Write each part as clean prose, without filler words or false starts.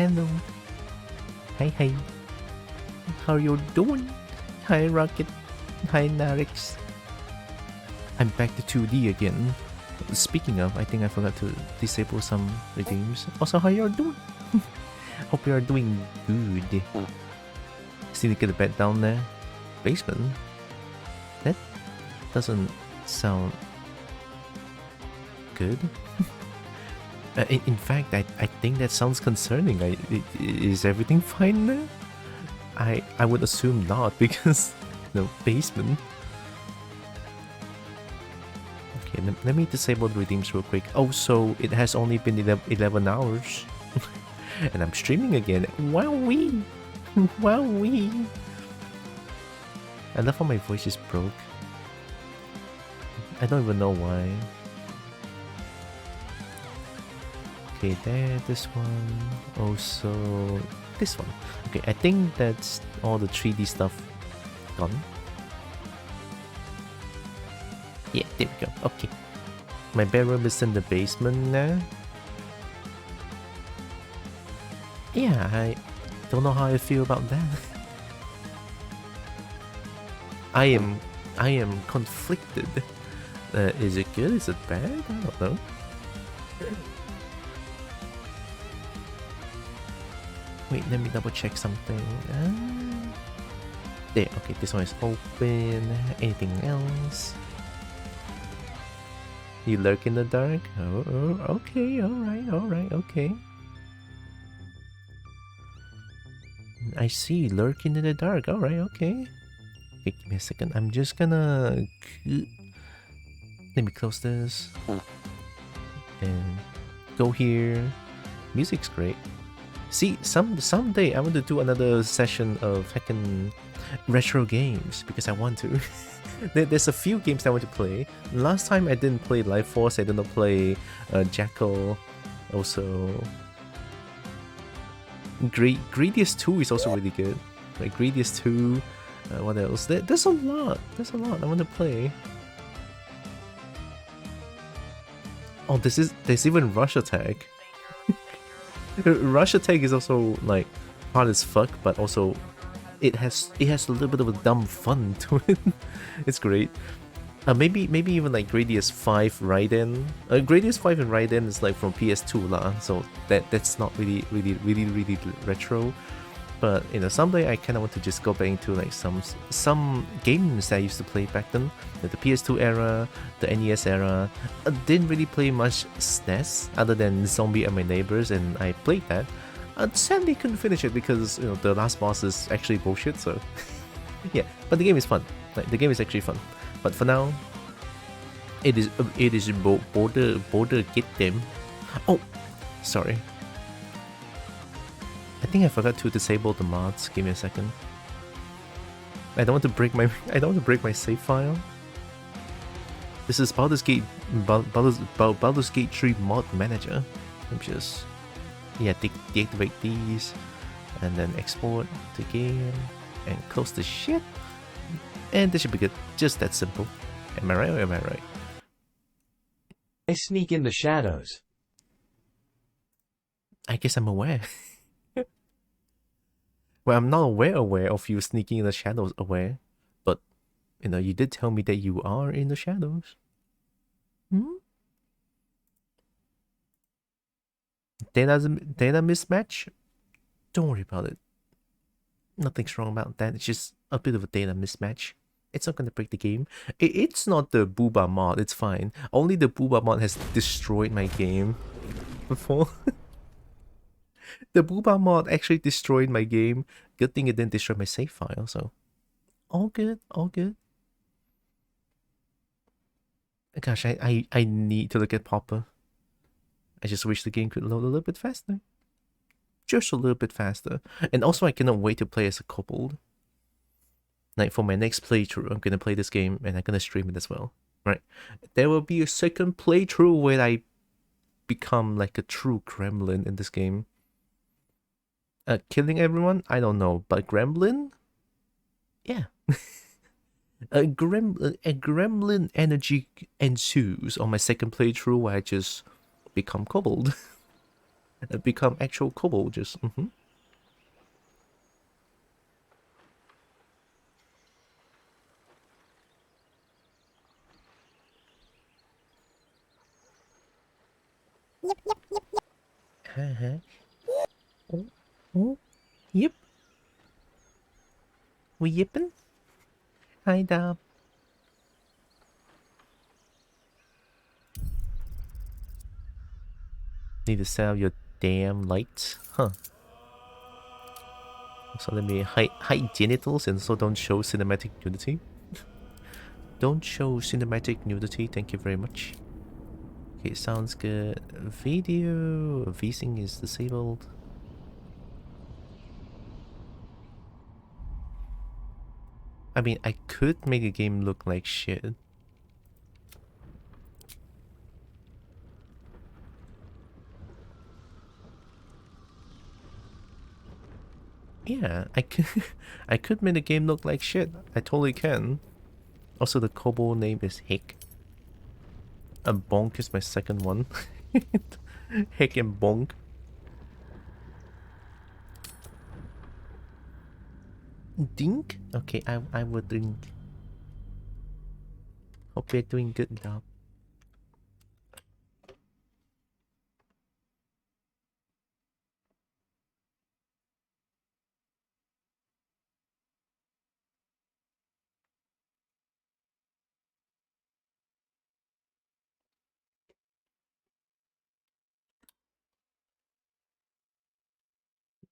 hello. Hey. How you doing? Hi, Rocket. Hi, Narix. I'm back to 2D again. Speaking of, I think I forgot to disable some redeems. Also, how you doing? Hope you are doing good. Still get the bed down there. Basement? That doesn't sound good. In fact, I think that sounds concerning. Is everything fine there? I would assume not, because no basement. Okay, let me disable the redeems real quick. Oh, so it has only been 11 hours. And I'm streaming again. Wowee! Wowee! I love how my voice is broke. I don't even know why. Okay, there, this one. Also, this one. Okay, I think that's all the 3D stuff gone. Yeah, there we go. Okay. My bedroom is in the basement now. Yeah, I don't know how I feel about that. I am conflicted. Is it good? Is it bad? I don't know. Wait, let me double check something. There, okay, this one is open. Anything else? You lurk in the dark? Oh, okay, alright, okay. I see, lurking in the dark, alright, okay. Okay, give me a second, I'm just gonna... Let me close this. And go here. Music's great. See, someday I want to do another session of heckin' retro games, because I want to. There's a few games I want to play. Last time I didn't play Life Force, I didn't play Jackal. Also, Gradius 2 is also really good. Like Gradius 2, what else? There's a lot. There's a lot I want to play. Oh, there's even Rush Attack. Rush Attack is also like hard as fuck, but also it has a little bit of a dumb fun to it. It's great. Maybe even like Gradius 5 Raiden. Gradius 5 and Raiden is like from PS2 lah, so that's not really retro. But you know, someday I kind of want to just go back into like some games that I used to play back then, like the PS2 era, the NES era. I didn't really play much SNES other than Zombie and My Neighbors, and I played that. Sadly couldn't finish it because you know the last boss is actually bullshit. So yeah, but the game is fun. Like the game is actually fun. But for now, it is border get them. Oh, sorry. I think I forgot to disable the mods. Give me a second. I don't want to break my save file. This is Baldur's Gate 3 mod manager. I'm just deactivate these and then export the game and close the shit. And this should be good. Just that simple. Am I right or am I right? I sneak in the shadows. I guess I'm aware. Well, I'm not aware of you sneaking in the shadows but you know, you did tell me that you are in the shadows. Data mismatch? Don't worry about it. Nothing's wrong about that. It's just a bit of a data mismatch. It's not gonna break the game. It's not the Booba mod, it's fine. Only the Booba mod has destroyed my game before. The Booba mod actually destroyed my game. Good thing it didn't destroy my save file, so all good, all good. Gosh, I need to look at Popper. I just wish the game could load a little bit faster. Just a little bit faster. And also I cannot wait to play as a kobold. Like for my next playthrough, I'm gonna play this game and I'm gonna stream it as well. Right? There will be a second playthrough where I become like a true gremlin in this game. Killing everyone? I don't know, but gremlin? Yeah. a gremlin energy ensues on my second playthrough where I just become kobold. become actual kobold. Just Uh-huh. Oh, oh, yep. We yipping? Hi, Dom. Need to set up your damn lights, huh? So let me hide genitals and so don't show cinematic nudity. Don't show cinematic nudity. Thank you very much. Okay, sounds good. Video VSync is disabled. I mean, I could make a game look like shit. Yeah, I could. I could make the game look like shit. I totally can. Also, the kobold name is Hick. Bonk is my second one. Hick and Bonk. Dink? Okay, I will drink. Hope you're doing good now.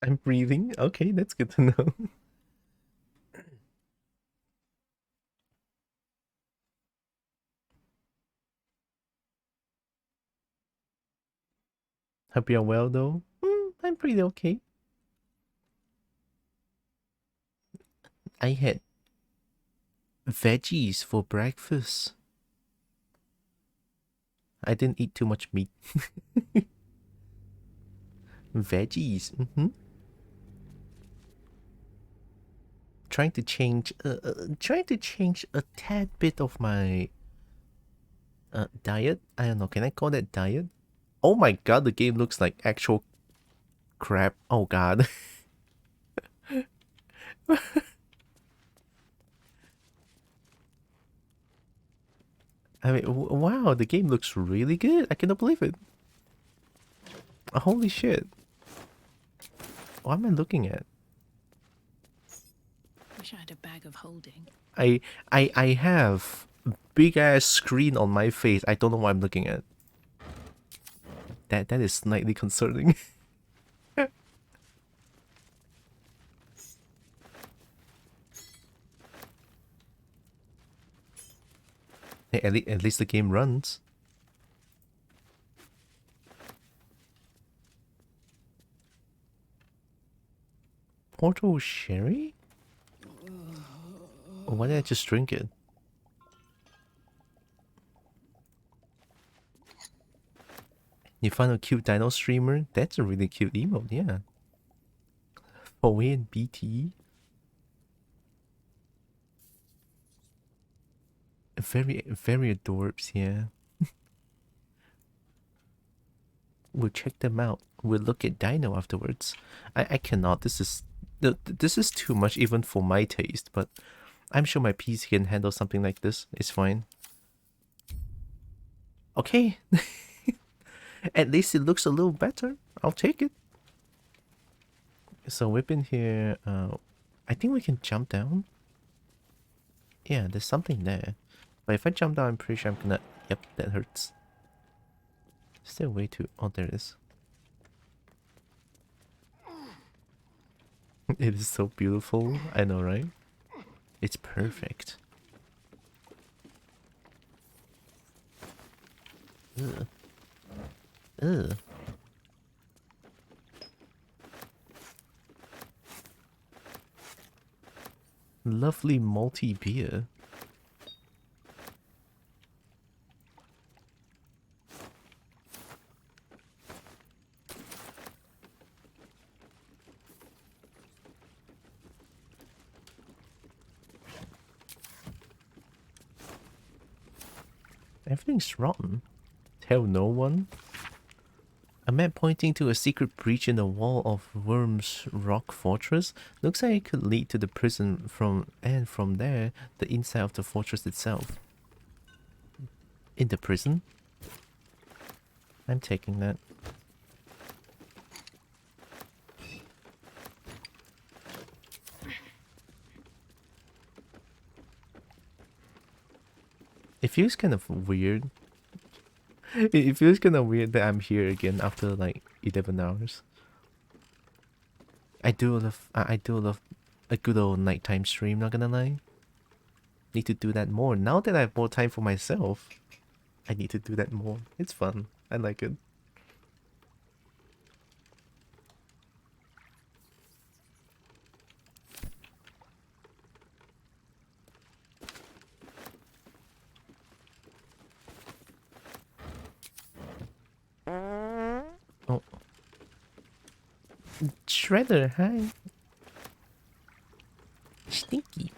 I'm breathing. Okay, that's good to know. Hope you're well though. I'm pretty okay. I had veggies for breakfast. I didn't eat too much meat. Veggies. Trying to change a tad bit of my diet. I don't know. Can I call that diet? Oh my god, the game looks like actual crap. Oh god. I mean, wow, the game looks really good. I cannot believe it. Holy shit. What am I looking at? Wish I had a bag of holding. I have big ass screen on my face. I don't know what I'm looking at. That is slightly concerning. Hey, at least the game runs. Portal Sherry? Why did I just drink it? You found a cute dino streamer? That's a really cute emote, yeah. Foe and BT. Very adorbs, yeah. We'll check them out. We'll look at Dino afterwards. I cannot. This is too much even for my taste, but I'm sure my PC can handle something like this. It's fine. Okay. At least it looks a little better. I'll take it. So we've been here. I think we can jump down. Yeah, there's something there. But if I jump down, I'm pretty sure I'm gonna... Yep, that hurts. Is there a way to... Oh, there it is. It is so beautiful. I know, right? It's perfect. Ugh. Ugh. Lovely malty beer. Everything's rotten. Tell no one. A map pointing to a secret breach in the wall of Worm's Rock Fortress. Looks like it could lead to the prison from there, the inside of the fortress itself. In the prison? I'm taking that. It feels kind of weird. It feels kind of weird that I'm here again after like 11 hours. I do love a good old nighttime stream, not gonna lie. Need to do that more. Now that I have more time for myself, I need to do that more. It's fun. I like it. Oh. Shredder, hi. Stinky.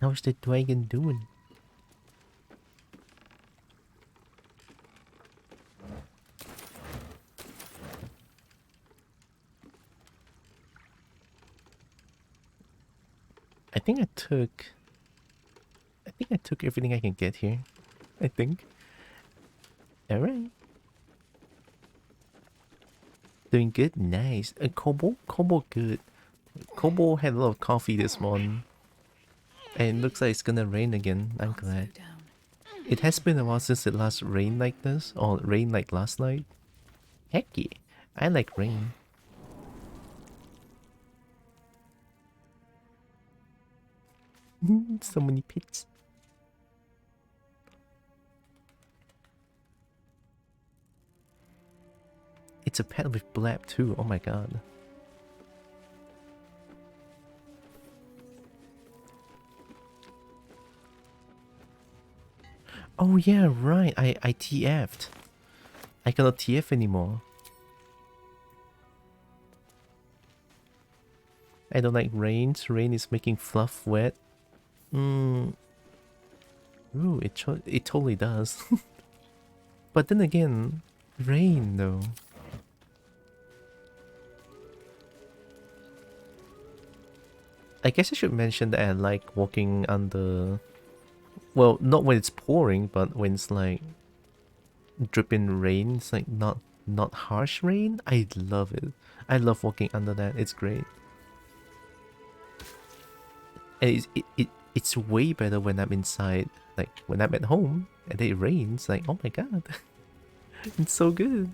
How's the dragon doing? I think I took everything I can get here. I think. Alright. Doing good? Nice. Kobo? Kobo good. Kobo had a lot of coffee this morning. And it looks like it's gonna rain again. I'm glad. It has been a while since it last rained like this. Or rained like last night. Heck yeah. I like rain. So many pits. It's a pet with blab too. Oh my god. Oh yeah, right. I TF'd. I cannot TF anymore. I don't like rains. Rain is making fluff wet. Ooh, it totally does. But then again, rain though. I guess I should mention that I like walking under... Well, not when it's pouring, but when it's like dripping rain. It's like not harsh rain. I love it. I love walking under that. It's great. And it's way better when I'm inside. Like when I'm at home and it rains. Like, oh my god. It's so good.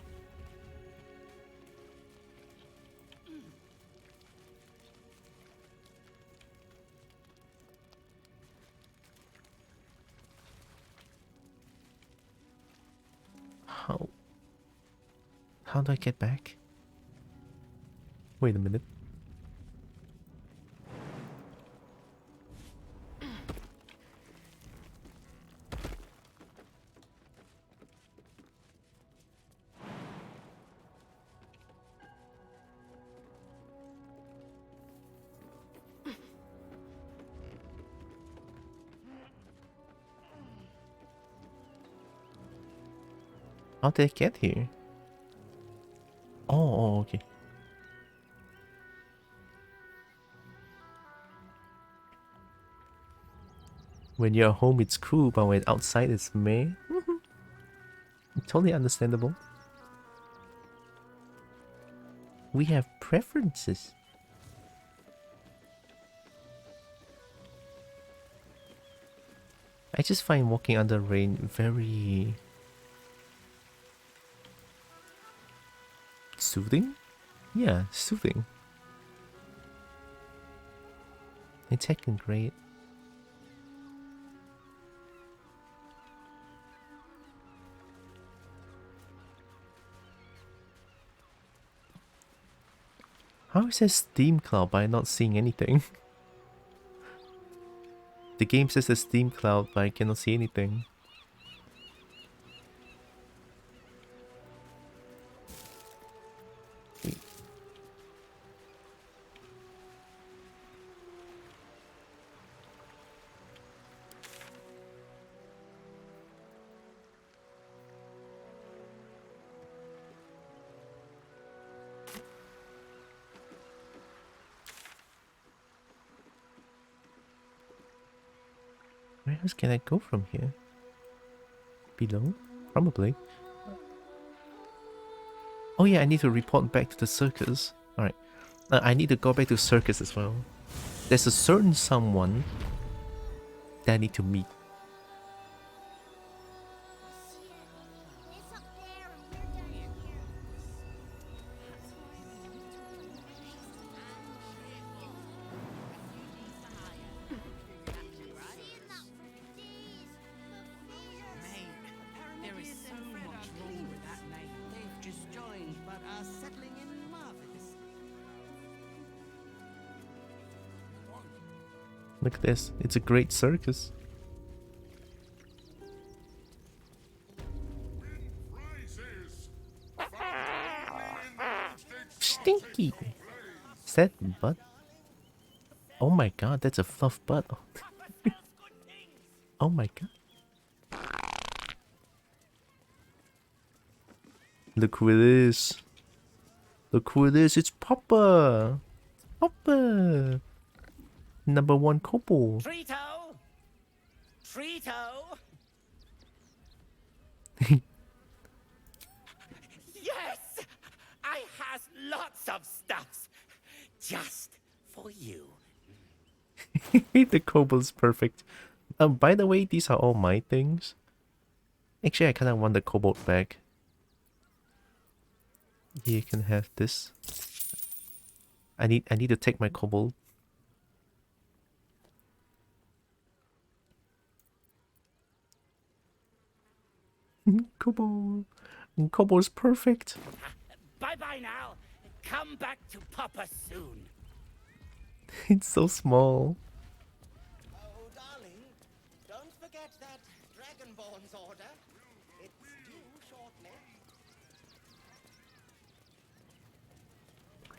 How do I get back? Wait a minute. How did I get here? Oh, okay. When you're home, it's cool, but when outside, it's meh. Totally understandable. We have preferences. I just find walking under rain very... soothing? Yeah, soothing. It's heckin' great. How is it Steam Cloud by not seeing anything? The game says a Steam Cloud, but I cannot see anything. Where else can I go from here? Below? Probably. Oh yeah, I need to report back to the circus. Alright. I need to go back to circus as well. There's a certain someone that I need to meet. Look at this. It's a great circus. Stinky! Is that butt? Oh my god, that's a fluff butt. Oh my god. Look who it is. Look who it is. It's Papa. Papa. Number 1 kobold. Trito! Trito! Yes! I has lots of stuffs just for you. The kobold's perfect. By the way, these are all my things. Actually, I kind of want the kobold back. You can have this. I need to take my kobold. Kobold. Kobold's perfect. Bye-bye now. Come back to Papa soon. It's so small. Oh, darling, don't forget that dragonborn's order. It's due shortly.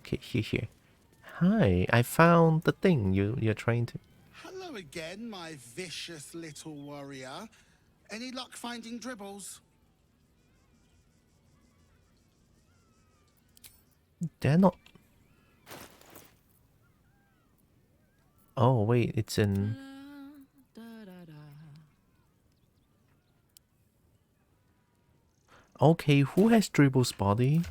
Okay, here. Hi, I found the thing you're trying to... Hello again, my vicious little warrior. Any luck finding dribbles? They're not... Oh, wait, it's in... Okay, who has Dribble's body?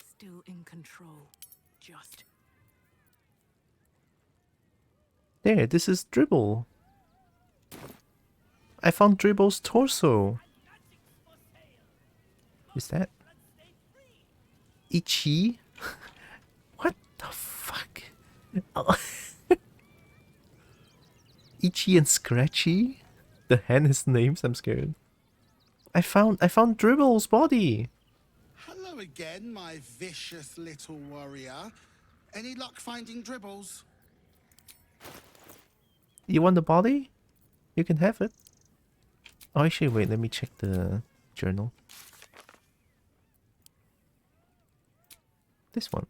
Still in control. Just. There, this is Dribble. I found Dribble's torso. Is that Itchy? What the fuck? Oh. Itchy and Scratchy? The hand is names, I'm scared. I found Dribble's body. Hello again, my vicious little warrior. Any luck finding dribbles? You want the body? You can have it. Oh, actually, wait, let me check the journal. This one.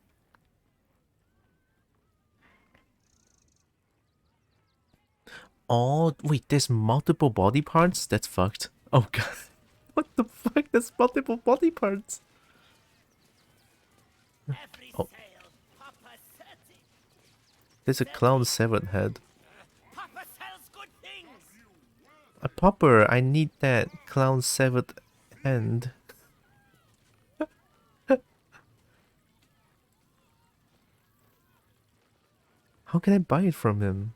Oh, wait, there's multiple body parts? That's fucked. Oh god. What the fuck? There's multiple body parts. Oh. There's a clown severed head. A popper, I need that clown severed hand. How can I buy it from him?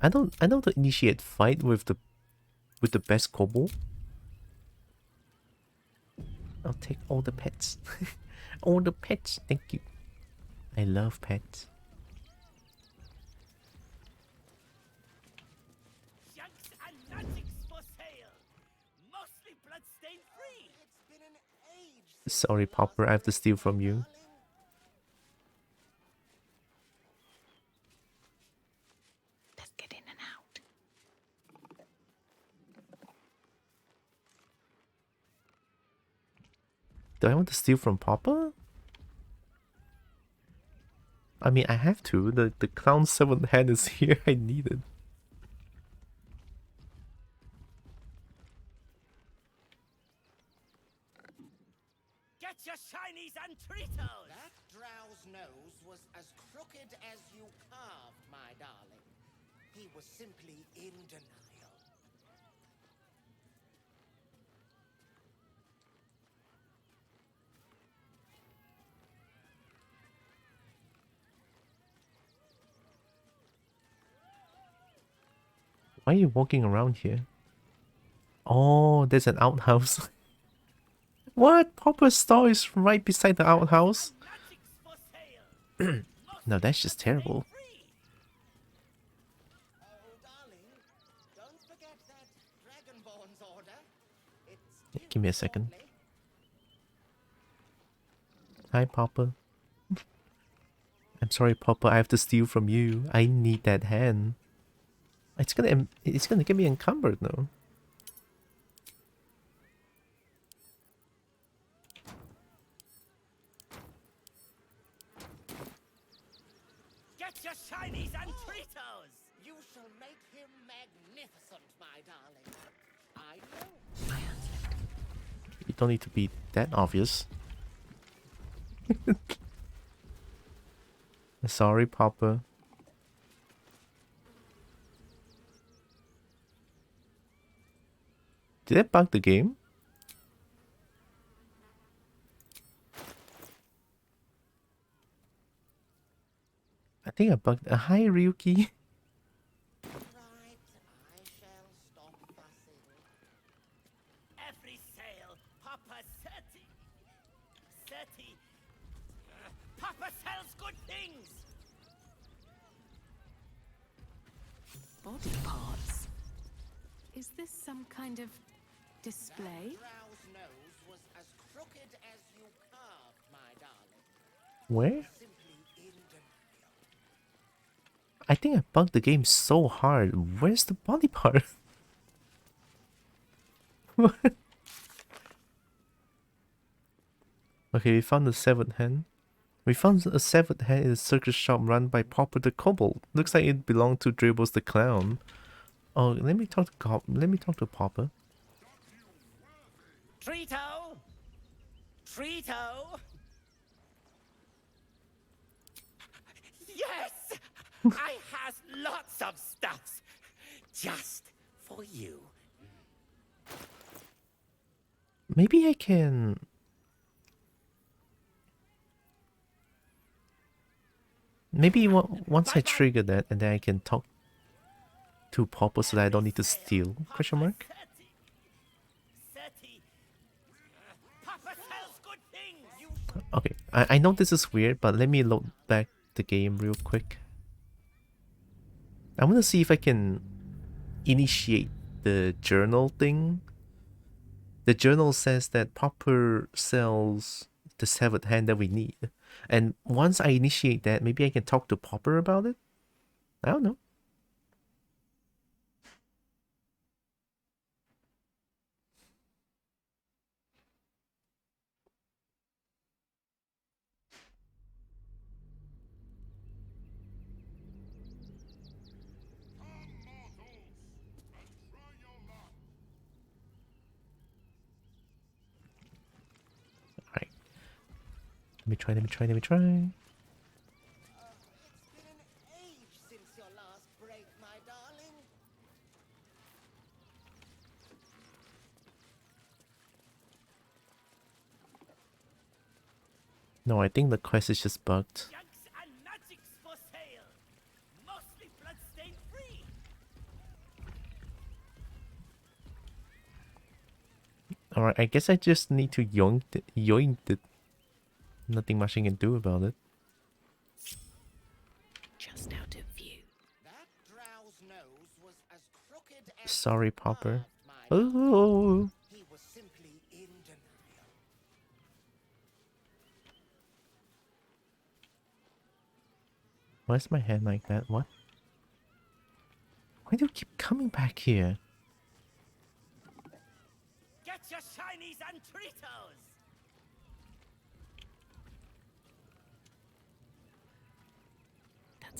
I don't initiate fight with the best kobold. I'll take all the pets. All the pets, thank you. I love pets. Sorry, Popper, I have to steal from you. Let's get in and out. Do I want to steal from Papa? mean, I have to. The clown 7th hand is here. I need it. Get your shinies and Tritos! That drow's nose was as crooked as you carved, my darling. He was simply in denial. Why are you walking around here? Oh, there's an outhouse. What? Popper's store is right beside the outhouse? Magic's for sale! No, that's just terrible. Free! Oh, darling, don't forget that dragonborn's order. It's Give me a second. shortly. Hi, Popper. I'm sorry, Popper. I have to steal from you. I need that hand. It's gonna get me encumbered now. Get your shinies and Tritos! You shall make him magnificent, my darling. I know. You don't need to be that obvious. Sorry, Popper. Did I bug the game? I think I bugged. Hi, Ryuki. Right, I shall stop fussing. Every sale, Papa 30. 30. Papa sells good things! Body parts. Is this some kind of display? Drow's nose was as crooked as you carved, my darling. Where? Simply in denial. I think I bugged the game so hard. Where's the body part? What? Okay, we found the 7th hand. We found a 7th hand in a circus shop run by Popper the Kobold. Looks like it belonged to Dribbles the Clown. Oh, let me talk to Popper. Trito! Trito! Yes! I has lots of stuffs just for you. Maybe I can... Maybe once I trigger that, and then I can talk to Popper so that I don't need to steal? Question mark? 30. Papa sells good things! Okay, I know this is weird, but let me load back the game real quick. I want to see if I can initiate the journal thing. The journal says that Popper sells the 7th hand that we need. And once I initiate that, maybe I can talk to Popper about it? I don't know. Alright. Let me try. It's been an age since your last break, my darling. No, I think the quest is just bugged. Junks and magics for sale! Mostly bloodstain free! Alright, I guess I just need to yoink it. Nothing much I can do about it. Just out of view. That drow's nose was as crooked as Sorry, you Popper. carved, my darling. Oh, He was simply in denial. why is my hand like that? What? Why do you keep coming back here? Get your shinies and Tritos!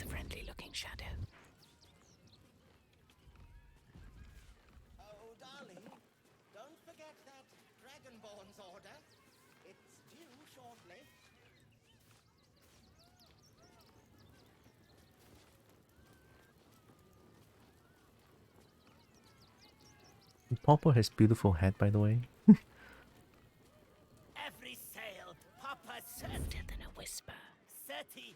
That's a friendly-looking shadow. Oh, darling, don't forget that dragonborn's order. It's due shortly. Popper has beautiful head, by the way. Every sail, Papa Softer than a whisper. 30.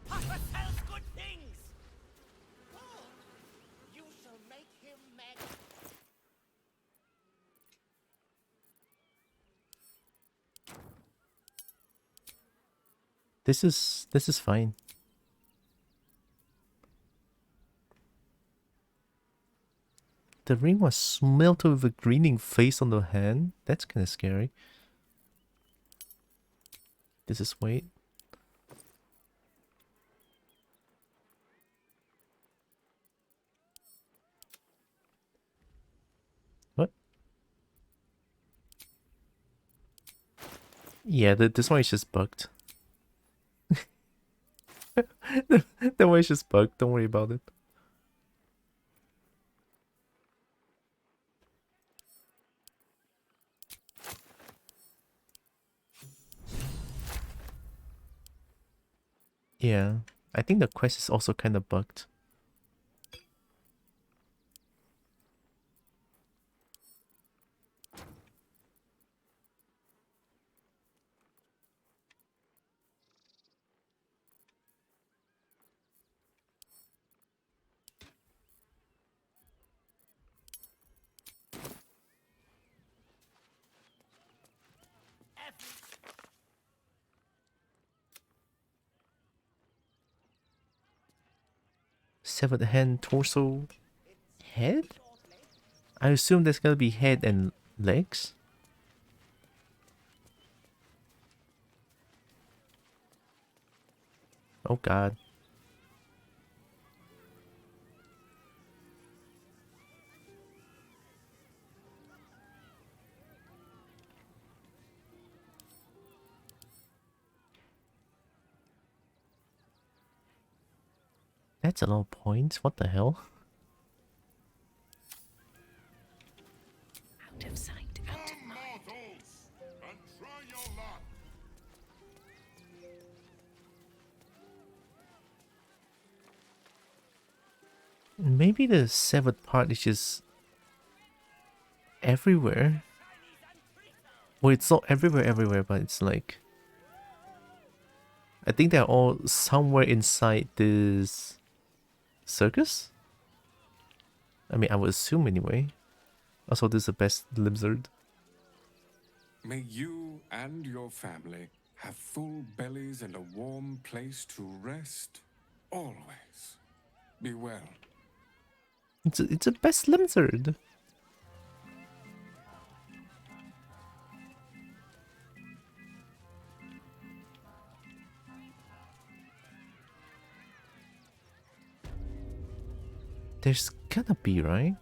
Papa sells good things. Oh, you shall make him mad. This is fine. The ring was smelted with a greening face on the hand. That's kind of scary. This is weight. What? Yeah, this one is just bugged. That one is just bugged. Don't worry about it. Yeah, I think the quest is also kind of bugged. Severed hand, torso, head? I assume there's gonna be head and legs. Oh god. That's a lot of points. What the hell? Out of sight, out of mind. And try your luck. Maybe the severed part is just everywhere. Well, it's not everywhere, but it's like... I think they're all somewhere inside this circus? I mean, I would assume anyway. Also, this is the best lizard. May you and your family have full bellies and a warm place to rest. Always. Be well. It's a best lizard. There's gonna be, right?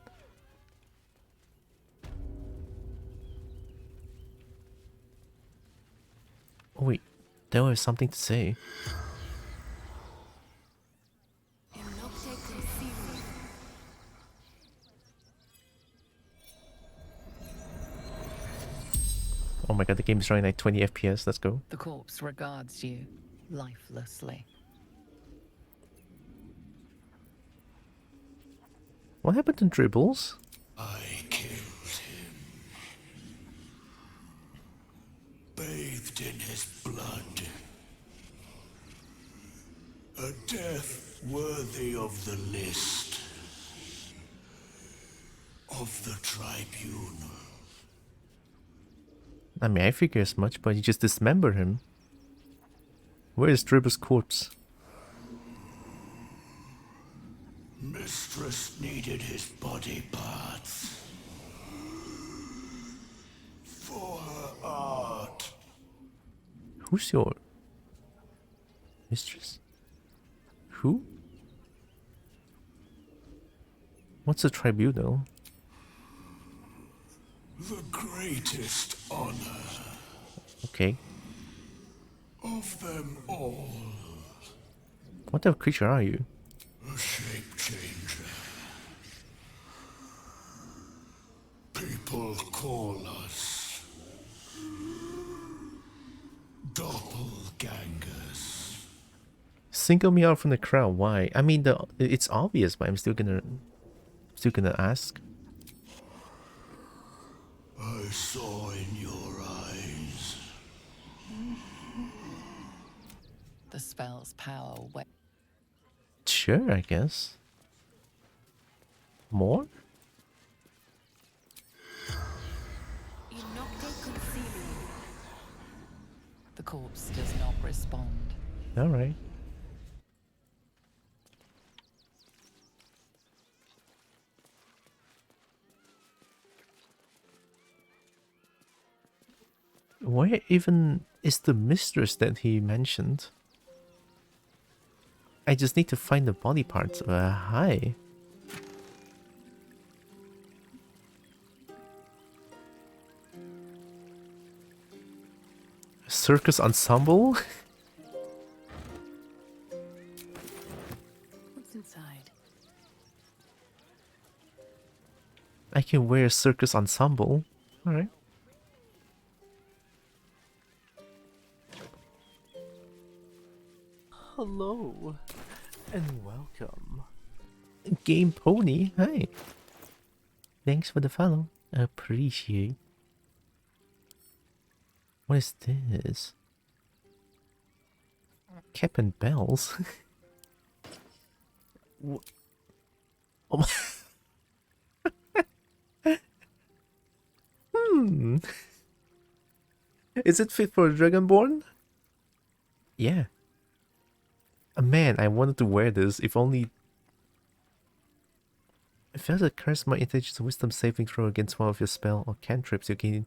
Oh wait, there was something to say. Oh my god, the game is running like 20 FPS. Let's go. The corpse regards you lifelessly. What happened to Dribbles? I killed him. Bathed in his blood. A death worthy of the list. Of the tribunal. I mean, I figure as much, but you just dismember him. Where is Dribbles' corpse? Mistress needed his body parts. For her art. Who's your mistress? Who? What's a tribunal? The greatest honor. Okay. Of them all. What type of creature are you? A shape changer. People call us doppelgangers. Single me out from the crowd. Why? I mean, it's obvious, but I'm still gonna ask. I saw in your eyes. The spell's power. Sure, I guess. More? The corpse does not respond. All right. Where even is the mistress that he mentioned? I just need to find the body parts. Hi. Circus ensemble? What's inside? I can wear a circus ensemble. Alright. Hello and welcome. Game Pony, hi. Thanks for the follow. Appreciate. What is this? Cap and bells. Oh my. Is it fit for a dragonborn? Yeah. Man, I wanted to wear this. If only. If there's a charisma, intelligence, wisdom saving throw against one of your spell or cantrips, you can.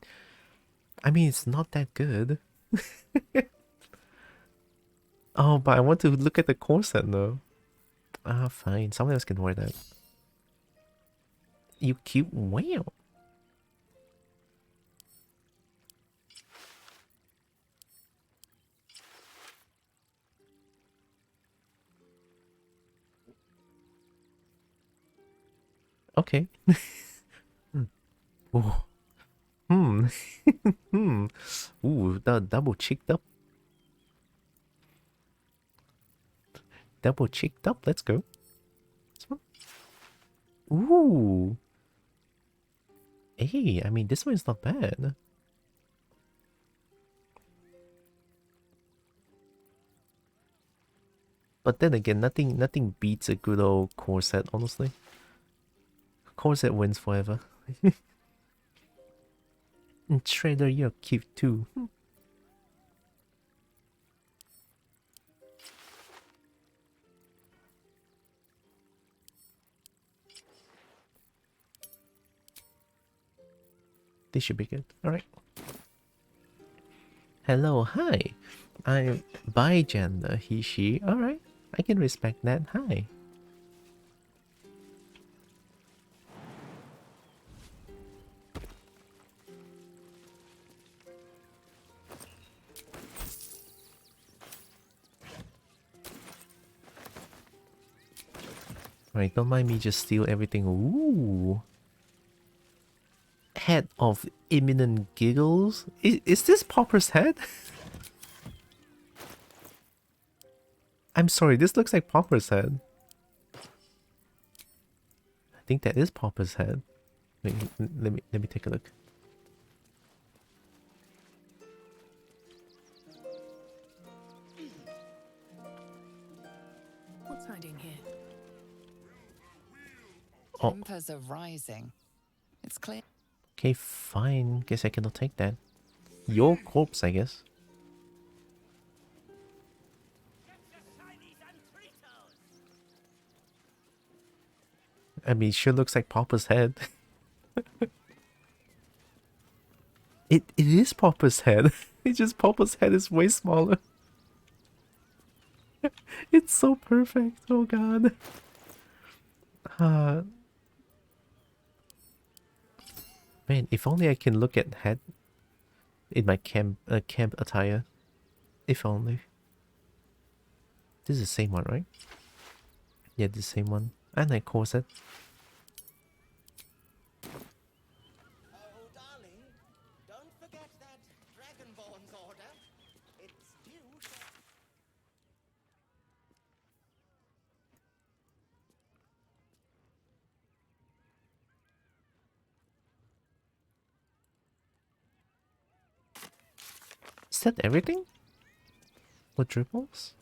I mean, it's not that good. Oh, but I want to look at the corset though. Ah, fine. Someone else can wear that. You cute whale. Okay. Ooh. Ooh, the double cheeked up. Double cheeked up. Let's go. Ooh. Hey, I mean, this one is not bad. But then again, nothing beats a good old corset, honestly. Corset wins forever. And Trader, you're cute too. This should be good. Alright. Hello, hi. I'm bi gender, he, she. Alright. I can respect that. Hi. Right, don't mind me just steal everything. Ooh. Head of imminent giggles? Is this Popper's head? I'm sorry, this looks like Popper's head. I think that is Popper's head. Wait, let me take a look. What's hiding here? Oh. Tempers are rising. It's clear. Okay, fine. Guess I cannot take that. Your corpse, I guess. I mean, it sure looks like Papa's head. It is Papa's head. It's just Papa's head is way smaller. It's so perfect. Oh god. Man, if only I can look at head in my camp attire. If only. This is the same one, right? Yeah, the same one. And a corset. Oh, darling, don't forget that dragonborn's order. It's due shortly. Is that everything? For triples?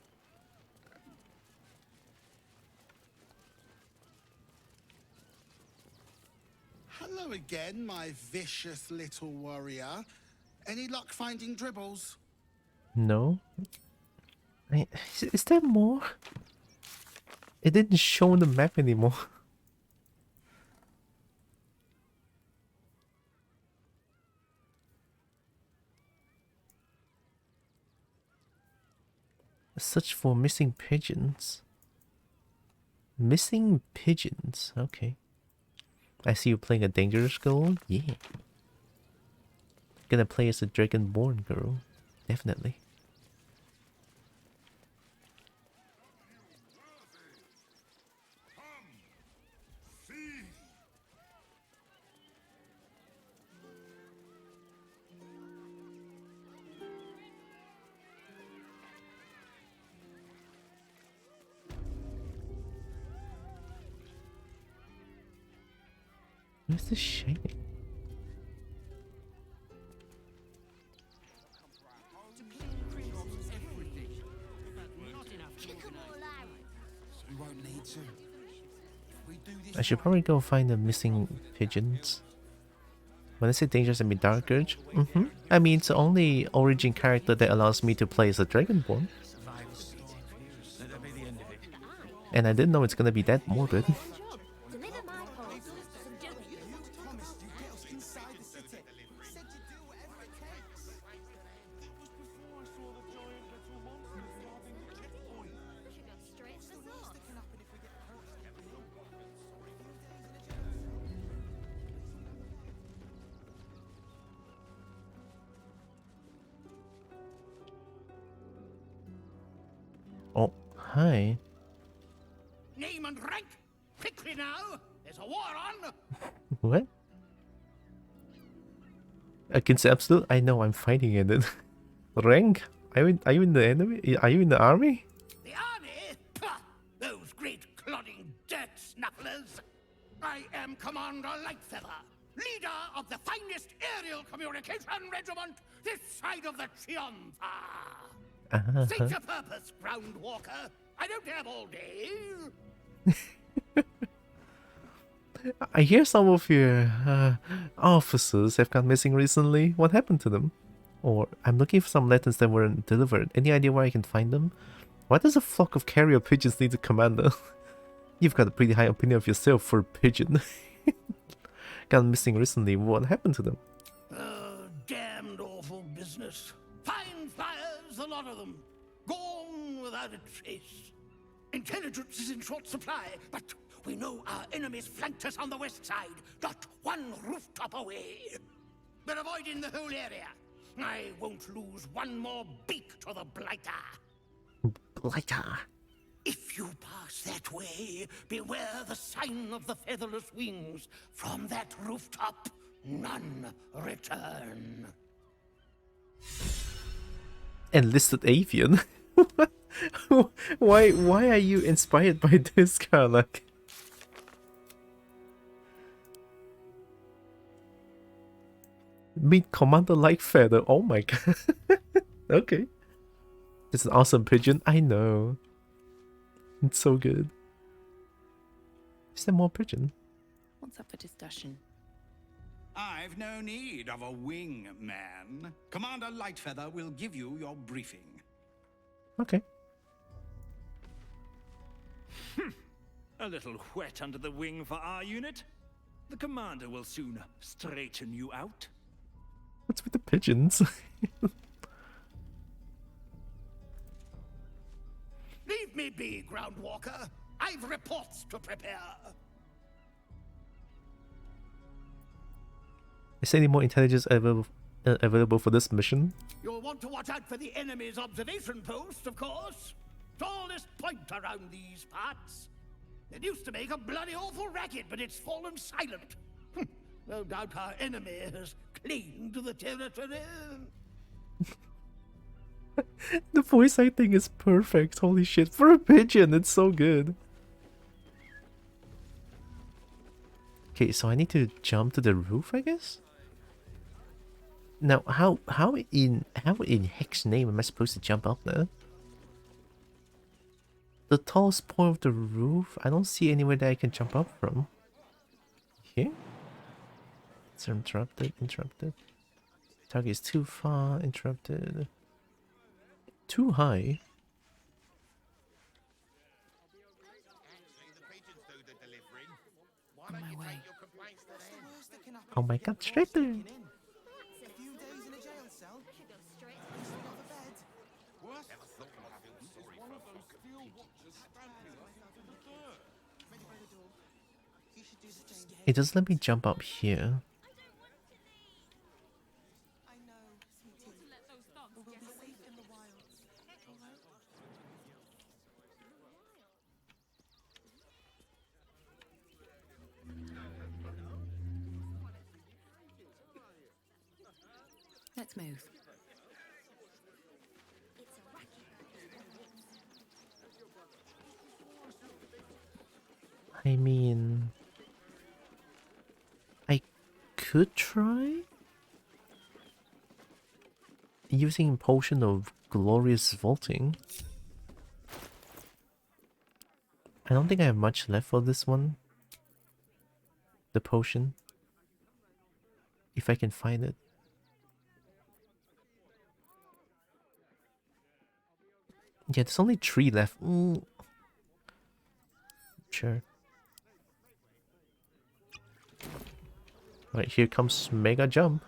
Hello again, my vicious little warrior. Any luck finding dribbles? No. Is there more? It didn't show the map anymore. Search for missing pigeons. Missing pigeons, okay. I see you playing a dangerous girl. Yeah. Gonna play as a dragonborn girl. Definitely. Where's the shining? I should probably go find the missing pigeons. When I say dangerous, I mean Dark Urge. I mean, it's the only origin character that allows me to play as a Dragonborn. And I didn't know it's gonna be that morbid. Oh, hi. Name and rank, quickly now. There's a war on. What? Against absolute? I know I'm fighting in it. Rank? Are you in the enemy? Are you in the army? The army? Pah! Those great clodding dirt snufflers. I am Commander Lightfeather, leader of the finest aerial communication regiment this side of the Triumpha. State your purpose, Groundwalker. I don't have all day. I hear some of your officers have gone missing recently. What happened to them? Or I'm looking for some letters that weren't delivered. Any idea where I can find them? Why does a flock of carrier pigeons need a commander? You've got a pretty high opinion of yourself for a pigeon. Gone missing recently. What happened to them? Damned awful business. Fine flyers, a lot of them. Gone without a trace. Intelligence is in short supply, but we know our enemies flanked us on the west side, not one rooftop away. They're avoiding the whole area. I won't lose one more beak to the blighter. Blighter. If you pass that way, beware the sign of the featherless wings. From that rooftop, none return. Enlisted avian? why are you inspired by this, Karlak? Meet Commander Lightfeather. Oh my god. Okay. It's an awesome pigeon. I know. It's so good. Is there more pigeon? What's up for discussion? I've no need of a wing man. Commander Lightfeather will give you your briefing. Okay. A little wet under the wing for our unit. The commander will soon straighten you out. What's with the pigeons? Leave me be, Groundwalker. I've reports to prepare. Is there any more intelligence available for this mission? You'll want to watch out for the enemy's observation post, of course. tallest point around these parts. It used to make a bloody awful racket, but it's fallen silent. No doubt our enemy has claimed the territory. The voice acting is perfect. Holy shit. For a pigeon, it's so good. Okay, so I need to jump to the roof, I guess? Now, how in heck's name am I supposed to jump up there? The tallest point of the roof? I don't see anywhere that I can jump up from. Here? It's interrupted. Target is too far, interrupted. Too high. On my way. Oh my god, straight there. It doesn't let me jump up here. Let's move. I mean, I could try using potion of glorious vaulting. I don't think I have much left for this one. The potion, if I can find it. Yeah, there's only 3 left. Sure. Right, here comes Mega Jump.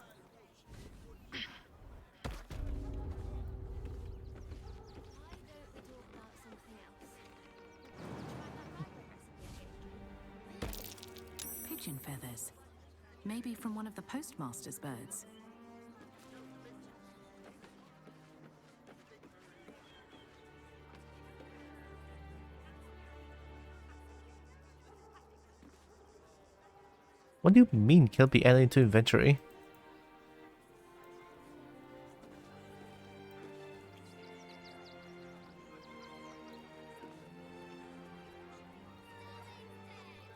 Pigeon feathers. Maybe from one of the postmaster's birds. What do you mean can't be added into inventory?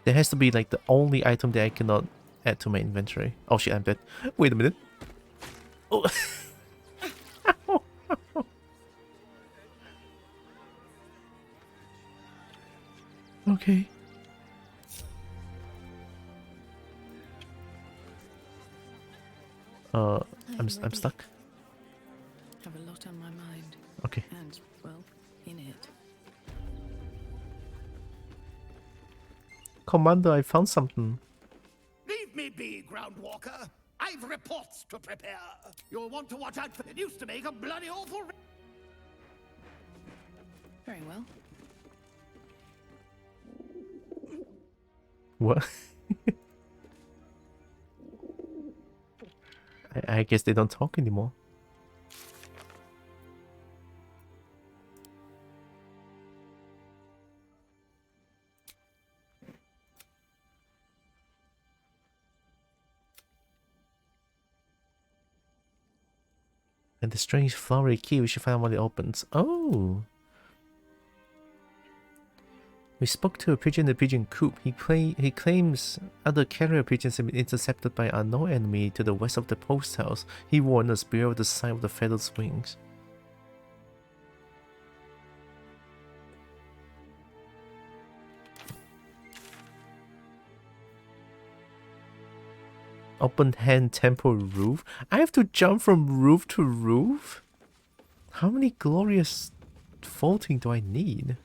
There has to be like the only item that I cannot add to my inventory. Oh shit, I'm dead. Wait a minute. Oh. Okay. I'm stuck. Have a lot on my mind. Okay. And, well, in it. Commander, I found something. Leave me be, Groundwalker. I've reports to prepare. You'll want to watch out for it. Used to make a bloody awful... Very well. What? I guess they don't talk anymore. And the strange flowery key, we should find out when it opens. Oh! We spoke to a pigeon in the pigeon coop. He claims other carrier pigeons have been intercepted by an unknown enemy to the west of the post house. He warned us, beware of the sight of the feathered wings. Open hand temple roof? I have to jump from roof to roof? How many glorious vaulting do I need?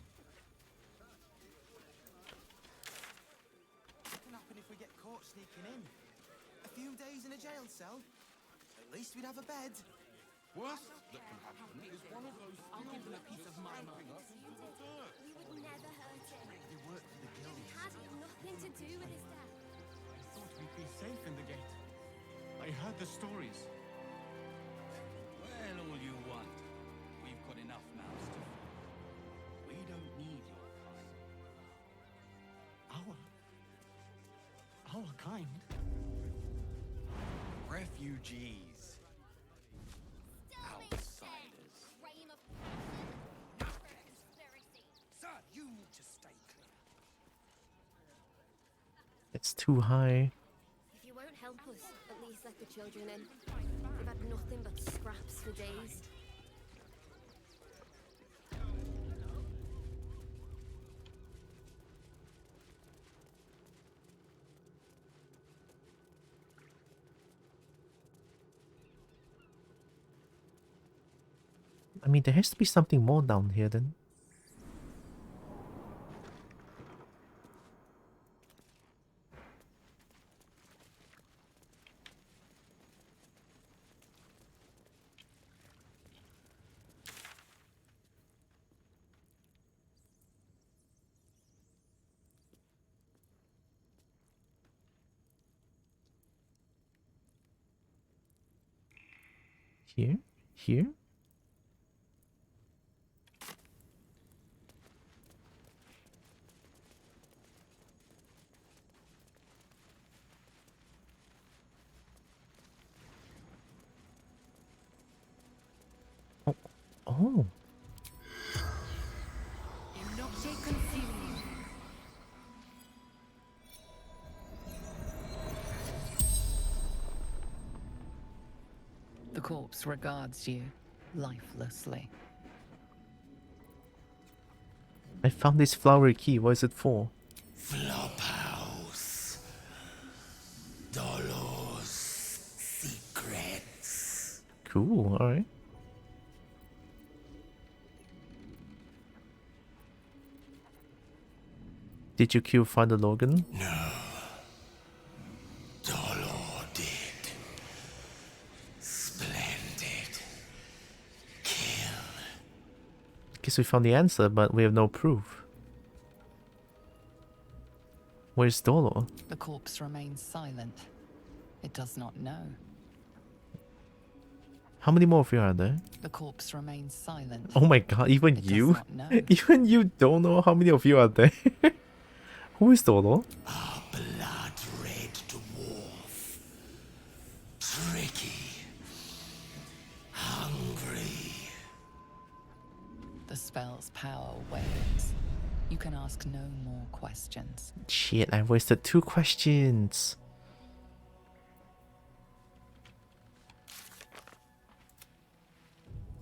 We'd have a bed. Worst that can happen is one of those. I'll give them a piece of my mind. We would never hurt him. They work for the guild. He had nothing to do with his death. I thought we'd be safe in the gate. I heard the stories. Well, all you want. We've got enough mouths to feed. all kind. Refugees. Outsiders. Sir, you need to stay clear. It's too high. If you won't help us, at least let the children in. We've had nothing but scraps for days. I mean, there has to be something more down here then. Here? Here? Oh. Oh. The corpse regards you lifelessly. I found this flower key. What is it for? Flophouse. Dolor's secrets. Cool, alright. Did you kill Father Logan? No. Dolor did. Splendid. Kill. Guess we found the answer, but we have no proof. Where's Dolor? The corpse remains silent. It does not know. How many more of you are there? The corpse remains silent. Oh my god, even It you? does not know. Even you don't know how many of you are there? Who is Dolor? A blood-red dwarf. Tricky. Hungry. The spell's power wanes. You can ask no more questions. Shit, I wasted 2 questions.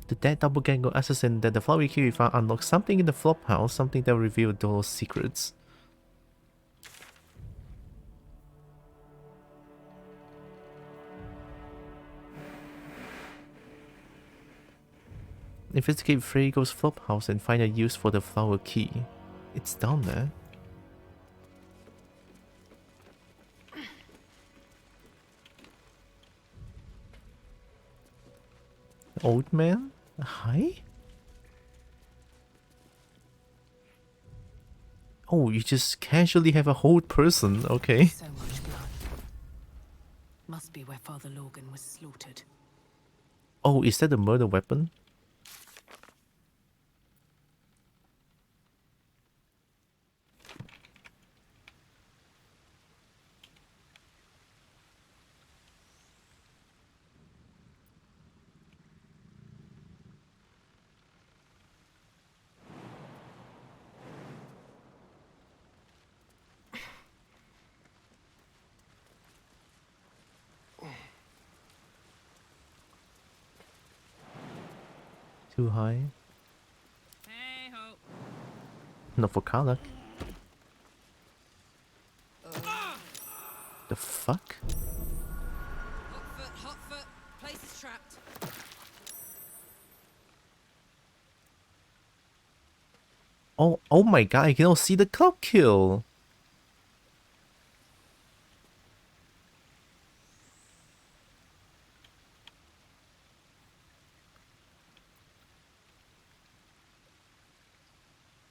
The dead doppelganger assassin that the flower key we found unlocks something in the flop house, something that will reveal Dolor's secrets. Investigate Frego's flop house and find a use for the flower key. It's down there. Old man? Hi? Oh, you just casually have a whole person, okay. So much blood. Must be where Father Logan was slaughtered. Oh, is that a murder weapon? Too high. Hey ho. Not for Karlach. The fuck? Hot foot. Place is trapped. Oh my god, I can all see the club kill.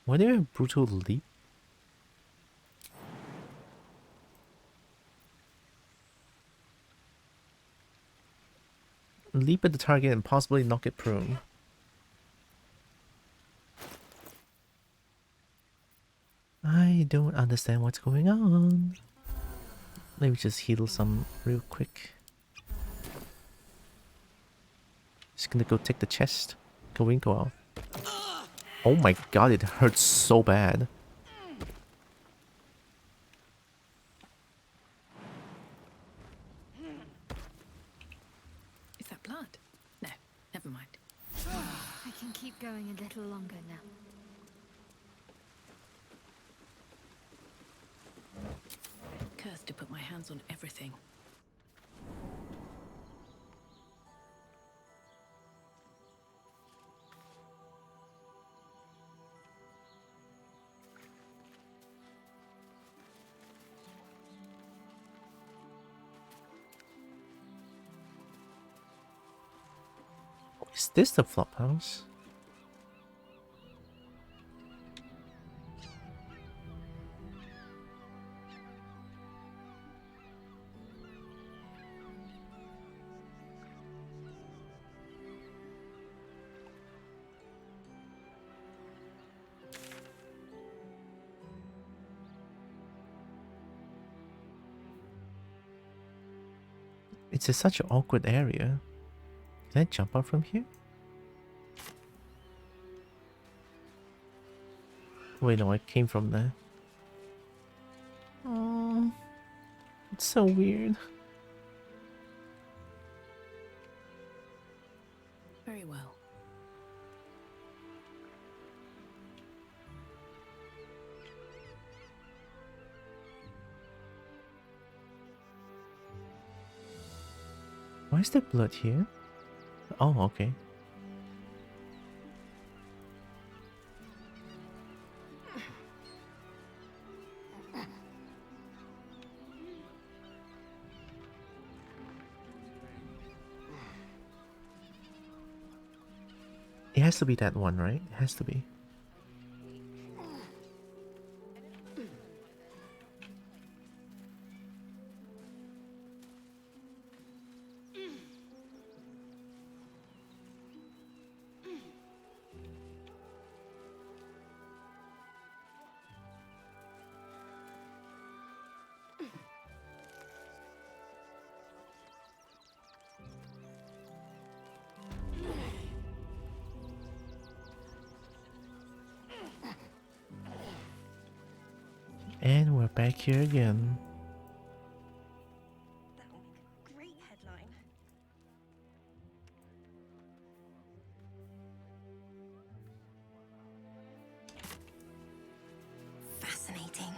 Why do you have brutal leap? Leap at the target and possibly knock it prone. I don't understand what's going on. Let me just heal some real quick. Just gonna go take the chest. Go in, go out. Oh my god, it hurts so bad. Is that blood? No, never mind. I can keep going a little longer now. Cursed to put my hands on everything. Is this the flop house? It's such an awkward area. Can I jump out from here? Wait, no, I came from there. Oh, it's so weird. Very well. Why is there blood here? Oh, okay. It has to be that one, right? It has to be. And we're back here again. That will make a great headline. Fascinating.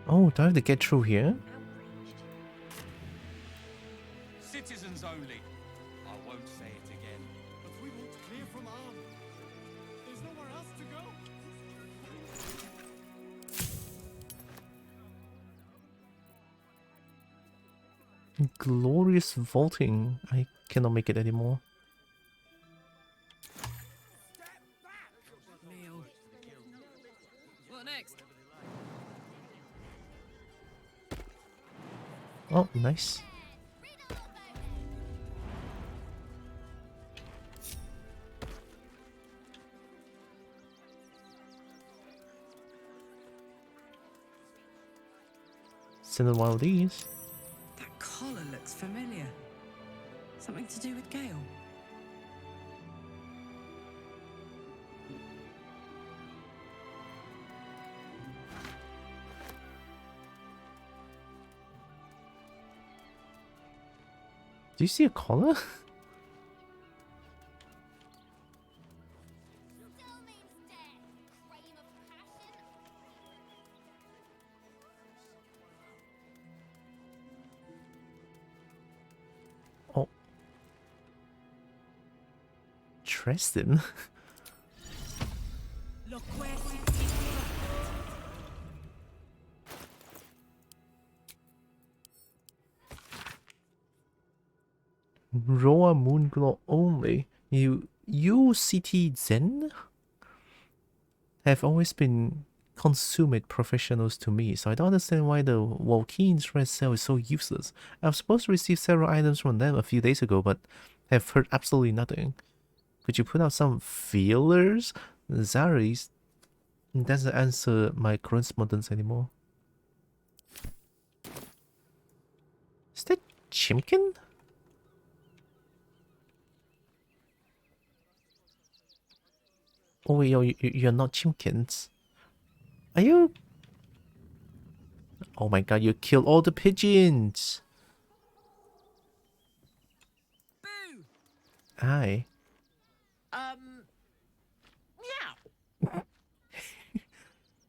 Oh, do I have to get through here? Citizens only. I won't say it again. But we want clear from arm. There's nowhere else to go. Glorious vaulting. I cannot make it anymore. Meal. What next? Oh, nice. Send one of these. That collar looks familiar. Something to do with Gale? Do you see a collar? Oh. Tristan? Look where Roa Moonglow only. You CT Zen have always been consummate professionals to me, so I don't understand why the Walkeen's red cell is so useless. I was supposed to receive several items from them a few days ago, but have heard absolutely nothing. Could you put out some feelers? Zaris doesn't answer my correspondence anymore. Is that Chimkin? Oh wait, you're not Chimkins. Are you? Oh my god, you killed all the pigeons! Boo! Hi. Yeah.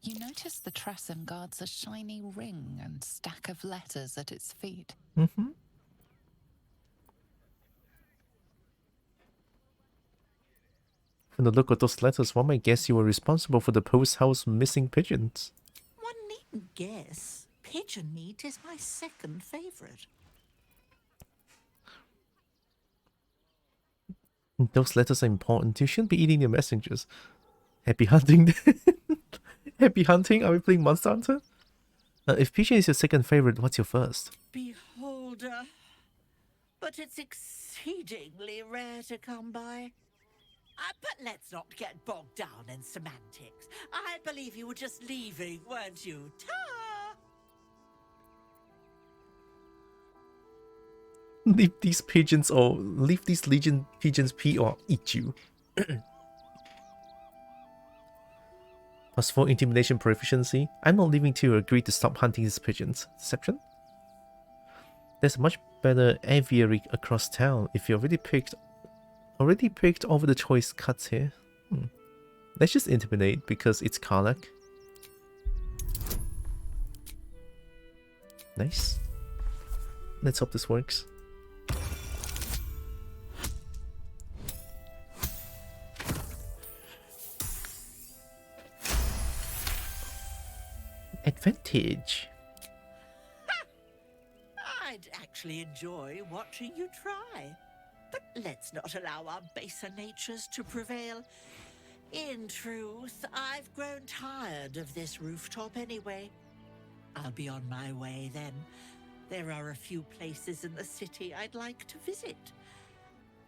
You notice the Tressum guards a shiny ring and stack of letters at its feet. Mm-hmm. From the look of those letters, one might guess you were responsible for the post house missing pigeons. One needn't guess. Pigeon meat is my second favourite. Those letters are important. You shouldn't be eating the messengers. Happy hunting. Happy hunting? Are we playing Monster Hunter? If pigeon is your second favorite, what's your first? Beholder. But it's exceedingly rare to come by. But let's not get bogged down in semantics. I believe you were just leaving, weren't you? Ta! Leave these pigeons or leave these legion pigeons pee or eat you. +4 intimidation proficiency. I'm not leaving till you agree to stop hunting these pigeons. Deception? There's a much better aviary across town if you already picked over the choice cuts here. Let's just intimidate because it's Karlach. Nice. Let's hope this works. Advantage. I'd actually enjoy watching you try. But let's not allow our baser natures to prevail. In truth, I've grown tired of this rooftop anyway. I'll be on my way then. There are a few places in the city I'd like to visit.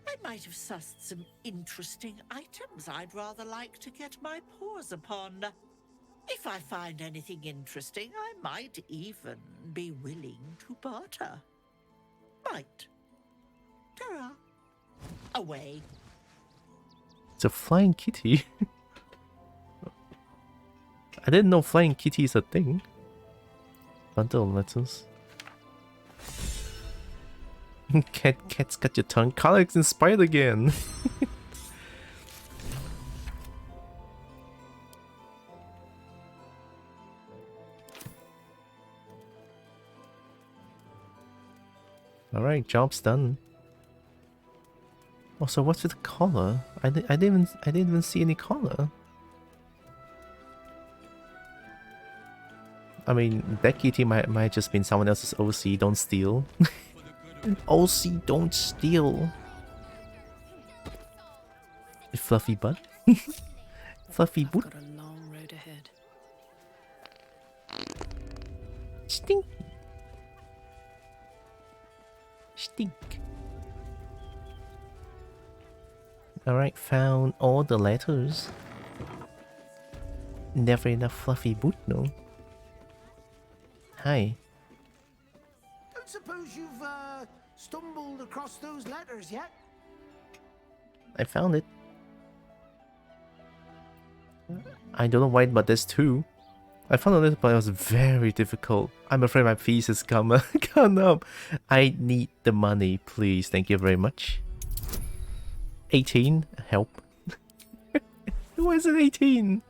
I might have sussed some interesting items I'd rather like to get my paws upon. If I find anything interesting, I might even be willing to barter. Might. Ta-ra. Away. It's a flying kitty. I didn't know flying kitty is a thing. Bundle of letters. Cat's got your tongue. Karlach's inspired again. Alright, job's done. Oh, so what's with the collar? I didn't even see any collar. I mean, that kitty might just been someone else's OC. Don't steal. OC, don't steal. Fluffy butt. Fluffy boot. Got a long road ahead. Stink. Stink. Alright, found all the letters. Never enough fluffy boot, no. Hi. Don't suppose you've stumbled across those letters yet? I found it. I don't know why, but there's two. I found a letter, but it was very difficult. I'm afraid my fees has come up. I need the money, please. Thank you very much. 18? Help. Why is it 18?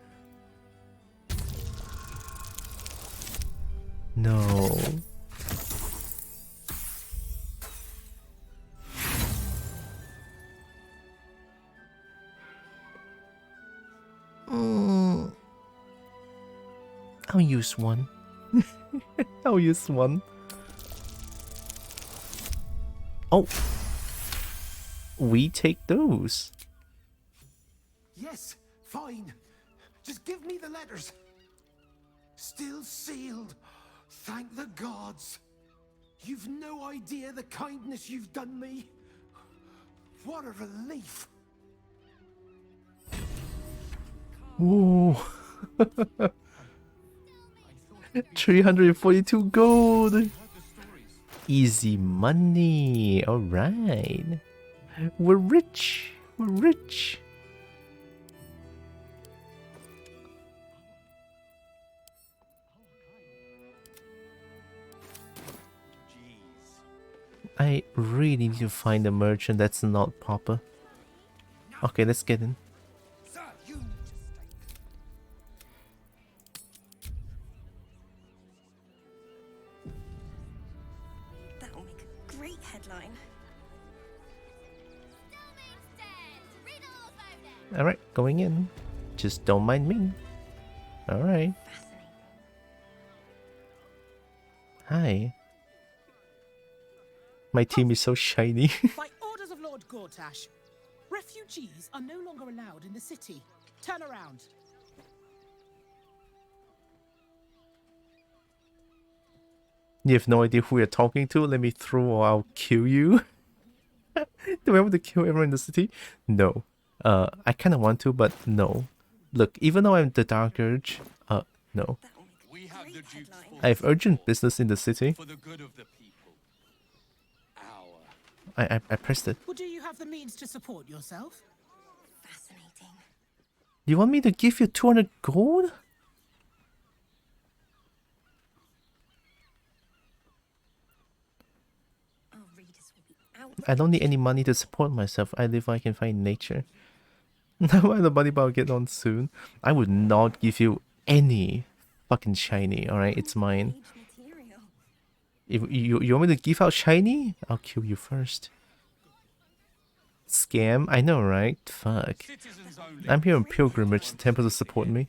No. I'll use one. I'll use one. Oh. We take those. Yes, fine. Just give me the letters. Still sealed. Thank the gods. You've no idea the kindness you've done me. What a relief. Whoa. 342 gold. Easy money. All right. We're rich. We're rich. I really need to find a merchant that's not Papa. Okay, let's get in. That'll make a great headline. Alright, going in. Just don't mind me. Alright. Hi. My team is so shiny. By orders of Lord Gortash, refugees are no longer allowed in the city. Turn around. You have no idea who you're talking to? Let me through or I'll kill you. Do I want to kill everyone in the city? No. I kind of want to, but no. Look, even though I'm the Dark Urge, no. I have urgent business in the city. I pressed it. Well, do you have the means to support yourself? Fascinating. You want me to give you 200 gold? Our readers will be out. I don't need any money to support myself. I live where I can find nature. Now I have the money, but I'll get on soon. I would not give you any fucking shiny, alright? It's mine. If you want me to give out shiny? I'll kill you first. Scam? I know, right? Fuck. I'm here on pilgrimage to temple to support me.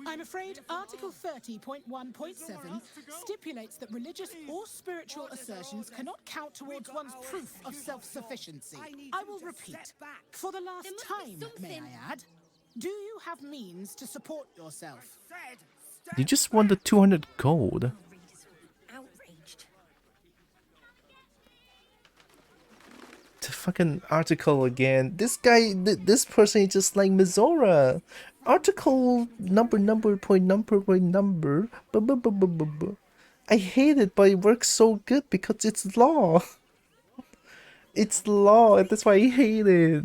I'm afraid Article 30.1.7 stipulates that religious or spiritual assertions cannot count towards one's proof of self-sufficiency. I will repeat. For the last time, may I add, do you have means to support yourself? You just won the 200 gold. The fucking article again. This guy, this person is just like Mizora. Article number. I hate it, but it works so good because it's law. It's law, and that's why I hate it.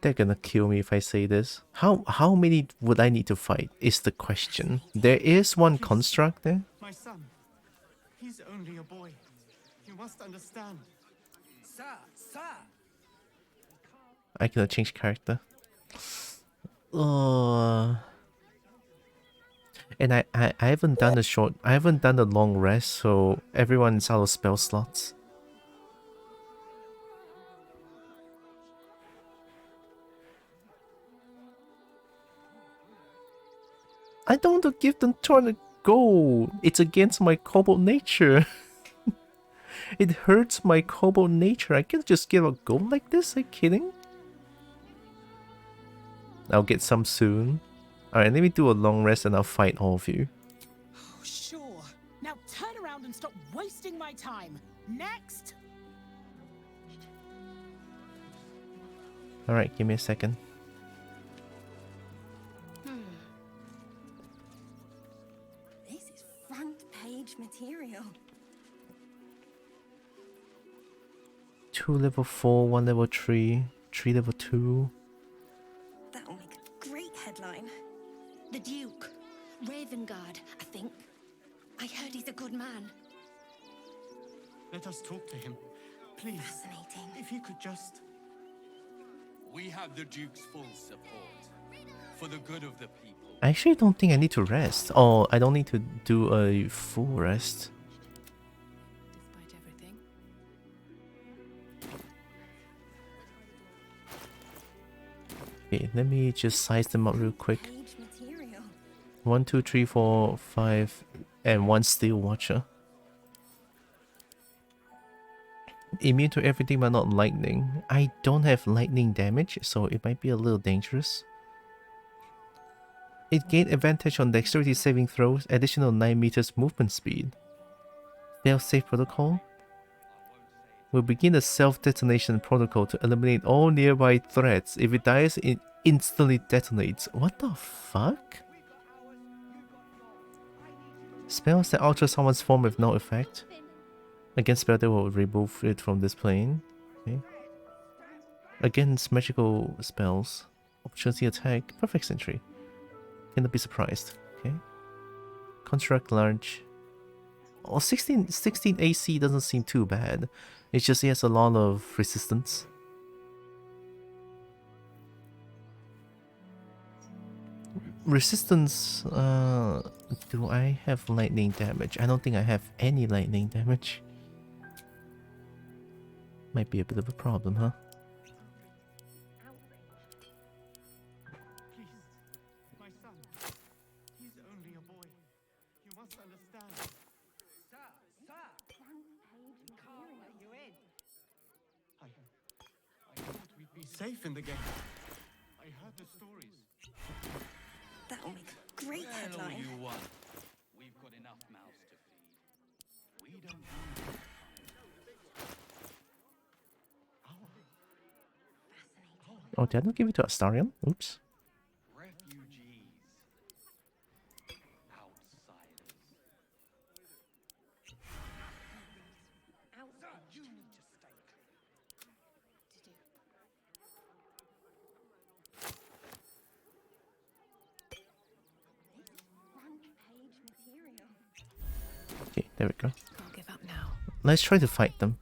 They're gonna kill me if I say this. How many would I need to fight is the question. There is one construct there. My son, he's only a boy. You must understand. Sir. I cannot change character. And I haven't done the long rest, so everyone's out of spell slots. I don't want to give them 200 gold. It's against my kobold nature. It hurts my kobold nature. I can't just give a gold like this. Are you kidding? I'll get some soon. Alright, let me do a long rest and I'll fight all of you. Oh, sure. Now turn around and stop wasting my time. Next! Alright, give me a second. This is front page material. 2 level 4, 1 level 3, 3 level 2. That'll make a great headline. The Duke. Ravengard, I think. I heard he's a good man. Let us talk to him. Please. Fascinating. If you could just... We have the Duke's full support. For the good of the people. I actually don't think I need to rest. Oh, I don't need to do a full rest. Okay, let me just size them up real quick. 1, 2, 3, 4, 5, and 1 Steel Watcher. Immune to everything but not lightning. I don't have lightning damage, so it might be a little dangerous. It gained advantage on dexterity saving throws, additional 9 meters movement speed. Fail safe protocol. will begin a self-detonation protocol to eliminate all nearby threats. If it dies, it instantly detonates. What the fuck? Spells that alter someone's form with no effect. Against spell that will remove it from this plane. Okay. Against magical spells. Opportunity attack. Perfect sentry. Cannot be surprised. Okay. Construct large. Oh, 16 AC doesn't seem too bad. It's just he has a lot of resistance. Resistance, do I have lightning damage? I don't think I have any lightning damage. Might be a bit of a problem, huh? Safe in the game. I heard the stories. That'll make a great headline. You want. We've got enough mouths to feed. We don't need Oh, did I not give it to Astarion? Oops. refugees. Outsiders. You need to stay clear. Okay, there we go. I'll give up now. Let's try to fight them.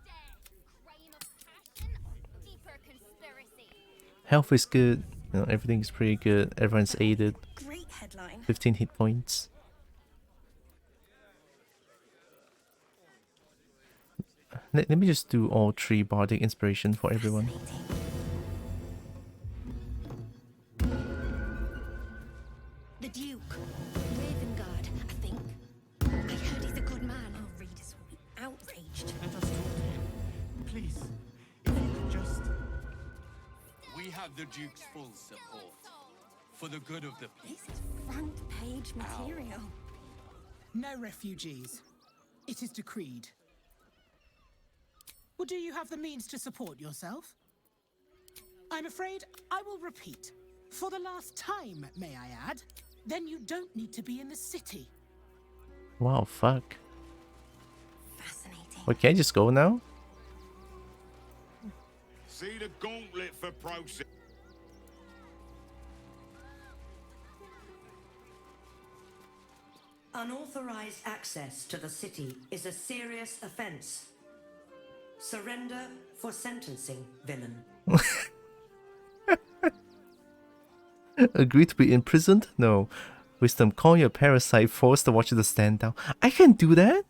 Health is good. You know, everything's pretty good. Everyone's aided. Great headline. 15 hit points. Let me just do all 3 bardic inspiration for everyone. The Duke. Ravengard, I think. I heard he's a good man. Our readers will be outraged. Let us talk to him. Please, if you could just... We have the Duke's full support. For the good of the people. This is front page material. No refugees. It is decreed. Well, do you have the means to support yourself? I'm afraid I will repeat. For the last time, may I add, then you don't need to be in the city. Wow, fuck. Fascinating. Wait, can I just go now? See the gauntlet for process. Unauthorized access to the city is a serious offense. Surrender for sentencing, villain. Agree to be imprisoned? No. Wisdom, call your parasite, force the watcher to stand down. I can do that?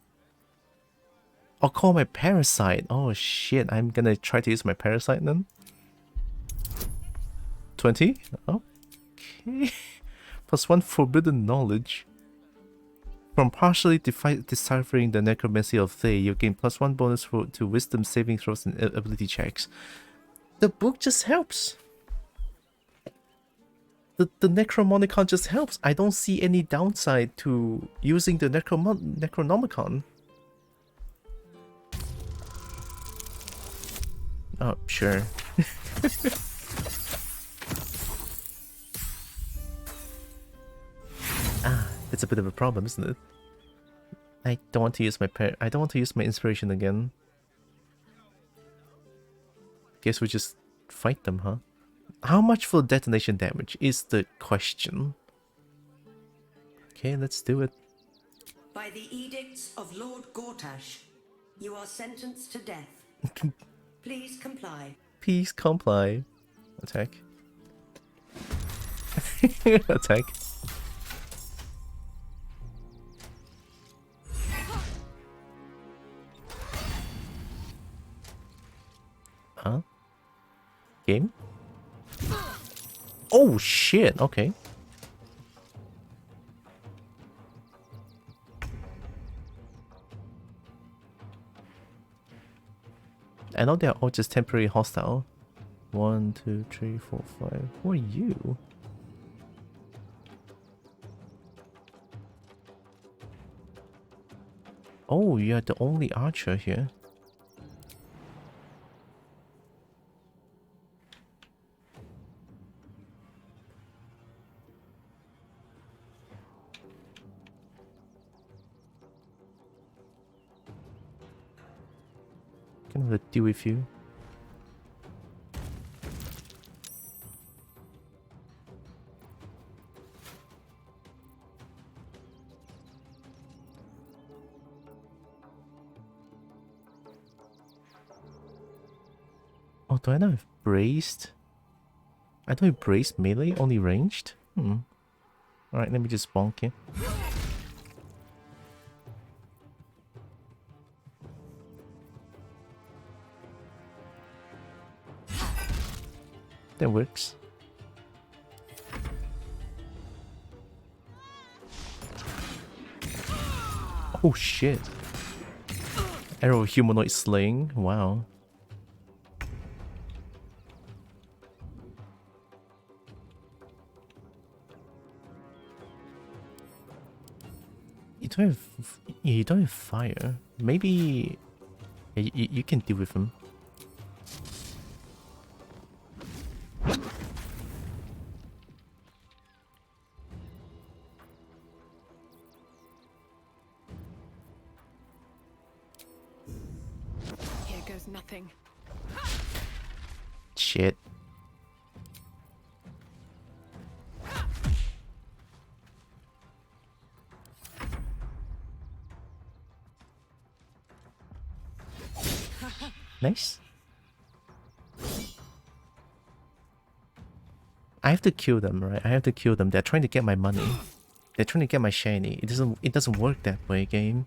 I'll call my parasite. Oh shit, I'm gonna try to use my parasite then. 20? Okay. +1 forbidden knowledge. From partially deciphering the necromancy of Thay, you gain +1 bonus to wisdom saving throws and ability checks. The book just helps. The Necromonicon just helps. I don't see any downside to using the Necronomicon. Oh, sure. It's a bit of a problem, isn't it? I don't want to use my inspiration again. Guess we just fight them, huh? How much for detonation damage is the question. Okay, let's do it. By the edicts of Lord Gortash, you are sentenced to death. Please comply. Please comply. Attack. Attack. Huh? Game? Oh shit, okay. I know they're all just temporary hostile. 1, 2, 3, 4, 5. Who are you? Oh, you're the only archer here. Can I deal with you? Oh, do I not have braced? I don't have braced melee, only ranged? Alright, let me just bonk you. That works. Oh shit. Arrow humanoid slaying, wow. You don't have fire. Maybe you can deal with him. Here goes nothing. Shit. Nice. I have to kill them, right? I have to kill them. They're trying to get my money. They're trying to get my shiny. It doesn't work that way, game.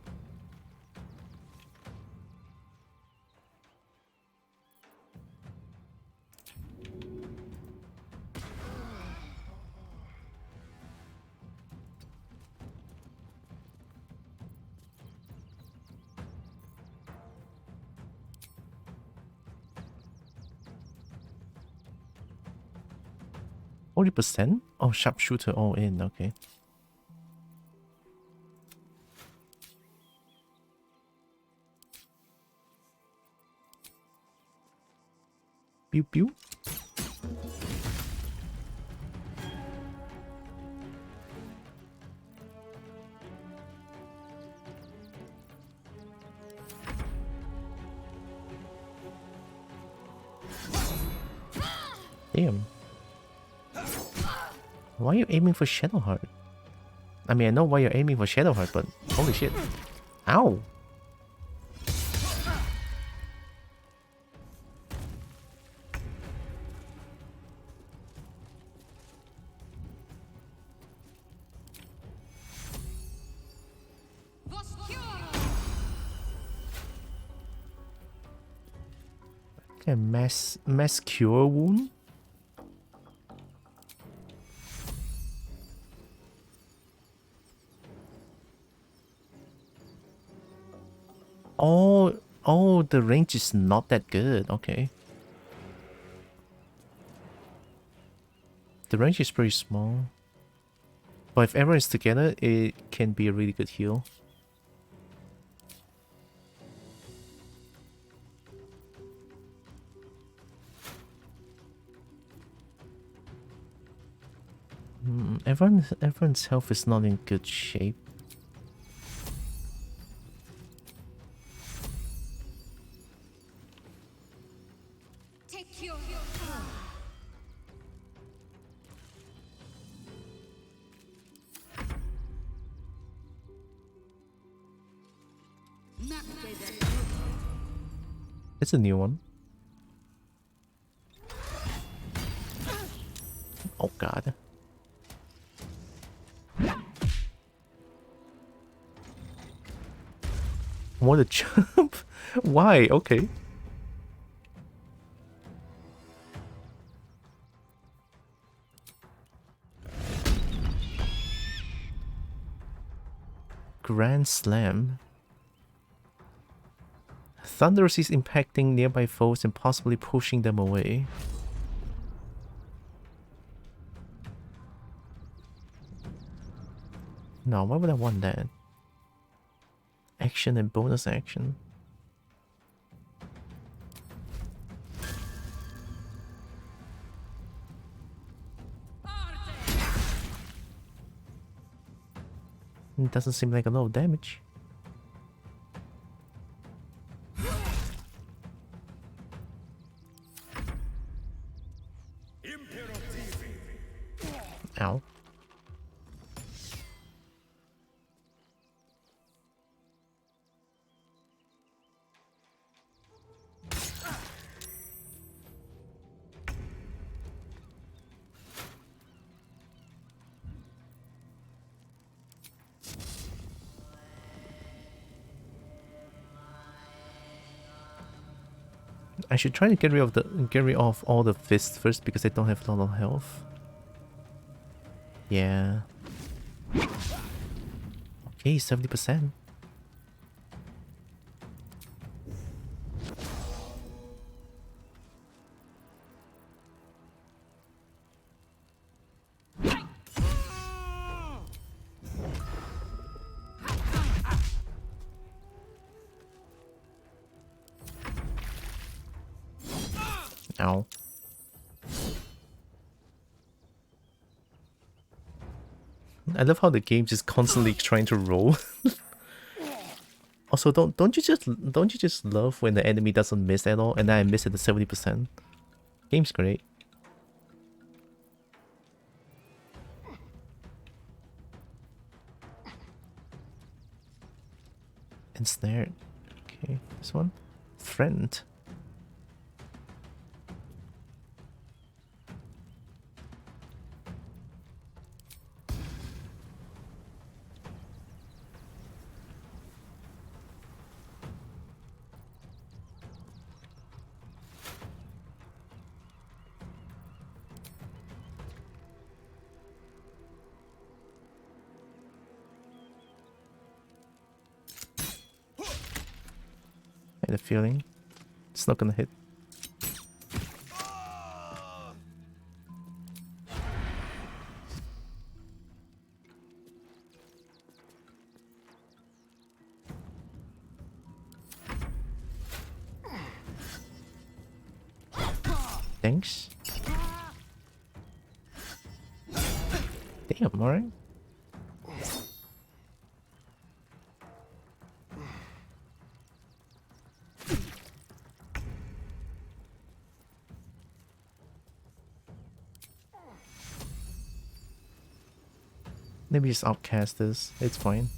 %? Oh, sharpshooter all in, okay. Pew pew. Damn. Why are you aiming for Shadowheart? I mean, I know why you're aiming for Shadowheart, but holy shit. Ow! Okay, mass cure wound? Oh, the range is not that good. Okay. The range is pretty small. But if everyone is together, it can be a really good heal. Everyone's health is not in good shape. It's a new one. Oh god. What a jump! Why? Okay. Grand Slam. Thunderous is impacting nearby foes and possibly pushing them away. No, why would I want that? Action and bonus action. It doesn't seem like a lot of damage. Ow. I should try to get rid of all the fists first because I don't have a lot of health. Yeah. Okay, 70%. Ow. I love how the game just constantly trying to roll. Also, don't you just love when the enemy doesn't miss at all and then I miss at the 70%? Game's great. Ensnared. Okay, this one. Friend. I had a feeling it's not gonna hit. Thanks. Damn, alright. Maybe just outcast this. It's fine.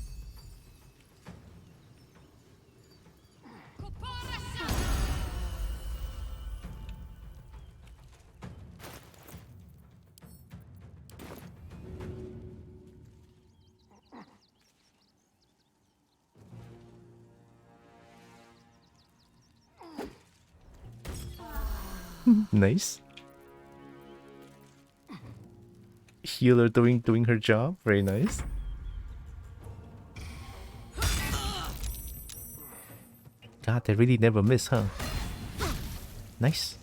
Nice. Healer doing her job. Very nice. God, they really never miss, huh? Nice.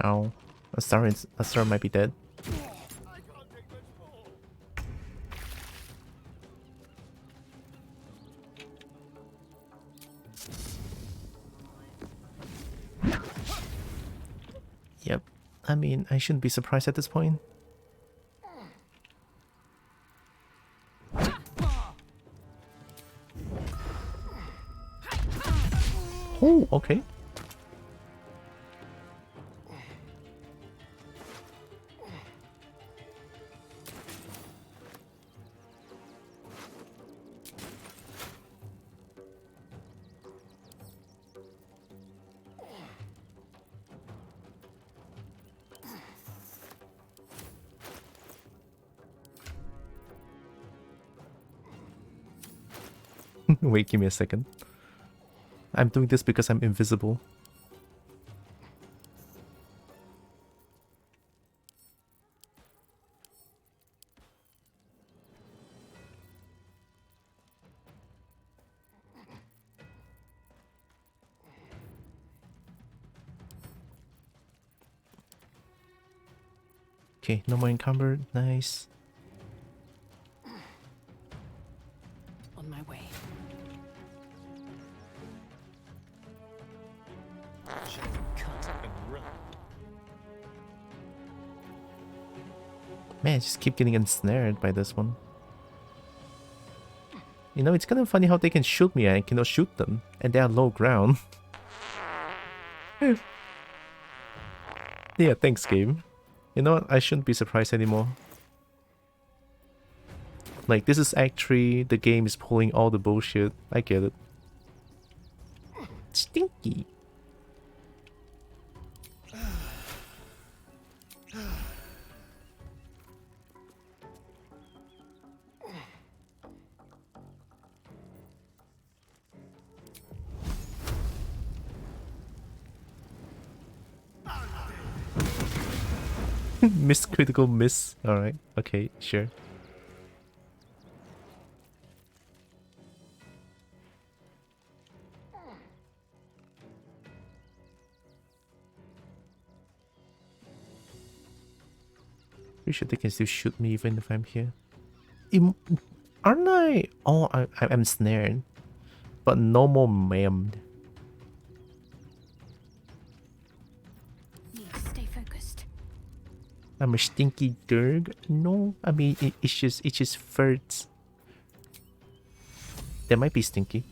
Ow. A star might be dead. Yep. I mean, I shouldn't be surprised at this point. Oh, okay. Wait, give me a second. I'm doing this because I'm invisible. Okay, no more encumbered. Nice. On my way. Cut and run. Man, I just keep getting ensnared by this one. You know, it's kind of funny how they can shoot me and I cannot shoot them. And they are low ground. Yeah, thanks, game. You know what? I shouldn't be surprised anymore. Like, this is Act 3, the game is pulling all the bullshit. I get it. Stinky. Miss critical miss. Alright, okay, sure. Pretty sure they can still shoot me even if I'm here. Aren't I? Oh, I'm snared. But no more maimed. Stay focused. I'm a stinky dirg? No, I mean it's just farts. They might be stinky.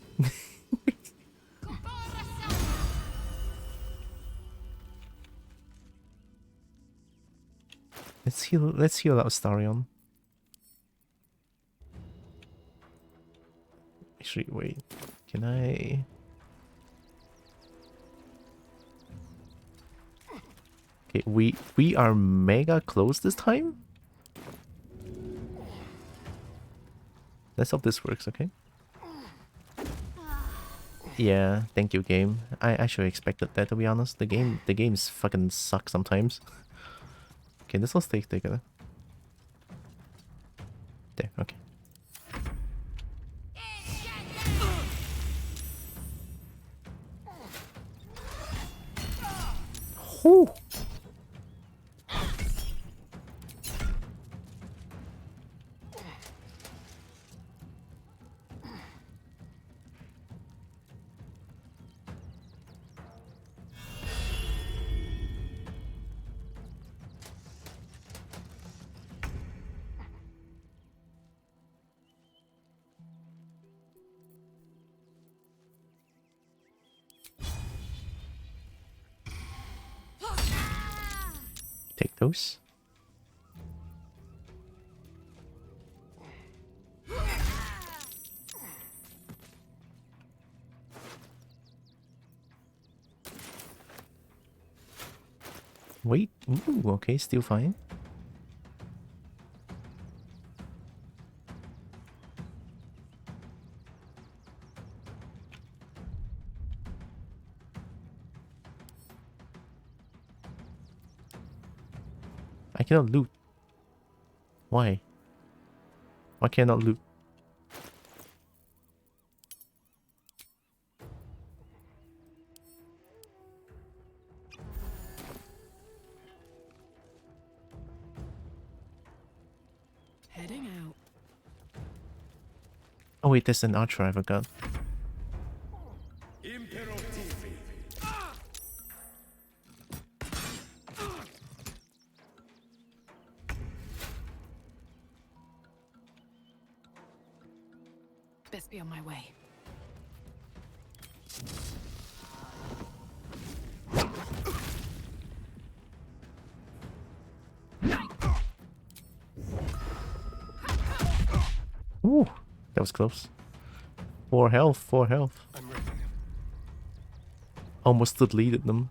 Let's heal out Starion. Actually, wait. Can I? Okay, we are mega close this time. Let's hope this works, okay? Yeah, thank you, game. I actually expected that, to be honest. The games fucking suck sometimes. Okay, this will stay together. There, okay. Whew. Take those. Wait, ooh, okay, still fine. I cannot loot. Why? Why can't I not loot? Heading out. Oh wait, there's an archer I forgot. Best be on my way. Ooh, that was close. 4 health, 4 health. Almost deleted them.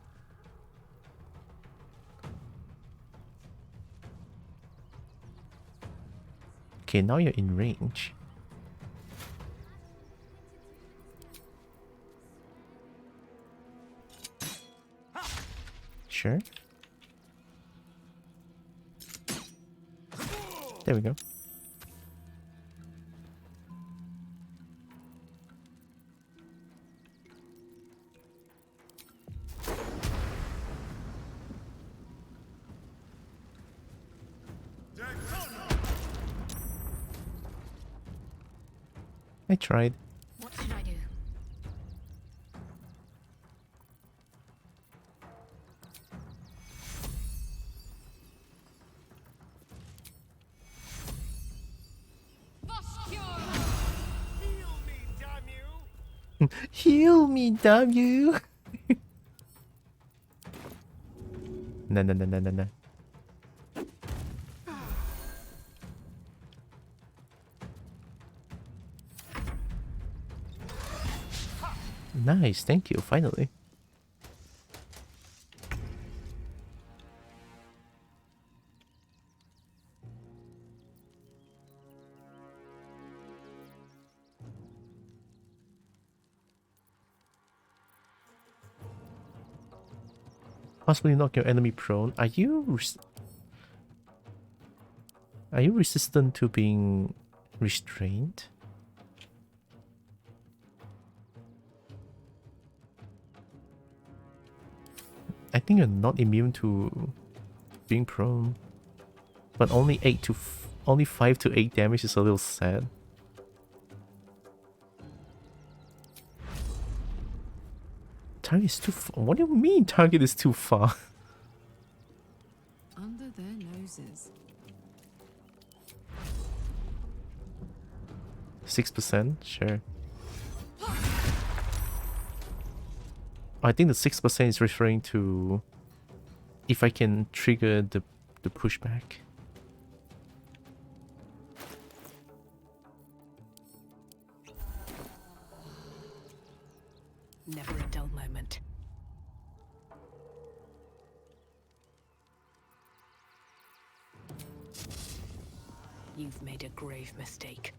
Okay, now you're in range. Sure. There we go. I tried. What should I do? Heal me, damn you! No, no, no, no, no, no. Nice, thank you, finally. Possibly knock your enemy prone. Are you resistant to being restrained? I think you're not immune to being prone, but only 5 to 8 damage is a little sad. Target is too far. What do you mean target is too far? Under their noses. 6%? Sure. I think the 6% is referring to if I can trigger the pushback. Never a dull moment. You've made a grave mistake.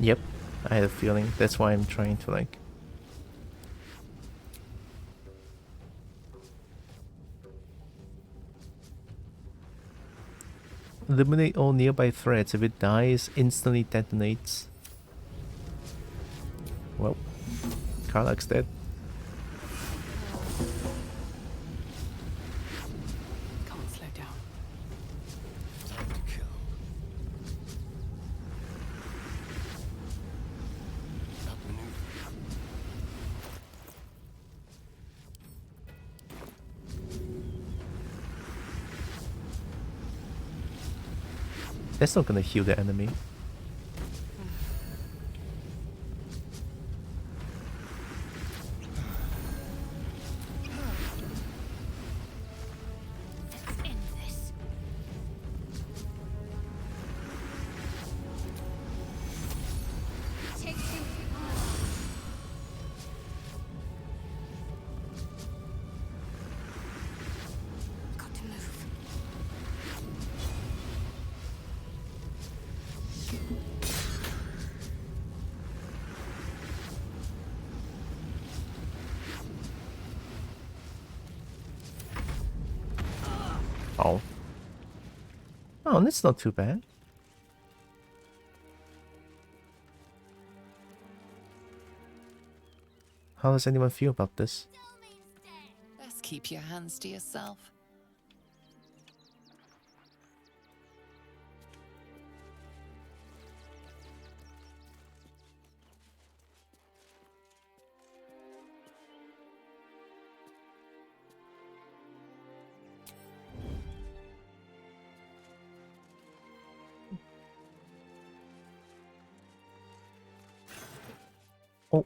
Yep, I had a feeling. That's why I'm trying to like... eliminate all nearby threats. If it dies, instantly detonates. Well, Karlach's dead. Can't slow down. Time to kill. Outmaneuver. That's not gonna heal the enemy. Let's end this. Take two. Got to move. Oh. Oh, that's not too bad. How does anyone feel about this? Best keep your hands to yourself. Oh.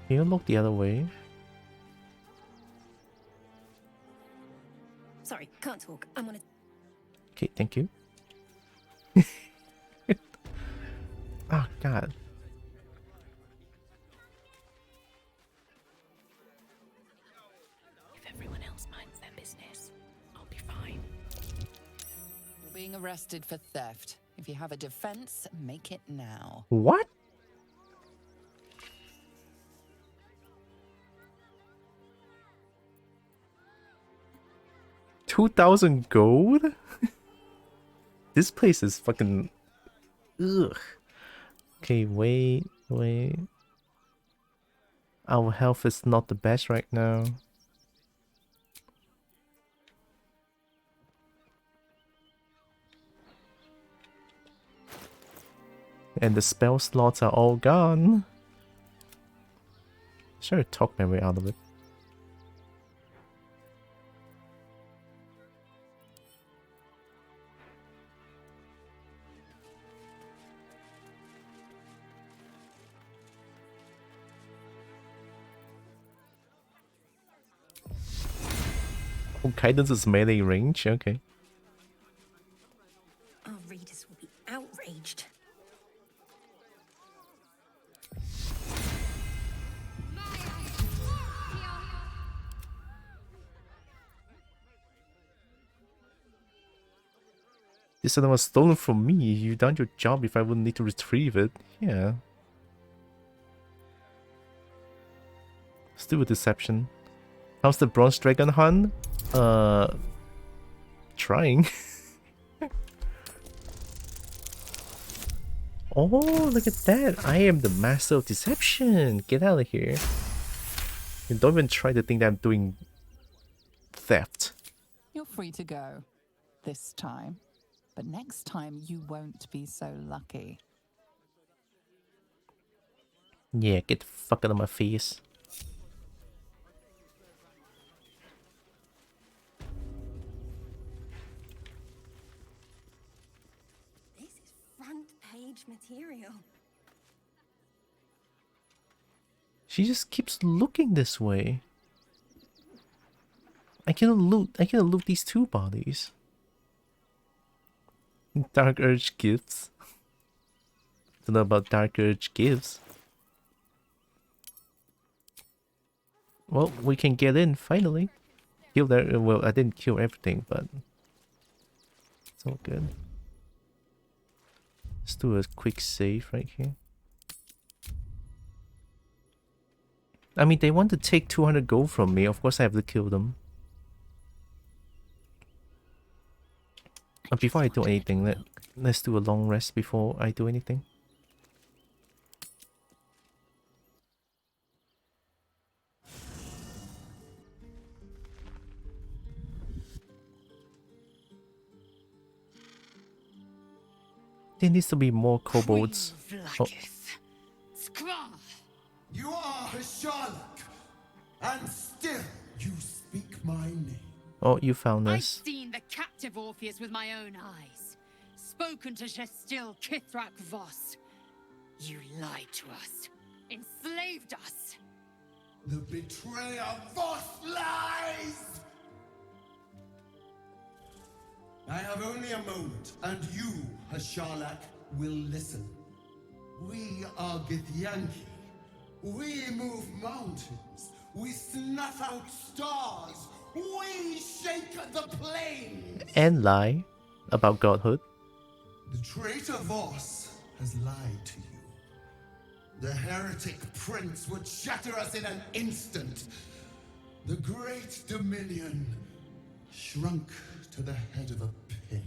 Can you look the other way? Sorry, can't talk. I'm on a... Okay, thank you. Oh, God. If everyone else minds their business, I'll be fine. You're being arrested for theft. If you have a defense, make it now. What? 2,000 gold? This place is fucking... Ugh. Okay, wait. Our health is not the best right now. And the spell slots are all gone. Should I talk my way out of it? Oh, guidance is melee range, okay. Our readers will be outraged. This item was stolen from me. You done your job if I wouldn't need to retrieve it. Yeah. Still with deception. How's the bronze dragon hunt? Trying. Oh, look at that. I am the master of deception. Get out of here. And don't even try to think that I'm doing theft. You're free to go. This time. But next time you won't be so lucky. Yeah, get the fuck out of my face. This is front page material. She just keeps looking this way. I cannot loot these two bodies. Dark Urge gifts. Don't know about Dark Urge gifts. Well, we can get in finally. Kill that. Well, I didn't kill everything, but it's all good. Let's do a quick save right here. I mean, they want to take 200 gold from me. Of course, I have to kill them. Before I do anything, let's do a long rest before I do anything. There needs to be more kobolds. Oh. You are Hasharlok, and still you speak my name. Oh, you found I've this. seen the captive Orpheus with my own eyes. Spoken to Gestil Kithrak Voss. You lied to us. Enslaved us. The betrayer Voss lies! I have only a moment, and you, Hasharlok, will listen. We are Githyanki. We move mountains. We snuff out stars. We shake the plains! And lie about godhood. The traitor Voss has lied to you. The heretic prince would shatter us in an instant. The great dominion shrunk to the head of a pin.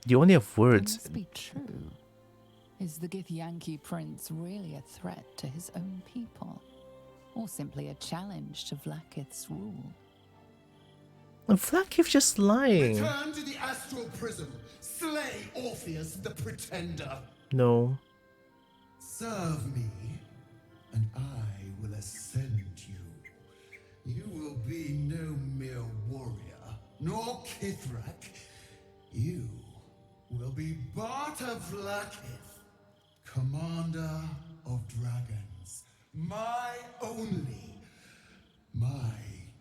You only have words. It must be true. Is the Githyanki prince really a threat to his own people? Or simply a challenge to Vlaakith's rule? Vlaakith just lying. Return to the astral prism. Slay Orpheus the pretender. No. Serve me, and I will ascend you. You will be no mere warrior, nor Kithrak. You will be Barta Vlaakith, commander of dragons. My only, my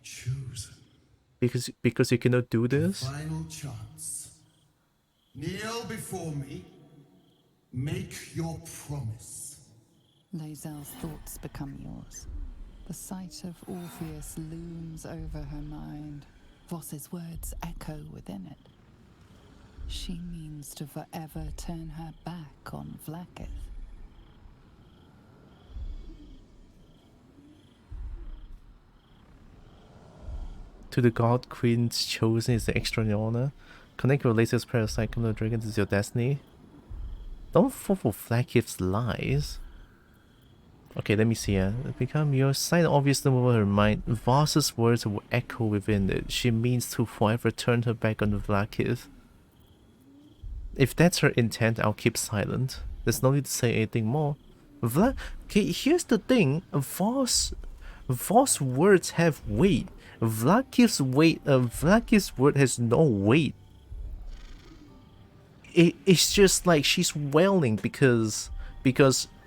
chosen. Because you cannot do this? Final chance. Kneel before me. Make your promise. Lae'zel's thoughts become yours. The sight of Orpheus looms over her mind. Voss's words echo within it. She means to forever turn her back on Vlaakith. To the god queen's chosen is the extraordinary honor. Connect your latest parasite, come to the dragon, this is your destiny. Don't fall for Flaggift's lies. Okay, let me see. Become your sight obviously over her mind. Voss's words will echo within it. She means to forever turn her back on the Flaggift. If that's her intent, I'll keep silent. There's no need to say anything more. Okay, here's the thing. Voss words have weight. Flaggift's word has no weight. It's just like she's wailing because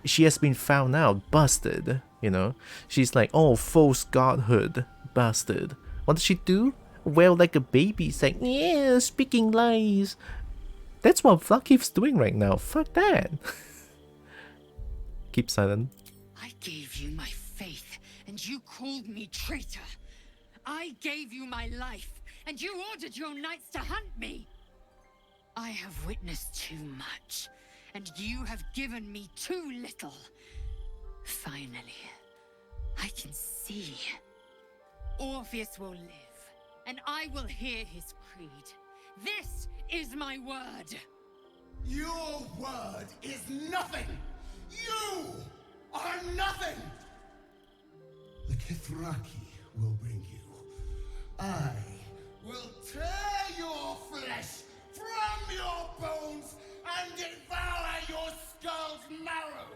she has been found out, busted, you know. She's like, oh, false godhood, busted. What does she do? Wail like a baby, saying, yeah, speaking lies. That's what Flaggift's doing right now. Fuck that. Keep silent. I gave you my faith, and you called me traitor. I gave you my life, and you ordered your knights to hunt me. I have witnessed too much, and you have given me too little. Finally, I can see. Orpheus will live, and I will hear his creed. This is my word. Your word is nothing! You are nothing! The Kithraki will bring you. I will tear your flesh from your bones and devour your skull's marrow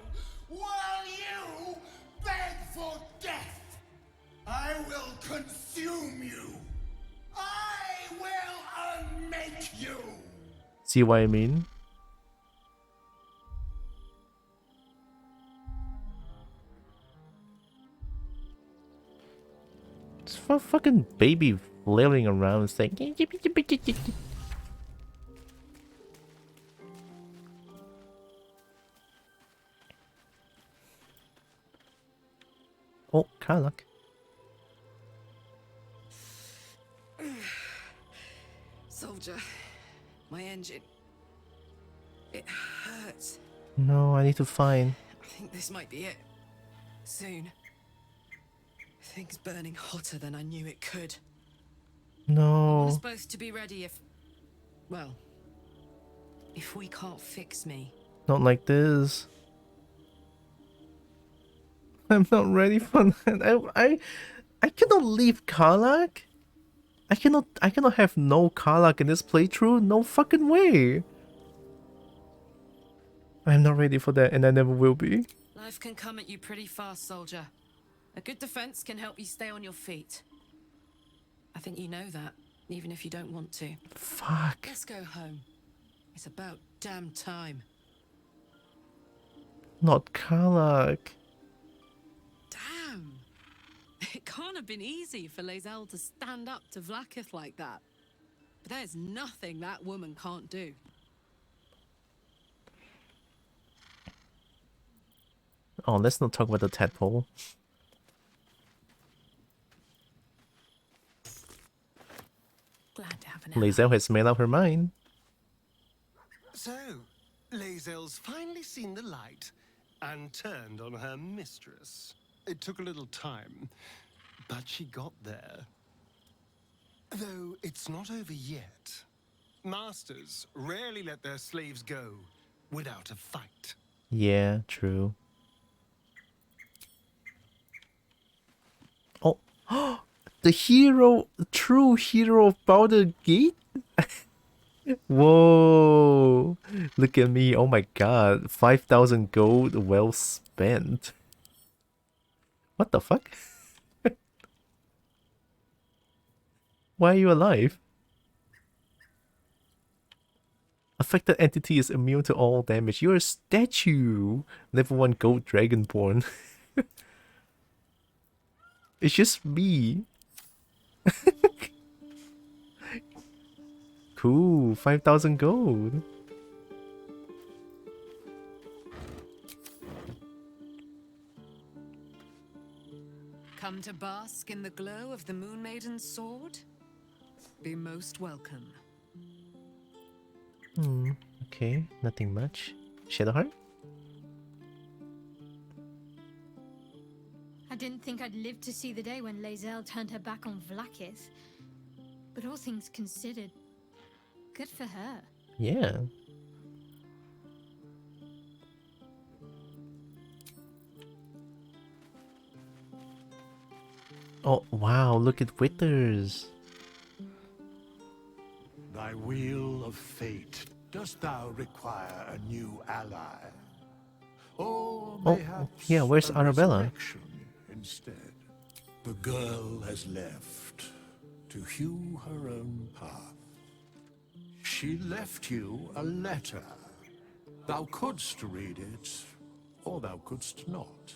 while you beg for death. I will consume you. I will unmake you. See what I mean? It's a fucking baby flailing around saying. Oh, Karlach. Soldier, my engine. It hurts. No, I need to find. I think this might be it. Soon. Things burning hotter than I knew it could. No. I was supposed to be ready if... Well, if we can't fix me. Not like this. I'm not ready for that. I cannot leave Karlach. I cannot have no Karlach in this playthrough. No fucking way. I'm not ready for that, and I never will be. Life can come at you pretty fast, soldier. A good defense can help you stay on your feet. I think you know that, even if you don't want to. Fuck. Let's go home. It's about damn time. Not Karlach. Damn. It can't have been easy for Lae'zel to stand up to Vlaakith like that. But there's nothing that woman can't do. Oh, let's not talk about the tadpole. Glad to have an Lae'zel has made up her mind. So, Lae'zel's finally seen the light and turned on her mistress. It took a little time, but she got there. Though it's not over yet. Masters rarely let their slaves go without a fight. Yeah, true. Oh, the hero, true hero of Baldur Gate? Whoa, look at me. Oh my god, 5,000 gold well spent. What the fuck? Why are you alive? Affected entity is immune to all damage. You're a statue. Level 1 gold dragonborn. It's just me. Cool, 5,000 gold. Come to bask in the glow of the Moon Maiden's sword? Be most welcome. Okay, nothing much. Shadowheart? I didn't think I'd live to see the day when Lae'zel turned her back on Vlaakith. But all things considered, good for her. Yeah. Oh, wow, look at Withers. Thy wheel of fate, dost thou require a new ally? Or mayhaps yeah, where's a Arabella? resurrection instead? The girl has left to hew her own path. She left you a letter. Thou couldst read it, or thou couldst not.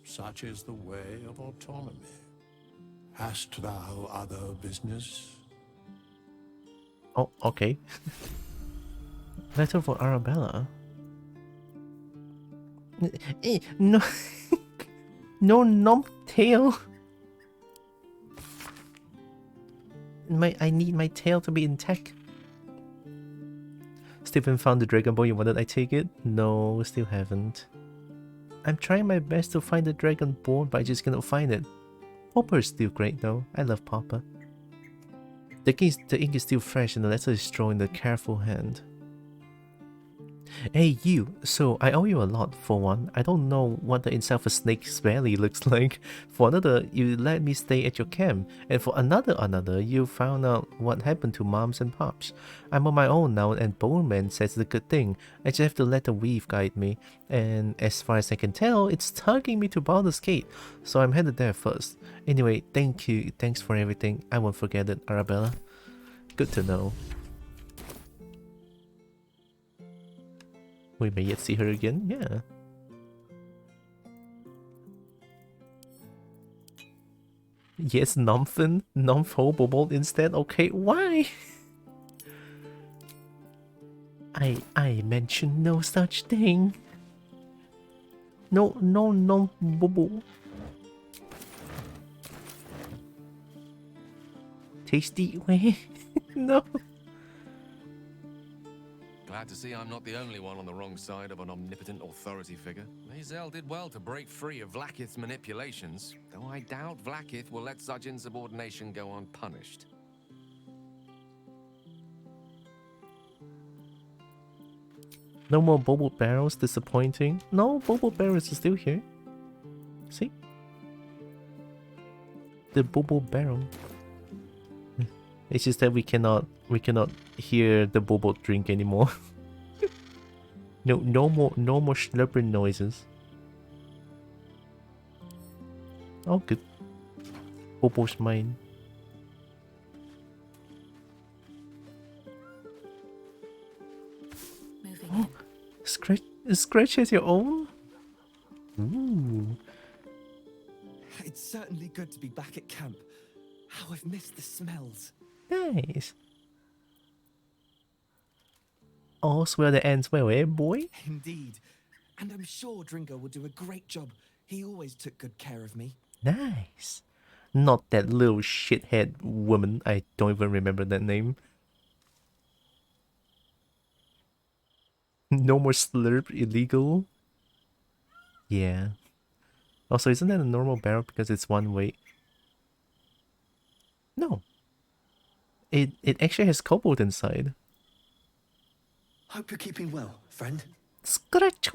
Such is the way of autonomy. Hast thou other business? Oh, okay. Letter for Arabella. No, no numb tail. I need my tail to be intact. Stephen found the Dragonborn you wanted, I take it? No, still haven't. I'm trying my best to find the Dragonborn, but I just cannot find it. Popper is still great though. I love Popper. The ink is still fresh and the letter is drawn in a careful hand. Hey you, so I owe you a lot. For one, I don't know what the inside of a snake's belly looks like. For another, you let me stay at your camp. And for another, you found out what happened to moms and pops. I'm on my own now and Bowman says the good thing. I just have to let the weave guide me. And as far as I can tell, it's tugging me to Baldur's Gate. So I'm headed there first. Anyway, thank you. Thanks for everything. I won't forget it, Arabella. Good to know. We may yet see her again, yeah. Yes, Numphin, Numphobobolt instead. Okay, why? I mentioned no such thing. No, Bobo. Tasty way. No. Glad to see I'm not the only one on the wrong side of an omnipotent authority figure. Lae'zel did well to break free of Vlaakith's manipulations, though I doubt Vlaakith will let such insubordination go unpunished. No more bubble barrels, disappointing. No, bubble barrels are still here. See? The bubble barrel. It's just that we cannot hear the bubble drink anymore. No more slurping noises. Oh good. Bubble's mine. Oh, Scratch has your own? Ooh. It's certainly good to be back at camp. How I've missed the smells. Nice. All's well that ends well, eh, boy? Indeed. And I'm sure Dringo will do a great job. He always took good care of me. Nice. Not that little shithead woman. I don't even remember that name. No more slurp illegal. Yeah. Also, isn't that a normal barrel because it's one way? No. It actually has cobalt inside. Hope you're keeping well, friend. Scratch!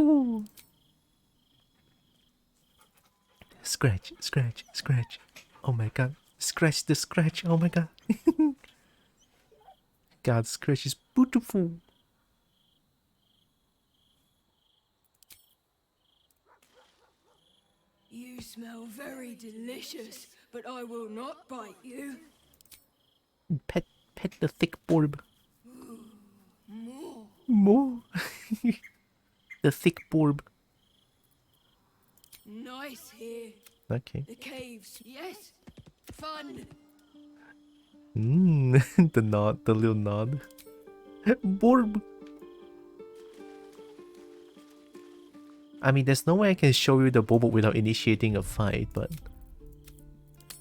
Scratch, scratch, scratch. Oh my god. Scratch the scratch. Oh my god. God, Scratch is beautiful. You smell very delicious, but I will not bite you. Pet the thick bulb. More. More. The thick bulb. Nice here. Okay. The caves, yes. Fun. The nod, the little nod. Bulb. I mean, there's no way I can show you the bubble without initiating a fight, but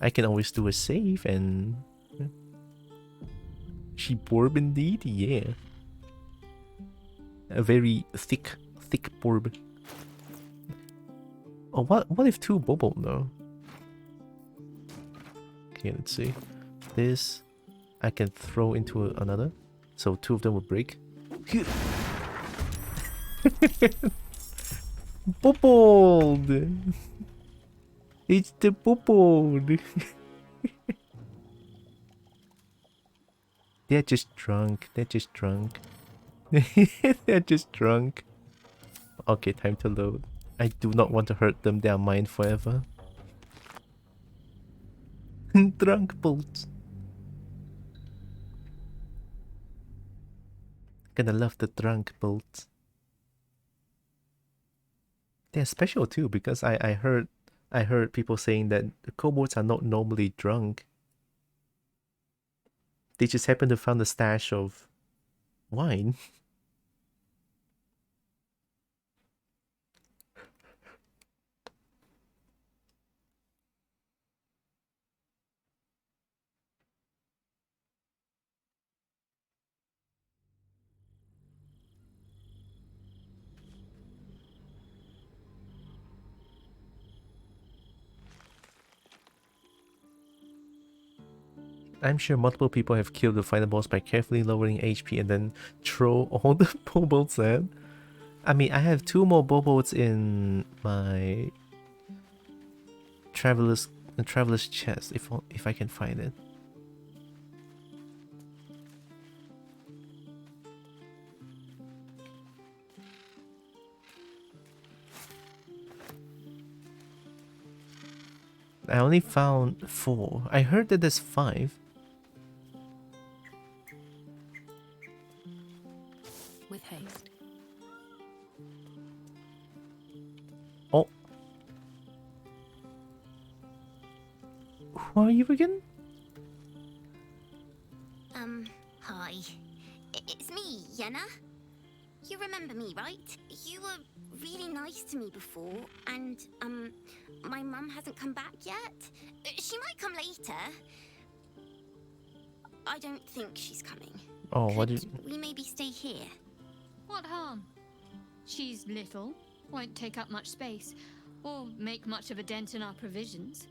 I can always do a save and... She bulb indeed, yeah. A very thick bulb. Oh, what if two bubble though? Okay, let's see. this, I can throw into another. So 2 of them will break. Bubbled! It's the bubbled! They're just drunk. They're just drunk. They're just drunk. Okay, time to load. I do not want to hurt them. They are mine forever. Drunk bolts. Gonna love the drunk bolts. They're special too because I heard people saying that the kobolds are not normally drunk. They just happen to find a stash of wine. I'm sure multiple people have killed the fighter boss by carefully lowering HP and then throw all the bobolts in. I mean, I have 2 more bobolts in my traveler's chest if I can find it. I only found 4. I heard that there's 5. With haste. Oh. Who are you again? Hi. It's me, Yenna. You remember me, right? You were really nice to me before, and, my mum hasn't come back yet. She might come later. I don't think she's coming. Oh, what did... we maybe stay here? What harm? She's little, won't take up much space, or make much of a dent in our provisions.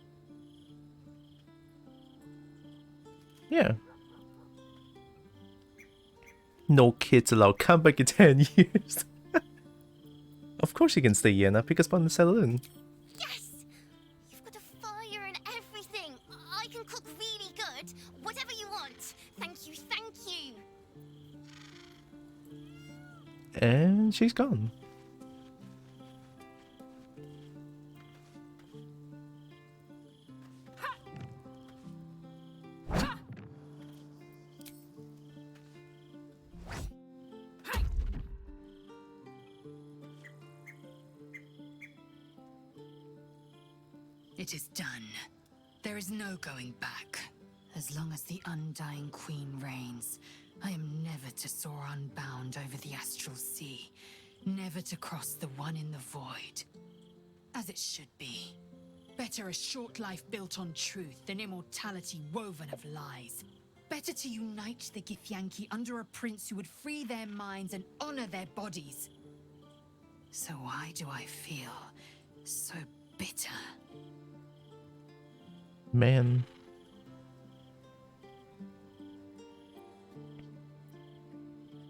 Yeah. No kids allowed. Come back in 10 years. Of course you can stay, Yenna. Pick us up on the saloon. Yes! You've got a fire and everything. I can cook really good. Whatever you want. Thank you, thank you. And she's gone. It is done. There is no going back. As long as the Undying Queen reigns, I am never to soar unbound over the astral sea, never to cross the one in the void. As it should be. Better a short life built on truth than immortality woven of lies. Better to unite the Githyanki under a prince who would free their minds and honor their bodies. So why do I feel so bitter? Man.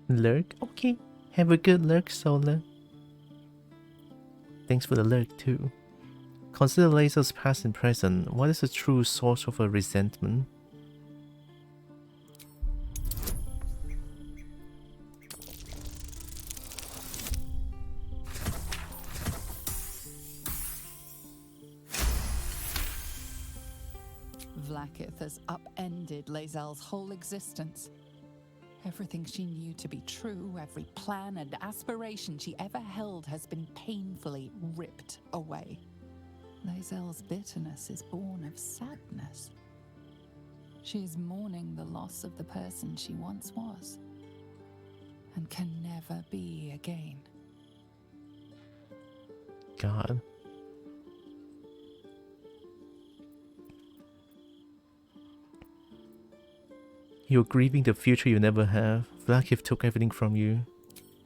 Lurk? Okay. Have a good lurk, Solar. Thanks for the lurk, too. Consider Lazel's past and present. What is the true source of her resentment? Vlaakith has upended Lazel's whole existence. Everything she knew to be true, every plan and aspiration she ever held has been painfully ripped away. Lazel's bitterness is born of sadness. She is mourning the loss of the person she once was, and can never be again. God. You're grieving the future you never have. Vlaakith took everything from you.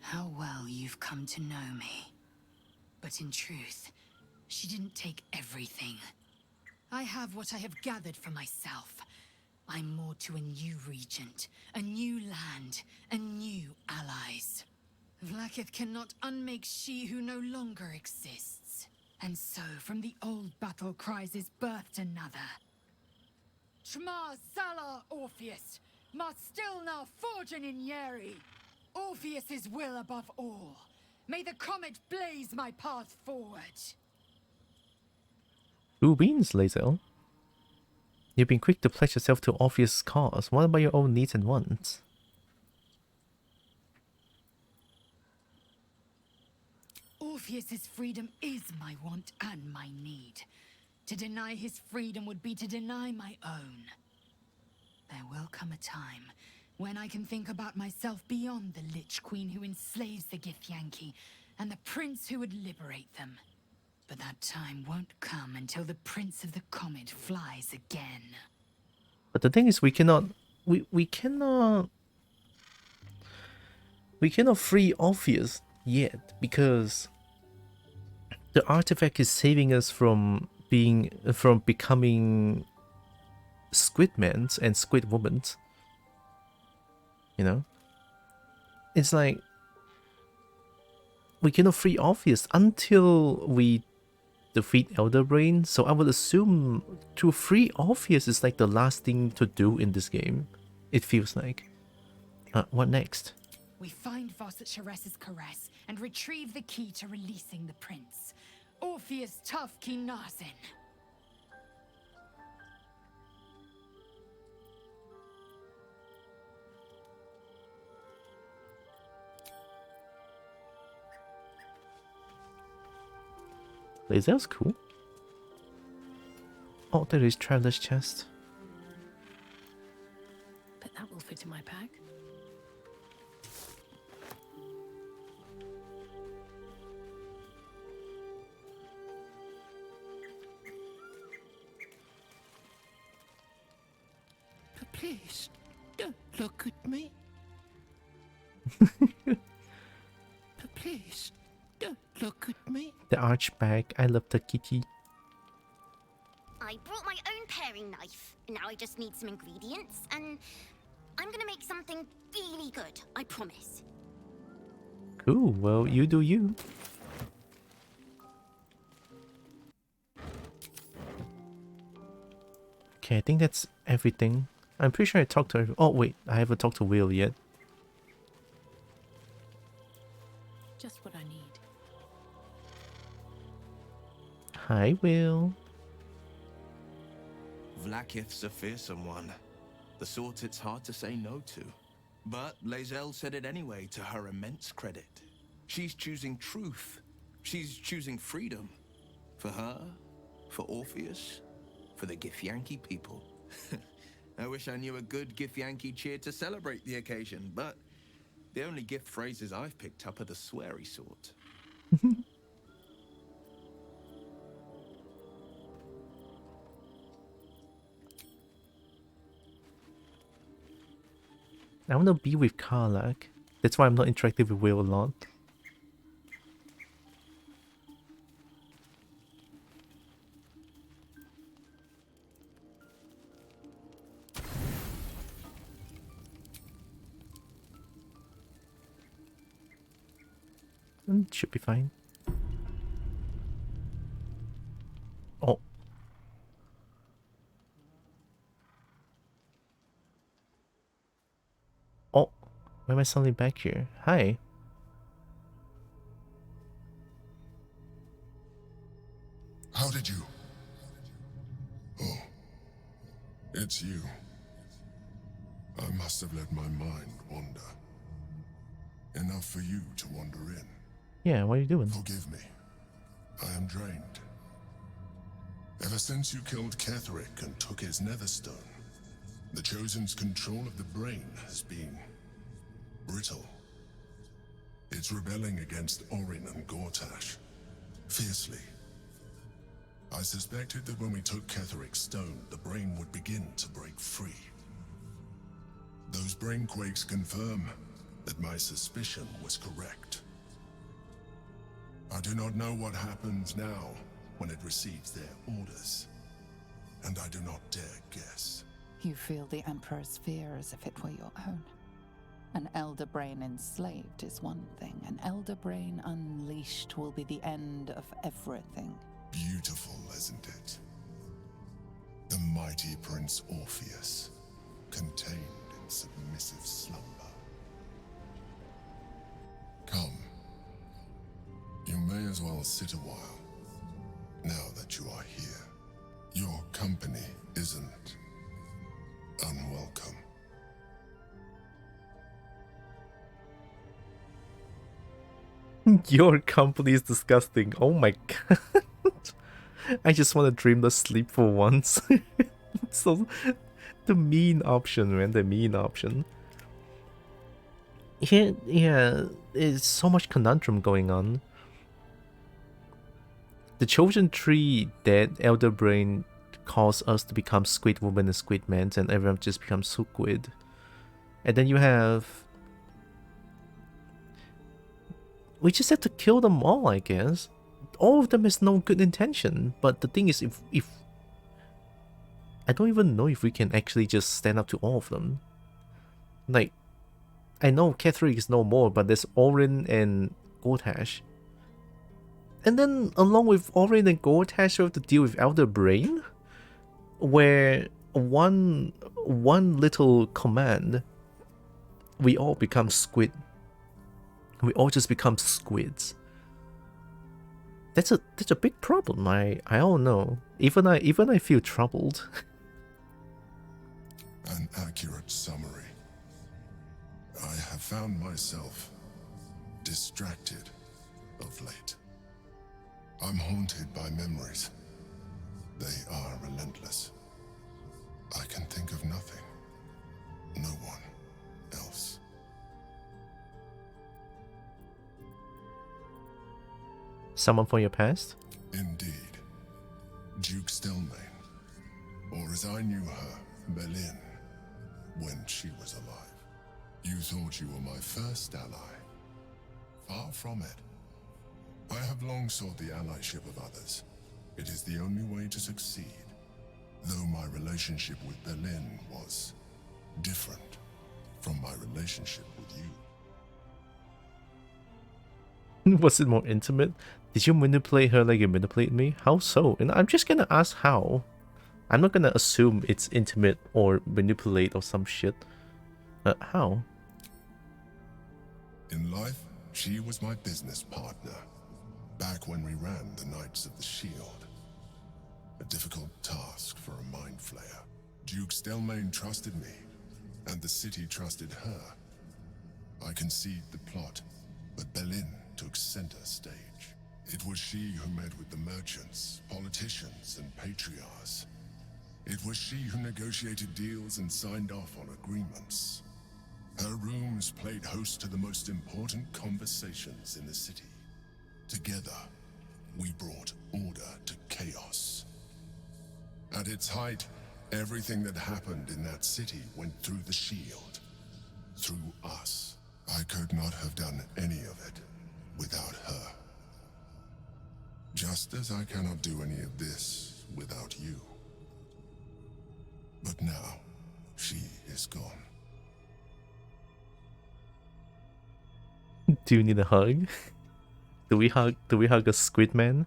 How well you've come to know me. But in truth, she didn't take everything. I have what I have gathered for myself. I'm more to a new regent, a new land, and new allies. Vlaakith cannot unmake she who no longer exists. And so, from the old battle cries is birthed another. Shma Salar Orpheus, must still now forging in Yeri. Orpheus's will above all. May the comet blaze my path forward. Who wins, Lae'zel? You've been quick to pledge yourself to Orpheus' cause. What about your own needs and wants? Orpheus's freedom is my want and my need. To deny his freedom would be to deny my own. There will come a time when I can think about myself beyond the Lich Queen who enslaves the Githyanki and the prince who would liberate them. But that time won't come until the Prince of the Comet flies again. But the thing is, we cannot free Orpheus yet, because the artifact is saving us from becoming Squidmans and Squidwomans. You know? It's like we cannot free Orpheus until we defeat Elder Brain, so I would assume to free Orpheus is like the last thing to do in this game. It feels like. What next? We find Voss at Sharess's caress and retrieve the key to releasing the prince. Orpheus Tough Kinazin. Lae'zel's cool. Oh, there is Traveler's Chest. But that will fit in my pack. But please, don't look at me. But please, don't look at me. The Archbag. I love the kitty. I brought my own paring knife. Now I just need some ingredients, and I'm gonna make something really good, I promise. Cool, well, you do you. Okay, I think that's everything. I'm pretty sure I talked to oh wait, I haven't talked to Will yet. Just what I need. Hi, Will. Vlaakith's a fearsome one. The sort it's hard to say no to. But Lae'zel said it anyway, to her immense credit. She's choosing truth. She's choosing freedom. For her, for Orpheus, for the Githyanki people. I wish I knew a good Githyanki cheer to celebrate the occasion, but the only gift phrases I've picked up are the sweary sort. I want to be with Karlach. That's why I'm not interactive with Will a lot. Should be fine. Oh. Oh, why am I suddenly back here? Hi. How did you? Oh, it's you. I must have let my mind wander. Enough for you to wander in. Yeah, what are you doing? Forgive me. I am drained. Ever since you killed Ketheric and took his netherstone, the Chosen's control of the brain has been brittle. It's rebelling against Orin and Gortash, fiercely. I suspected that when we took Ketheric's stone, the brain would begin to break free. Those brain quakes confirm that my suspicion was correct. I do not know what happens now when it receives their orders, and I do not dare guess. You feel the Emperor's fear as if it were your own. An elder brain enslaved is one thing. An elder brain unleashed will be the end of everything. Beautiful, isn't it? The mighty Prince Orpheus, contained in submissive slumber. Come. You may as well sit a while, now that you are here. Your company isn't unwelcome. Your company is disgusting. Oh my god. I just want to dreamless sleep for once. So, the mean option, man. The mean option. Yeah, there's so much conundrum going on. The chosen tree that Elder Brain caused us to become Squid Woman and Squid Man, and everyone just becomes Squid. And then you have... We just have to kill them all, I guess. All of them has no good intention, but the thing is, if I don't even know if we can actually just stand up to all of them. Like, I know Ketheric is no more, but there's Orin and Gortash. And then along with Orin and Gortash, we have to deal with Elder Brain, where one little command, we all become Squid. We all just become squids. That's a big problem. I don't know. Even I feel troubled. An accurate summary. I have found myself distracted of late. I'm haunted by memories. They are relentless. I can think of nothing. No one else. Someone from your past? Indeed. Duke Stelmane. Or as I knew her, Berlin, when she was alive. You thought you were my first ally. Far from it. I have long sought the allyship of others. It is the only way to succeed. Though my relationship with Berlin was different from my relationship with you. Was it more intimate? Did you manipulate her like you manipulated me? How so? And I'm just gonna ask how. I'm not gonna assume it's intimate or manipulate or some shit. How? In life, she was my business partner. Back when we ran the Knights of the Shield. A difficult task for a mind flayer. Duke Stelmane trusted me, and the city trusted her. I conceived the plot, but Berlin took center stage. It was she who met with the merchants, politicians, and patriarchs. It was she who negotiated deals and signed off on agreements. Her rooms played host to the most important conversations in the city. Together, we brought order to chaos. At its height, everything that happened in that city went through the shield. Through us. I could not have done any of it without her. Just as I cannot do any of this without you. But now, she is gone. Do you need a hug? Do we hug a squid man?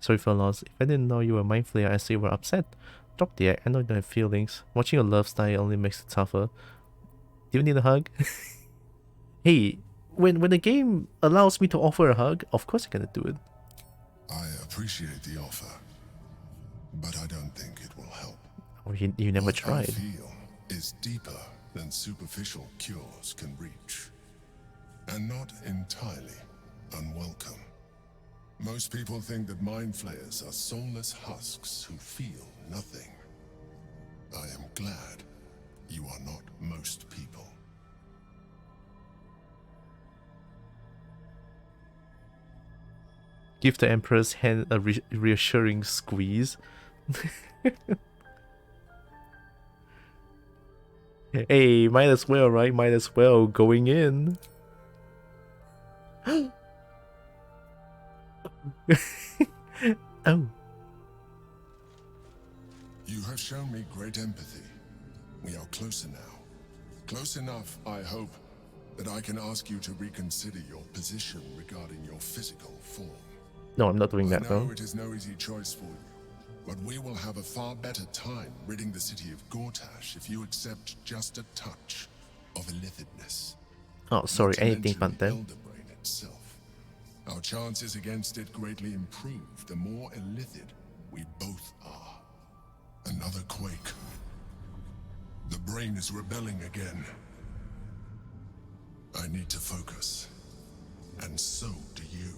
Sorry for loss. If I didn't know you were a mind flayer, I'd say you were upset. Drop the act. I know you don't have feelings. Watching your love style only makes it tougher. Do you need a hug? Hey, when the game allows me to offer a hug, of course I'm gonna do it. I appreciate the offer, but I don't think it will help. Oh, you never What tried. I feel is deeper than superficial cures can reach, and not entirely unwelcome. Most people think that mind flayers are soulless husks who feel nothing. I am glad you are not most people. Give the Emperor's hand a reassuring squeeze. Hey, might as well, right? Might as well. Going in. Oh. You have shown me great empathy. We are closer now. Close enough, I hope, that I can ask you to reconsider your position regarding your physical form. No, I'm not doing that I though. know it is no easy choice for you, but we will have a far better time ridding the city of Gortash if you accept just a touch of illithidness. Oh, sorry, anything but that. Elder brain itself. Our chances against it greatly improve the more illithid we both are. Another quake. The brain is rebelling again. I need to focus, and so do you.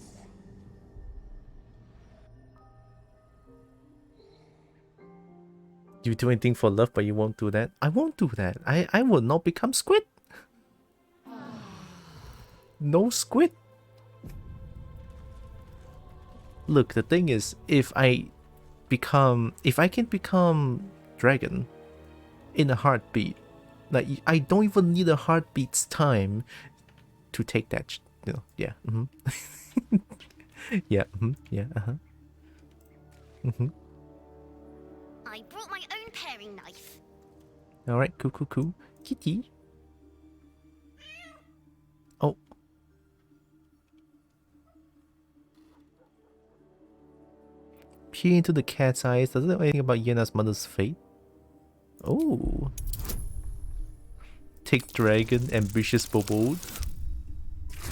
You do anything for love, but you won't do that. I won't do that. I will not become squid. No squid. Look, the thing is, if I can become dragon in a heartbeat, like I don't even need a heartbeat's time to take that. You know, yeah. Yeah. Yeah. I brought my own paring knife. All right. Cool. Kitty. Oh. Peer into the cat's eyes. Does it know anything about Yenna's mother's fate? Oh. Take dragon, ambitious bobo.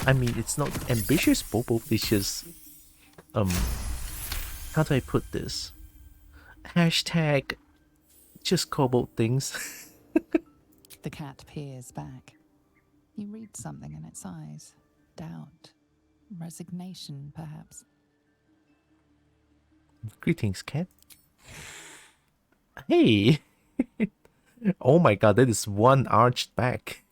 I mean, it's not ambitious bobo, it's just how do I put this? Hashtag just kobold things. The cat peers back. You read something in its eyes. Doubt. Resignation, perhaps. Greetings, cat. Hey! Oh my god, that is one arched back.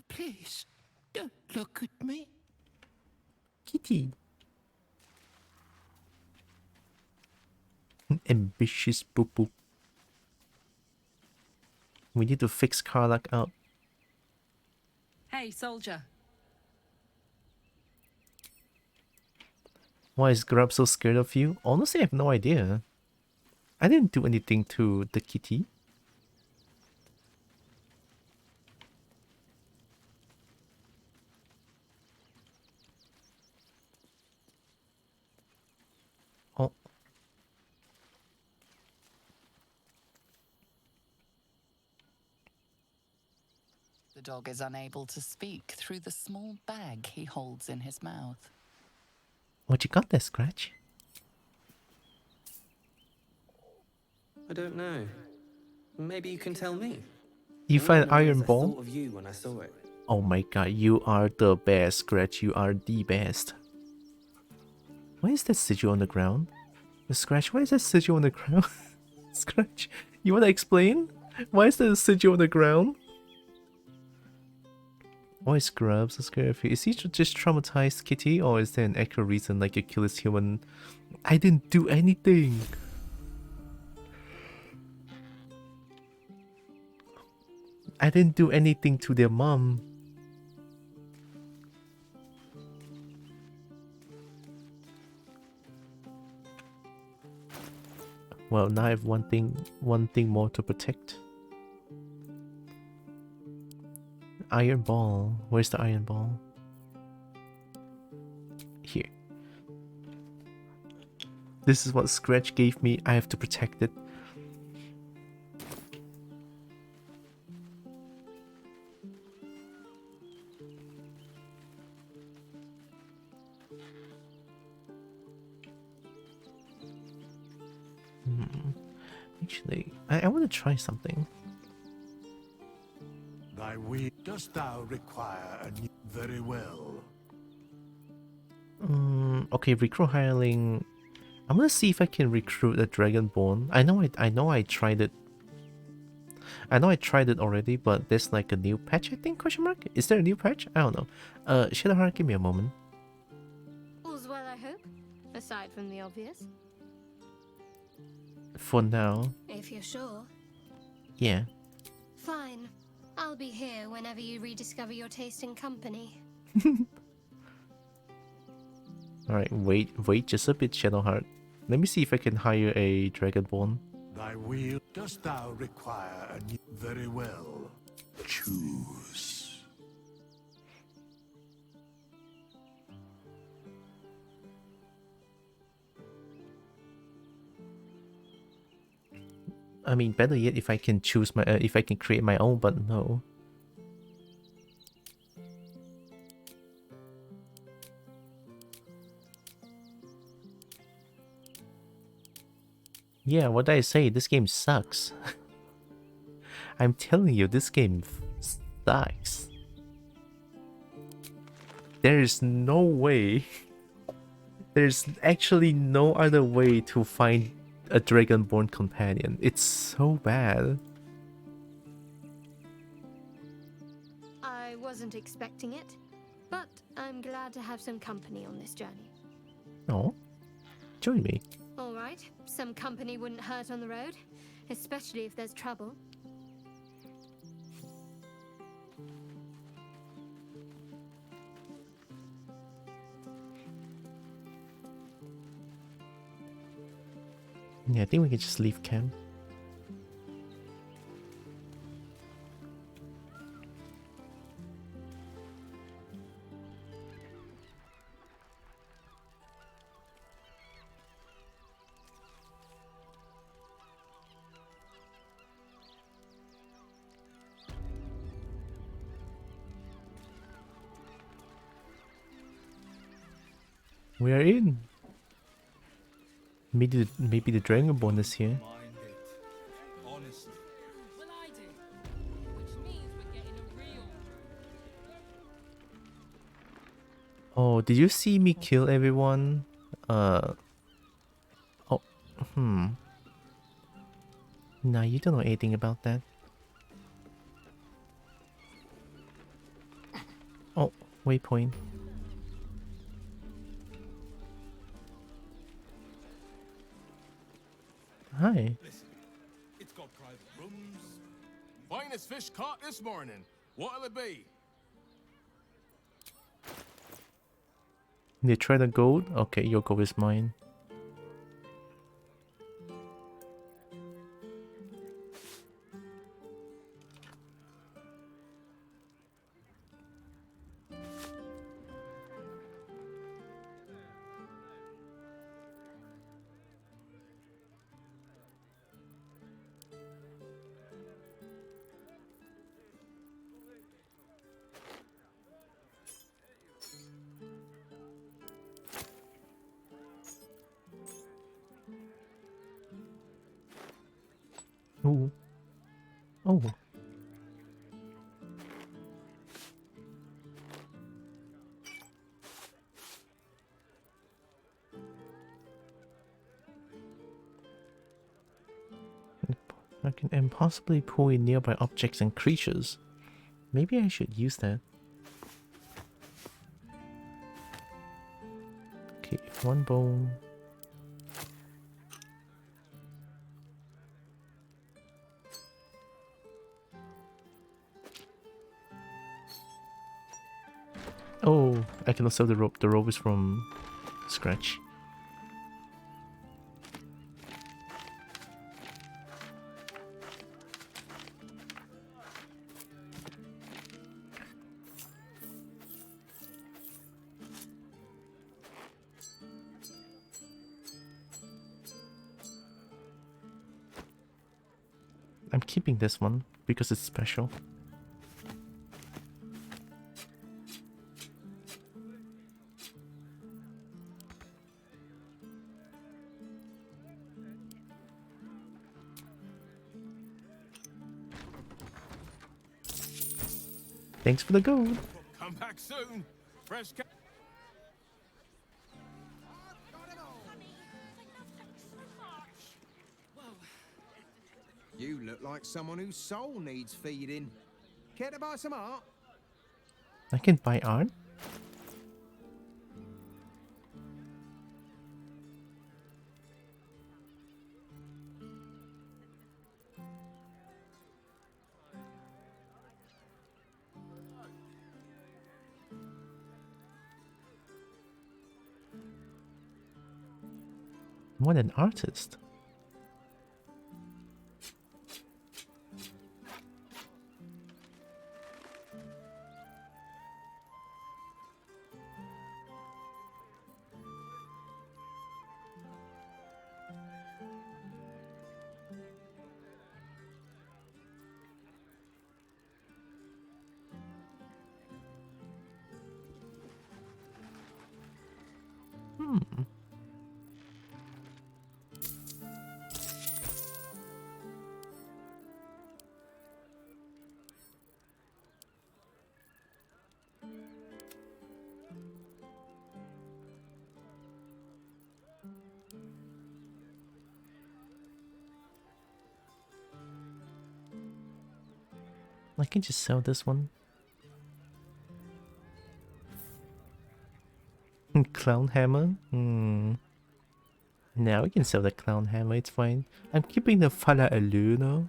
Please, don't look at me. Kitty. Ambitious boop boop. We need to fix Karlach out. Hey, soldier. Why is Grub so scared of you? Honestly, I have no idea. I didn't do anything to the kitty. Oh. The dog is unable to speak through the small bag he holds in his mouth. What you got there, Scratch? I don't know. Maybe you can tell me. You find Iron I Ball? thought of you when I saw it. Oh my god, you are the best, Scratch. You are the best. Why is that sigil on the ground? Scratch, why is that sigil on the ground? Scratch, you wanna explain? Why is there a sigil on the ground? Why is Grub so scared of you? Is he just traumatized, Kitty? Or is there an actual reason, like you kill this human? I didn't do anything! I didn't do anything to their mom. Well, now I have one thing more to protect. Iron ball. Where's the iron ball? Here. This is what Scratch gave me. I have to protect it. Actually, I want to try something. Thy will dost thou require a new... Very well. Okay, recruit hireling. I'm gonna see if I can recruit a dragonborn. I know I tried it. I know I tried it already, but there's like a new patch, I think, question mark? Is there a new patch? I don't know. Shadowheart, give me a moment. All's well, I hope, aside from the obvious. For now. If you're sure. Yeah. Fine. I'll be here whenever you rediscover your taste in company. Alright, wait just a bit, Shadowheart. Let me see if I can hire a Dragonborn. Thy will dost thou require a new... Very well. Choose. I mean, better yet if I can choose my if I can create my own, but no. Yeah, what did I say? This game sucks. I'm telling you, this game sucks. There's no way. There's actually no other way to find a Dragonborn companion. It's so bad. I wasn't expecting it, but I'm glad to have some company on this journey. Oh, join me. All right, some company wouldn't hurt on the road, especially if there's trouble. Yeah, I think we can just leave camp. We are in. Maybe the Dragonborn is here. Oh, did you see me kill everyone? Oh, Nah, you don't know anything about that. Oh, waypoint. Hi. Listen, it's got private rooms. Finest fish caught this morning. What'll it be? They try the gold? Okay, your gold is mine. Ooh. Oh. I can impossibly pull in nearby objects and creatures. Maybe I should use that. Okay, one bone. Oh, I can also sell the rope. The rope is from scratch. I'm keeping this one because it's special. Thanks for the gold. Come back soon. Fresh ca- You look like someone whose soul needs feeding. Care to buy some art? I can buy art? What an artist. I can just sell this one. Clown hammer? Now we can sell the clown hammer, it's fine. I'm keeping the Fala Aluno.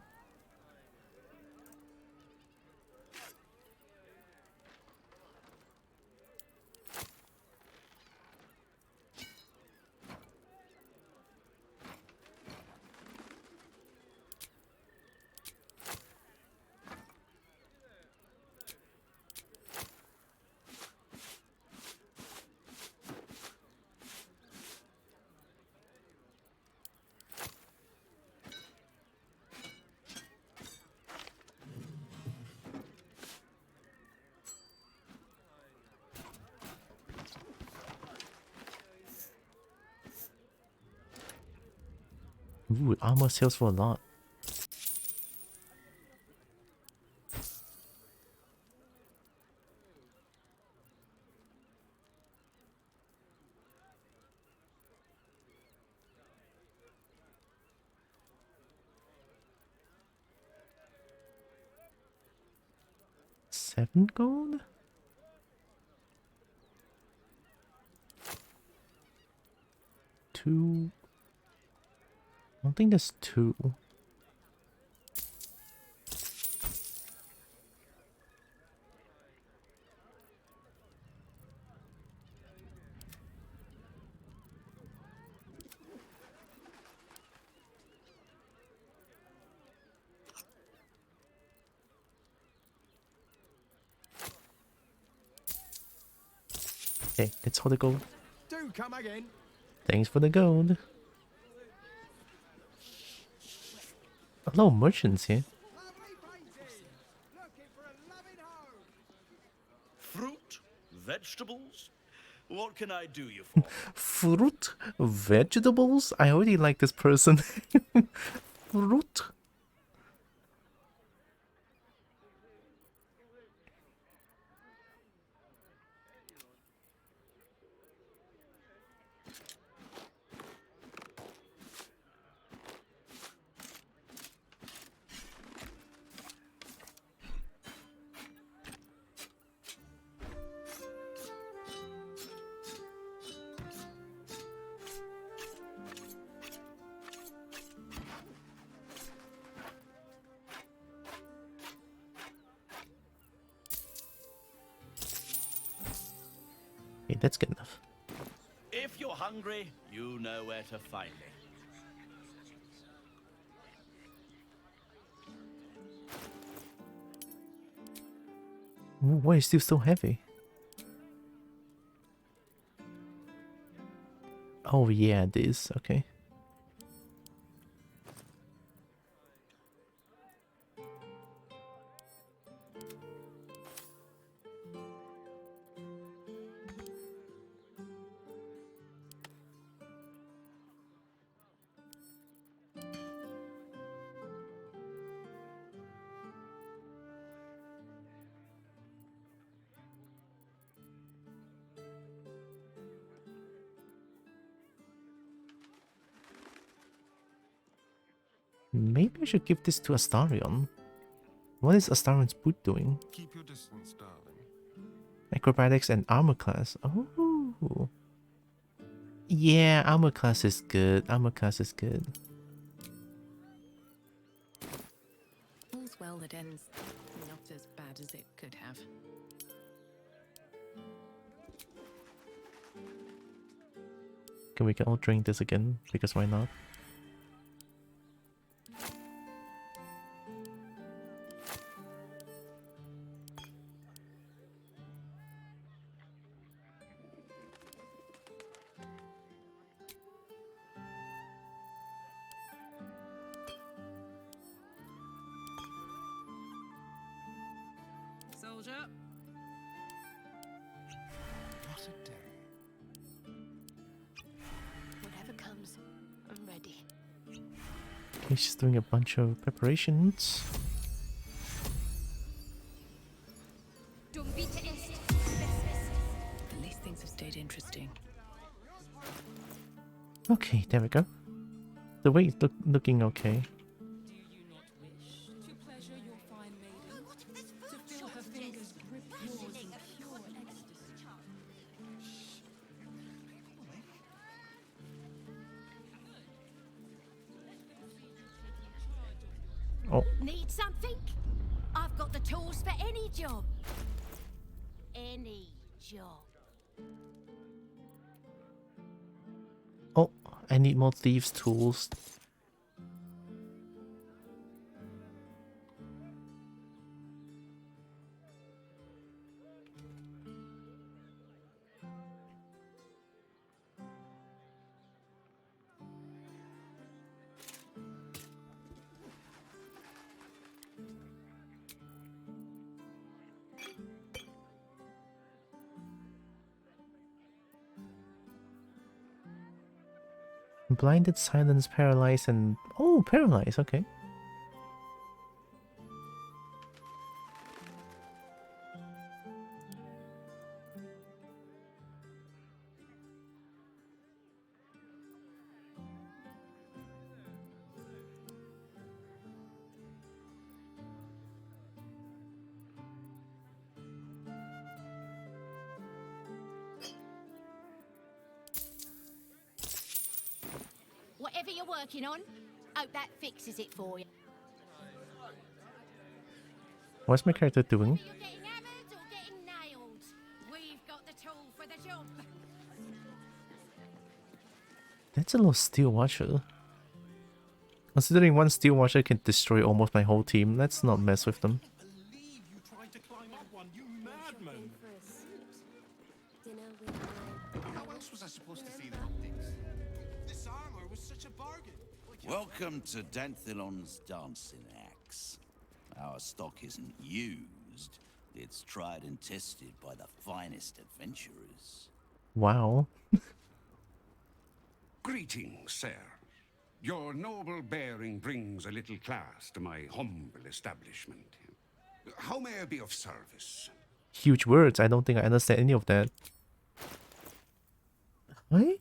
Ooh, armor sells for a lot. $7 gold? Two. I don't think there's 2. Okay, let's hold the gold. Do come again. Thanks for the gold. A lot of merchants here. Fruit, vegetables. What can I do you for? Fruit? Vegetables? I already like this person. Fruit? Okay, that's good enough. If you're hungry, you know where to find me. Ooh, why is it still so heavy? Oh yeah, it is. Okay. Maybe I should give this to Astarion. What is Astarion's boot doing? Keep your distance, darling. Acrobatics and armor class. Oh. Yeah, armor class is good. Armor class is good. All's well that ends not as bad as it could have. second we can all drink this again, because why not? Soldier. What a day. Whatever comes, I'm ready. Okay, she's doing a bunch of preparations. At least things have stayed interesting. Okay, there we go. The way it's looking okay. Oh. Need something? I've got the tools for any job. Any job. Oh, I need more thieves' tools. Blinded, silence, paralyzed, and... Oh, paralyzed, okay. Whatever you're working on, hope that fixes it for you. What's my character doing? You're getting hammered or getting nailed. We've got the tool for the job. That's a little steel washer. Considering one steel washer can destroy almost my whole team, let's not mess with them. How else was I supposed to see the optics? This armor was such a bargain. Welcome to Danthilon's dancing axe. Our stock isn't used. It's tried and tested by the finest adventurers. Wow. Greetings, sir. Your noble bearing brings a little class to my humble establishment. How may I be of service? Huge words, I don't think I understand any of that. What?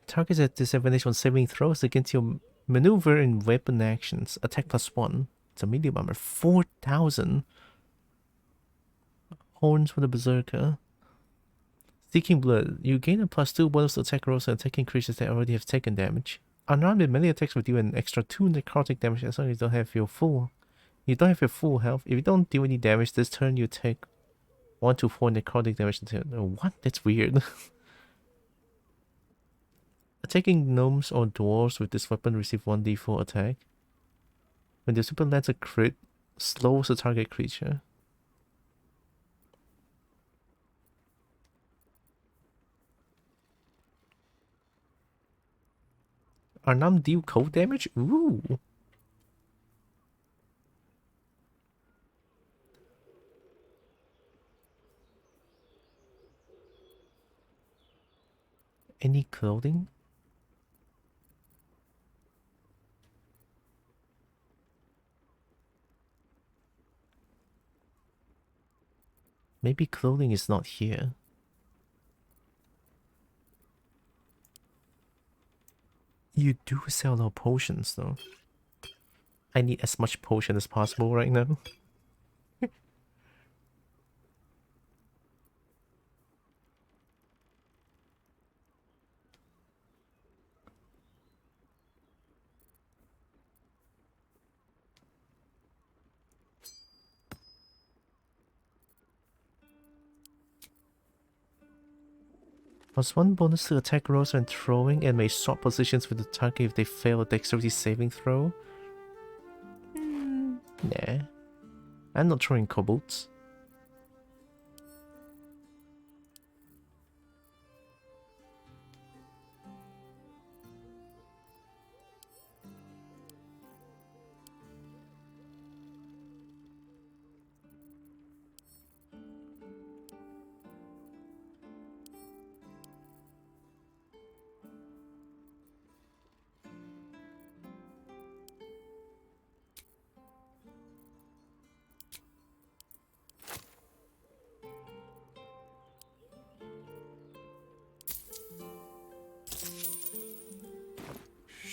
Targets at disadvantage on saving throws against your maneuver and weapon actions. Attack +1. It's a medium armor. 4,000. Horns for the Berserker. Seeking Blood. You gain a +2 bonus to attack rolls and attacking creatures that already have taken damage. Unarmed with melee attacks will deal an extra 2 necrotic damage as long as you don't have your full. You don't have your full health. If you don't deal any damage this turn, you take 1 to 4 necrotic damage. What? That's weird. Attacking gnomes or dwarves with this weapon receive 1d4 attack. When the weapon lands a crit, slows the target creature. Arnam deal cold damage? Ooh. Any clothing? Maybe clothing is not here. You do sell no potions though. I need as much potion as possible right now. +1 bonus to attack rolls when throwing and may swap positions with the target if they fail a dexterity saving throw. Nah. I'm not throwing kobolds.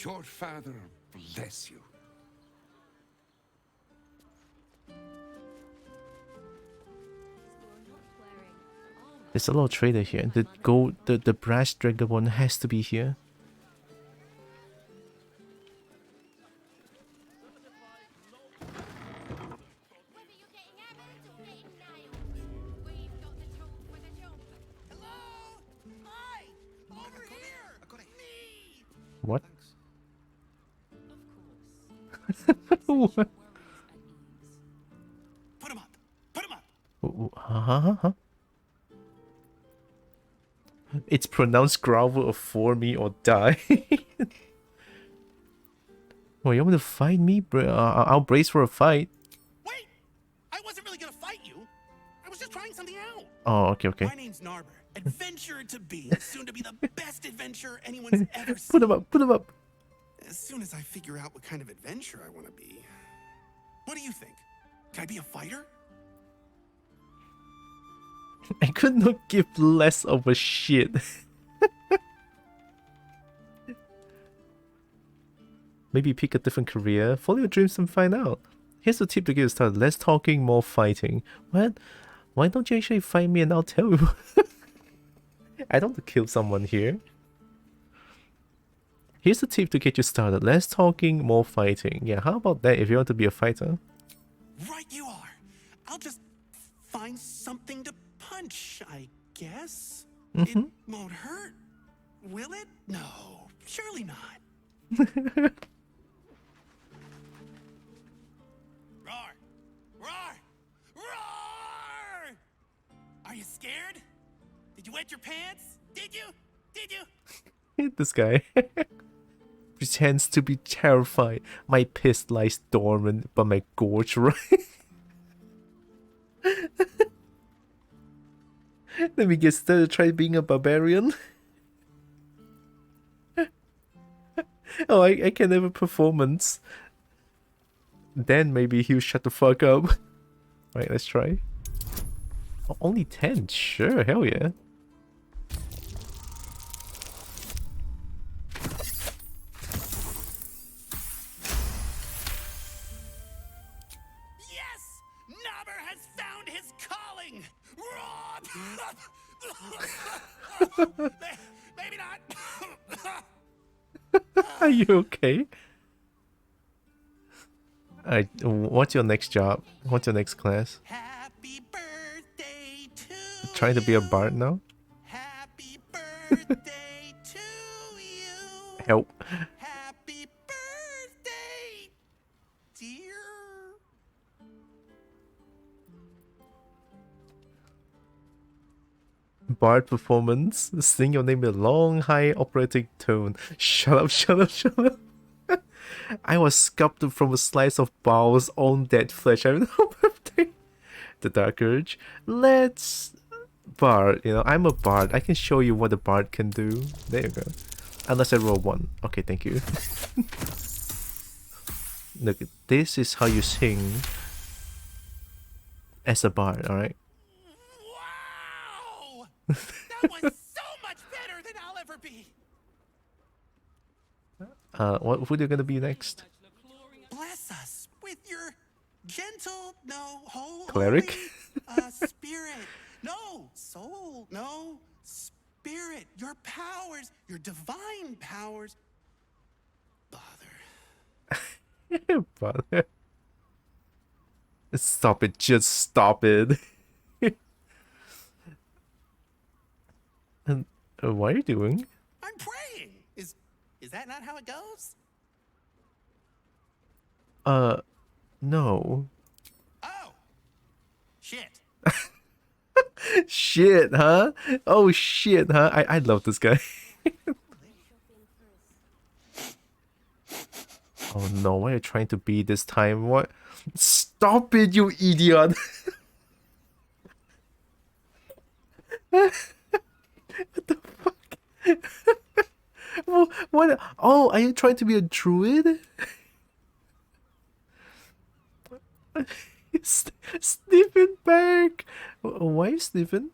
Your father bless you. There's a lot of trader here. The brass dragonborn has to be here. What? What? Put him up. Put him up. Huh? It's pronounced grovel or for me or die. Well, you want to fight me? I'll brace for a fight. Wait! I wasn't really gonna fight you. I was just trying something out. Oh, okay. My name's Narber. Adventurer to be, soon to be the best adventurer anyone's ever seen. Put him up. As soon as I figure out what kind of adventurer I want to be. What do you think? Can I be a fighter? I could not give less of a shit. Maybe pick a different career, follow your dreams and find out. Here's a tip to get you started. Less talking, more fighting. What? Why don't you actually fight me and I'll tell you? I don't want to kill someone here. Here's a tip to get you started. Less talking, more fighting. Yeah, how about that if you want to be a fighter? Right you are. I'll just find something to punch, I guess. It won't hurt, will it? No, surely not. Roar! Roar! Roar! Are you scared? Did you wet your pants? Did you? Did you? This guy pretends to be terrified. My piss lies dormant, but my gorge right. Let me get started. Try being a barbarian. Oh, I can have a performance. Then maybe he'll shut the fuck up. Right, let's try. Oh, only 10? Sure, hell yeah. Yes! Nobber has found his calling! Maybe not. Are you okay? Alright, what's your next job? What's your next class? Happy birthday to Trying to be a bard now? Happy birthday to you. Help. Happy birthday, dear. Bard performance. Sing your name in a long, high operatic tone. Shut up, shut up, shut up. I was sculpted from a slice of Baal's own dead flesh. I have no birthday. The Dark Urge. Let's... Bard, you know, I'm a bard. I can show you what a bard can do. There you go. Unless I roll 1. Okay, thank you. Look, this is how you sing as a bard, alright? Wow! That was so much better than I'll ever be. Who are you gonna be next? Bless us with your gentle, no, Cleric? spirit. No, soul. No, spirit. Your powers, your divine powers. Bother. Stop it, just stop it. And What are you doing? I'm praying. Is that not how it goes? No. Oh. Shit. Shit, huh? Oh shit, huh? I love this guy. Oh no, what are you trying to be this time? What? Stop it, you idiot! What the fuck? What? Oh, are you trying to be a druid? Sniffing back. Why are you sniffing?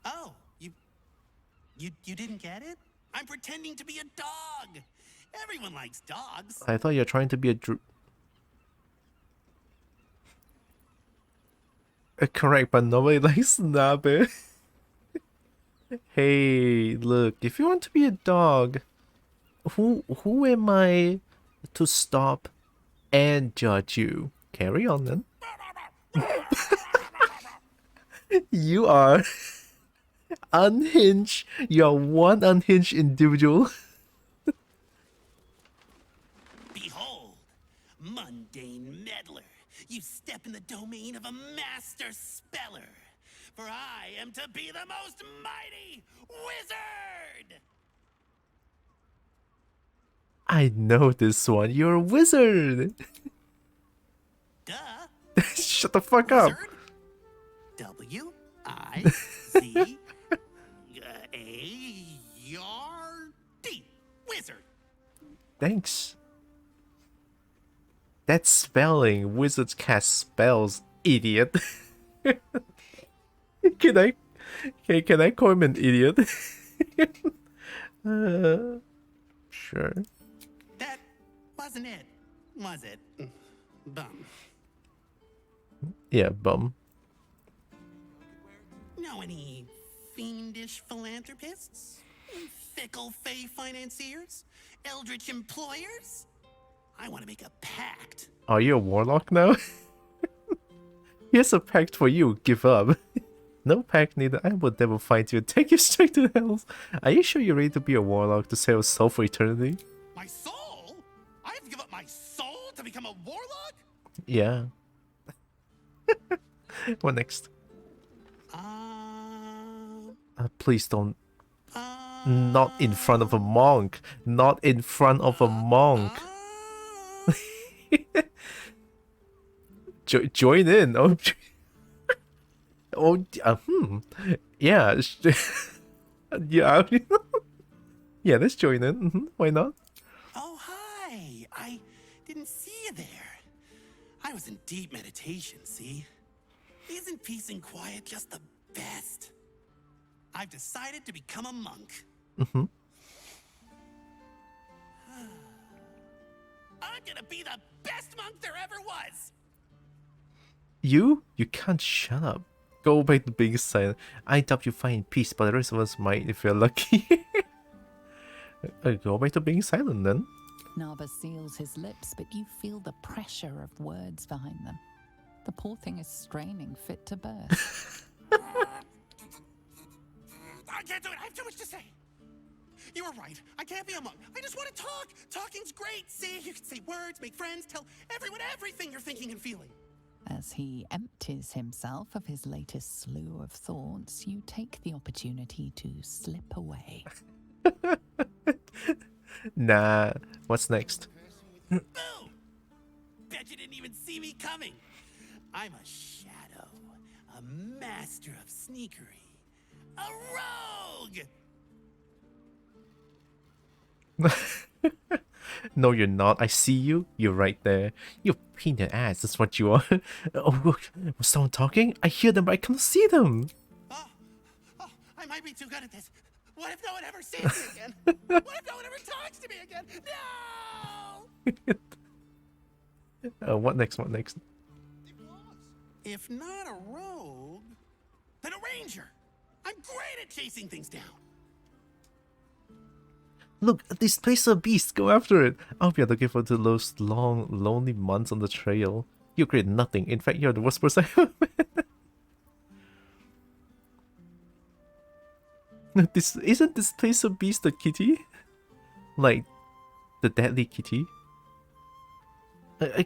Oh, you didn't get it? I'm pretending to be a dog. Everyone likes dogs. I thought you were trying to be a correct, but nobody likes Nabe. Hey, look, if you want to be a dog, who am I to stop and judge you? Carry on then. You are unhinged. You're one unhinged individual. Behold, mundane meddler, you step in the domain of a master speller. For I am to be the most mighty wizard! I know this one. You're a wizard. Duh. Shut the fuck up. W-I-Z-A-R-D. Wizard. Thanks. That's spelling. Wizards cast spells, idiot. Can I call him an idiot? Sure. That wasn't it, was it? Bum. Yeah, bum. Know any fiendish philanthropists? Fickle fey financiers? Eldritch employers? I want to make a pact. Are you a warlock now? Here's a pact for you. Give up. No pact needed. I would never find you and take you straight to hell. Are you sure you're ready to be a warlock to save yourself for eternity? My soul? I have to give up my soul to become a warlock? Yeah. What next? Please don't. Not in front of a monk. Not in front of a monk. Join in. Oh, yeah. Yeah. Yeah, let's join in. Why not? Oh, hi. I didn't see you there. I was in deep meditation, see? Isn't peace and quiet just the best? I've decided to become a monk. I'm gonna be the best monk there ever was! You can't shut up. Go back to being silent. I doubt you find peace, but the rest of us might if you're lucky. Go back to being silent then. Naba seals his lips, but you feel the pressure of words behind them. The poor thing is straining fit to burst. I can't do it. I have too much to say. You were right. I can't be a monk. I just want to talk. Talking's great. See, you can say words, make friends, tell everyone everything you're thinking and feeling. As he empties himself of his latest slew of thoughts, you take the opportunity to slip away. Nah, what's next? Boom! Bet you didn't even see me coming. I'm a shadow, a master of sneakery, a rogue! No, you're not. I see you. You're right there. You painted ass. That's what you are. Oh, look. Was someone talking? I hear them, but I can't see them. I might be too good at this. What if no one ever sees me again? What if no one ever talks to me again? No! What next? What next? If not a rogue, then a ranger. I'm great at chasing things down. Look, this place is a beast. Go after it. I'll be looking forward to those long, lonely months on the trail. You're great at nothing. In fact, you're the worst person I ever met. This isn't this place a beast the kitty? Like the deadly kitty? I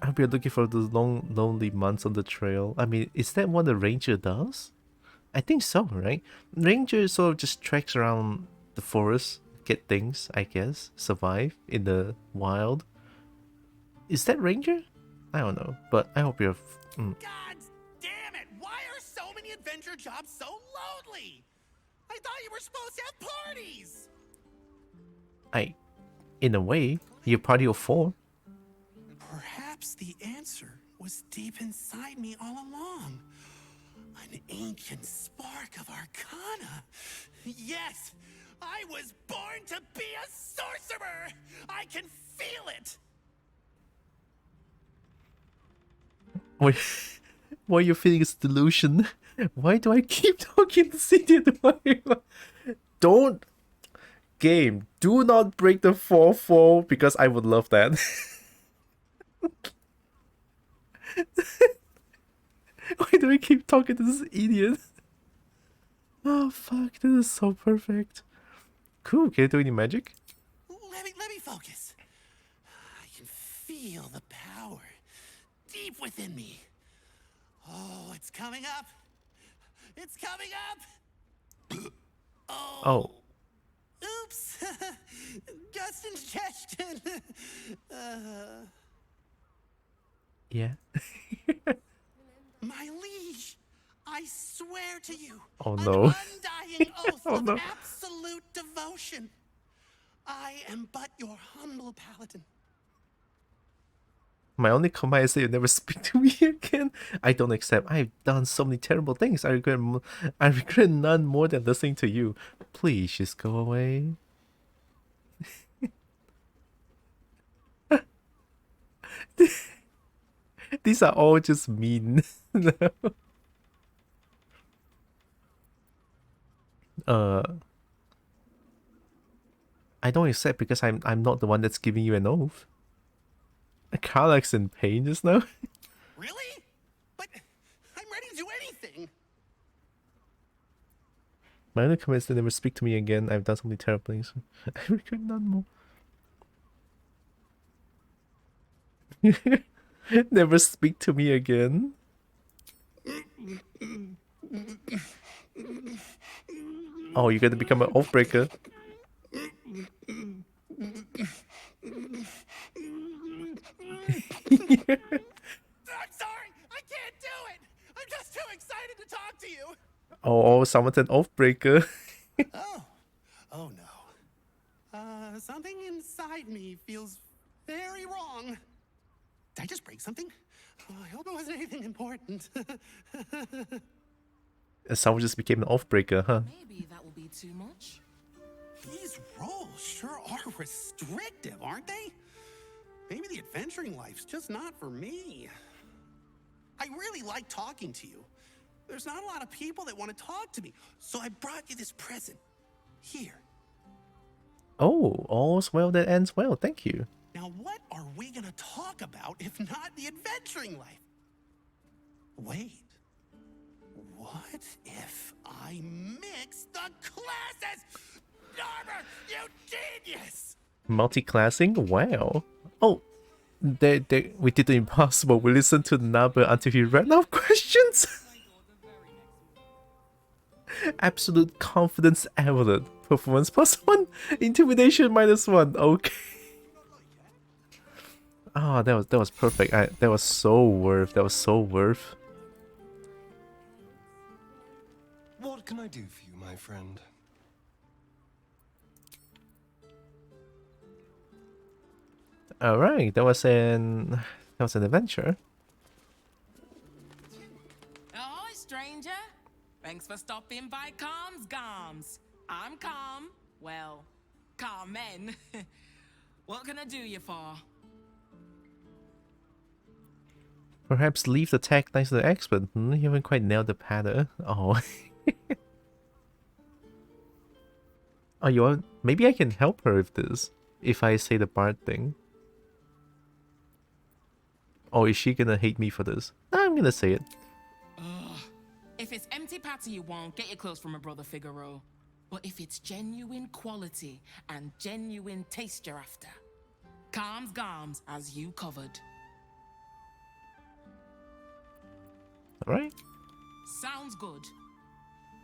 hope you're looking for those long, lonely months on the trail. I mean, is that what the ranger does? I think so, right? Ranger sort of just treks around the forest, get things, I guess, survive in the wild. Is that ranger? I don't know, but I hope you're... God damn it! Why are so many adventure jobs so lonely? I thought you were supposed to have parties! In a way, you're party of 4. Perhaps the answer was deep inside me all along. An ancient spark of arcana. Yes, I was born to be a sorcerer! I can feel it! Wait, what you're feeling is delusion. Why do I keep talking to Cynthia? Don't... Game, do not break the 4-4 because I would love that. Why do I keep talking to this idiot? Oh fuck, this is so perfect. Cool, can you do any magic? Let me focus. I can feel the power deep within me. Oh, it's coming up. It's coming up. Oh. Oops. Just indigestion. Yeah. My liege, I swear to you, Oh an no. undying oath Oh of no. absolute devotion. I am but your humble paladin. My only comment is that you never speak to me again. I don't accept. I've done so many terrible things. I regret none more than listening to you. Please just go away. These are all just mean. I don't accept because I'm not the one that's giving you an oath. Karlach's in pain just now. Really? But I'm ready to do anything. My only comment is to never speak to me again. I've done so many terrible things. I regret none more. Never speak to me again. Oh, you're gonna become an oath breaker. I'm sorry, I can't do it. I'm just too excited to talk to you. Oh, someone's an oath breaker. Oh no. Something inside me feels very wrong. Did I just break something? Oh, I hope it wasn't anything important. And someone just became an oath breaker, huh? Maybe that will be too much. These roles sure are restrictive, aren't they? Maybe the adventuring life's just not for me. I really like talking to you. There's not a lot of people that want to talk to me, so I brought you this present. Here. Oh, all's well that ends well. Thank you. Now, what are we gonna talk about if not the adventuring life? Wait. What if I mix the classes? Narmer, you genius! Multi-classing? Wow. Oh, we did the impossible. We listened to Naber until he ran out of questions. Absolute confidence amulet. Performance +1. Intimidation -1. Okay. Ah, that was perfect. That was so worth. That was so worth. What can I do for you, my friend? All right, that was an adventure. Oh, stranger. Thanks for stopping by Calm's Gums. I'm Calm. Well, Carmen. What can I do you for? Perhaps leave the tag next to the expert. You haven't quite nailed the pattern. Oh. Oh, you want? Maybe I can help her with this if I say the bard thing. Or is she gonna hate me for this? I'm gonna say it. Ugh. If it's empty patty you want, get your clothes from my brother Figaro. But if it's genuine quality and genuine taste you're after, calms garms as you covered. Alright. Sounds good.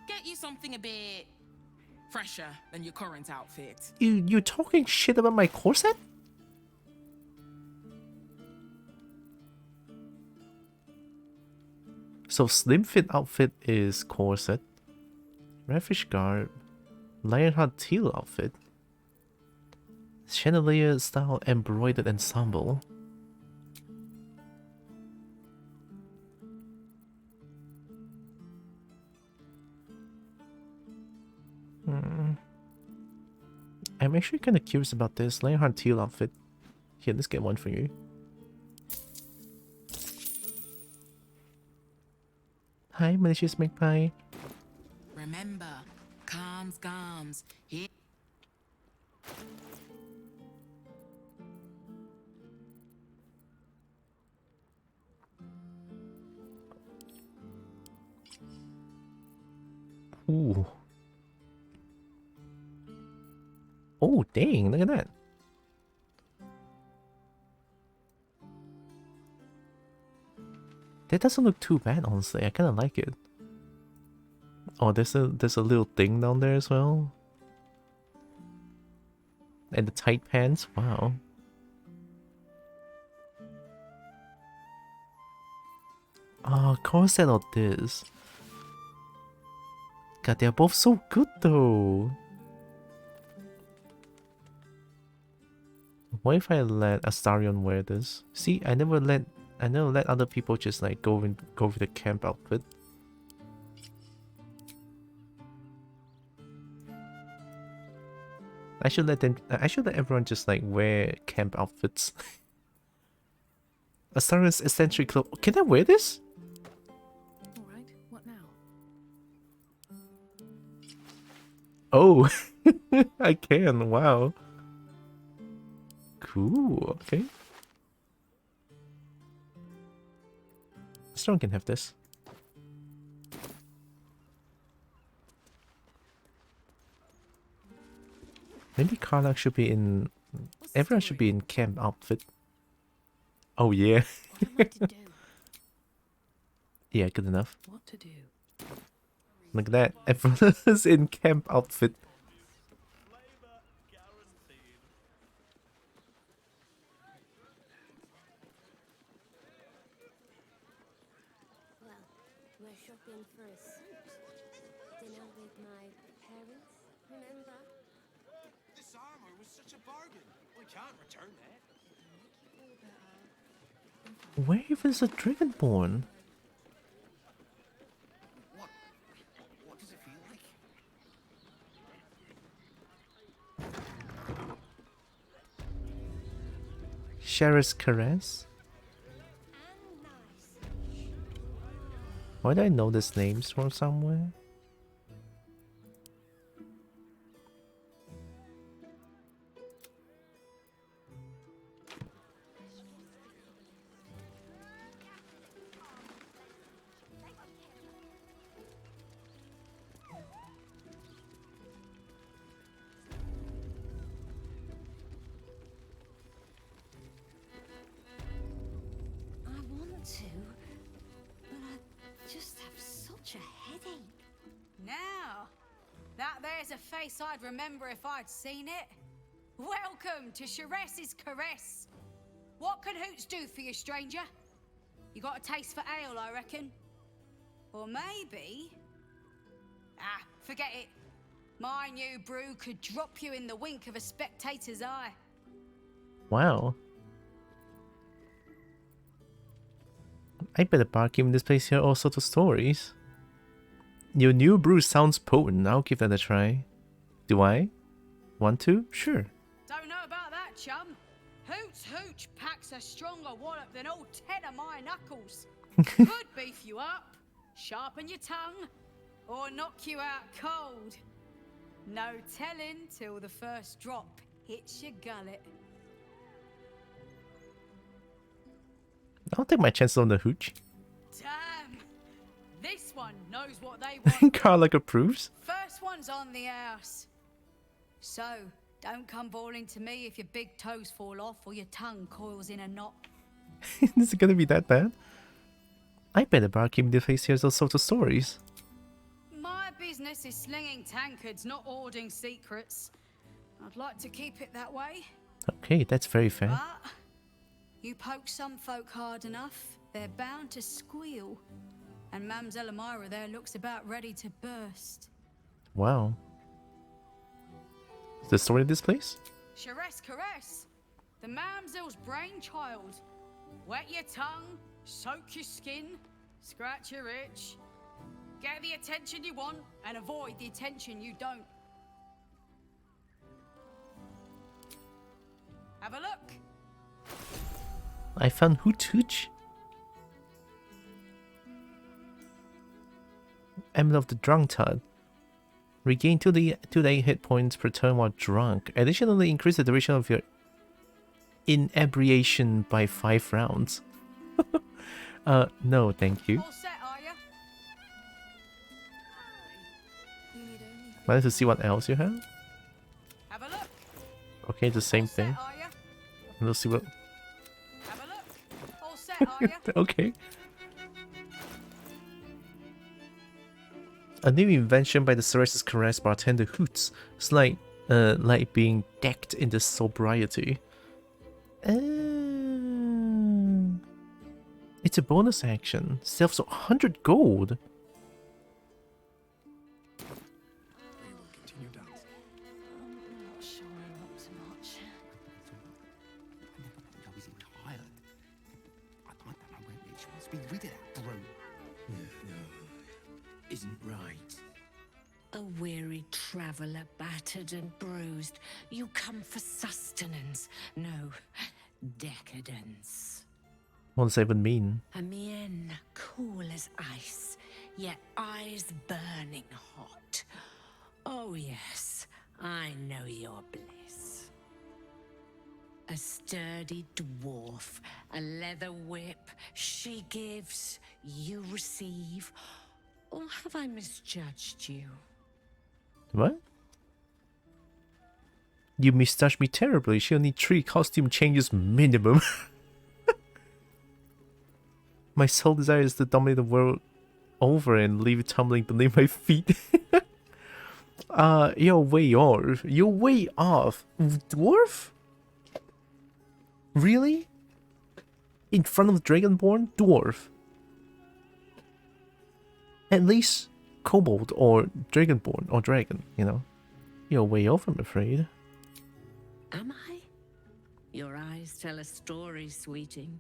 Get you something a bit fresher than your current outfit. You talking shit about my corset? So slim fit outfit is corset. Ravish garb. Lionheart teal outfit. Chandelier style embroidered ensemble. I'm actually kind of curious about this Lionheart teal outfit. Here, let's get one for you. Hi, malicious magpie. Remember, calms garms. Here. Ooh. Oh, dang, look at that. That doesn't look too bad, honestly. I kind of like it. Oh, there's a little thing down there as well. And the tight pants, wow. Oh, corset or this. God, they're both so good though. What if I let Astarion wear this? See, I never let other people just like go with the camp outfit. I should let everyone just like wear camp outfits. Astarion's eccentric clothes. Can I wear this? Alright, what now? Oh, I can. Wow. Cool. Okay. Strong can have this. Maybe Karlach should be in. Everyone should be in camp outfit. Oh yeah. Yeah, good enough. What to do? Look at that. Everyone is in camp outfit. We're shopping for a suit. Dinner with my parents, remember? This armor was such a bargain. We can't return that. Where even is a dragonborn? What does it feel like? Sheriff's Caress? Why do I know these names from somewhere? I want to, but I just have such a headache. Now, that there's a face I'd remember if I'd seen it. Welcome to Sharess's Caress. What can Hoots do for you, stranger? You got a taste for ale, I reckon? Or maybe... Ah, forget it. My new brew could drop you in the wink of a spectator's eye. Wow. I bet a barkeep in this place hear all sorts of stories. Your new brew sounds potent. I'll give that a try. Do I? Want to? Sure. Don't know about that, chum. Hoots Hooch packs a stronger wallop than all 10 of my knuckles. Could beef you up, sharpen your tongue, or knock you out cold. No telling till the first drop hits your gullet. I'll take my chances on the hooch. Damn! This one knows what they want. Carlac approves. First one's on the house. So, don't come bawling to me if your big toes fall off or your tongue coils in a knot. Is it gonna be that bad? I bet about keeping the face hears all sorts of stories. My business is slinging tankards, not hoarding secrets. I'd like to keep it that way. Okay, that's very fair. But you poke some folk hard enough, they're bound to squeal. And Mamselle Elmira there looks about ready to burst. Wow. Is the story of this place? Charesse Caress, the Mamselle's brainchild. Wet your tongue, soak your skin, scratch your itch. Get the attention you want and avoid the attention you don't. Have a look. I found Hoot Hooch. Emblem of the Drunkard. Regain 2d8 hit points per turn while drunk. Additionally, increase the duration of your inebriation by 5 rounds. No, thank you. All set, are ya? Wanted to see what else you have. Have a look. Okay, the same thing. Are ya? Let's see what. Have a look. All set, are ya? Okay. A new invention by the Ceres's Caress bartender Hoots. It's like being decked in the sobriety. It's a bonus action. Sells 100 gold. Be rid of that brute. No, isn't right. A weary traveller, battered and bruised. You come for sustenance, no decadence. What does that even mean? A mien cool as ice, yet eyes burning hot. Oh yes, I know your bliss. A sturdy dwarf, a leather whip, she gives, you receive. Or have I misjudged you? What? You misjudged me terribly. She'll need 3 costume changes minimum. My sole desire is to dominate the world over and leave it tumbling beneath my feet. You're way off. You're way off. Dwarf? Really? In front of Dragonborn? Dwarf. At least kobold or Dragonborn or dragon, you know. You're way off, I'm afraid. Am I? Your eyes tell a story, sweeting.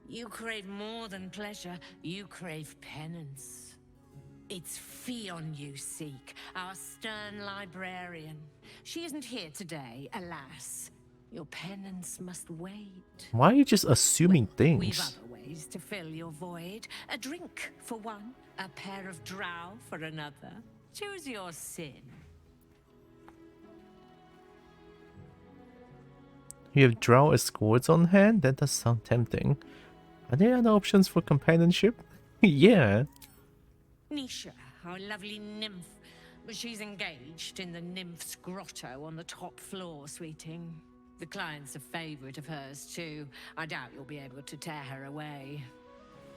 You crave more than pleasure, you crave penance. It's Fionn you seek, our stern librarian. She isn't here today, alas. Your penance must wait. Why are you just assuming We've things? other ways to fill your void. A drink for one, a pair of drow for another. Choose your sin. You have drow escorts on hand? That does sound tempting. Are there other options for companionship? Yeah. Nisha, our lovely nymph. She's engaged in the nymph's grotto on the top floor, sweeting. The client's a favorite of hers, too. I doubt you'll be able to tear her away.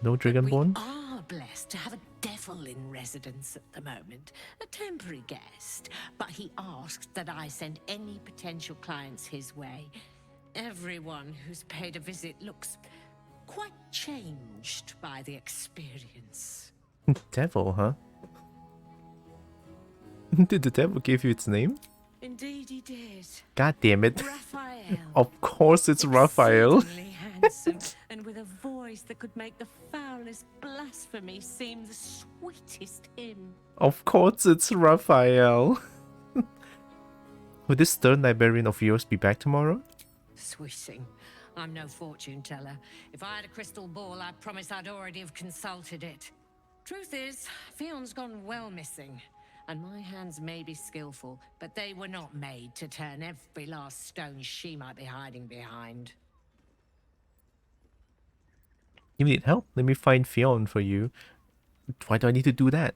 No Dragonborn? We are blessed to have a devil in residence at the moment. A temporary guest. But he asked that I send any potential clients his way. Everyone who's paid a visit looks quite changed by the experience. Devil, huh? Did the devil give you its name? Indeed he did. God damn it. Raphael. Of course it's Raphael. Exceedingly handsome, and with a voice that could make the foulest blasphemy seem the sweetest hymn. Of course it's Raphael. Will this stern librarian of yours be back tomorrow? Sweeting. I'm no fortune teller. If I had a crystal ball, I'd promise I'd already have consulted it. Truth is, Fionn's gone well missing. And my hands may be skillful, but they were not made to turn every last stone she might be hiding behind. You need help? Let me find Fionn for you. Why do I need to do that?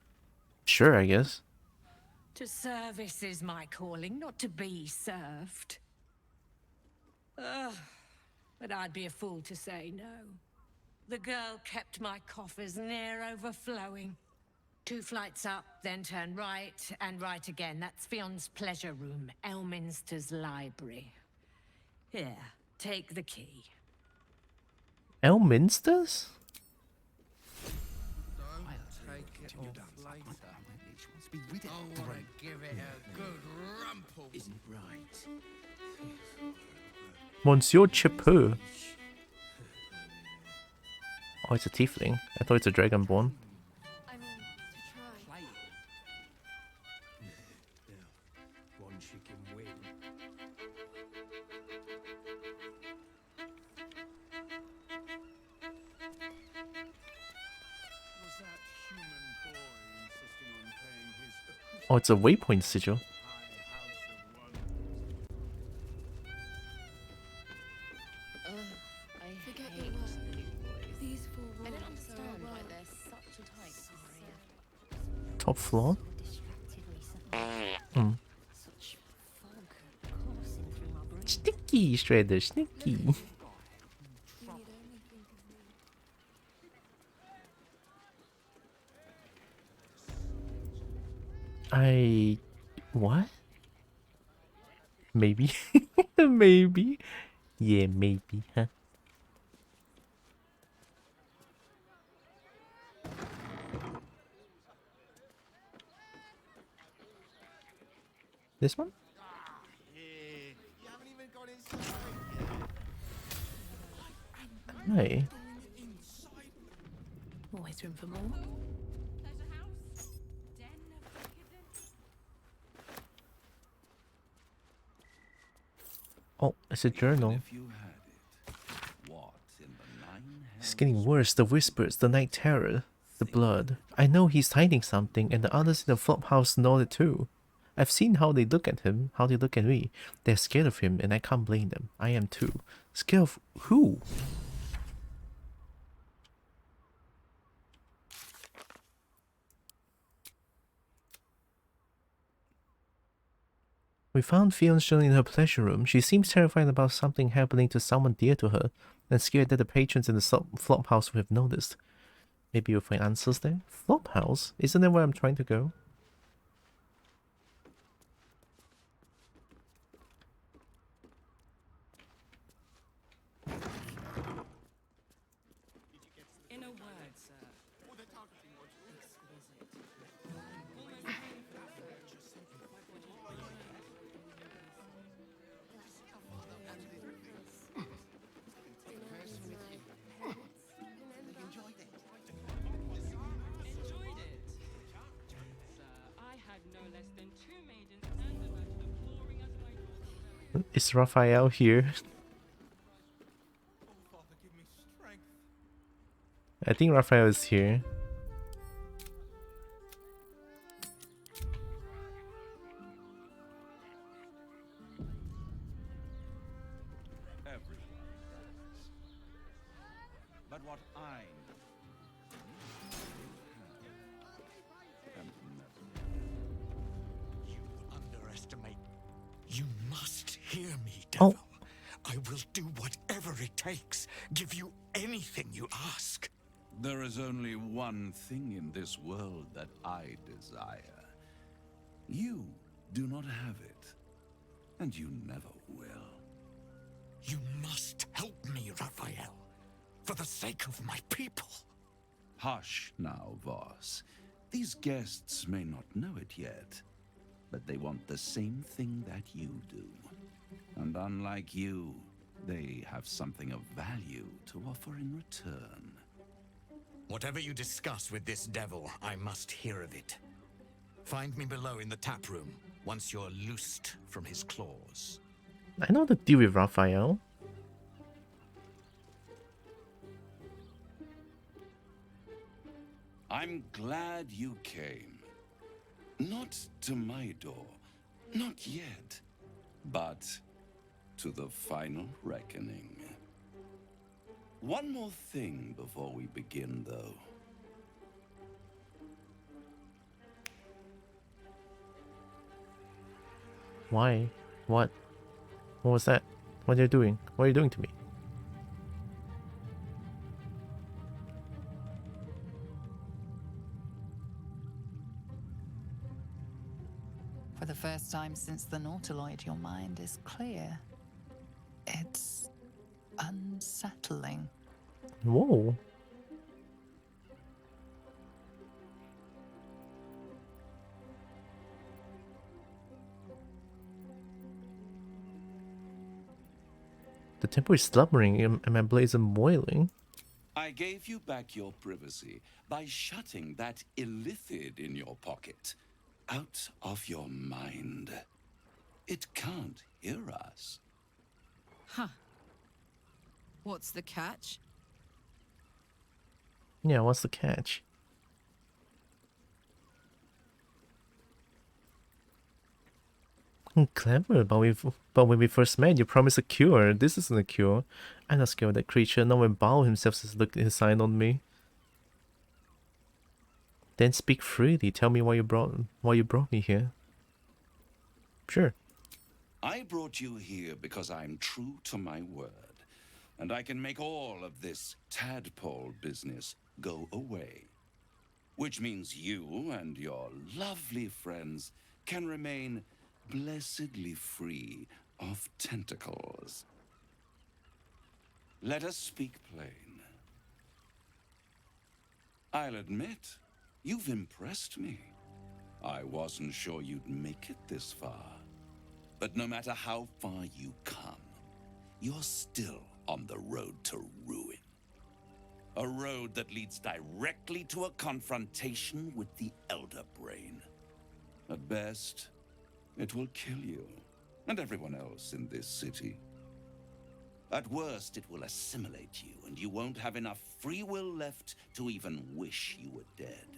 Sure, I guess. To service is my calling, not to be served. Ugh, but I'd be a fool to say no. The girl kept my coffers near overflowing. 2 flights up, then turn right, and right again. That's Fion's pleasure room, Elminster's library. Here, take the key. Elminster's? I want to give it a good rumple. Isn't right. Monsieur Chapeau. Oh, it's a tiefling. I thought it's a dragonborn. I mean, to try. One chicken wing. Was that human boy insisting on paying his Oh, it's a waypoint sigil. Top floor? Sneaky, Shredder, sneaky. What? Maybe. Maybe. Yeah, maybe, huh? This one? Hey. Always room for more. Oh, it's a journal. It's getting worse. The whispers, the night terror, the blood. I know he's hiding something, and the others in the flop house know it too. I've seen how they look at him, how they look at me. They're scared of him, and I can't blame them. I am too. Scared of who? We found Fion's journal in her pleasure room. She seems terrified about something happening to someone dear to her, and scared that the patrons in the flop house will have noticed. Maybe you'll find answers there? Flop house? Isn't that where I'm trying to go? In a word, sir. Is Raphael here? I think Raphael is here. But what I underestimate. You must hear me, devil. I will do whatever it takes. Give you anything you ask. There is only one thing in this world that I desire. You do not have it, and you never will. You must help me, Raphael, for the sake of my people. Hush now, Voss. These guests may not know it yet, but they want the same thing that you do. And unlike you, they have something of value to offer in return. Whatever you discuss with this devil, I must hear of it. Find me below in the tap room, once you're loosed from his claws. I know the deal with Raphael. I'm glad you came. Not to my door, not yet, but to the final reckoning. One more thing before we begin, though. Why? What? What was that? What are you doing? What are you doing to me? For the first time since the Nautiloid, your mind is clear. It's unsettling. Whoa. The temple is slumbering and my blades are boiling. I gave you back your privacy by shutting that illithid in your pocket out of your mind. It can't hear us. Huh. What's the catch? Yeah, what's the catch? Clever, but when we first met, you promised a cure. This isn't a cure. I'm not scared of that creature. Not when Baldur himself has looked his sign on me. Then speak freely. Tell me why you brought me here. Sure. I brought you here because I'm true to my word, and I can make all of this tadpole business go away. Which means you and your lovely friends can remain blessedly free of tentacles. Let us speak plain. I'll admit, you've impressed me. I wasn't sure you'd make it this far. But no matter how far you come, you're still on the road to ruin. A road that leads directly to a confrontation with the Elder Brain. At best, it will kill you and everyone else in this city. At worst, it will assimilate you, and you won't have enough free will left to even wish you were dead.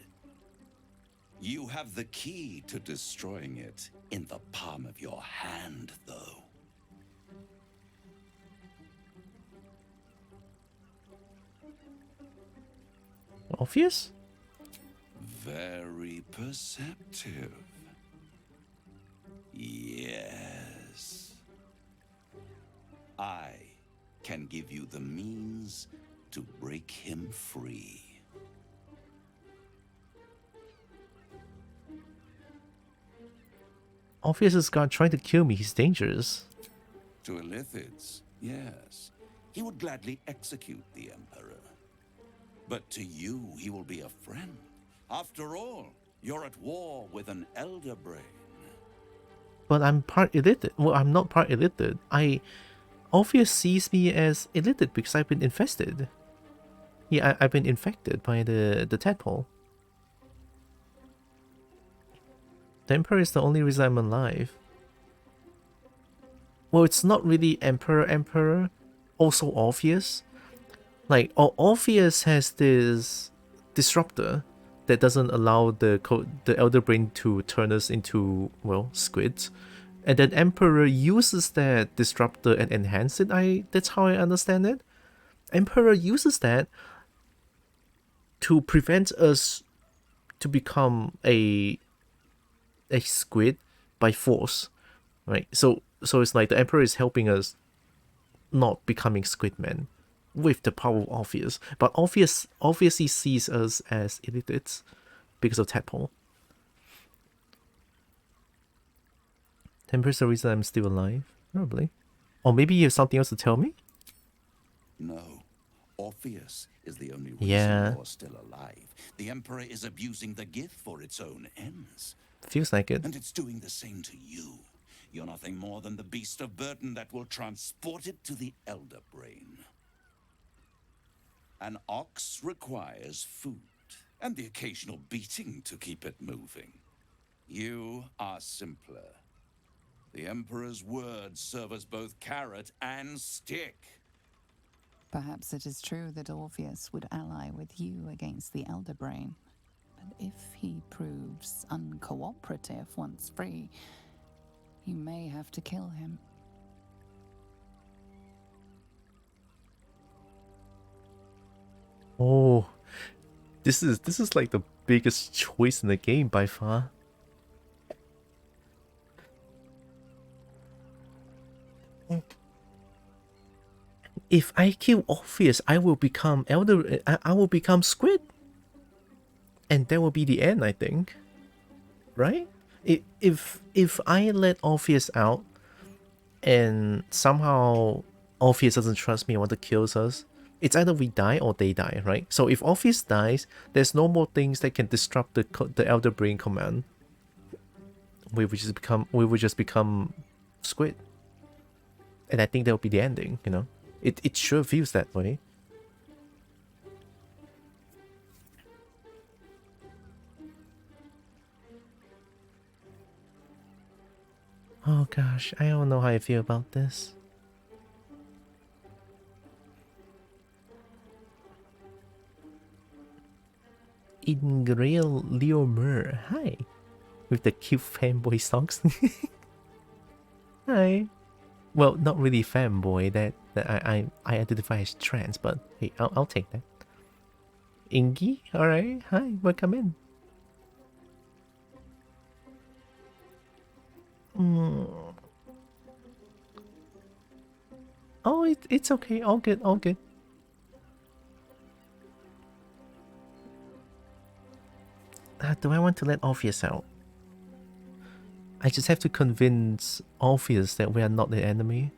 You have the key to destroying it in the palm of your hand, though. Obvious? Very perceptive. Yes. I can give you the means to break him free. Obvious is God trying to kill me. He's dangerous. To Illithids, yes. He would gladly execute the Emperor. But to you, he will be a friend. After all, you're at war with an Elder Brain. But I'm part illithid. Well, I'm not part illithid. Obvious sees me as illithid because I've been infested. Yeah, I've been infected by the tadpole. The Emperor is the only reason I'm alive. Well, it's not really Emperor. Also obvious. Like, Orpheus has this disruptor that doesn't allow the Elder Brain to turn us into, well, squids. And then Emperor uses that disruptor and enhance it. That's how I understand it. Emperor uses that to prevent us to become a squid by force, right? So it's like the Emperor is helping us not becoming Squidmen with the power of Orpheus, but Orpheus obviously sees us as illithids because of Tadpole. Emperor's the reason I'm still alive, probably. Or maybe you have something else to tell me? No. Orpheus is the only reason you're still alive. The Emperor is abusing the gift for its own ends. Feels like it. And it's doing the same to you. You're nothing more than the beast of burden that will transport it to the Elder Brain. An ox requires food, and the occasional beating to keep it moving. You are simpler. The Emperor's words serve as both carrot and stick. Perhaps it is true that Orpheus would ally with you against the Elder Brain. But if he proves uncooperative once free, you may have to kill him. Oh, this is like the biggest choice in the game by far. If I kill Orpheus, I will become Elder. I will become Squid, and that will be the end, I think. Right? If I let Orpheus out, and somehow Orpheus doesn't trust me and want to kill us, it's either we die or they die, right? So if Orpheus dies, there's no more things that can disrupt the Elder Brain command. We would just become Squid, and I think that will be the ending. You know, it sure feels that way. Oh gosh, I don't know how I feel about this. Ingrail Leomer, hi. With the cute fanboy socks. Hi. Well, not really fanboy, that I identify as trans, but hey, I'll take that. Ingy, alright, hi, welcome in. Oh, it's okay, all good, all good. Do I want to let Orpheus out? I just have to convince Orpheus that we are not the enemy.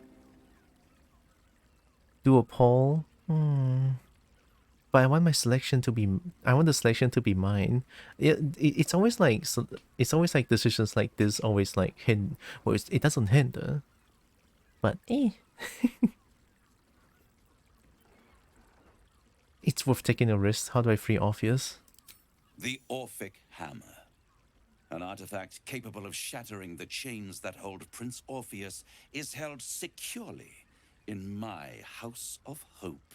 Do a poll? But I want my selection to be. I want the selection to be mine. It's always like decisions like this always like hinder. Well, it doesn't hinder, but it's worth taking a risk. How do I free Orpheus? The Orphic Hammer. An artifact capable of shattering the chains that hold Prince Orpheus is held securely in my House of Hope,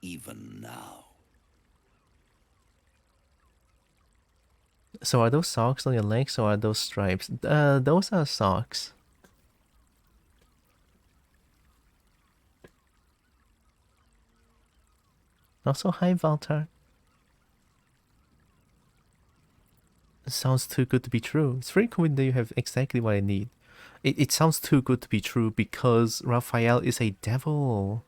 even now. So are those socks on your legs or are those stripes? Those are socks. Also, hi Baldur. Sounds too good to be true. It's very cool that you have exactly what I need. It sounds too good to be true because Raphael is a devil.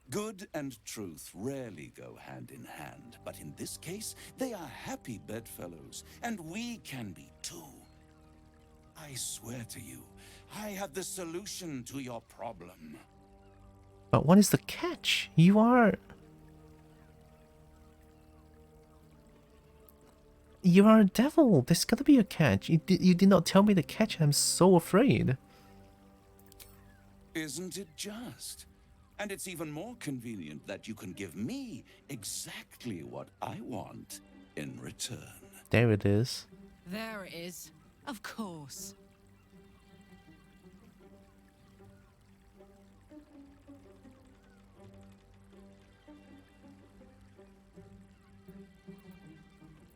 Good and truth rarely go hand in hand, but in this case, they are happy bedfellows, and we can be too. I swear to you, I have the solution to your problem. But what is the catch? You are a devil. There's gotta be a catch. You did not tell me the catch. I'm so afraid. Isn't it just? And it's even more convenient that you can give me exactly what I want in return. There it is. There it is. Of course.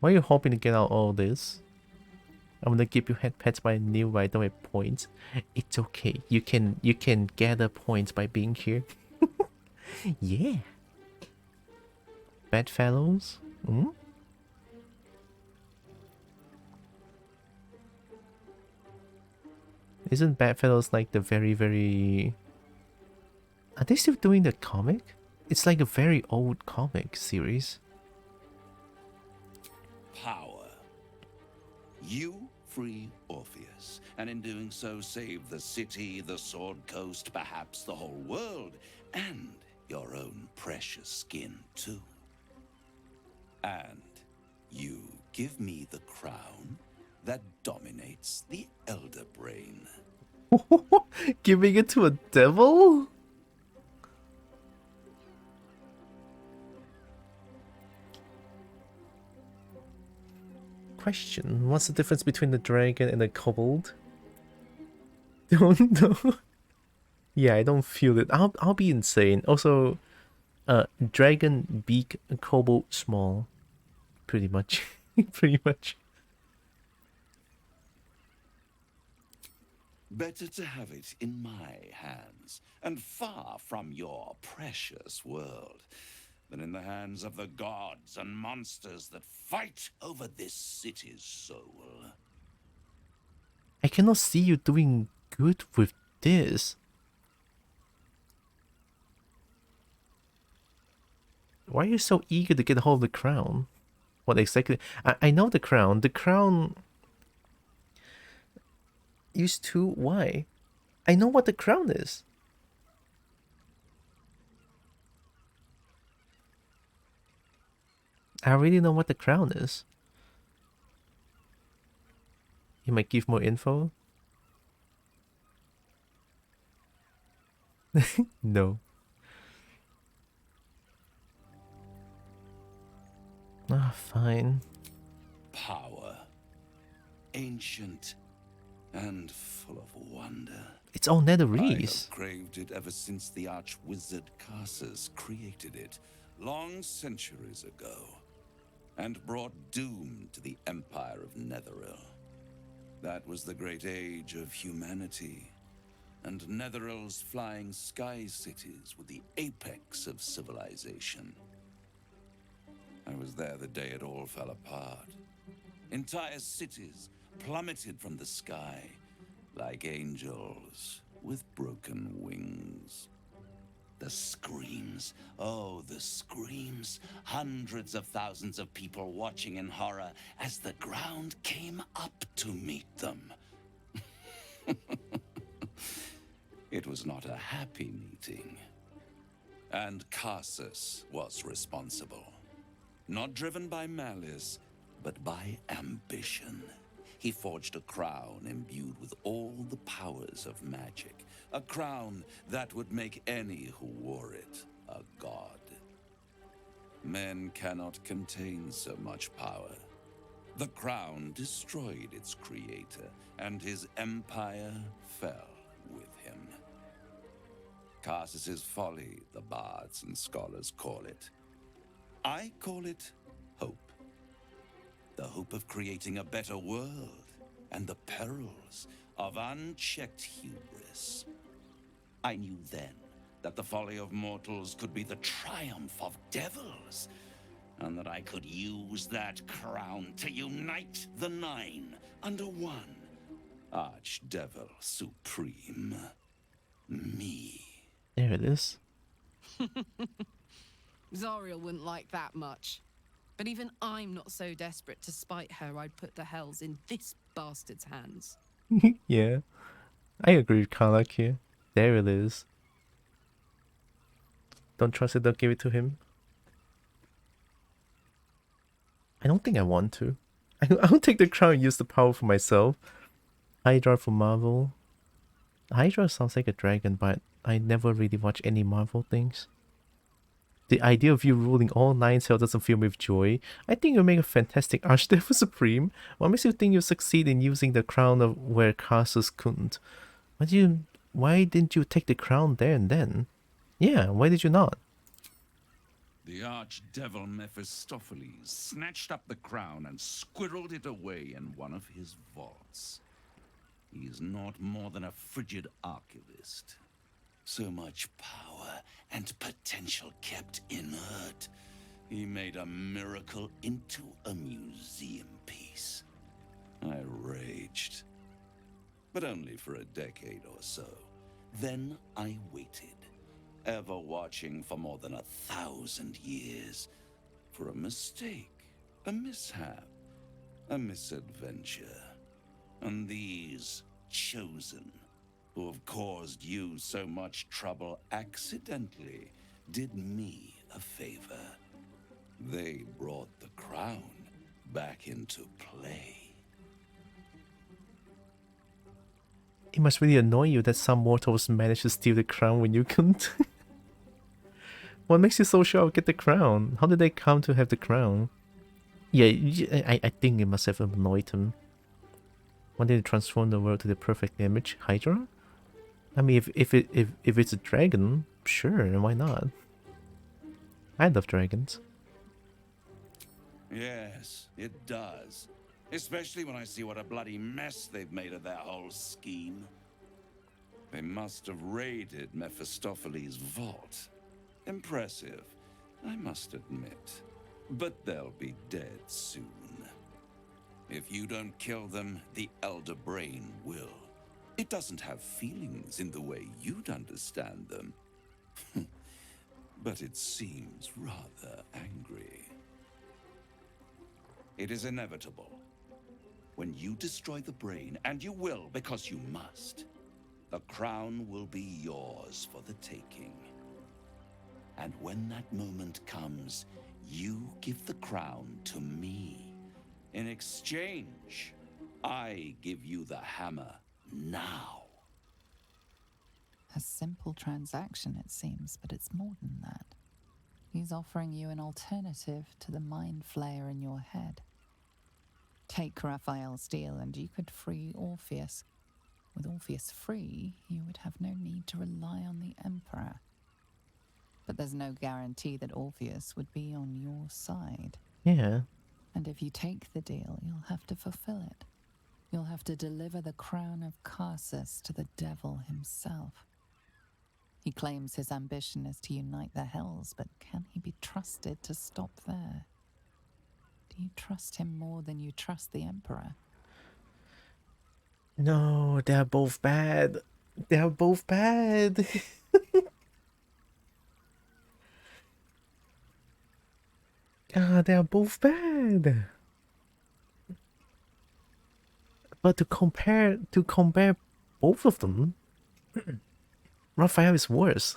Why are you hoping to get out all this? I'm gonna give you head pets by a new rider with points. It's okay. You can gather points by being here. Yeah. Bedfellows? Isn't Bedfellows like the very... Are they still doing the comic? It's like a very old comic series. Power. You free Orpheus, and in doing so save the city, the Sword Coast, perhaps the whole world, and your own precious skin too. And you give me the crown that dominates the Elder Brain. Giving it to a devil? Question: what's the difference between the dragon and the kobold? Don't know. Yeah, I don't feel it. I'll be insane. Also, dragon beak, kobold small, pretty much, pretty much. Better to have it in my hands, and far from your precious world, than in the hands of the gods and monsters that fight over this city's soul. I cannot see you doing good with this? Why are you so eager to get a hold of the crown? What exactly? I know the crown. The crown used to. Why? I know what the crown is. I already know what the crown is. You might give more info? No. Ah, fine. Power. Ancient and full of wonder. It's all I netherese. have craved it ever since the arch-wizard Carsus created it, long centuries ago, and brought doom to the Empire of Netheril. That was the great age of humanity, and Netheril's flying sky cities were the apex of civilization. I was there the day it all fell apart. Entire cities plummeted from the sky like angels with broken wings. The screams, oh, the screams. Hundreds of thousands of people watching in horror as the ground came up to meet them. It was not a happy meeting. And Carsus was responsible. Not driven by malice, but by ambition. He forged a crown imbued with all the powers of magic. A crown that would make any who wore it a god. Men cannot contain so much power. The crown destroyed its creator, and his empire fell with him. Carsus's folly, the bards and scholars call it. I call it hope. The hope of creating a better world, and the perils of unchecked hubris. I knew then that the folly of mortals could be the triumph of devils, and that I could use that crown to unite the Nine under one Archdevil Supreme. Me. There it is. Zariel wouldn't like that much. But even I'm not so desperate to spite her I'd put the hells in this bastard's hands. Yeah. I agree with Karlak here. There it is. Don't trust it, don't give it to him. I don't think I want to. I'll take the crown and use the power for myself. Hydra for Marvel. Hydra sounds like a dragon, but I never really watch any Marvel things. The idea of you ruling all 9 cells doesn't fill me with joy. I think you'll make a fantastic Archdevil Supreme. What makes you think you'll succeed in using the crown of where Carsus couldn't? Why didn't you take the crown there and then? Yeah, why did you not? The archdevil Mephistopheles snatched up the crown and squirreled it away in one of his vaults. He is not more than a frigid archivist. So much power and potential kept inert. He made a miracle into a museum piece. I raged. But only for a decade or so. Then I waited, ever watching for more than 1,000 years, for a mistake, a mishap, a misadventure. And these chosen, who have caused you so much trouble accidentally, did me a favor. They brought the crown back into play. It must really annoy you that some mortals managed to steal the crown when you couldn't. What makes you so sure I'll get the crown? How did they come to have the crown? Yeah, I think it must have annoyed him. Wanted to transform the world to the perfect image. Hydra? I mean, if it's a dragon, sure, why not? I love dragons. Yes, it does. Especially when I see what a bloody mess they've made of their whole scheme. They must have raided Mephistopheles' vault. Impressive, I must admit. But they'll be dead soon. If you don't kill them, the Elder Brain will. It doesn't have feelings in the way you'd understand them. But it seems rather angry. It is inevitable. When you destroy the brain, and you will because you must, the crown will be yours for the taking. And when that moment comes, you give the crown to me. In exchange, I give you the hammer now. A simple transaction, it seems, but it's more than that. He's offering you an alternative to the mind flayer in your head. Take Raphael's deal and you could free Orpheus. With Orpheus free, you would have no need to rely on the Emperor. But there's no guarantee that Orpheus would be on your side. Yeah. And if you take the deal, you'll have to fulfill it. You'll have to deliver the crown of Carsus to the devil himself. He claims his ambition is to unite the Hells, but can he be trusted to stop there? Do you trust him more than you trust the Emperor? No, they're both bad. They're both bad. God, they're both bad. But to compare both of them, Raphael is worse.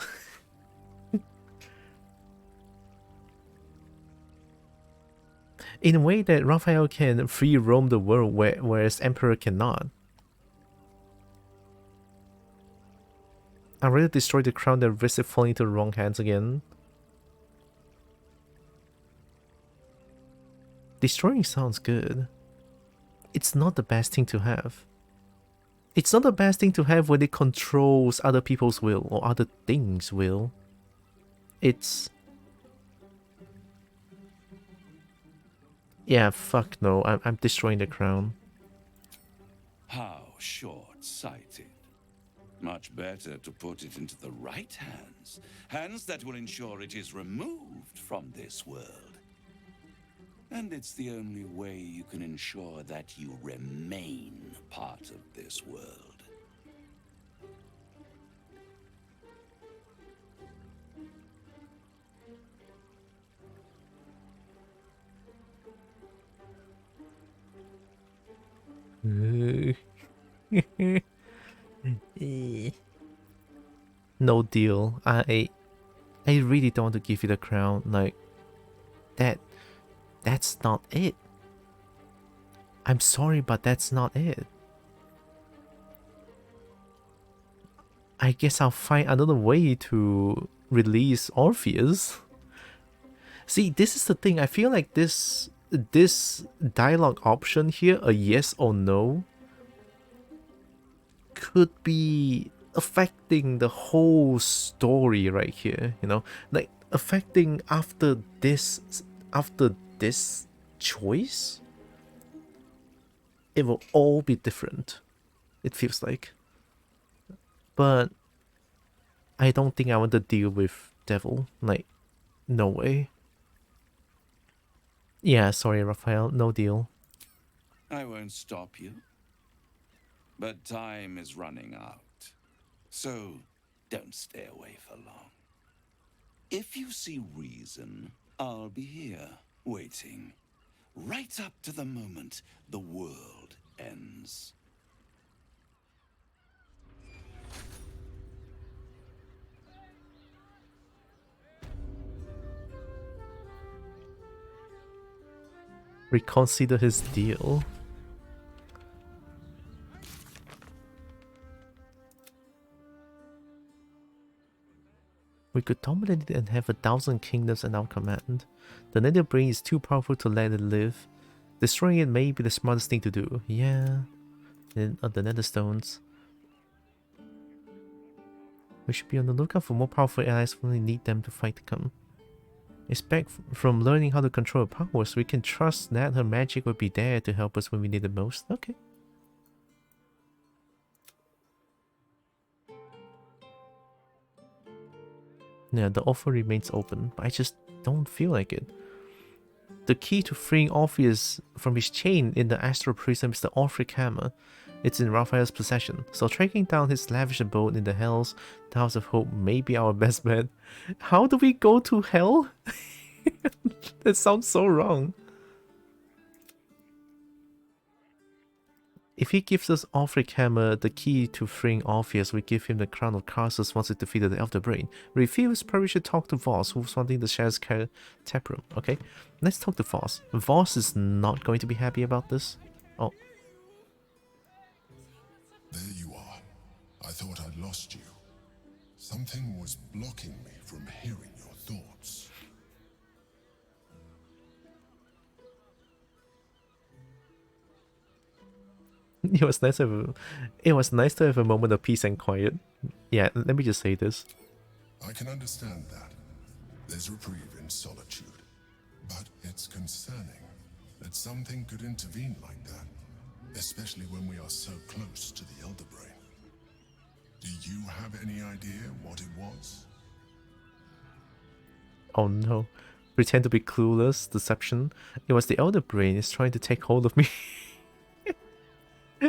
In a way that Raphael can free roam the world, whereas Emperor cannot. I'd rather destroy the crown than risk it falling into the wrong hands again. Destroying sounds good. It's not the best thing to have. It's not the best thing to have when it controls other people's will or other things' will. It's... Yeah, fuck no. I'm destroying the crown. How short-sighted. Much better to put it into the right hands. Hands that will ensure it is removed from this world. And it's the only way you can ensure that you remain part of this world. No deal. I really don't want to give you the crown. Like that's not it. I'm sorry, but that's not it. I guess I'll find another way to release Orpheus. See, this is the thing. I feel like this dialogue option here, a yes or no, could be affecting the whole story right here, you know, like affecting after this choice, it will all be different, it feels like. But I don't think I want to deal with Devil, like, no way. Yeah, sorry Raphael, no deal. I won't stop you. But time is running out. So don't stay away for long. If you see reason, I'll be here, waiting. Right up to the moment the world ends. Reconsider his deal. We could dominate it and have 1,000 kingdoms at our command. The nether brain is too powerful to let it live. Destroying it may be the smartest thing to do. Yeah. And the nether stones. We should be on the lookout for more powerful allies when we need them to fight to come. Expect from learning how to control her powers, we can trust that her magic will be there to help us when we need it most. Okay. Yeah, the offer remains open, but I just don't feel like it. The key to freeing Orpheus from his chain in the astral prism is the Orphic hammer. It's in Raphael's possession, so tracking down his lavish abode in the Hells, the House of Hope, may be our best bet. How do we go to Hell? That sounds so wrong. If he gives us Ulfric Hammer, the key to freeing Orpheus, we give him the Crown of Castles once we defeated the Elder Brain. Refuse, probably should talk to Voss, who's wanting the Shadow's taproom. Okay, let's talk to Voss. Voss is not going to be happy about this. Oh. There you are. I thought I'd lost you. Something was blocking me from hearing your thoughts. It was nice to have a moment of peace and quiet. Yeah, let me just say this. I can understand that. There's reprieve in solitude. But it's concerning that something could intervene like that, especially when we are so close to the Elder Brain. Do you have any idea what it was? Oh no. Pretend to be clueless. Deception. It was the Elder Brain. It's trying to take hold of me.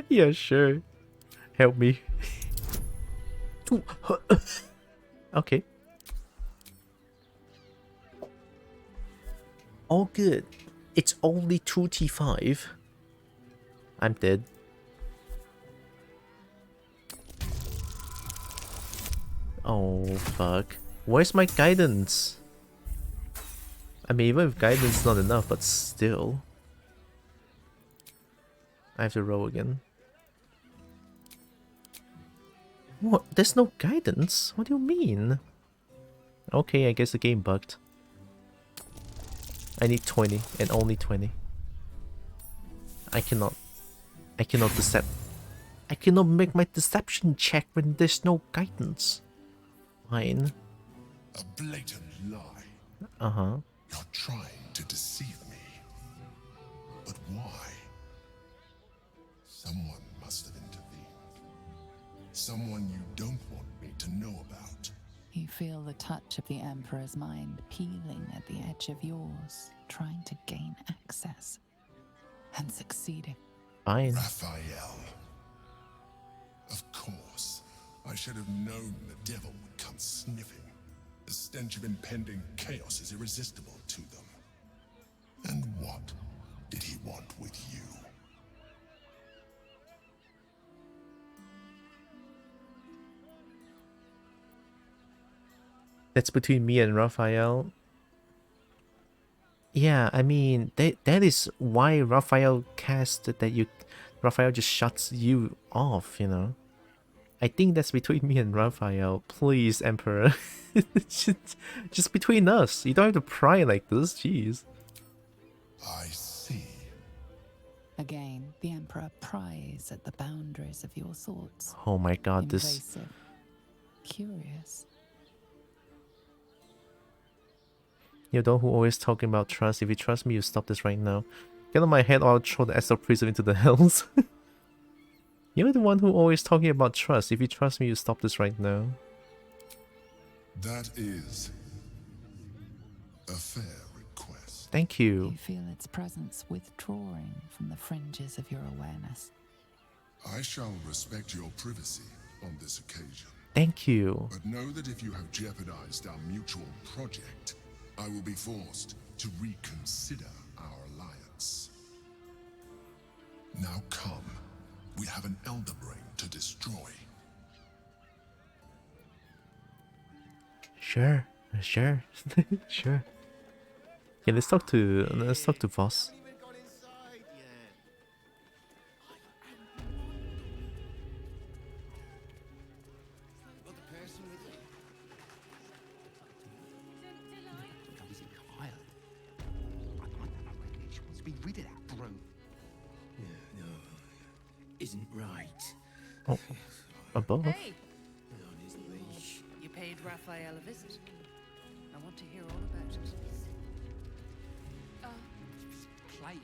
Yeah, sure. Help me. Okay. All good. It's only 2T5. I'm dead. Oh, fuck. Where's my guidance? I mean, even if guidance is not enough, but still. I have to roll again. What? There's no guidance? What do you mean? Okay, I guess the game bugged. I need 20 and only 20. I cannot decept. I cannot make my deception check when there's no guidance. Fine. A blatant lie. Uh-huh. You're trying to deceive me. But why? Someone must have intervened. Someone you don't want me to know about. You feel the touch of the Emperor's mind peeling at the edge of yours, trying to gain access. And succeeding. Fine. Raphael. Of course. I should have known the devil would come sniffing. The stench of impending chaos is irresistible to them. And what did he want with you? That's between me and Raphael. Yeah, I mean, that is why Raphael cast that Raphael just shuts you off, you know. I think that's between me and Raphael. Please, Emperor. just between us. You don't have to pry like this, jeez. I see. Again, the Emperor pries at the boundaries of your thoughts. Oh my god, Invasive. Curious. You're the one who always talking about trust. If you trust me, you stop this right now. Get on my head or I'll throw the Astral Prism into the hells. You're the one who always talking about trust. If you trust me, you stop this right now. That is a fair request. Thank you. You feel its presence withdrawing from the fringes of your awareness. I shall respect your privacy on this occasion. Thank you. But know that if you have jeopardized our mutual project, I will be forced to reconsider our alliance. Now come. We have an Elder Brain to destroy. Sure. Sure. Yeah, let's talk to Voss. Be rid of that brute. No, isn't right. Oh, above. Hey! You paid Raphael a visit. I want to hear all about it. Play.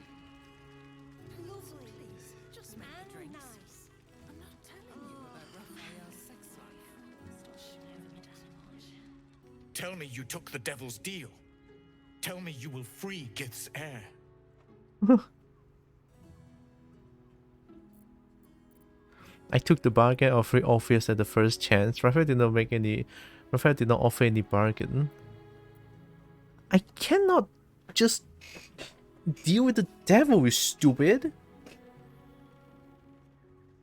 Lovely. Please, just make the drinks. Nice. I'm not telling you about Raphael's sex life. Tell me you took the devil's deal. Tell me you will free Gith's heir. I took the bargain of free Orpheus at the first chance. Raphael did not make any. Raphael did not offer any bargain. I cannot just deal with the devil, you stupid.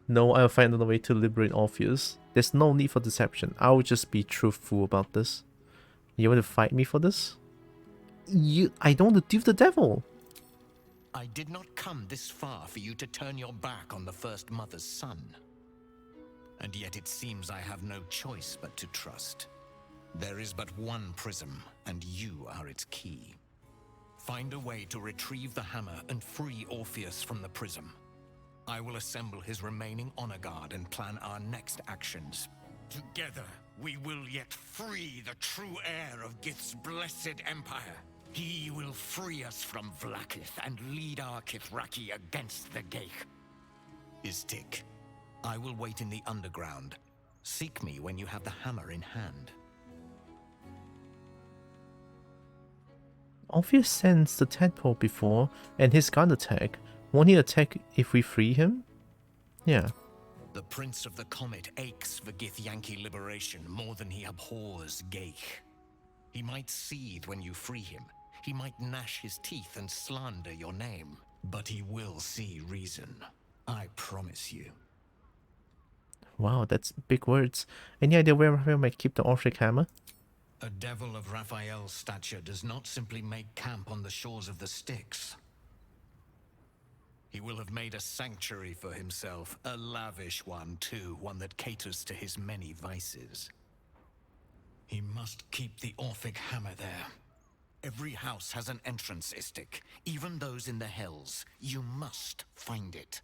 No, I'll find another way to liberate Orpheus. There's no need for deception. I'll just be truthful about this. You want to fight me for this? I don't want to deal with the devil. I did not come this far for you to turn your back on the First Mother's son. And yet it seems I have no choice but to trust. There is but one prism, and you are its key. Find a way to retrieve the hammer and free Orpheus from the prism. I will assemble his remaining honor guard and plan our next actions. Together, we will yet free the true heir of Gith's blessed empire. He will free us from Vlaakith and lead our Kithraki against the Geich. Istik, I will wait in the underground. Seek me when you have the hammer in hand. Orpheus sends the tadpole before, and his guard attack. Won't he attack if we free him? Yeah. The Prince of the Comet aches for Githyanki liberation more than he abhors Geich. He might seethe when you free him. He might gnash his teeth and slander your name. But he will see reason. I promise you. Wow, that's big words. Any idea where Raphael might keep the Orphic hammer? A devil of Raphael's stature does not simply make camp on the shores of the Styx. He will have made a sanctuary for himself, a lavish one too, one that caters to his many vices. He must keep the Orphic hammer there. Every house has an entrance, Istik, even those in the Hells. You must find it.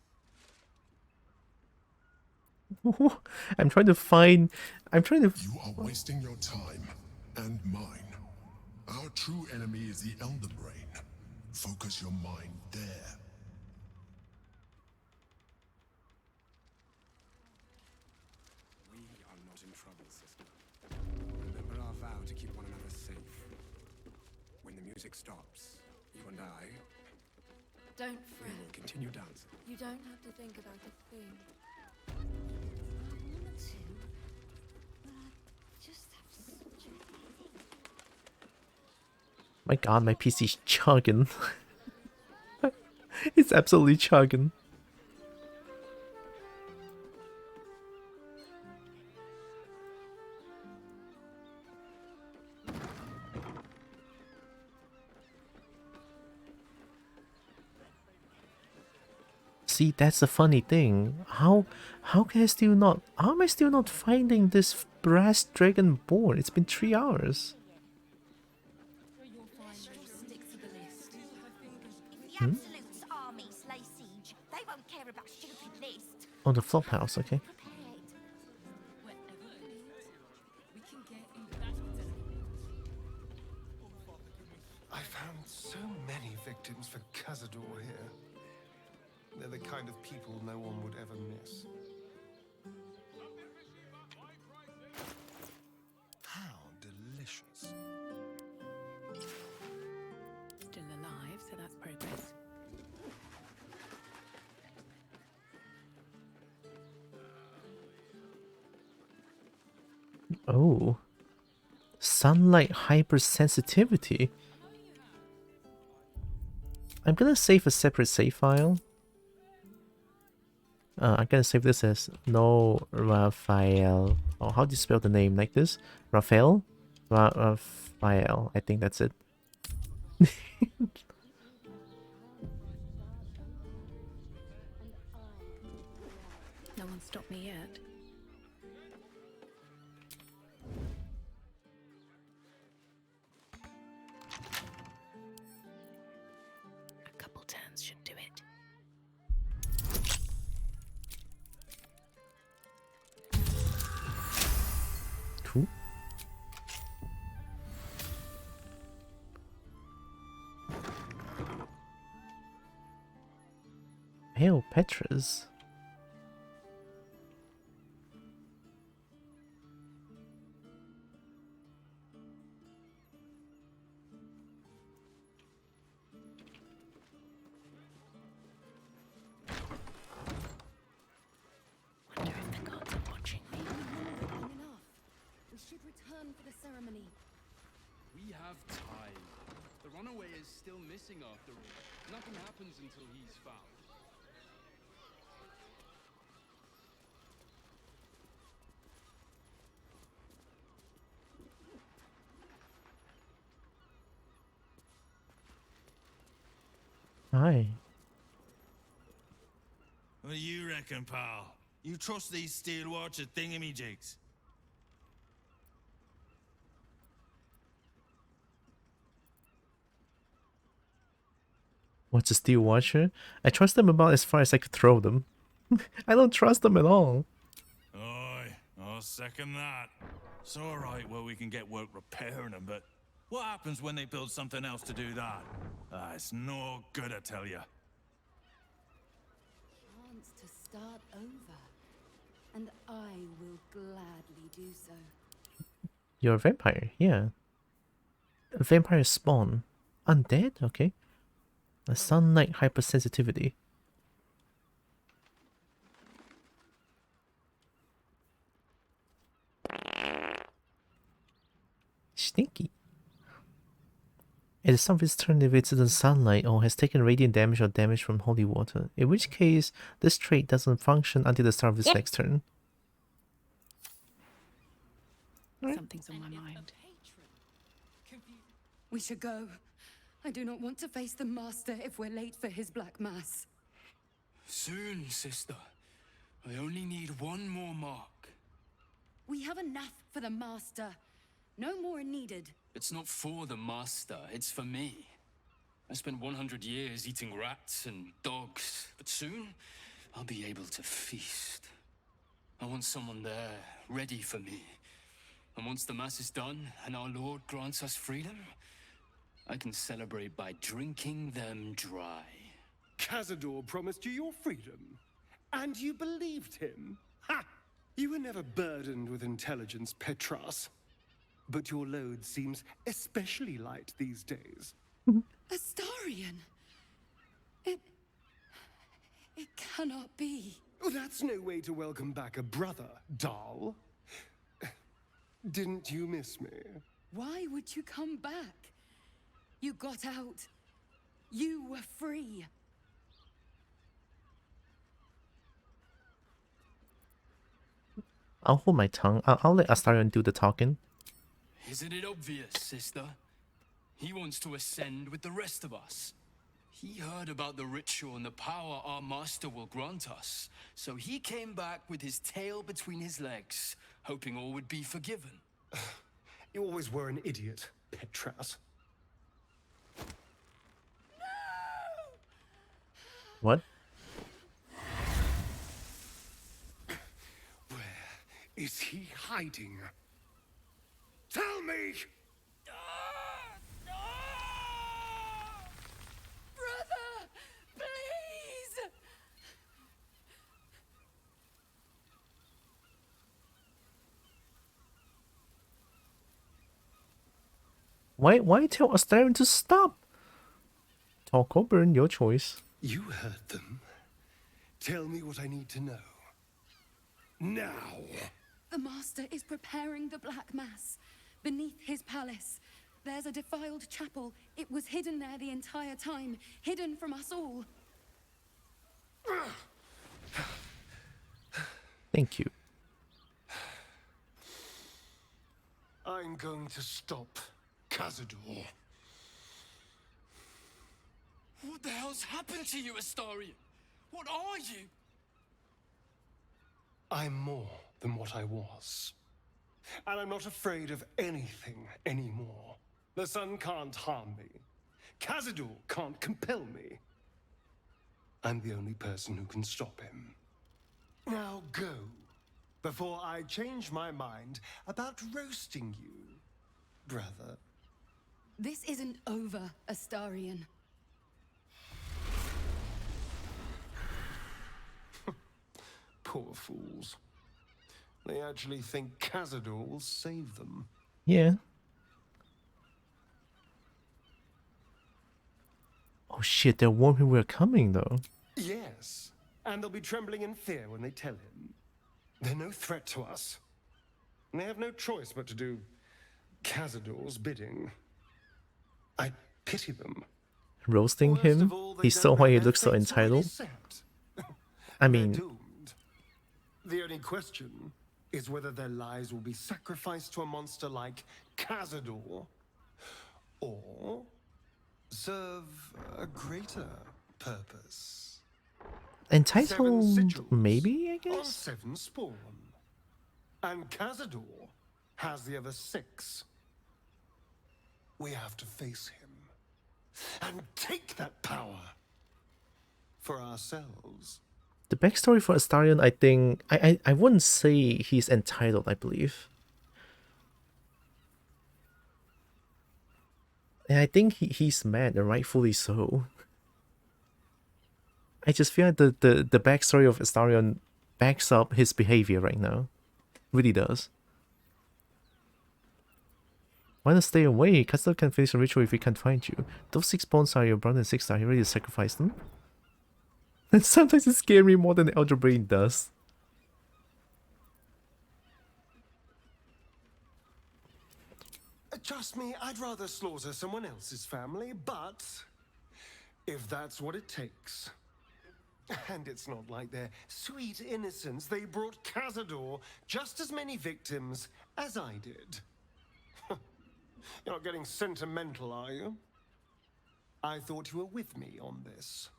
I'm trying to find... You are wasting your time, and mine. Our true enemy is the Elder Brain. Focus your mind there. We are not in trouble, sister. Remember our vow to keep one another safe. When the music stops, you and I Don't we fret. will continue dancing. You don't have to think about a thing. My god, my PC's chugging. It's absolutely chugging. See, that's the funny thing. How can I still not? How am I still not finding this brass dragonborn? It's been 3 hours. The Absolute's armies lay siege. They won't care about stupid list. Oh, the flop house. Okay. I found so many victims for Cazador here. They're the kind of people no one would ever miss. How delicious. Still alive, so that's progress. Oh. Sunlight hypersensitivity. I'm gonna save a separate save file. I'm gonna save this as no Raphael. Oh, how do you spell the name like this? Raphael? Raphael. I think that's it. No one stopped me yet. A couple turns should do it. Cool. Hail Petrus. Wonder done for the ceremony? We have time. The runaway is still missing after all. Nothing happens until he's found. Hi. What do you reckon, pal? You trust these steel watcher thingamajigs? What's a steel watcher? I trust them about as far as I could throw them. I don't trust them at all. Aye, I'll second that. It's alright where we can get work repairing them, but what happens when they build something else to do that? It's no good, I tell ya. Chance to start over. And I will gladly do so. You're a vampire, yeah. A vampire spawn. Undead? Okay. A sunlight hypersensitivity. Sneaky. It is some of its turn if it's in the sunlight or has taken radiant damage or damage from holy water, in which case this trait doesn't function until the start of its next turn. Something's on my mind. We should go. I do not want to face the Master if we're late for his Black Mass. Soon, sister. I only need one more mark. We have enough for the Master. No more are needed. It's not for the Master, it's for me. I spent 100 years eating rats and dogs, but soon I'll be able to feast. I want someone there, ready for me. And once the Mass is done and our Lord grants us freedom, I can celebrate by drinking them dry. Cazador promised you your freedom, and you believed him? Ha! You were never burdened with intelligence, Petras. But your load seems especially light these days. Astarion! It cannot be. Oh, that's no way to welcome back a brother, doll. Didn't you miss me? Why would you come back? You got out. You were free. I'll hold my tongue. I'll let Astarion do the talking. Isn't it obvious, sister? He wants to ascend with the rest of us. He heard about the ritual and the power our master will grant us. So he came back with his tail between his legs, hoping all would be forgiven. You always were an idiot, Petras. What? Where is he hiding? Tell me! Brother! Please! Why tell Astarion to stop? Talk or burn, your choice. You heard them. Tell me what I need to know. Now! The Master is preparing the Black Mass. Beneath his palace, there's a defiled chapel. It was hidden there the entire time, hidden from us all. Thank you. I'm going to stop Cazador. What the hell's happened to you, Astarion? What are you? I'm more than what I was. And I'm not afraid of anything anymore. The sun can't harm me. Cazador can't compel me. I'm the only person who can stop him. Now go, before I change my mind about roasting you, brother. This isn't over, Astarion. Poor fools. They actually think Cazador will save them. Yeah. Oh shit, they'll warn him we're coming though. Yes, and they'll be trembling in fear when they tell him. They're no threat to us. And they have no choice but to do Cazador's bidding. I pity them. Roasting him? He saw why he looks so entitled. I mean, Doomed. The only question is whether their lives will be sacrificed to a monster like Cazador, or serve a greater purpose. entitled, maybe, I On guess? 7 spawn. And Cazador has the other 6. We have to face him and take that power for ourselves. The backstory for Astarion, I think, I wouldn't say he's entitled, I believe. And I think he's mad, and rightfully so. I just feel like the backstory of Astarion backs up his behavior right now. Really does. Why not stay away? Castle can finish a ritual if we can't find you. Those 6 bones are your brother and sister. Are you ready to sacrifice them? And sometimes it scares me more than the Elder Brain does. Trust me, I'd rather slaughter someone else's family, but if that's what it takes. And it's not like their sweet innocence. They brought Cazador just as many victims as I did. You're not getting sentimental, are you? I thought you were with me on this.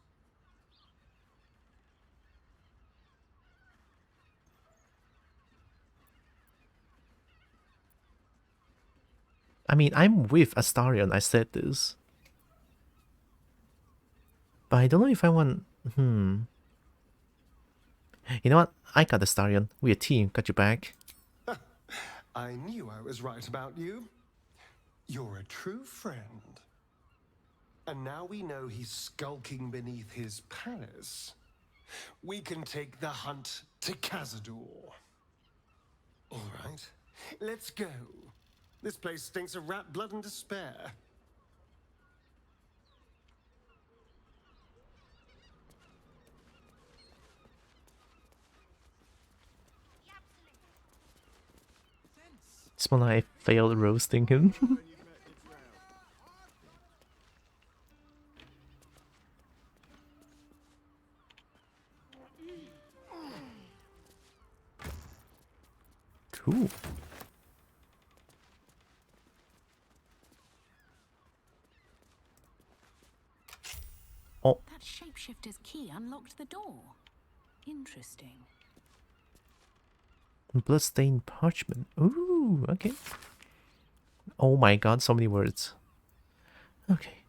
I mean, I'm with Astarion, I said this. But I don't know if I want... You know what? I got Astarion. We're a team. Got your back. I knew I was right about you. You're a true friend. And now we know he's skulking beneath his palace. We can take the hunt to Cazador. All right, let's go. This place stinks of rat blood and despair. It's more like I failed roasting him. Cool. Oh. That shapeshifter's key unlocked the door. Interesting. Bloodstained parchment. Ooh, okay. Oh my god, so many words. Okay.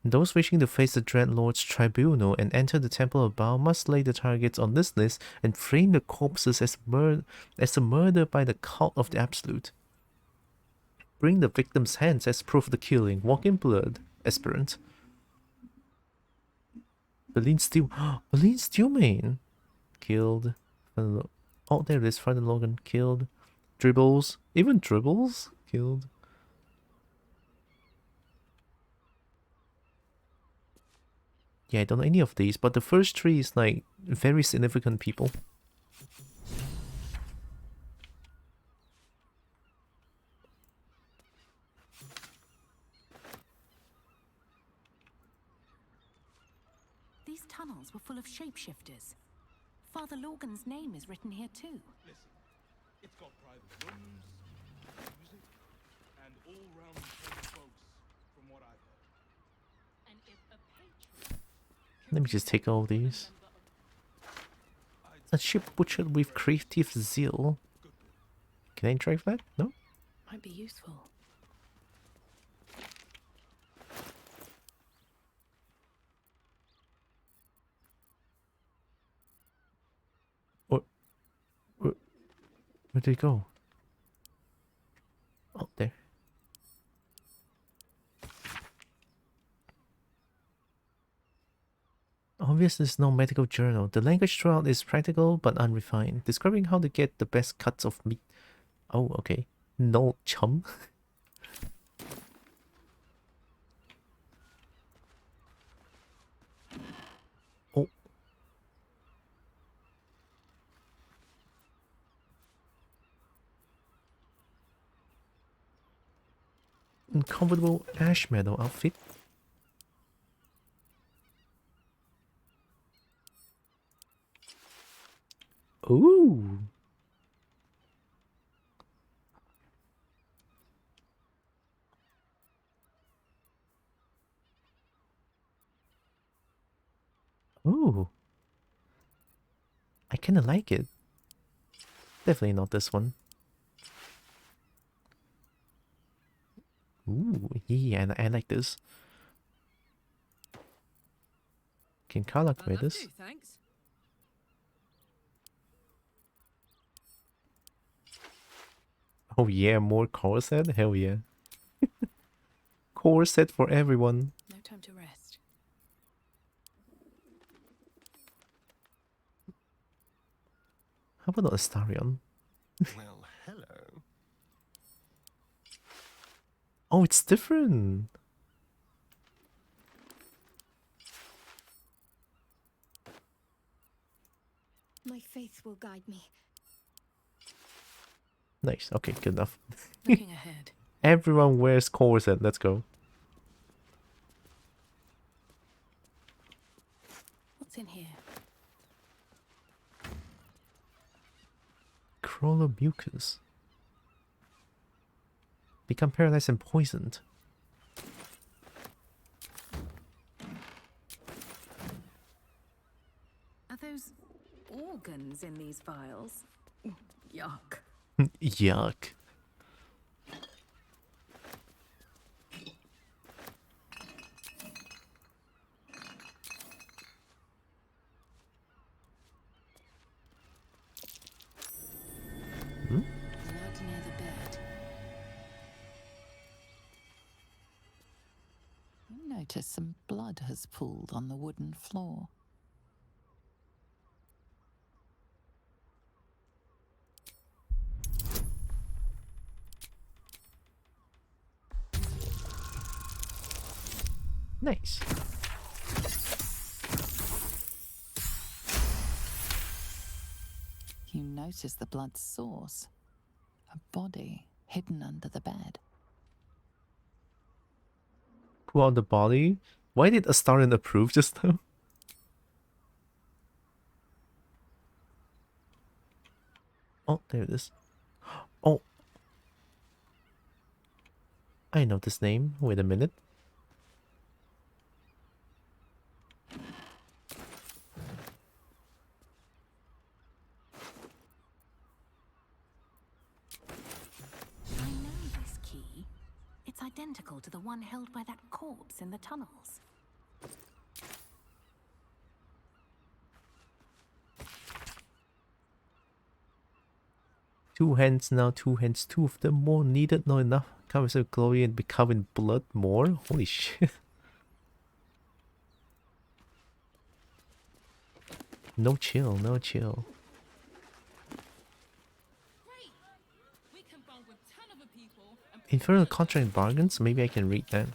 Those wishing to face the Dreadlord's tribunal and enter the Temple of Baal must lay the targets on this list and frame the corpses as a murder by the cult of the Absolute. Bring the victim's hands as proof of the killing. Walk in blood. Aspirant. Berlin Steelmane. Killed. Oh, there it is. Father Logan. Killed. Dribbles. Even Dribbles? Killed. Yeah, I don't know any of these, but the first 3 is like very significant people. These tunnels were full of shapeshifters. Father Logan's name is written here too. Listen, it's got private rooms, music, and all-round folks, from what I've heard. And if a patron... Let me just take all these. A ship butchered with creative zeal. Can I drive that? No? Might be useful. Where'd they go? Oh, there. Obviously, there's no medical journal. The language throughout is practical but unrefined, describing how to get the best cuts of meat. Oh, okay. No chum. Oh. uncomfortable ash meadow outfit. Ooh. Ooh. I kinda like it. Definitely not this one. Ooh, yeah, I like this. Can Carl upgrade this? Thanks. Oh yeah, more core set? Hell yeah. Core set for everyone. No time to rest. How about Astarion? Well, hello. Oh, it's different. My faith will guide me. Nice. Okay, good enough. Looking ahead. Everyone wears core set. Let's go. What's in here? Crawler mucus. Become paralyzed and poisoned. Are those organs in these vials? Yuck. Yuck. Blood near the bed. You notice some blood has pooled on the wooden floor. Nice. You notice the blood's source. A body hidden under the bed. Pull out the body. Why did Astarion approve just now? Oh, there it is. Oh. I know this name. Wait a minute. I know this key. It's identical to the one held by that corpse in the tunnels. Two hands now, two hands, two of them more needed, not enough. Cover yourself glory and be covered in blood more? Holy shit. No chill, no chill. Infernal contract bargains? Maybe I can read that.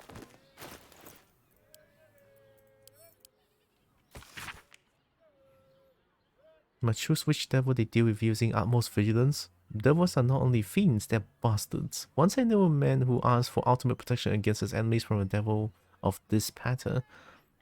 Must choose which devil they deal with using utmost vigilance. Devils are not only fiends, they're bastards. Once I knew a man who asked for ultimate protection against his enemies from a devil of this pattern.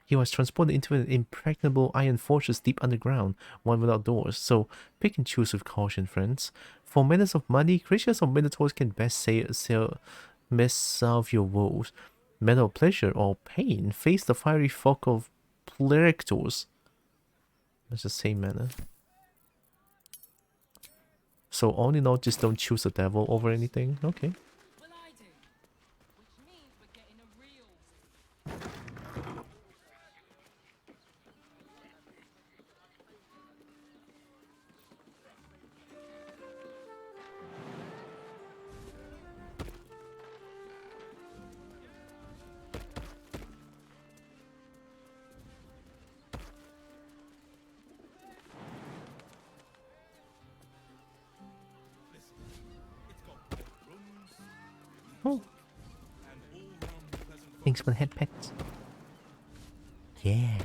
He was transported into an impregnable iron fortress deep underground, one without doors, so pick and choose with caution, friends. For minutes of money, creatures of minotaurs can best salve your woes. Matter of pleasure or pain, face the fiery fog of Plerectors. That's the same manner. So all in all, just don't choose a devil over anything. Okay. Oh. Thanks for the head pets. Yeah.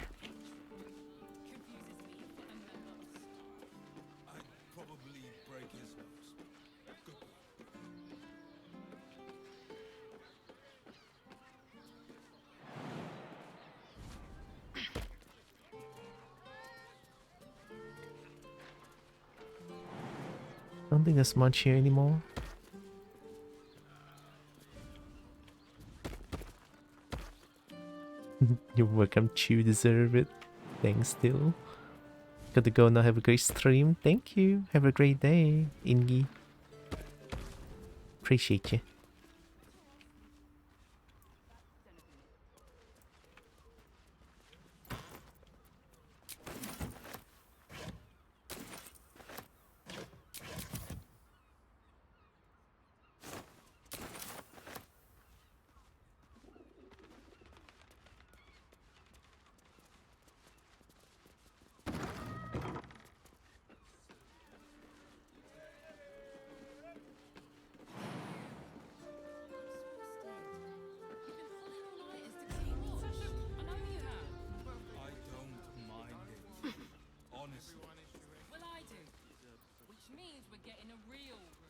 don't think there's much here anymore. You're welcome, you deserve it. Thanks still. Got to go now, have a great stream. Thank you. Have a great day, Ingi. Appreciate you.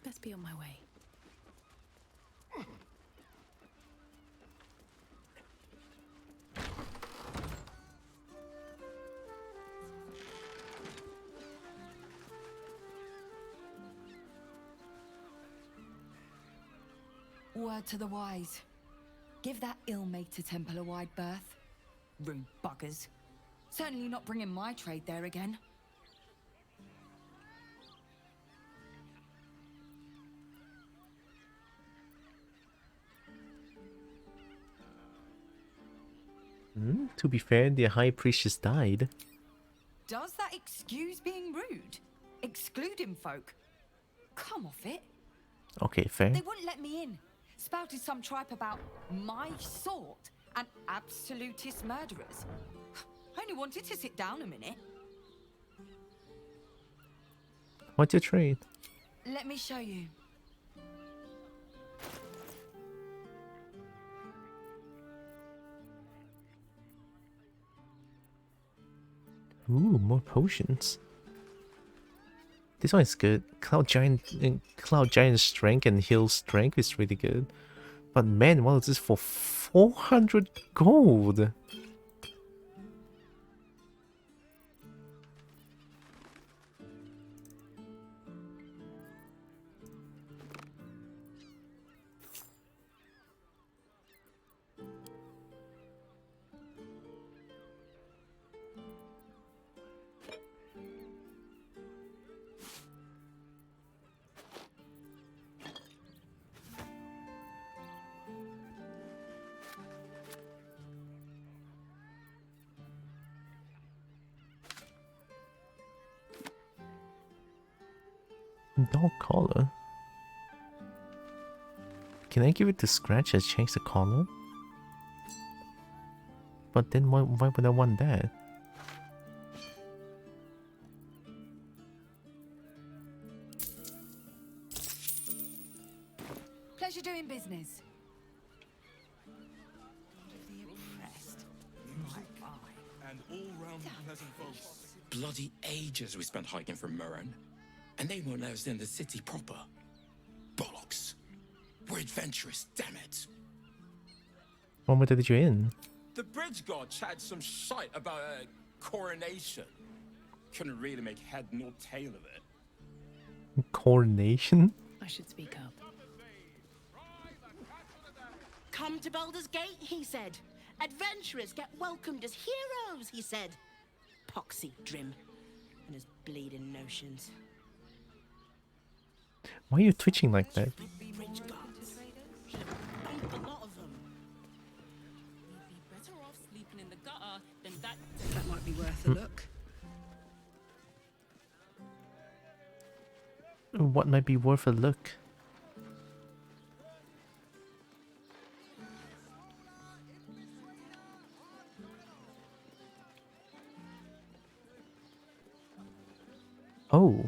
Best be on my way. Word to the wise. Give that ill-mated temple a wide berth. Rude buggers. Certainly not bringing my trade there again. To be fair, the high priest just died. Does that excuse being rude? Excluding folk? Come off it. Okay, fair. They wouldn't let me in. Spouted some tripe about my sort and absolutist murderers. I only wanted to sit down a minute. What's your trade? Let me show you. Ooh, more potions. This one is good. Cloud Giant strength and heal strength is really good. But man, what is this for 400 gold? Dog collar. Can I give it to Scratch and change the collar? But then why would I want that? Pleasure doing business. And all-round pleasant folks. Bloody ages we spent hiking from Murren. And they won't let us in the city proper. Bollocks. We're adventurous, damn it. When did you in? The bridge god chatted some shite about a coronation. Couldn't really make head nor tail of it. Coronation? I should speak up. Come to Baldur's Gate, he said. Adventurers get welcomed as heroes, he said. Poxy Drim and his bleeding notions. Why are you twitching like that? Bridge gods. Should have bumped a lot of them. You'd be better off sleeping in the gutter than that. That might be worth a look. What might be worth a look? Oh.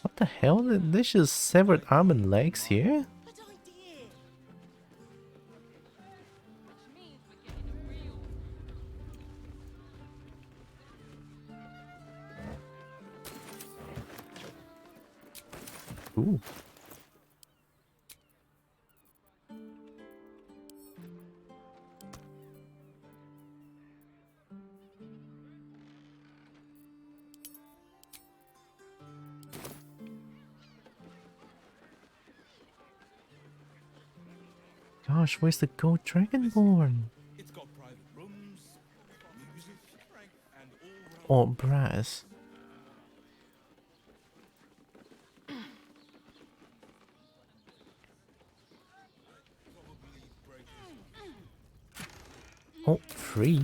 What the hell? There's just severed arm and legs here? Ooh. Gosh, where's the gold dragonborn? It's got private rooms, music, and Or brass? Oh, free.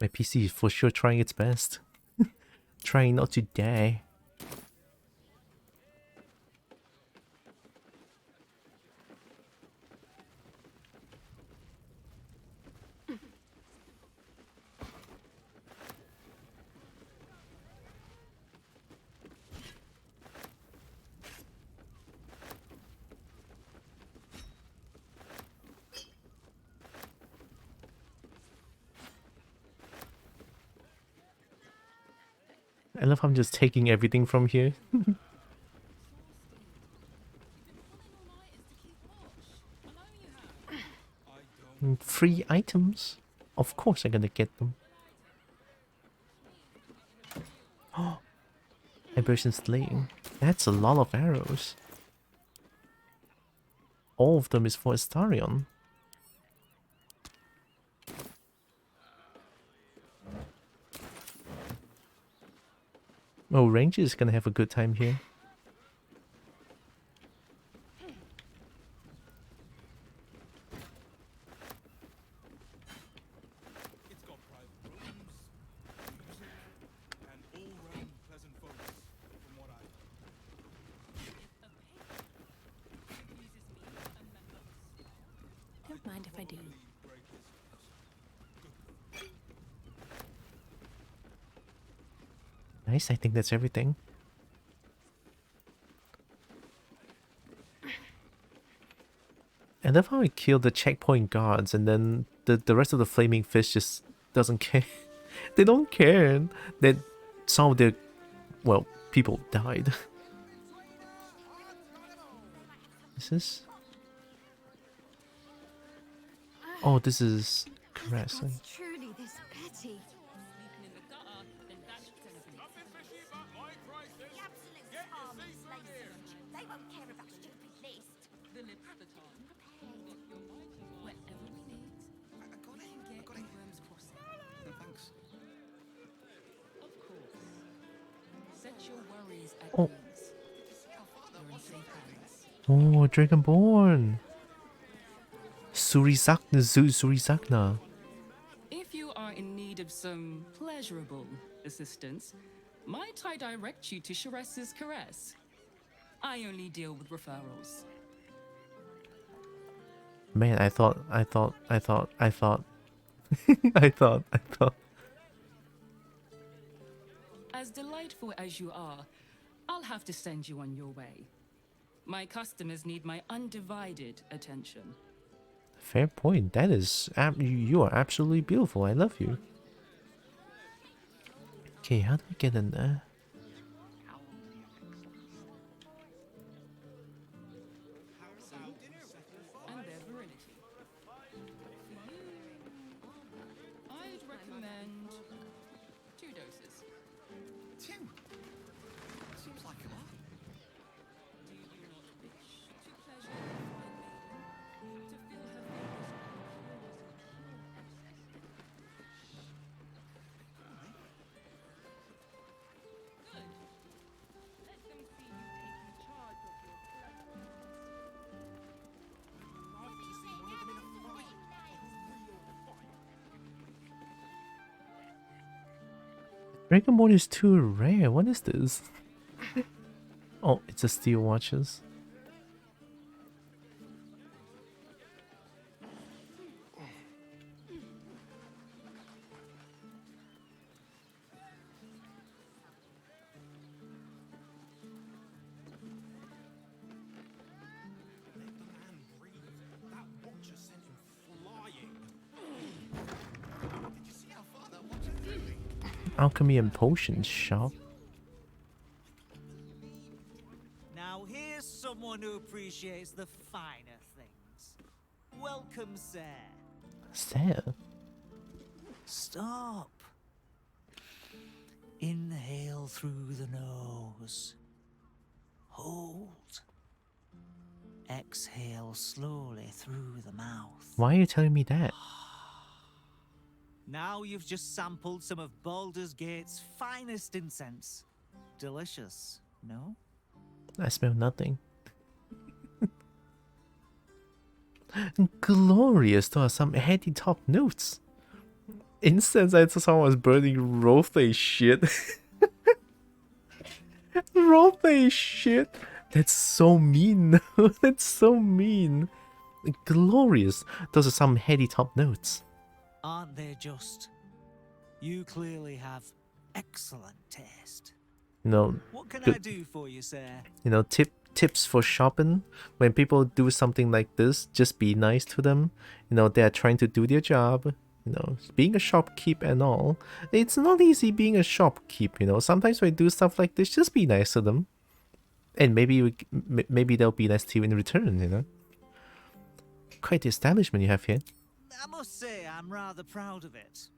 My PC is for sure trying its best. Trying not to die. I love how I'm just taking everything from here. Free items? Of course I'm gonna get them. Oh, Aberration Slaying. That's a lot of arrows. All of them is for Astarion. Oh, Ranger is gonna have a good time here. it's got private rooms, music, and all-round pleasant folks, from what I... Don't mind if I do. Nice, I think that's everything. I love how I killed the checkpoint guards and then the rest of the flaming fish just doesn't care. They don't care that some of their, well, people died. Is this? Oh, this is caressing. Truly this petty. They won't care about stupid list. Thanks. Of course. Set your worries at Oh. ease. You're in safe hands. Oh, Dragonborn. Surizakna. If you are in need of some pleasurable assistance, might I direct you to Sharess's Caress? I only deal with referrals. Man, I thought. As delightful as you are, I'll have to send you on your way. My customers need my undivided attention. Fair point. That is, you are absolutely beautiful. I love you. Okay, how do we get in there? And their virility. For you, I'd recommend 2 doses. 2? Seems like a lot. Do you not wish to pleasure the fine maiden, to feel her fingers? Good. Let them see you taking charge of your Dragonborn is too rare. What is this? Oh, it's a steel watches. That watcher sent him flying. Did you see how far that watcher threw? Alchemy and potions shop. Now here's someone who appreciates the finer things. Welcome, sir. Sir? Stop. Inhale through the nose. Hold. Exhale slowly through the mouth. Why are you telling me that? Now you've just sampled some of Baldur's Gate's finest incense. Delicious, no? I smell nothing. Glorious. There are some heady top notes. Incense, I thought someone was burning rothe shit. Rothe shit. That's so mean. That's so mean. Glorious. Those are some heady top notes. Aren't they just? You clearly have excellent taste. You know, What can I do for you, sir? You know, tips for shopping. When people do something like this, just be nice to them. You know, they're trying to do their job. You know, being a shopkeep and all. It's not easy being a shopkeep, you know. Sometimes when you do stuff like this, just be nice to them. And maybe they'll be nice to you in return, you know. Quite the establishment you have here. I must say, I'm rather proud of it.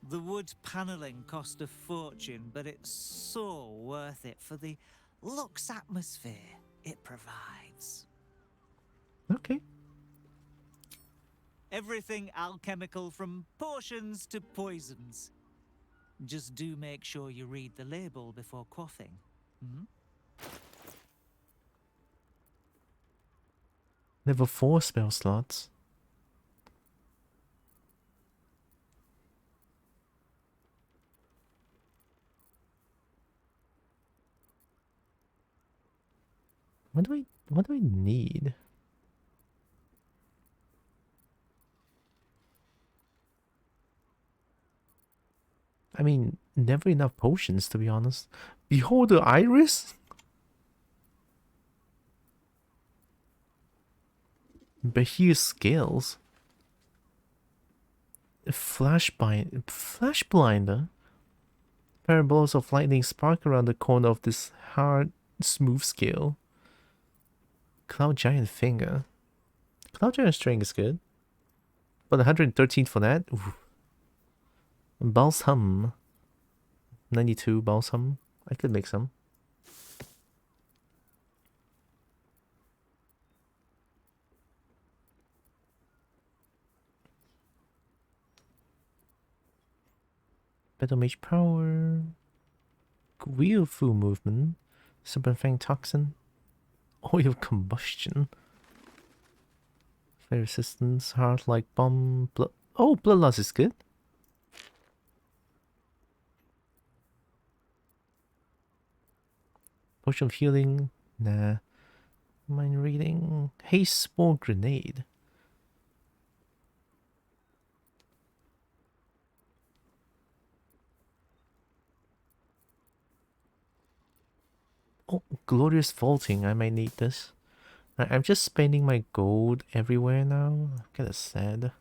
The wood paneling cost a fortune, but it's so worth it for the luxe atmosphere it provides. Okay. Everything alchemical from potions to poisons. Just do make sure you read the label before quaffing. Hmm? Level 4 spell slots. What do I need? I mean, never enough potions, to be honest. Behold the iris? But here's scales. Flash blinder. Parables of lightning spark around the corner of this hard, smooth scale. Cloud Giant Finger. Cloud Giant String is good. But 113 for that? Ooh. Balsam. 92 balsam. I could make some. Battle Mage Power. Wheel Fu Movement. Super Fang Toxin. Oil Combustion. Flare Resistance. Heart Like Bomb. Oh, Bloodlust is good. Potion of Healing. Nah. Mind Reading. Haste Spore Grenade. Oh, Glorious Vaulting. I might need this. I'm just spending my gold everywhere now. Kinda sad.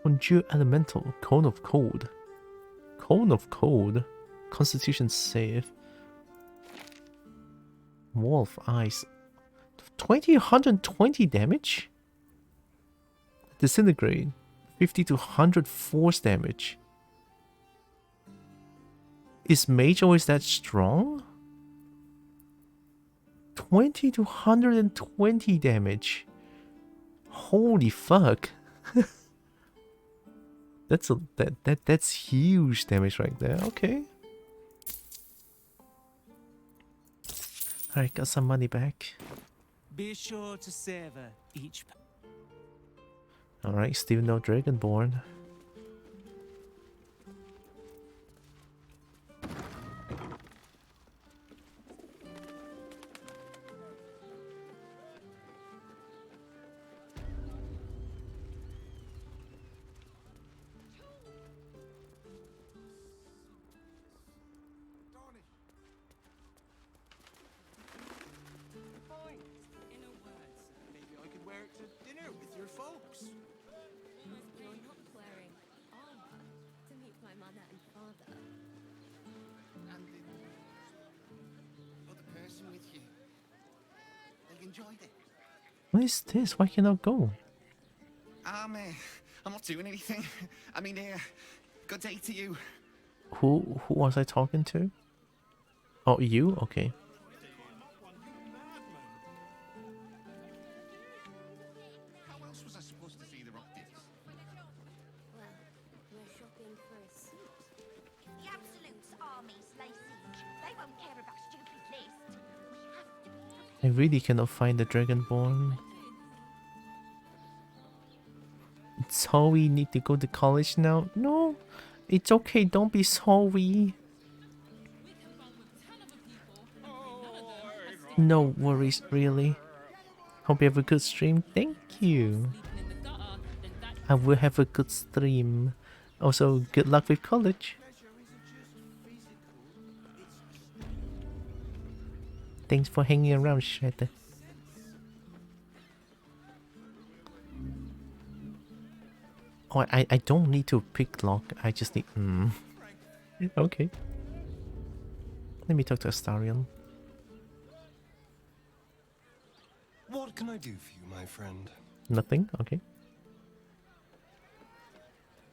Conjure Elemental. Cone of Cold. Cone of Cold. Constitution save. Wall of Ice. 120 damage? Disintegrate. 50 to 100 force damage. Is Mage always that strong? 20 to 120 damage. Holy fuck. That's huge damage right there. Okay. Alright, got some money back. Be sure to savor each. Alright, still no Dragonborn. out to dinner with your folks. You're not wearing armor to meet my mother and father. And the other person with you, they enjoyed it. What is this? Why can't I go? I'm not doing anything. I mean, good day to you. Who was I talking to? Oh, you? Okay. How else was I supposed to see the Rockdales? Well, we're shopping for a suit. If the Absolute's armies lay siege, they won't care about stupid list. We have to be I really cannot find the Dragonborn. So we need to go to college now? No, it's okay. Don't be sorry. No worries, really. Hope you have a good stream. Thank you. I will have a good stream. Also, good luck with college. Thanks for hanging around, Shadow. Oh, I don't need to pick lock. I just need. Okay. Let me talk to Astarion. What can I do for you, my friend? Nothing. Okay.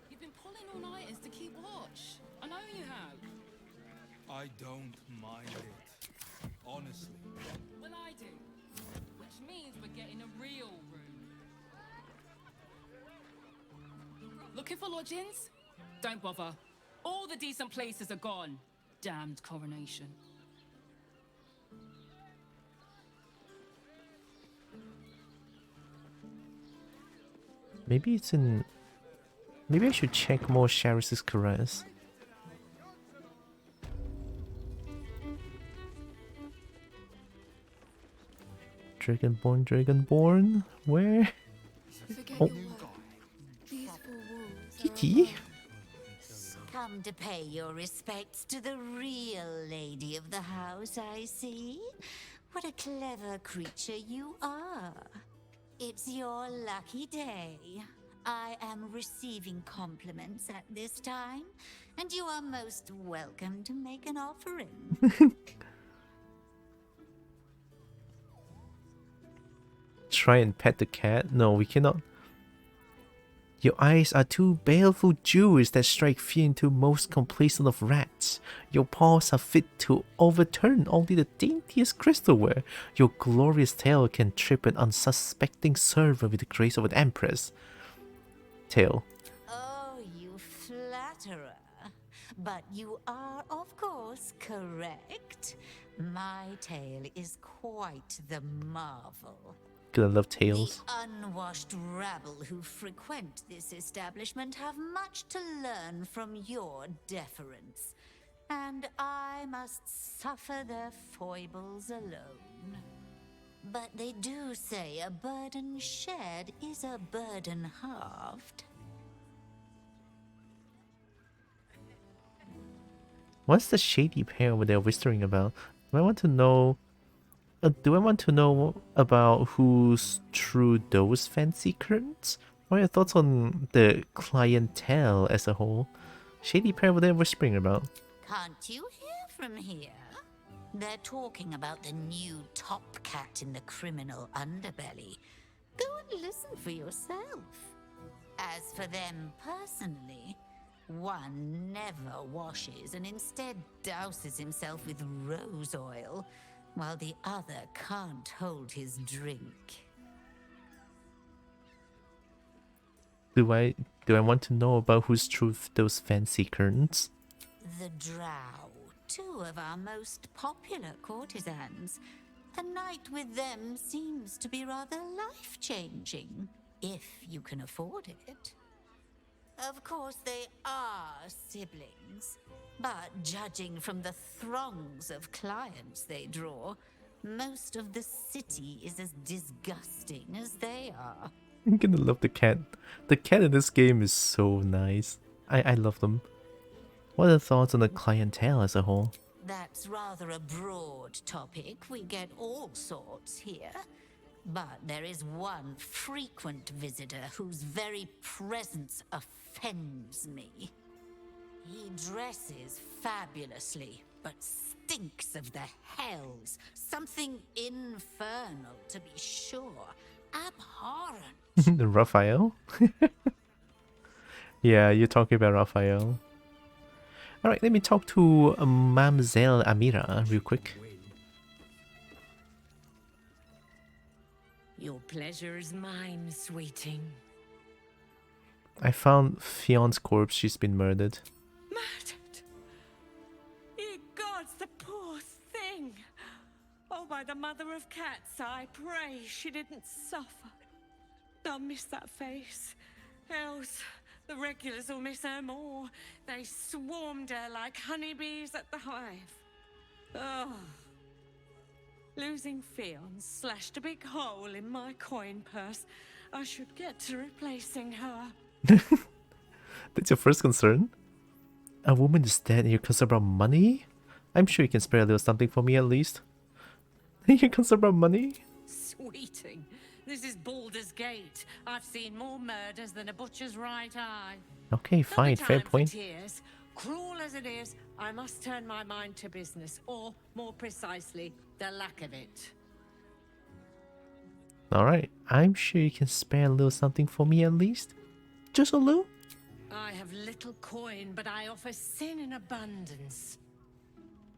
You've been pulling all-nighters to keep watch. I know you have. I don't mind it. Honestly. Well, I do. Which means we're getting a real room. Looking for lodgings? Don't bother. All the decent places are gone. Damned coronation. Maybe it's in. Maybe I should check more Charis's caress. Dragonborn, Dragonborn, where? Oh, Kitty. Come to pay your respects to the real lady of the house, I see. What a clever creature you are. It's your lucky day. I am receiving compliments at this time, and you are most welcome to make an offering. Try and pet the cat? No, we cannot. Your eyes are two baleful jewels that strike fear into most complacent of rats. Your paws are fit to overturn only the daintiest crystalware. Your glorious tail can trip an unsuspecting server with the grace of an empress. Tail. Oh, you flatterer. But you are, of course, correct. My tail is quite the marvel. Gonna love tails. The unwashed rabble who frequent this establishment have much to learn from your deference, and I must suffer their foibles alone. But they do say a burden shared is a burden halved. What's the shady pair they're whispering about? Do I want to know? Do I want to know about who's through those fancy curtains? What are your thoughts on the clientele as a whole? Shady pair they're whispering about. Can't you hear from here? They're talking about the new top cat in the criminal underbelly. Go and listen for yourself. As for them personally, one never washes and instead douses himself with rose oil, while the other can't hold his drink. Do I want to know about who's through those fancy curtains? The Drow, two of our most popular courtesans. A night with them seems to be rather life-changing, if you can afford it. Of course, they are siblings, but judging from the throngs of clients they draw, most of the city is as disgusting as they are. I'm gonna love the cat. The cat in this game is so nice. I love them. What are the thoughts on the clientele as a whole? That's rather a broad topic. We get all sorts here. But there is one frequent visitor whose very presence offends me. He dresses fabulously, but stinks of the hells. Something infernal, to be sure. Abhorrent. Raphael? Yeah, you're talking about Raphael. Alright, let me talk to Mamzelle Amira real quick. Your pleasure is mine, sweeting. I found Fion's corpse. She's been murdered. Murdered? Ye gods, the poor thing! Oh, by the mother of cats, I pray she didn't suffer. I'll miss that face. Else, the regulars will miss her more. They swarmed her like honeybees at the hive. Oh. Losing Fionn slashed a big hole in my coin purse. I should get to replacing her. That's your first concern? A woman is dead and you're concerned about money? I'm sure you can spare a little something for me at least. You're concerned about money? Sweeting, this is Baldur's Gate. I've seen more murders than a butcher's right eye. Okay, fine, fair point. Tears. Cruel as it is, I must turn my mind to business, or more precisely, the lack of it. Alright, I'm sure you can spare a little something for me at least. Just a little? I have little coin, but I offer sin in abundance.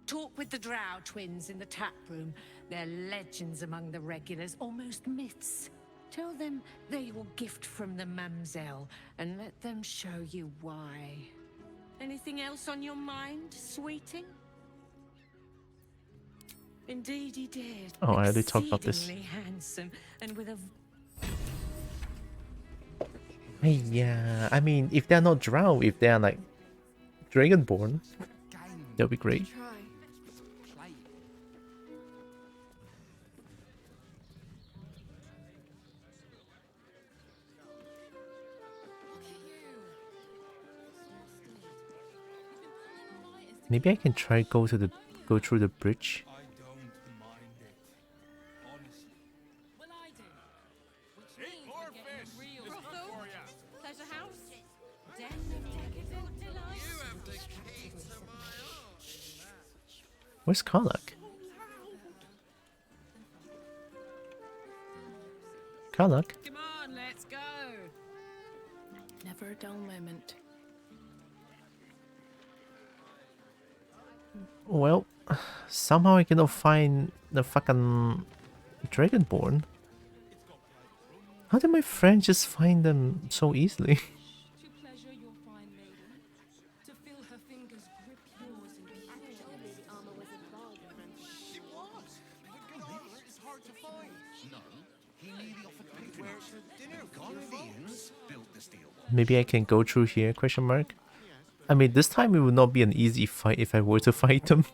Talk with the Drow twins in the tap room. They're legends among the regulars, almost myths. Tell them they're your gift from the Mamzelle, and let them show you why. Anything else on your mind, sweeting? Indeed he did. Oh, I already talked about this. Exceedingly handsome, and with a... Hey, yeah, I mean, if they're not drow, if they're like dragonborn, that'll be great. Maybe I can try go through the bridge. Where's Karlak? Karlak? Come on, let's go. Never a dull moment. Well, somehow I cannot find the fucking dragonborn. How did my friend just find them so easily? Maybe I can go through here, question mark? I mean, this time it would not be an easy fight if I were to fight them.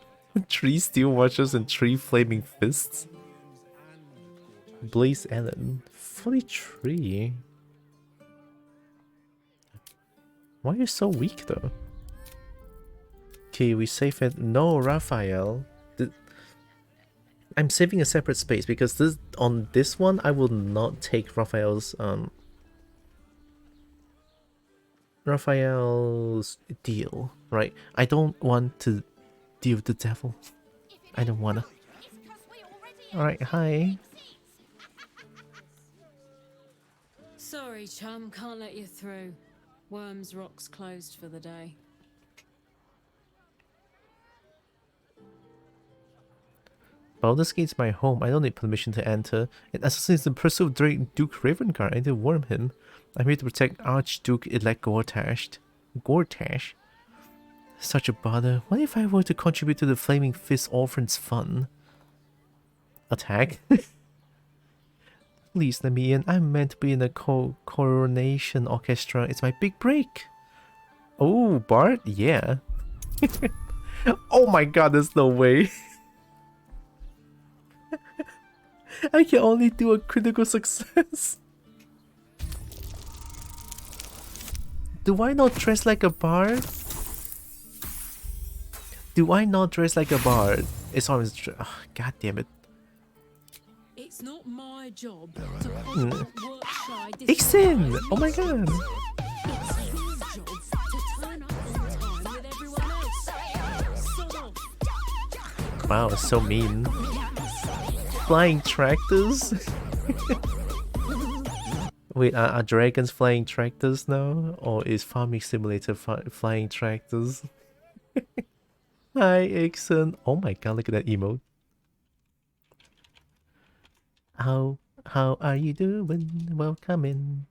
3 steel watchers and 3 flaming fists. Blaze Ellen. 43. Why are you so weak though? Okay, we save it. No, Raphael. I'm saving a separate space because this on this one I will not take Raphael's deal, right? I don't want to deal with the devil. I don't wanna. Alright, hi. Sorry, chum, can't let you through. Worms Rock's closed for the day. Baldur's Gate's my home. I don't need permission to enter. It assassinates the pursuit of Duke Ravengard. I need to warn him. I'm here to protect Archduke-elect Gortash. Gortash? Such a bother. What if I were to contribute to the Flaming Fist Orphans Fund? Attack? Please let me in. I'm meant to be in the coronation orchestra. It's my big break. Oh, Bart? Yeah. Oh my god, there's no way. I can only do a critical success. Do I not dress like a bard? Do I not dress like a bard? It's always... Oh, god damn it. It's not my job to point out work-shy Ixin! Oh my god! It's his job to turn up on time with everyone else. Sod off. Wow, so mean. Flying tractors? Wait, are dragons flying tractors now? Or is Farming Simulator flying tractors? Hi, Ixon. Oh my god, look at that emote. How are you doing? Welcome in.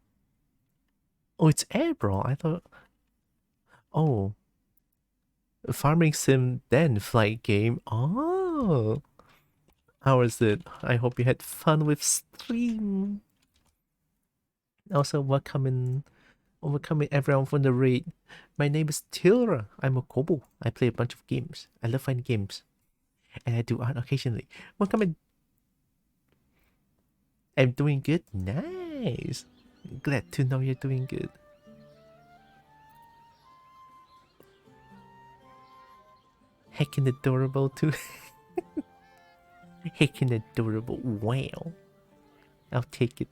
Oh, it's Air Brawl. I thought... Oh. Farming Sim, then Flight Game. Oh. How was it? I hope you had fun with stream. Also, welcome everyone from the raid. My name is Tylra. I'm a kobo. I play a bunch of games. I love finding games. And I do art occasionally. Welcome in. I'm doing good. Nice. Glad to know you're doing good. Heckin' adorable too. Heckin' adorable. Wow. I'll take it.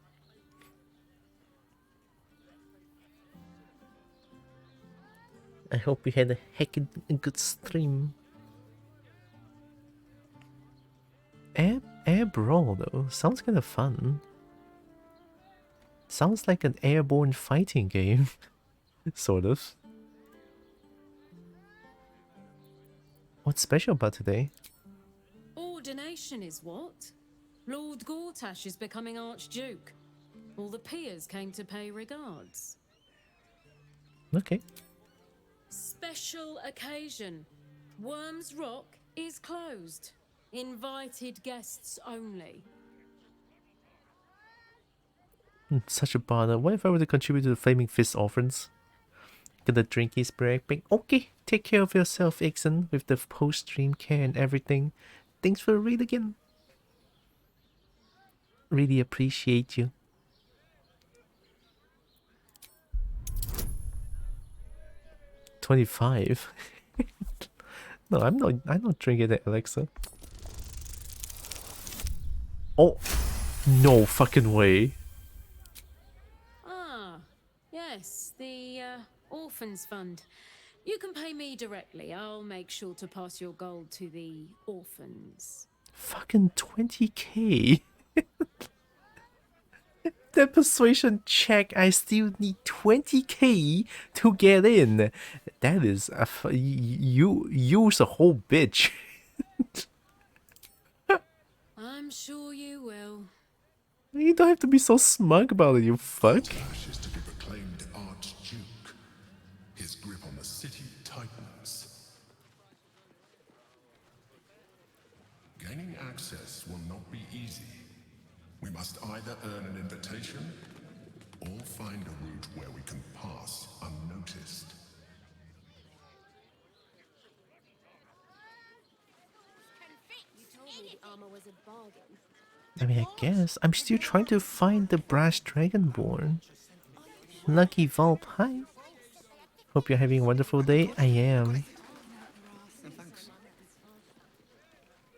I hope you had a heckin' good stream. Air Brawl though, sounds kind of fun. Sounds like an airborne fighting game. Sort of. What's special about today? Ordination is what? Lord Gortash is becoming Archduke. All the peers came to pay regards. Okay. Special occasion. Worms Rock is closed. Invited guests only. Such a bother. What if I were to contribute to the Flaming Fist offerings? Gonna drink his break. Okay, take care of yourself, Ixon, with the post-stream care and everything. Thanks for the read again. Really appreciate you. $25. No, I'm not drinking that, Alexa. Oh, no fucking way. Ah, yes, the Orphans Fund. You can pay me directly. I'll make sure to pass your gold to the orphans. Fucking 20k. That persuasion check, I still need 20k to get in. That is you's a whole bitch. I'm sure you will. You don't have to be so smug about it, you fuck. Is to be proclaimed Archduke. His grip on the city tightens. Gaining access will not be easy. We must either earn an invitation or find a route where we can pass unnoticed. I mean, I guess I'm still trying to find the brass dragonborn. Lucky Volp, hi. Hope you're having a wonderful day. I am.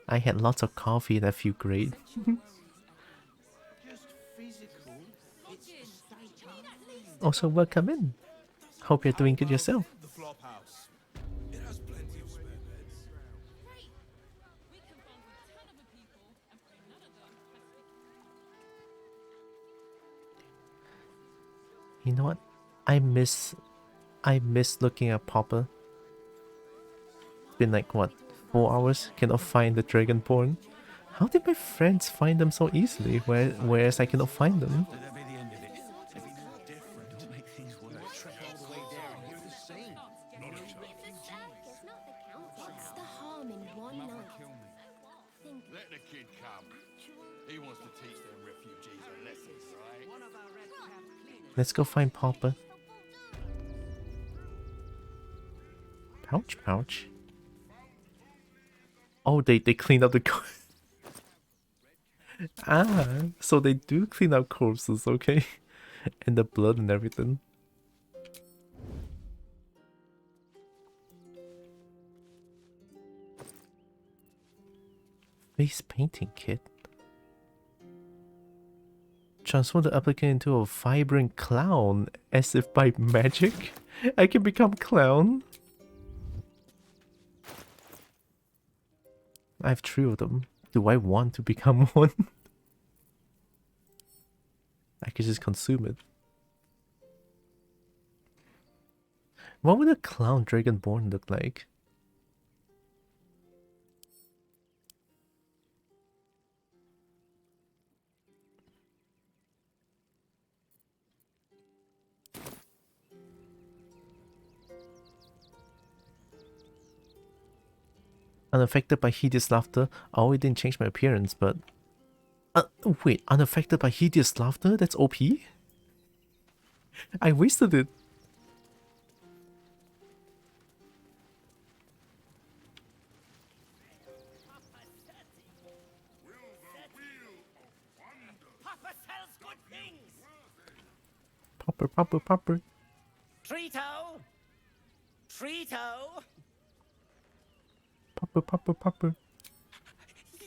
I had lots of coffee and I feel great. Also, welcome in. Hope you're doing good yourself. You know what? I miss looking at Popper. Been like what, 4 hours? Cannot find the Dragonborn. How did my friends find them so easily, whereas I cannot find them? What's the harm in one night? Let the kid come. He wants to teach them refugees a lesson, right? Let's go find Popper. Pouch, pouch. Oh, they cleaned up the ah, so they do clean up corpses, okay? And the blood and everything. Face painting kit. Transform the applicant into a vibrant clown, as if by magic. I can become clown. I have 3 of them. Do I want to become one? I could just consume it. What would a clown dragonborn look like? Unaffected by hideous laughter. Oh, it didn't change my appearance, but... wait, unaffected by hideous laughter? That's OP? I wasted it. Popper. Treato! Treato! Popper.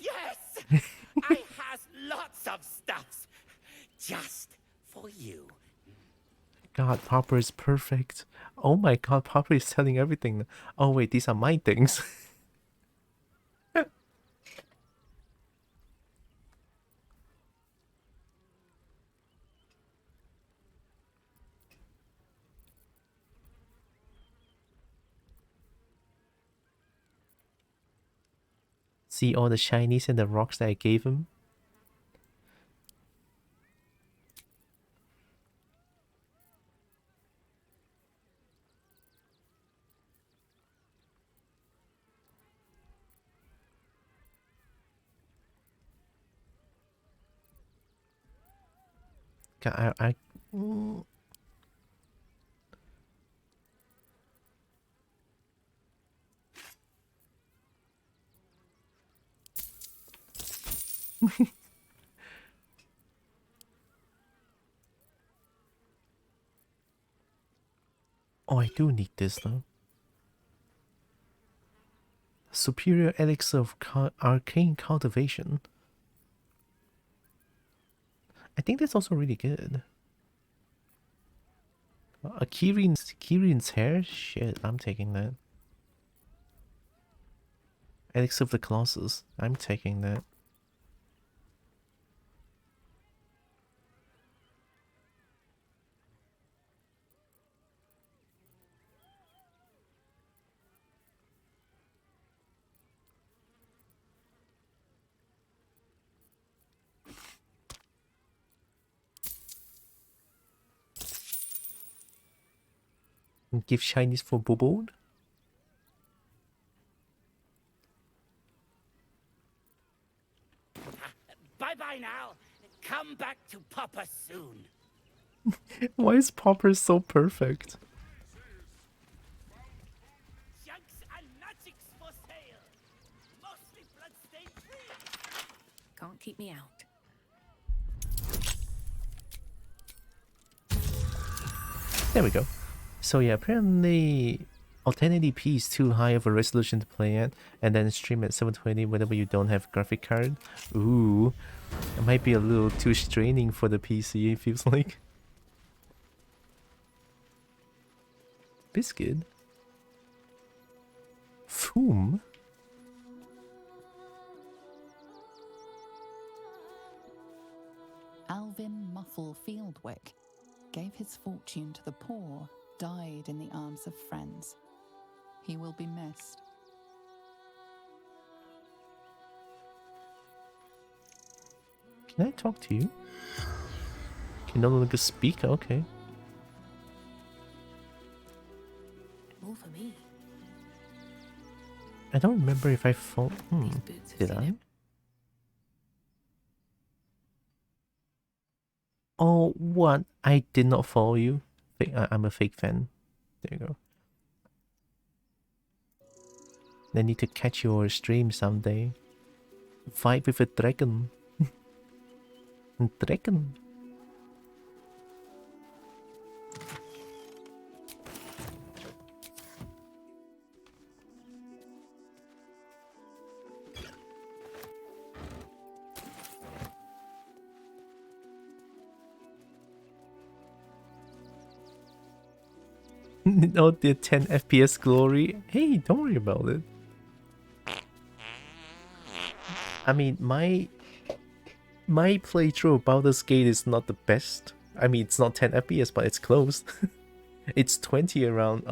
Yes! I has lots of stuffs just for you. God, Popper is perfect. Oh my god, Popper is selling everything. Oh wait, these are my things. See all the shinies and the rocks that I gave him? I Oh, I do need this though. Superior elixir of arcane cultivation. I think that's also really good. A Kirin's hair? Shit, I'm taking that. Elixir of the Colossus. I'm taking that. And give shinies for Bobo. Bye-bye now. Come back to Papa soon. Why is Popper so perfect? Junks and magics for sale. Mostly bloodstained trees. Can't keep me out. There we go. So yeah, apparently 1080p is too high of a resolution to play at, and then stream at 720 whenever you don't have graphic card. Ooh, it might be a little too straining for the PC, it feels like. Biscuit? Foom? Alvin Muffle Fieldwick gave his fortune to the poor, died in the arms of friends. He will be missed. Can I talk to you? Can no longer speak? Okay. More for me. I don't remember if I followed. Did I? Oh, what? I did not follow you. I'm a fake fan. There you go. I need to catch your stream someday. Fight with a dragon. Dragon. Oh, the 10 FPS glory. Hey, don't worry about it. I mean, my playthrough of Baldur's Gate is not the best. I mean, it's not 10 FPS, but it's close. It's 20 around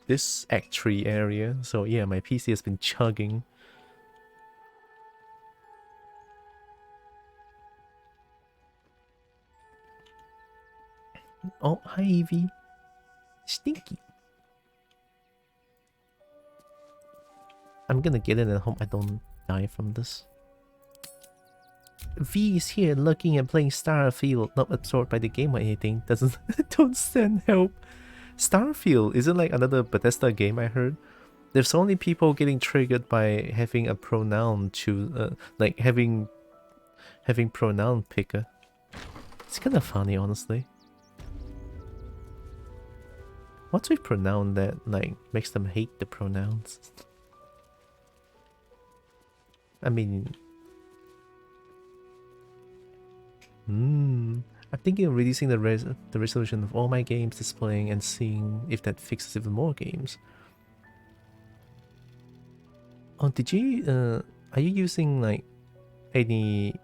this Act 3 area. So yeah, my PC has been chugging. Oh, hi Evie. Stinky. I'm gonna get in and hope I don't die from this. V is here looking and playing Starfield, not absorbed by the game or anything. Doesn't don't send help. Starfield, is it like another Bethesda game I heard? There's only people getting triggered by having a pronoun choose, like having pronoun picker. It's kind of funny, honestly. What's with pronoun that like makes them hate the pronouns? I mean, I'm thinking of reducing the resolution of all my games displaying and seeing if that fixes even more games. Oh, did you are you using like any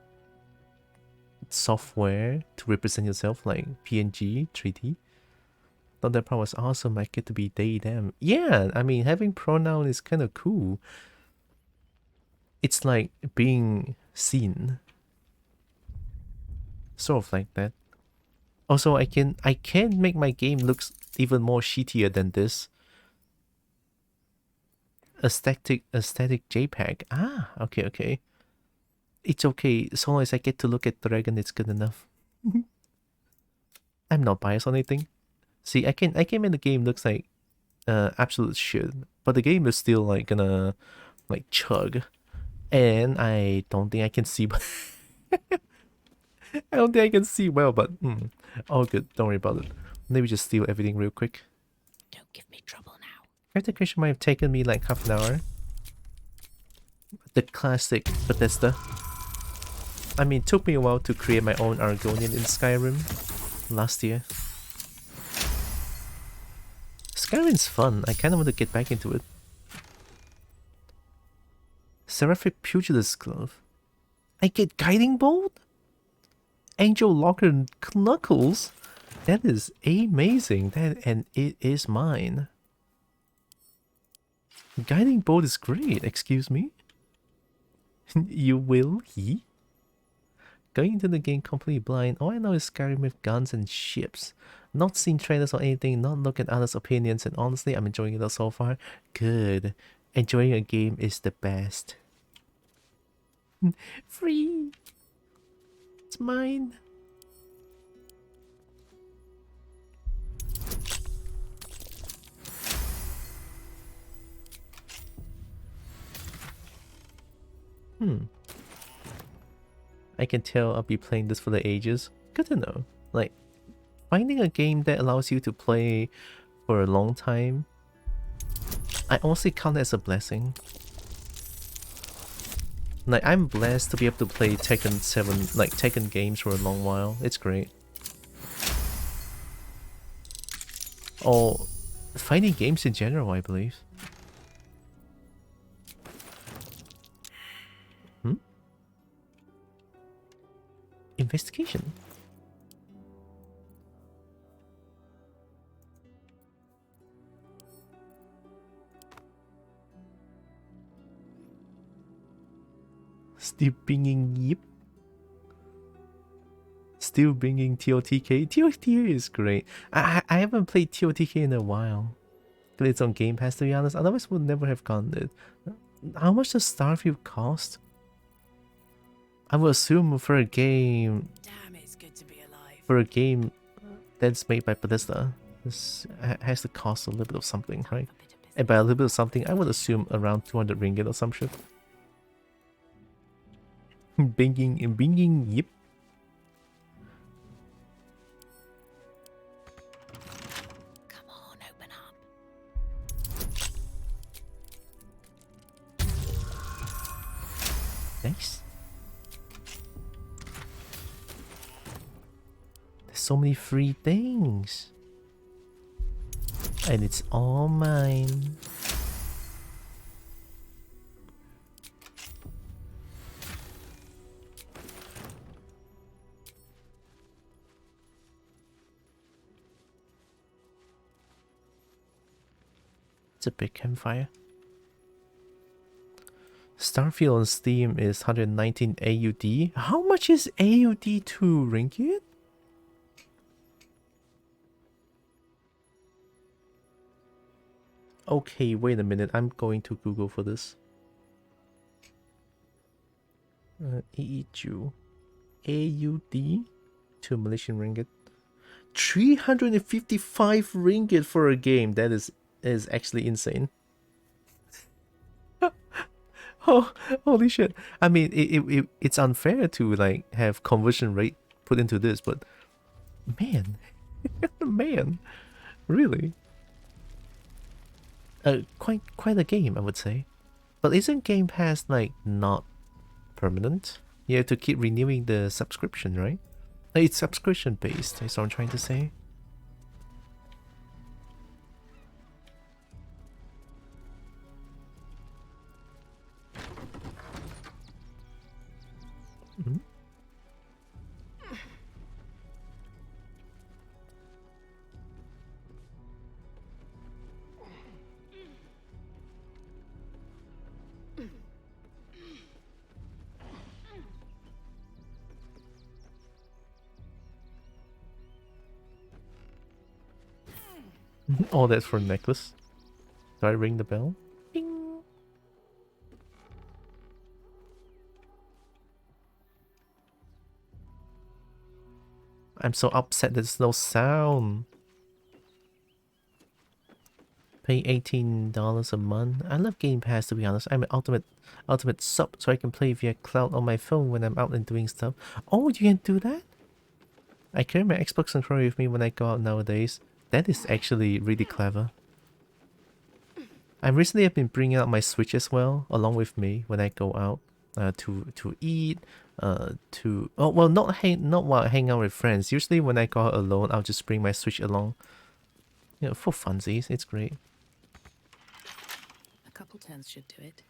software to represent yourself, like PNG 3D? Thought that part was awesome. I get to be they them. Yeah, I mean, having pronoun is kind of cool. It's like being seen, sort of like that. Also, I can make my game looks even more shittier than this. A static JPEG. Ah, okay. It's okay, so long as I get to look at the dragon, it's good enough. I'm not biased on anything. See, I can make the game looks like absolute shit, but the game is still like gonna like chug, and I don't think I can see. I don't think I can see well, but all good. Don't worry about it. Let me just steal everything real quick. Don't give me trouble now. Character creation might have taken me like half an hour. The classic Bethesda. I mean, it took me a while to create my own Argonian in Skyrim last year. Skyrim's fun. I kind of want to get back into it. Seraphic Pugilist Glove. I get Guiding Bolt? Angel Locker Knuckles? That is amazing. And it is mine. Guiding Bolt is great. Excuse me? You will? He? Going into the game completely blind. All I know is Skyrim with guns and ships. Not seen trailers or anything, not look at others' opinions, and honestly, I'm enjoying it so far. Good. Enjoying a game is the best. Free! It's mine. I can tell I'll be playing this for the ages. Good to know. Like, finding a game that allows you to play for a long time, I honestly count it as a blessing. Like, I'm blessed to be able to play Tekken 7, like Tekken games for a long while. It's great. Or fighting games in general, I believe. Investigation. Still bringing yip. Still bringing TOTK. TOTK is great. I haven't played TOTK in a while. But it's on Game Pass, to be honest. Otherwise, would never have gotten it. How much does Starfield cost? I would assume for a game. Damn, it's good to be alive. For a game that's made by Bethesda, this has to cost a little bit of something, right? And by a little bit of something, I would assume around 200 ringgit or some shit. Binging, yep. Come on, open up. Nice. There's so many free things. And it's all mine. It's a big campfire. Starfield on Steam is 119 AUD. How much is AUD to ringgit? Okay, wait a minute. I'm going to Google for this. AUD to Malaysian ringgit. 355 ringgit for a game. That is actually insane. Oh, holy shit. I mean, it's unfair to like have conversion rate put into this, but man, man, really? Quite a game, I would say. But isn't Game Pass like not permanent? You have to keep renewing the subscription, right? It's subscription based, is what I'm trying to say. Oh, that's for a necklace. Do I ring the bell? Bing. I'm so upset there's no sound. Pay $18 a month. I love Game Pass, to be honest. I'm an ultimate sub, so I can play via cloud on my phone when I'm out and doing stuff. Oh, you can do that? I carry my Xbox controller with me when I go out nowadays. That is actually really clever. I recently have been bringing out my Switch as well, along with me when I go out to eat, not while hanging out with friends. Usually when I go out alone, I'll just bring my Switch along. You know, for funsies. It's great. A couple turns should do it.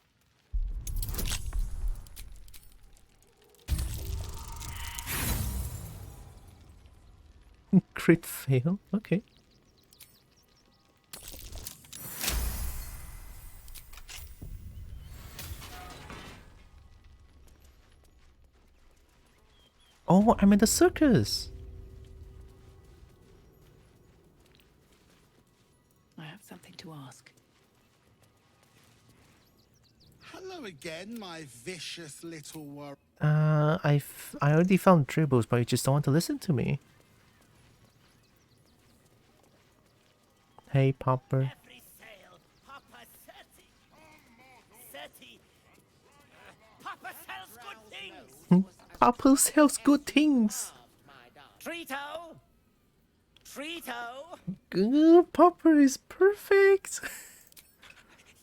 Crit fail. Okay. Oh, I'm in the circus. I have something to ask. Hello again, my vicious little worm. I already found dribbles, but you just don't want to listen to me. Hey, Popper. Papa sells good things. Popper sells good things. Treato. Treato. Popper is perfect.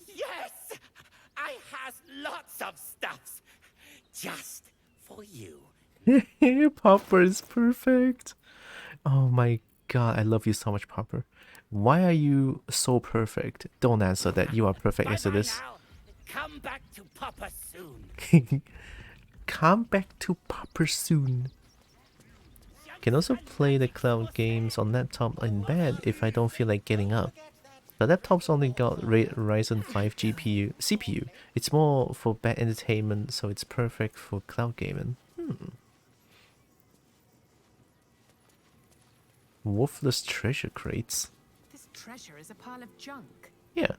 Yes, I has lots of stuffs just for you. Popper is perfect. Oh my god, I love you so much, Popper. Why are you so perfect? Don't answer that. You are perfect as it is. Come back to Papa soon. Come back to Popper soon. Can also play the cloud games on laptop in bed if I don't feel like getting up. The laptop's only got Ryzen 5 CPU. It's more for bed entertainment, so it's perfect for cloud gaming. Worthless treasure crates. This treasure is a pile of junk. Yeah.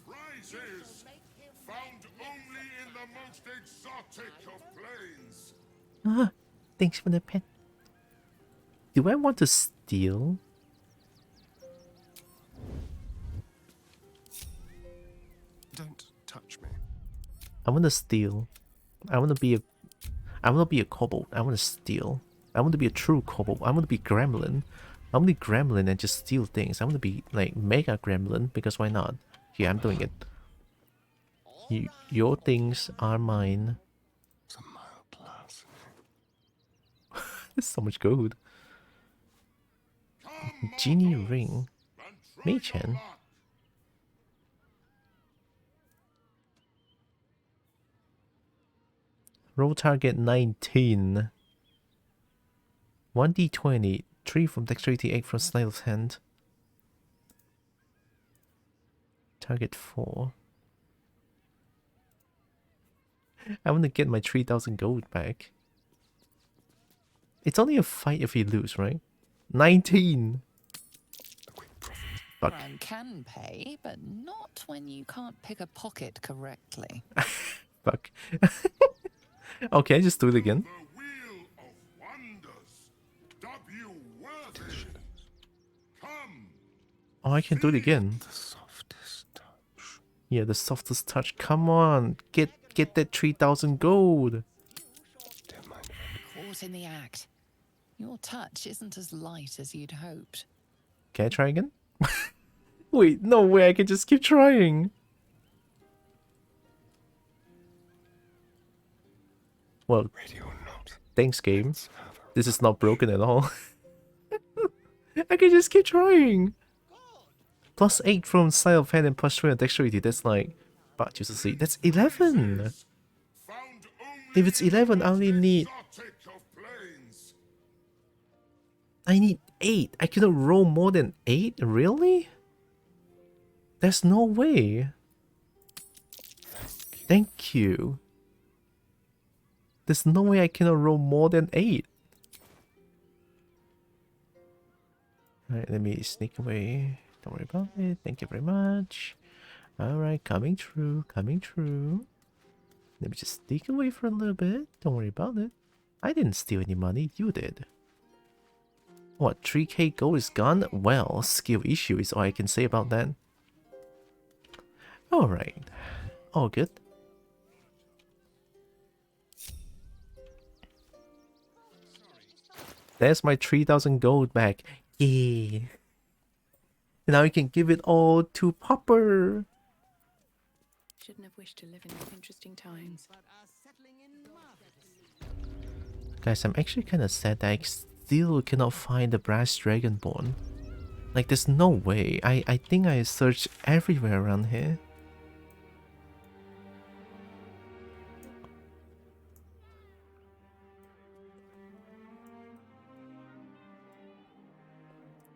Prizes found only in the most exotic of planes. Ah, thanks for the pen. Do I want to steal? Don't touch me. I want to steal. I want to be a kobold. I want to steal. I want to be a true kobold. I want to be gremlin. I want to be gremlin and just steal things. I want to be like mega gremlin because why not? Yeah, I'm doing it. Your things are mine. So much gold. Genie ring. Mage hand. Roll target 19. 1d20. 3 from dexterity, 8 from sleight of hand. Target 4. I want to get my 3,000 gold back. It's only a fight if you lose, right? 19! Fuck. Crime can pay, but not when you can't pick a pocket correctly. Fuck. Okay, just do it again. Oh, I can do it again. Yeah, the softest touch. Come on, get that 3,000 gold. Caught in the act. Your touch isn't as light as you'd hoped. Can I try again? Wait, no way, I can just keep trying. Well, thanks game. This is not broken at all. I can just keep trying. Plus 8 from sleight of hand and plus 3 on dexterity. That's like, but just to see, that's 11. If it's 11, I only need. I need 8. I cannot roll more than 8? Really? There's no way. Thank you. There's no way I cannot roll more than 8. Alright, let me sneak away. Don't worry about it. Thank you very much. Alright, coming through, coming through. Let me just sneak away for a little bit. Don't worry about it. I didn't steal any money, you did. What, 3k gold is gone? Well, skill issue is all I can say about that. Alright. All good. There's my 3,000 gold back. Yeah. Now we can give it all to Popper. Shouldn't have wished to live in these interesting times. Guys, I'm actually kind of sad that I still cannot find the brass dragonborn. Like, there's no way. I think I searched everywhere around here.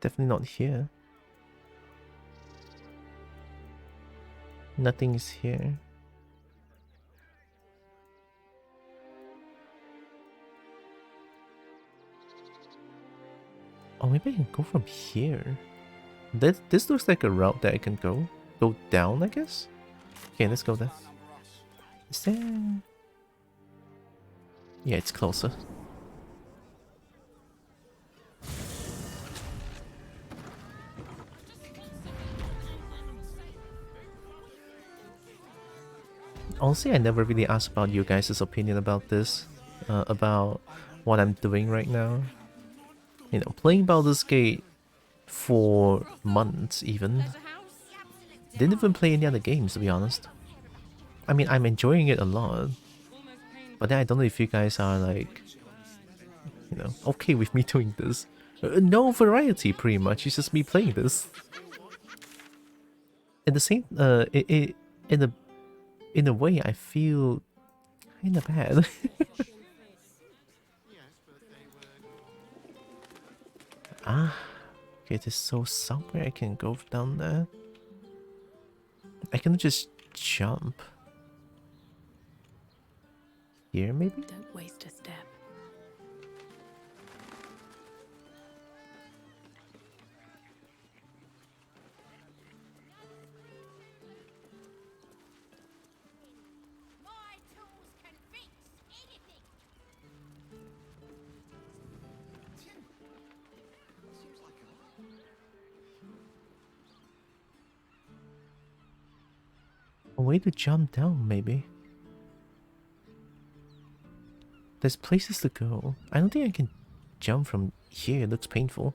Definitely not here. Nothing is here. Oh, maybe I can go from here. This looks like a route that I can go. Go down, I guess? Okay, let's go there. Is there... Yeah, it's closer. Honestly, I never really asked about you guys' opinion about this. About what I'm doing right now. You know, playing Baldur's Gate for months even. Didn't even play any other games, to be honest. I mean, I'm enjoying it a lot. But then I don't know if you guys are like, you know, okay with me doing this. No variety, pretty much. It's just me playing this. In the same, in a way, I feel kinda bad. Ah, okay, there's so somewhere I can go down there. I can just jump. Here, maybe? Don't waste a step. A way to jump down, maybe. There's places to go. I don't think I can jump from here. It looks painful.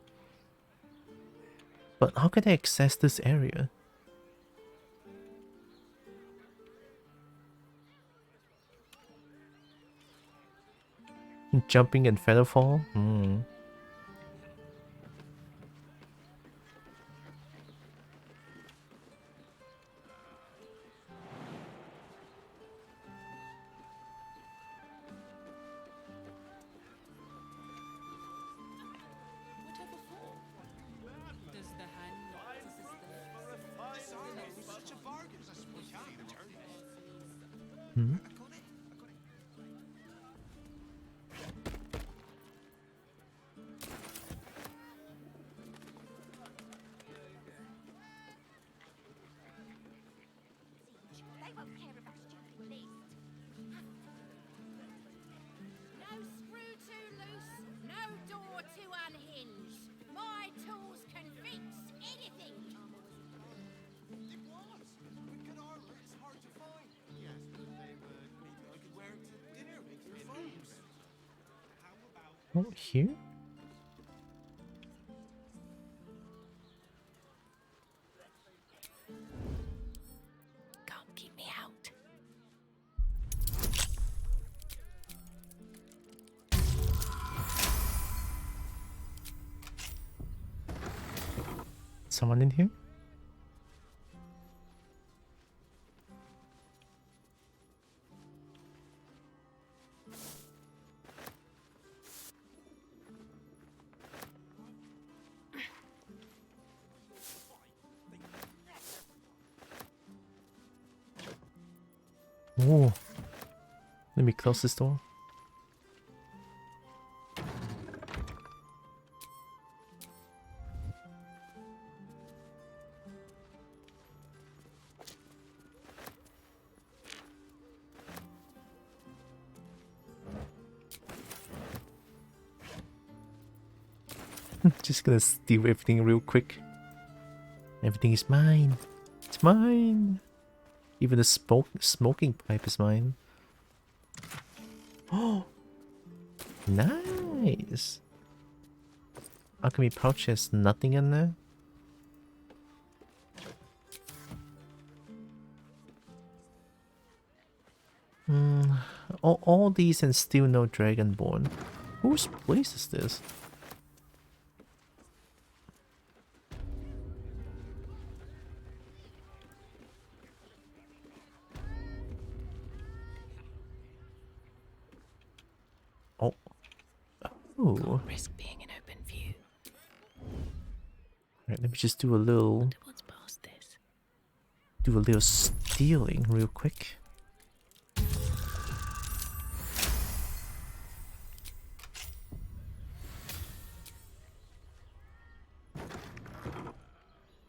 But how can I access this area? Jumping and featherfall? Hmm. Hmm? They won't care about stupid list. No screw too loose, no door too unhinged. My tools can fix anything. It was. With good armor, it's hard to find. Yes, but they would. Maybe I could wear it to dinner with your folks. How about... Oh, here? Can't keep me out. Someone in here? Oh, let me close this door. Just gonna steal everything real quick. Everything is mine. It's mine. Even the smoking pipe is mine. Oh, nice. Alchemy pouch has nothing in there. All these and still no dragonborn. Whose place is this? Oh. Oh. Risk being in open view. Alright, let me just do a little... What's past this? Do a little stealing real quick.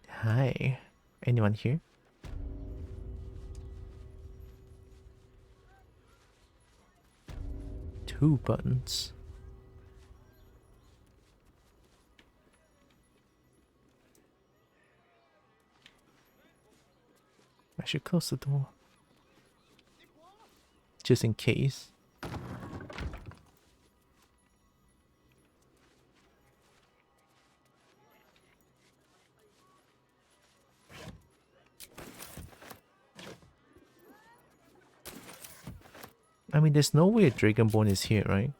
Hi. Anyone here? Two buttons. I should close the door. Just in case. I mean, there's no way a dragonborn is here, right?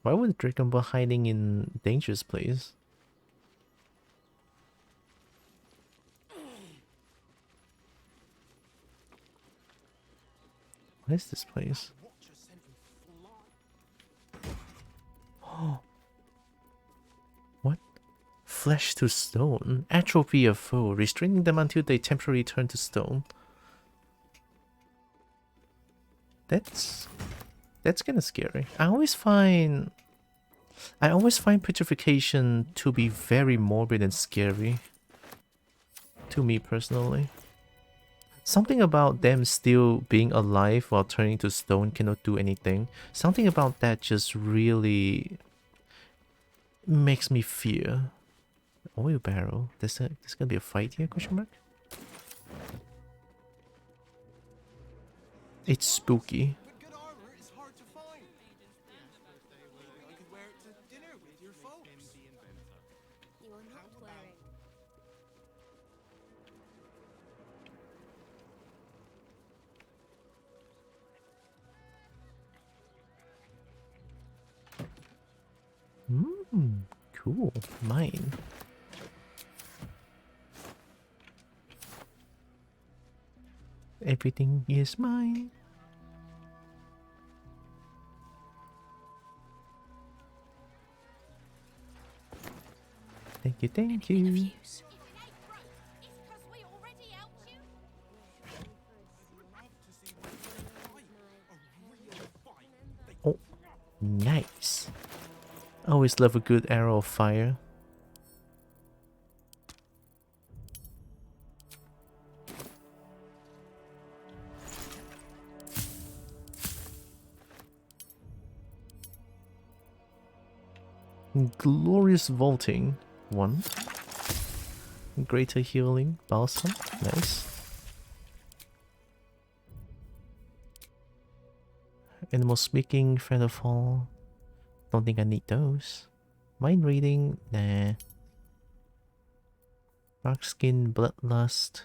Why would a dragonborn hiding in dangerous place? What is this place? Oh. What? Flesh to stone. Atrophy of foe, restraining them until they temporarily turn to stone. That's kind of scary. I always find petrification to be very morbid and scary. To me personally. Something about them still being alive while turning to stone cannot do anything. Something about that just really makes me fear. Oil barrel. There's gonna be a fight here? Question mark. It's spooky. Cool. Mine. Everything is mine. Thank you, thank you. Oh, nice. Always love a good arrow of fire. Glorious vaulting. 1. Greater healing. Balsam. Nice. Animal speaking. Featherfall. Don't think I need those. Mind reading. Nah. Dark skin. Bloodlust.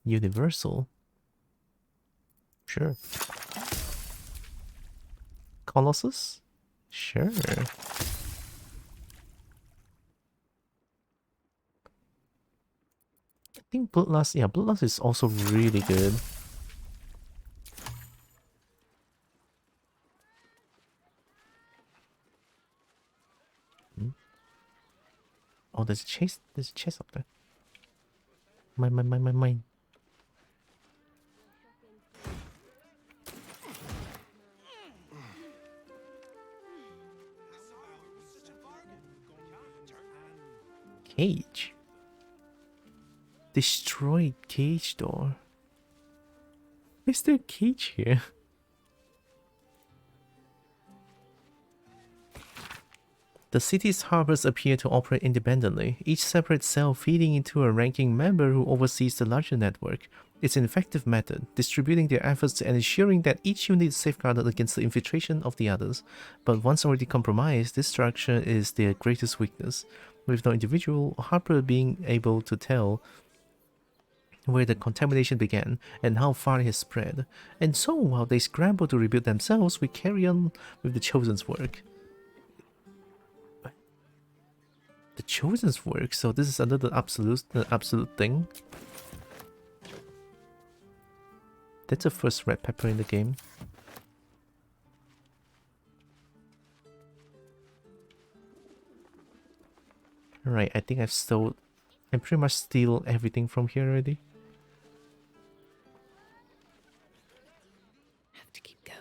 Universal. Sure. Colossus? Sure. I think Bloodlust, yeah, Bloodlust is also really good. Oh, there's a chest up there. Mine. Cage. Destroyed cage door. Is there a cage here? The city's harbors appear to operate independently, each separate cell feeding into a ranking member who oversees the larger network. It's an effective method, distributing their efforts and ensuring that each unit is safeguarded against the infiltration of the others. But once already compromised, this structure is their greatest weakness, with no individual harbor being able to tell where the contamination began and how far it has spread. And so, while they scramble to rebuild themselves, we carry on with the Chosen's work. The Chosen's work? So this is another absolute thing? That's the first red pepper in the game. Right, I think I pretty much steal everything from here already. Have to keep going.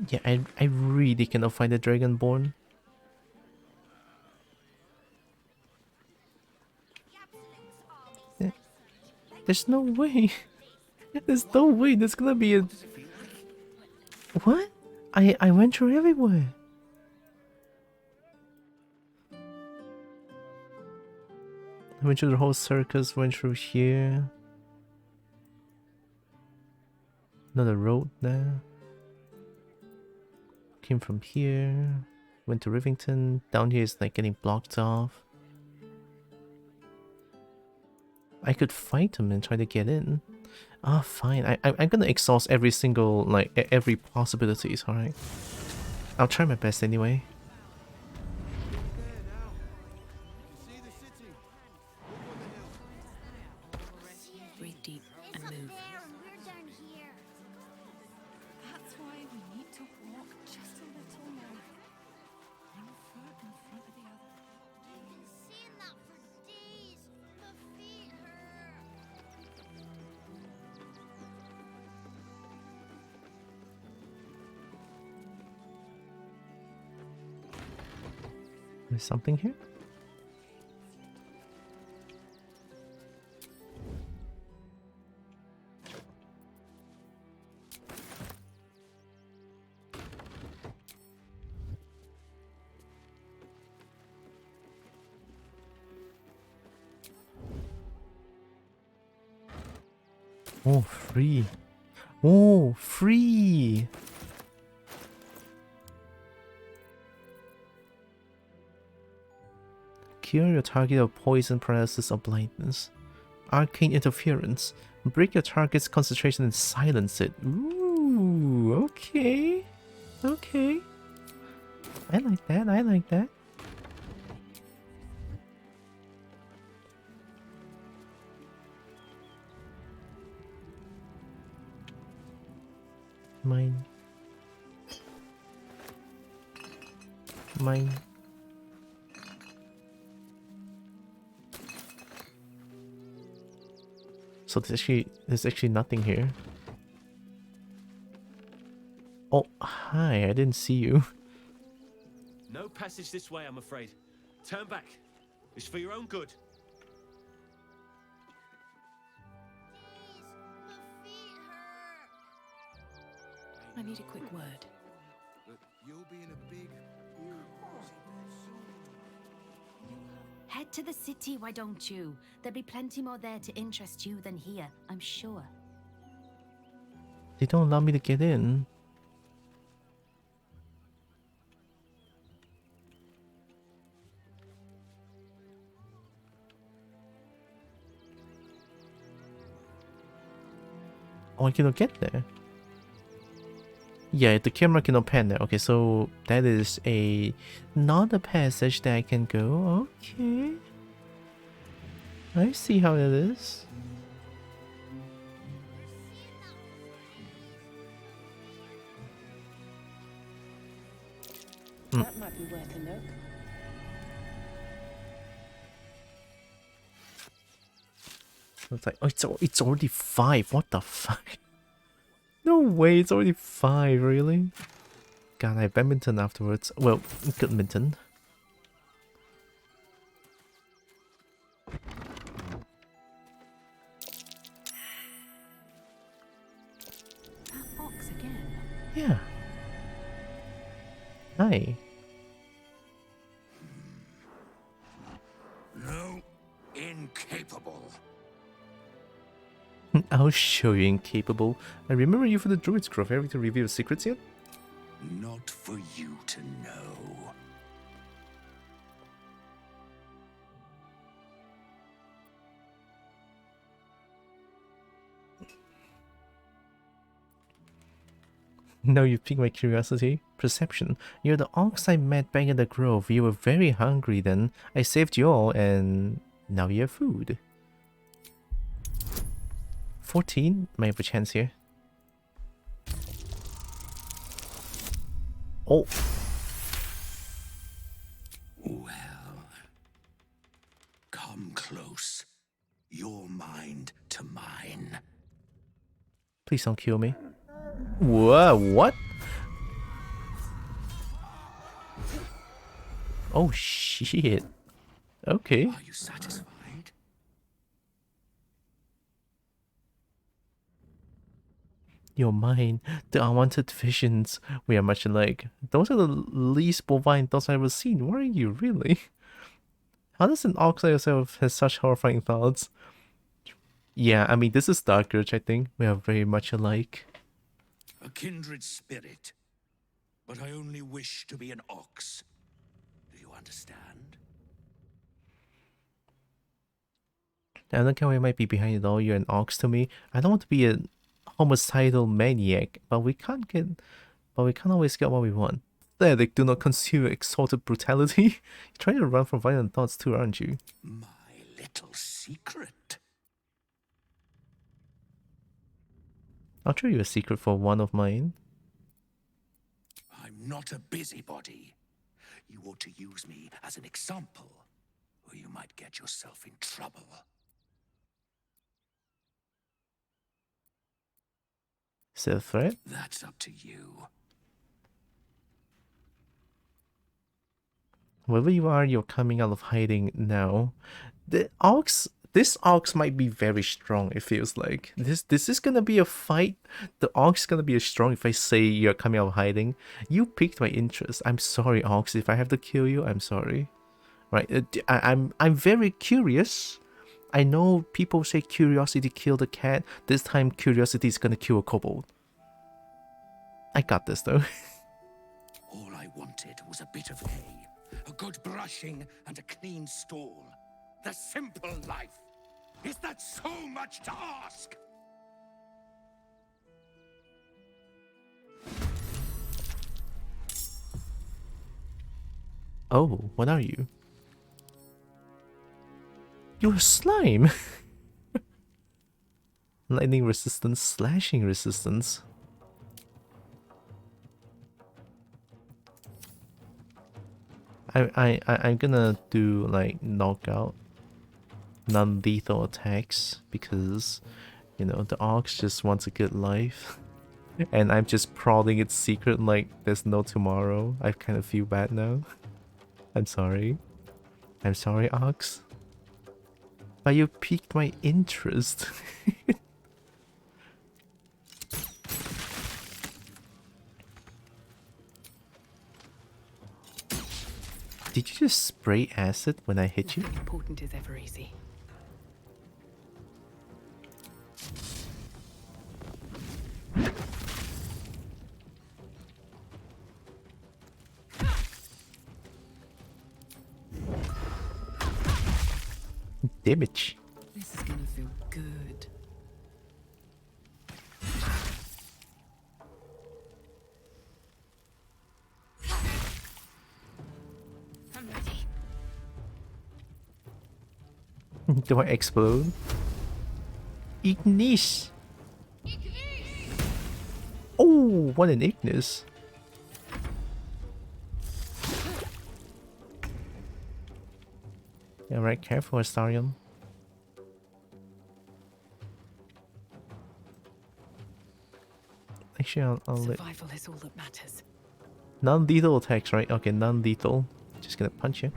Yeah, I really cannot find the Dragonborn. Yeah. There's no way. There's no way there's gonna be a... What? I went through everywhere. I went through the whole circus, went through here. Another road there. Came from here, went to Rivington. Down here is like getting blocked off. I could fight him and try to get in. Ah, fine. I'm gonna exhaust every single, like, every possibilities, alright? I'll try my best anyway. Breathe deep and move. That's why we need to walk just a little more. One foot in front of the other. I've been seeing that for days. My feet hurt. There's something here? Oh, free. Oh, free. Cure your target of poison, paralysis, or blindness. Arcane interference. Break your target's concentration and silence it. Ooh, okay. Okay. I like that, I like that. Mine. Mine. So there's actually nothing here. Oh, hi, I didn't see you. No passage this way, I'm afraid. Turn back. It's for your own good. I need a quick word. But you'll be in a big... Head to the city, why don't you? There'll be plenty more there to interest you than here, I'm sure. They don't allow me to get in. Oh, I cannot get there. Yeah, the camera cannot pan there. Okay, so that is not a passage that I can go. Okay. I see how it is. That might be worth a look. It's like, oh, it's already 5. What the fuck? No way, it's already 5, really? God, I have badminton afterwards. Well, goodminton. That ox again. Yeah. Hi. No, incapable. I'll show you incapable. I remember you from the Druid's Grove. Have you to reveal secrets yet? Not for you to know. Now you've piqued my curiosity. Perception. You're the ox I met back in the grove. You were very hungry then. I saved you all and now you have food. 14? Might have a chance here. Oh. Well, come close. Your mind to mine. Please don't kill me. Whoa, what? Oh shit. Okay. Are you satisfied? Your mind, the unwanted visions. We are much alike. Those are the least bovine thoughts I've ever seen. What are you, really? How does an ox like yourself have such horrifying thoughts? Yeah, I mean, this is Dark Urge, I think. We are very much alike. A kindred spirit. But I only wish to be an ox. Do you understand? I don't care what might be behind it all. You're an ox to me. I don't want to be a homicidal maniac, but we can't always get what we want. Pathetic, do not consume exalted brutality. You're trying to run from violent thoughts too, aren't you? My little secret. I'll show you a secret for one of mine. I'm not a busybody. You ought to use me as an example, or you might get yourself in trouble. Is that a threat? That's up to you. Wherever you are, you're coming out of hiding now. This ox might be very strong, it feels like. This is gonna be a fight. The ox is gonna be strong if I say you're coming out of hiding. You piqued my interest. I'm sorry, ox. If I have to kill you, I'm sorry. Right, I'm very curious. I know people say curiosity killed the cat. This time curiosity is gonna kill a kobold. I got this though. All I wanted was a bit of hay, a good brushing, and a clean stall. The simple life. Is that so much to ask? Oh, what are you? You're a slime! Lightning resistance, slashing resistance. I'm gonna do like knockout, non-lethal attacks because, you know, the ox just wants a good life. And I'm just prodding its secret like there's no tomorrow. I kind of feel bad now. I'm sorry. I'm sorry, ox. But you piqued my interest. Did you just spray acid when I hit you? Nothing important is ever easy. Damage. This is gonna feel good. I'm ready. Do I explode? Ignis! Oh, what an Ignis! Yeah, right, careful, Astarion. Actually, I'll let... Survival is all that matters. Non-lethal attacks, right? Okay, non-lethal. Just gonna punch you.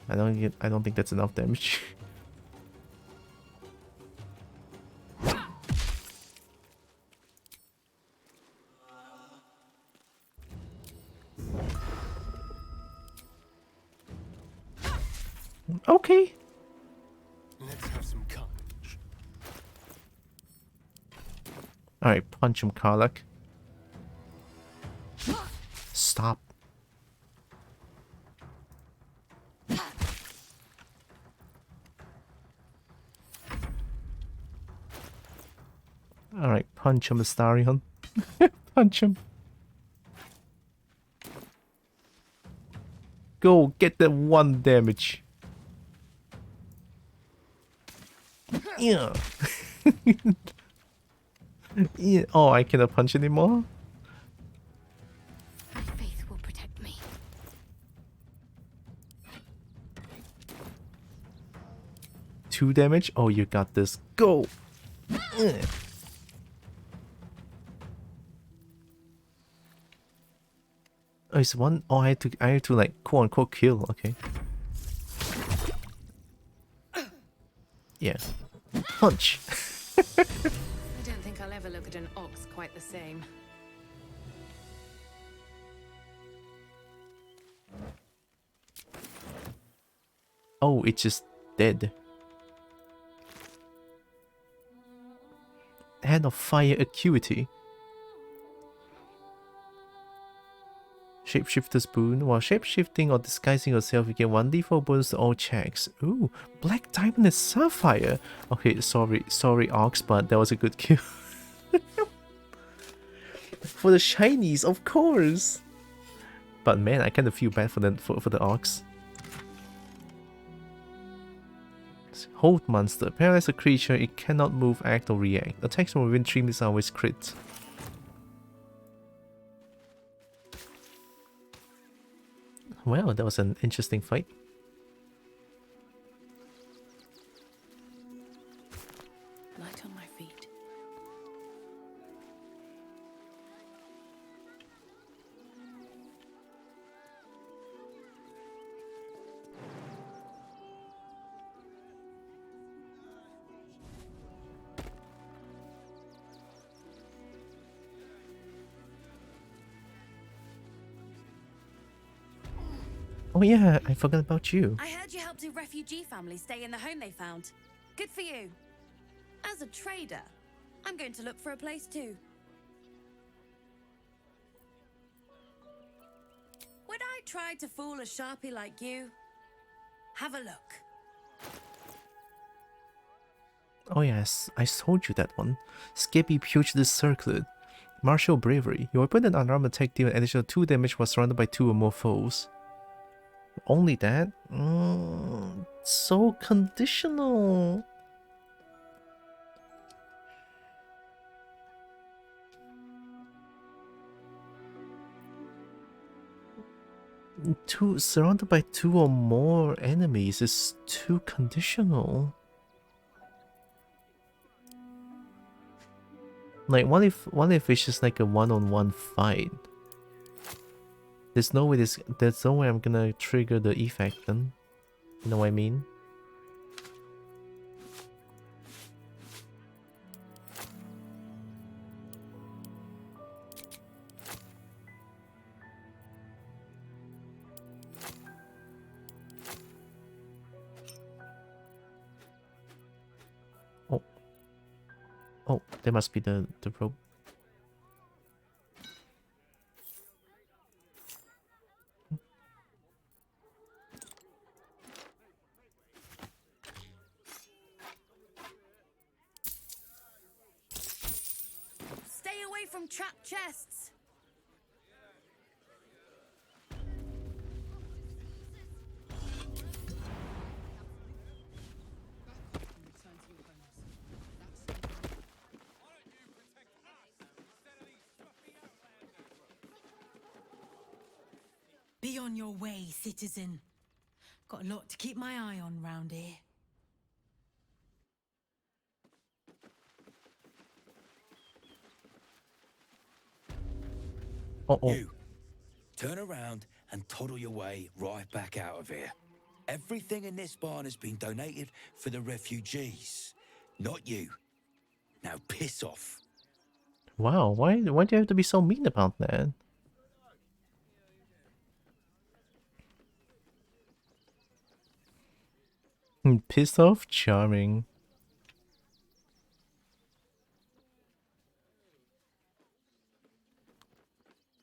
I don't think that's enough damage. Okay. Let's have some carnage. Alright, punch him, Karlak. Stop. Alright, punch him, Astarion. Punch him. Go, get that one damage. Yeah. Yeah. Oh, I cannot punch anymore? My faith will protect me. 2 damage? Oh, you got this. Go! Ugh. Oh, it's one. Oh, I have to like quote unquote kill. Okay. Yeah. Punch. I don't think I'll ever look at an ox quite the same. Oh, it's just dead. Hand of fire acuity. Shapeshifter's boon. While shapeshifting or disguising yourself, you get 1 default bonus to all checks. Ooh, black diamond and sapphire. Okay, sorry, ox, but that was a good kill. For the shinies, of course. But man, I kind of feel bad for the ox. Hold monster. Paralyze a creature. It cannot move, act, or react. Attacks from within 3 meters are always crit. Well, that was an interesting fight. Light on my feet. Oh yeah, I forgot about you. I heard you helped a refugee family stay in the home they found. Good for you. As a trader, I'm going to look for a place too. Would I try to fool a sharpie like you? Have a look. Oh yes, I told you that one. Skippy Pugilist Circlet. Martial Bravery. Your weapon and unarmed attack deal an additional 2 damage while surrounded by 2 or more foes. Only that? So conditional. Surrounded by 2 or more enemies is too conditional. Like, what if it's just like a one-on-one fight? There's no way I'm gonna trigger the effect then. You know what I mean? Oh, there must be the rope. Stay away from trapped chests. Be on your way, citizen. Got a lot to keep my eye on round here. You, turn around and toddle your way right back out of here. Everything in this barn has been donated for the refugees, not you. Now piss off. Wow, why do you have to be so mean about that? Piss off? Charming.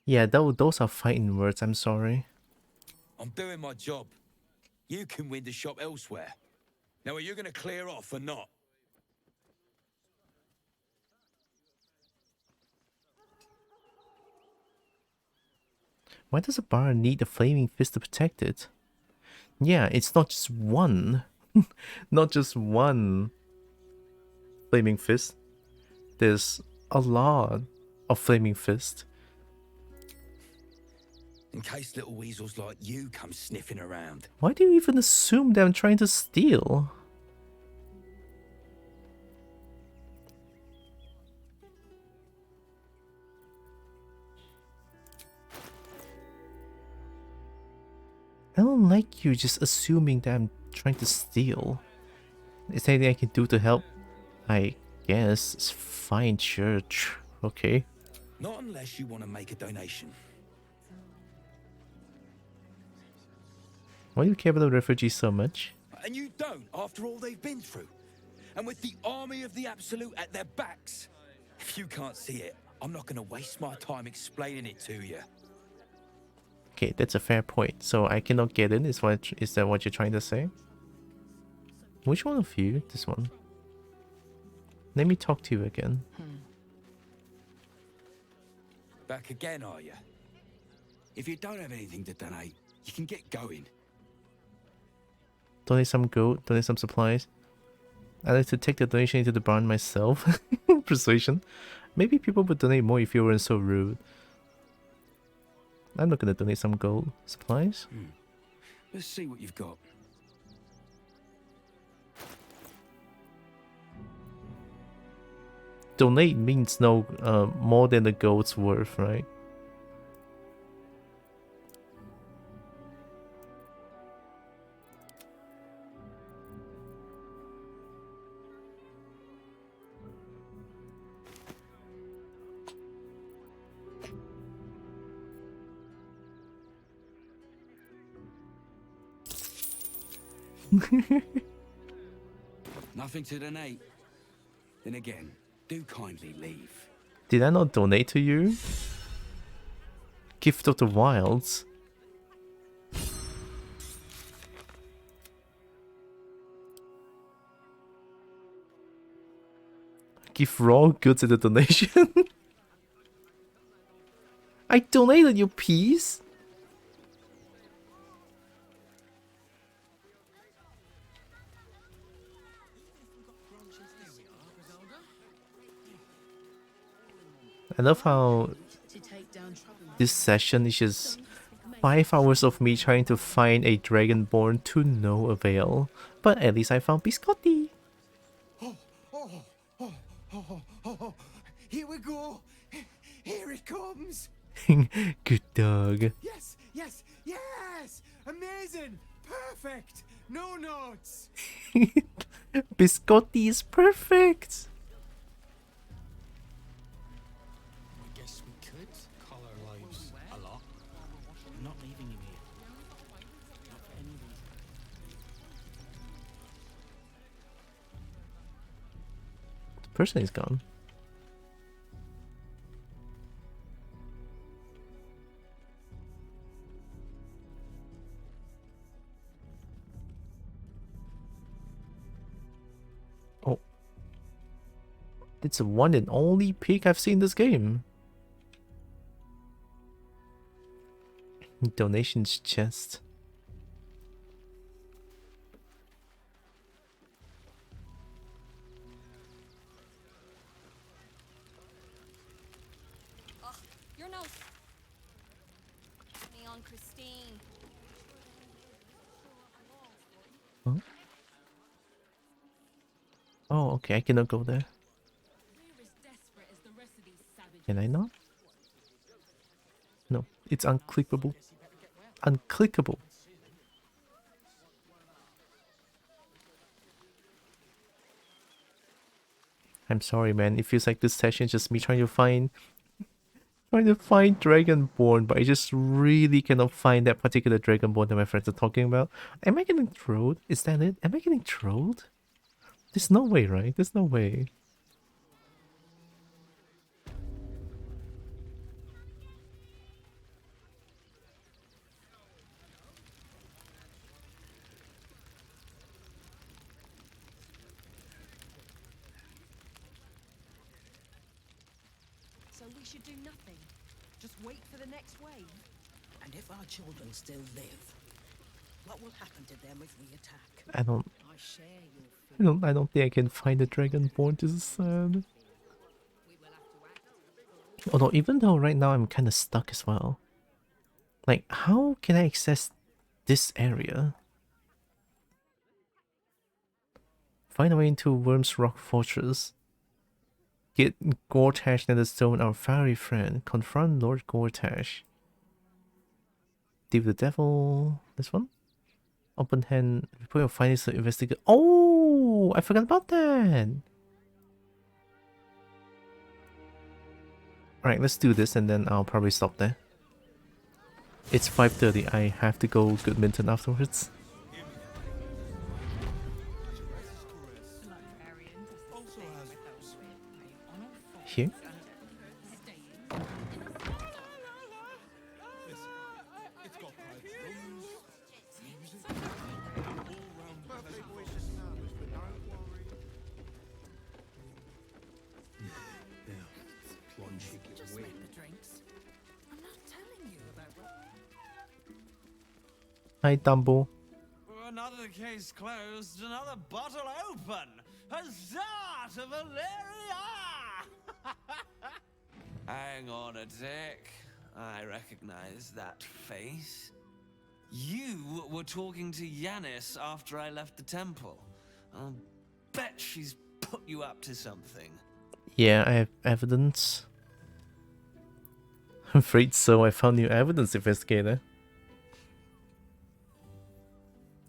Yeah, those are fighting words, I'm sorry. I'm doing my job. You can win the shop elsewhere. Now are you going to clear off or not? Why does a bar need a flaming fist to protect it? Yeah, it's not just one. Not just one flaming fist. There's a lot of flaming fist. In case little weasels like you come sniffing around. Why do you even assume that I'm trying to steal? I don't like you just assuming that I'm trying to steal. Is there anything I can do to help? I guess. It's fine, sure. Okay. Not unless you want to make a donation. Why do you care about the refugees so much? And you don't, after all they've been through. And with the army of the Absolute at their backs. If you can't see it, I'm not going to waste my time explaining it to you. Okay, that's a fair point. So I cannot get in, is that what you're trying to say? Which one of you? This one. Let me talk to you again. Back again, are you? If you don't have anything to donate, you can get going. Donate some gold, donate some supplies. I'd like to take the donation into the barn myself. Persuasion. Maybe people would donate more if you weren't so rude. I'm not gonna donate some gold. Supplies? Let's see what you've got. Donate means no more than the gold's worth, right? Nothing to donate. Then again, do kindly leave. Did I not donate to you? Gift of the Wilds. Give raw goods as a donation. I donated you peas. I love how this session is just 5 hours of me trying to find a dragonborn to no avail. But at least I found Biscotti. Here we go. Here it comes. Good dog. Yes, yes, yes. Amazing. Perfect. No notes. Biscotti is perfect. I guess we could call our lives a lot. I'm not leaving you here. Not for any reason. The person is gone. Oh. It's the one and only pig I've seen in this game. Donations chest. Oh, your nose. Neon Christine. Huh? Oh, okay, I cannot go there. Can I not? No, it's unclickable. Unclickable. I'm sorry, man. It feels like this session is just me trying to find Dragonborn, but I just really cannot find that particular Dragonborn that my friends are talking about. Am I getting trolled? Is that it? Am I getting trolled? There's no way, right? There's no way. So we should do nothing. Just wait for the next wave. And if our children still live, what will happen to them if we attack? I don't share your I don't think I can find a Dragonborn. This is sad. Although even though right now I'm kind of stuck as well. Like, how can I access this area? Find a way into Worm's Rock Fortress. Get Gortash Netherstone, our fiery friend. Confront Lord Gortash. Deal with the devil. This one? Open hand. Report your findings to investigate. Oh, I forgot about that. Alright, let's do this and then I'll probably stop there. It's 5:30. I have to go Goodminton afterwards. Here? Just make the drinks. I'm not telling you about what. Hi, Dumbo. Another case closed, another bottle open. Huzzah to Valeria! Hang on a tick. I recognize that face. You were talking to Yanis after I left the temple. I'll bet she's put you up to something. Yeah, I have evidence. I'm afraid so. I found new evidence, investigator.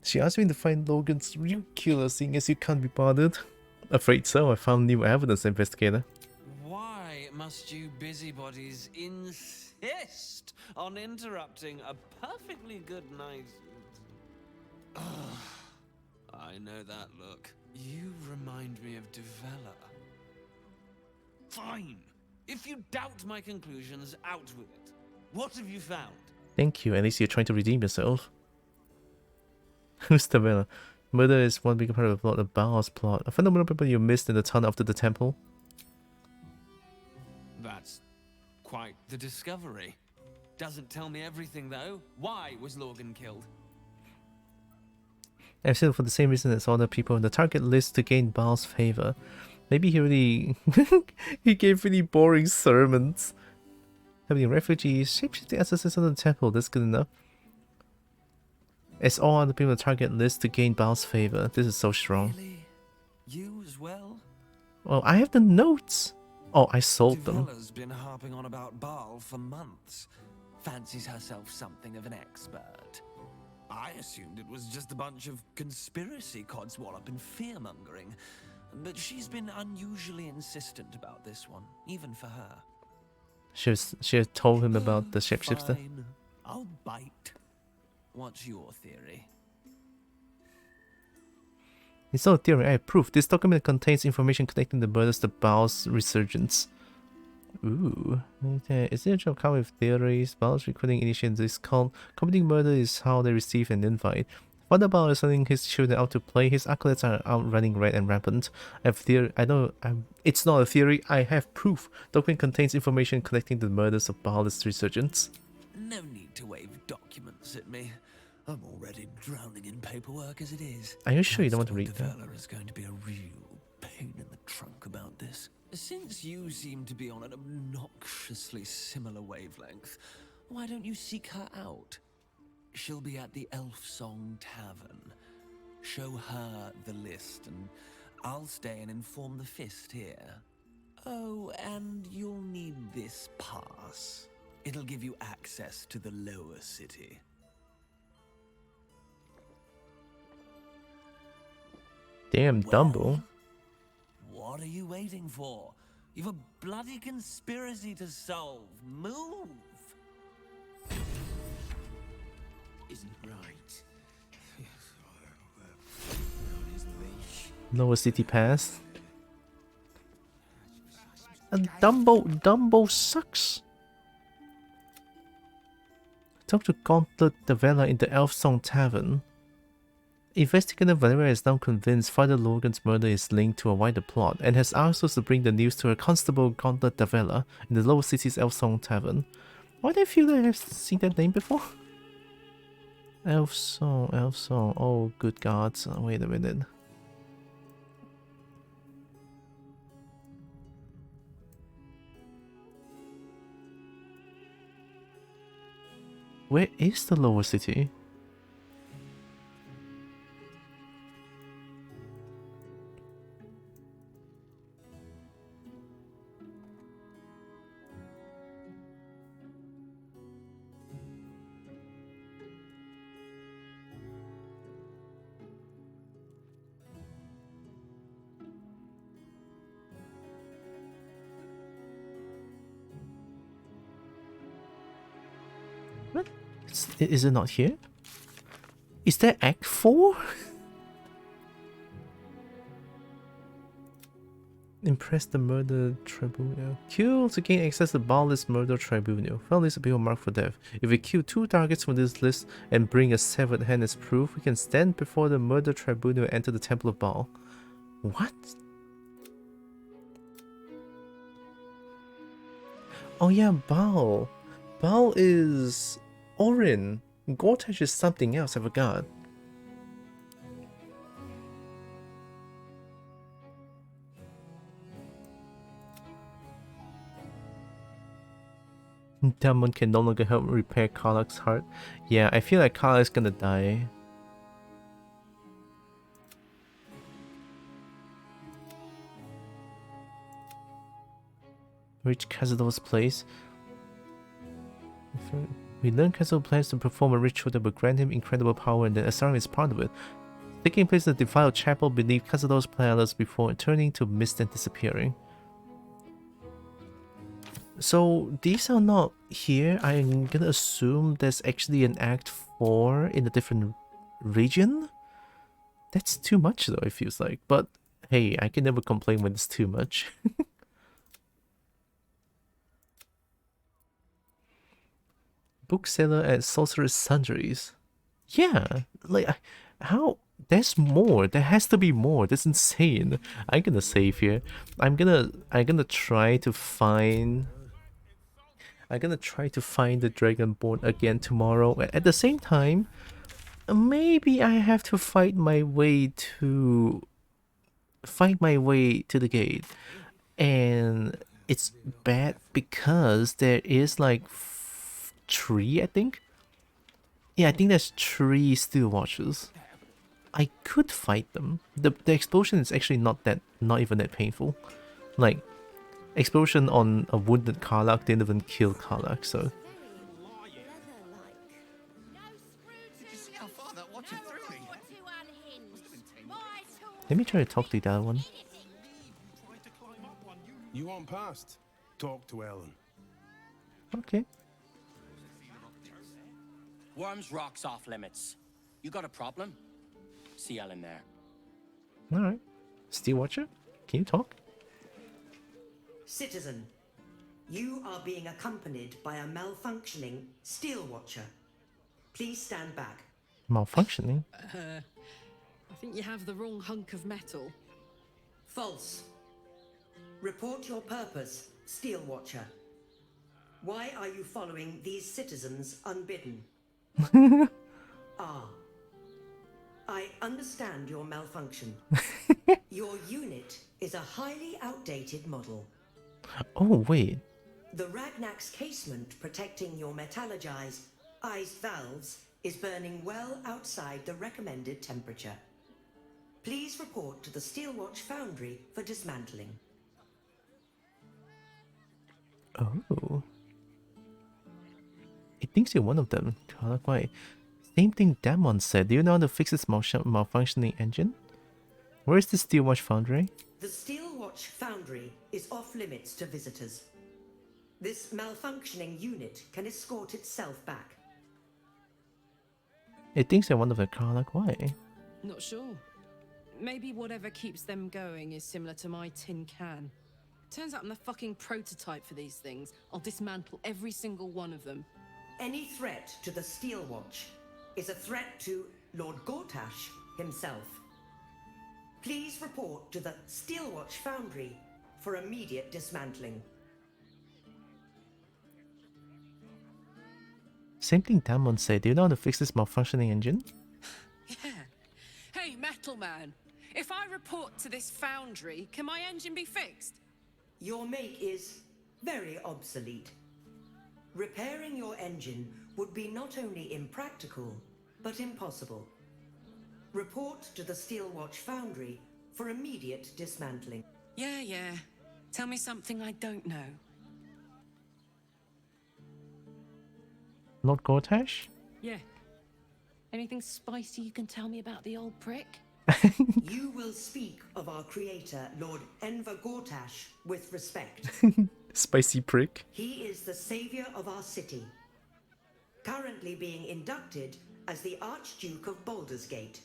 She asked me to find Logan's real killer, seeing as you can't be bothered. Afraid so. I found new evidence, investigator. Why must you busybodies insist on interrupting a perfectly good night? I know that look. You remind me of Devella. Fine. If you doubt my conclusions, out with it. What have you found? Thank you. At least you're trying to redeem yourself. Who's the villain? Murder is one big part of the plot, the Baal's plot. A fundamental people you missed in the tunnel after the temple. That's quite the discovery. Doesn't tell me everything, though. Why was Lorgan killed? I've said for the same reason as other people on the target list to gain Baal's favor. Maybe he really... he gave really boring sermons. Having refugees, shapeshifting ancestors on the temple, that's good enough. As all other people on the target list to gain Baal's favor. This is so strong. Really? You as well? Well, I have the notes. Oh, I sold them. Devella's been harping on about Baal for months. Fancies herself something of an expert. I assumed it was just a bunch of conspiracy codswallop and fear-mongering. But she's been unusually insistent about this one, even for her. She had told him about the shapeshifter. Fine. I'll bite. What's your theory? It's not a theory, I have proof. This document contains information connecting the murders to Baal's resurgence. Ooh. Okay. Is it a job come with theories? Baal's recruiting initiates this cult. Committing murder is how they receive an invite. Father Baal is sending his children out to play. His acolytes are out running red and rampant. I have theory. It's not a theory. I have proof. Document contains information connecting the murders of Baal's resurgence. No need to wave documents at me. I'm already drowning in paperwork as it is. Are you sure you don't want to read that? Devella is going to be a real pain in the trunk about this. Since you seem to be on an obnoxiously similar wavelength, why don't you seek her out? She'll be at the Elf Song Tavern. Show her the list and I'll stay and inform the Fist here. Oh, and you'll need this pass. It'll give you access to the lower city. Damn, Dumbo. What are you waiting for? You've a bloody conspiracy to solve. Move! Isn't right. Lower City Pass. And Dumbo sucks. Talk to Gauntlet Devella in the Elf Song Tavern. Investigator Valeria is now convinced Father Logan's murder is linked to a wider plot and has asked us to bring the news to her constable Gauntlet Devella in the Lower City's Elf Song Tavern. Why do I feel like I've seen that name before? Elf Song. Oh, good gods. Wait a minute. Where is the Lower City? Is it not here? Is that Act 4? Impress the murder tribunal. Kill to gain access to Baal's murder tribunal. Found list of people marked for death. If we kill 2 targets from this list and bring a severed hand as proof, we can stand before the murder tribunal and enter the Temple of Baal. What? Oh yeah, Baal. Baal is Orin. Gortash is something else, I forgot. Demon can no longer help repair Karlach's heart. Yeah, I feel like Karlach's gonna die. Reach Khazador's place. We learn Khazador plans to perform a ritual that will grant him incredible power, and then Asarum is part of it. Taking place in the defiled chapel beneath Khazador's palace before turning to mist and disappearing. So these are not here. I'm gonna assume there's actually an Act 4 in a different region. That's too much though, it feels like. But hey, I can never complain when it's too much. Bookseller at Sorcerer's Sundries. Yeah, like, how? There's more. There has to be more. That's insane. I'm gonna save here. I'm gonna try to find... I'm gonna try to find the Dragonborn again tomorrow. At the same time, maybe I have to fight my way to the gate. And it's bad because there is like 3, I think. Yeah, I think there's 3 steel watchers. I could fight them. The explosion is actually not even that painful. Like, explosion on a wounded Karlach didn't even kill Karlach, so. Let me try to talk to the other one. You want past? Talk to Ellen. Okay. Worms Rock's off limits. You got a problem? See Ellen there. Alright. Steel Watcher, can you talk? Citizen, you are being accompanied by a malfunctioning Steel Watcher. Please stand back. Malfunctioning? I think you have the wrong hunk of metal. False. Report your purpose, Steel Watcher. Why are you following these citizens unbidden? I understand your malfunction. Your unit is a highly outdated model. Oh, wait. The Ragnak's casement protecting your metallurgized iced valves is burning well outside the recommended temperature. Please report to the Steelwatch Foundry for dismantling. Oh. It thinks you're one of them. Why? Same thing Damon said. Do you know how to fix this malfunctioning engine? Where is the Steelwatch Foundry? The Steelwatch Foundry is off limits to visitors. This malfunctioning unit can escort itself back. It thinks you're one of the Karlach. Why? Not sure. Maybe whatever keeps them going is similar to my tin can. Turns out I'm the fucking prototype for these things. I'll dismantle every single one of them. Any threat to the Steelwatch is a threat to Lord Gortash himself. Please report to the Steelwatch Foundry for immediate dismantling. Same thing Damon said. Do you know how to fix this malfunctioning engine? Yeah. Hey, Metal Man. If I report to this foundry, can my engine be fixed? Your make is very obsolete. Repairing your engine would be not only impractical, but impossible. Report to the Steelwatch Foundry for immediate dismantling. Yeah. Tell me something I don't know. Lord Gortash? Yeah. Anything spicy you can tell me about the old prick? You will speak of our creator, Lord Enver Gortash, with respect. Spicy prick. He is the savior of our city, currently being inducted as the Archduke of Baldur's Gate.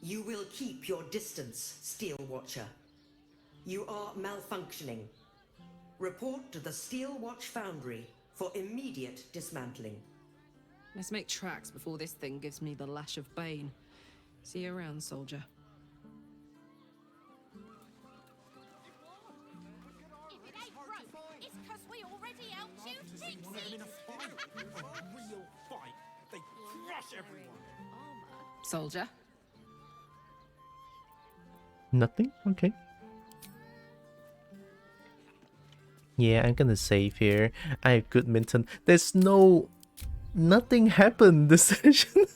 You will keep your distance, Steel Watcher. You are malfunctioning. Report to the Steelwatch Foundry for immediate dismantling. Let's make tracks before this thing gives me the lash of Bane. See you around, soldier. It's because we already helped you fix it. Real fight. They crush everyone. Soldier? Nothing? Okay. Yeah, I'm gonna save here. I have good minton. There's nothing happened this session.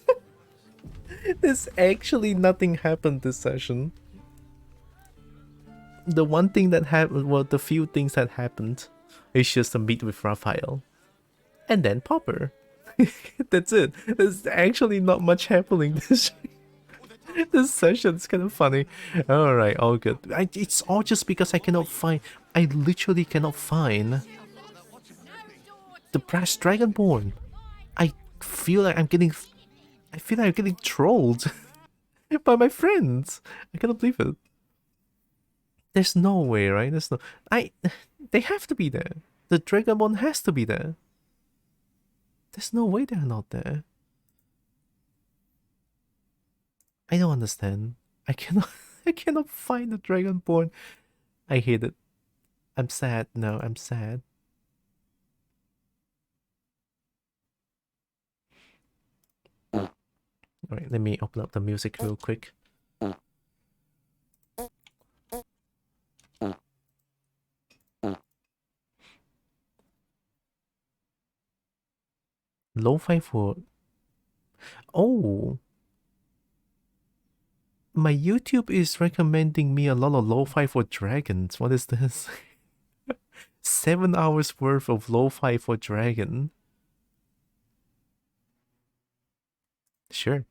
There's actually nothing happened this session. The one thing that happened, well, the few things that happened is just a meet with Raphael. And then Popper. That's it. There's actually not much happening this this session's kind of funny. Alright, all good. It's all just because I literally cannot find the brass dragonborn. I feel like I'm getting trolled. By my friends. I cannot believe it. There's no way, right? There's no... They have to be there. The Dragonborn has to be there. There's no way they're not there. I don't understand. I cannot find the Dragonborn. I hate it. I'm sad. No, I'm sad. Alright, let me open up the music real quick. Lo-fi for... Oh! My YouTube is recommending me a lot of lo-fi for dragons. What is this? 7 hours worth of lo-fi for dragon. Sure.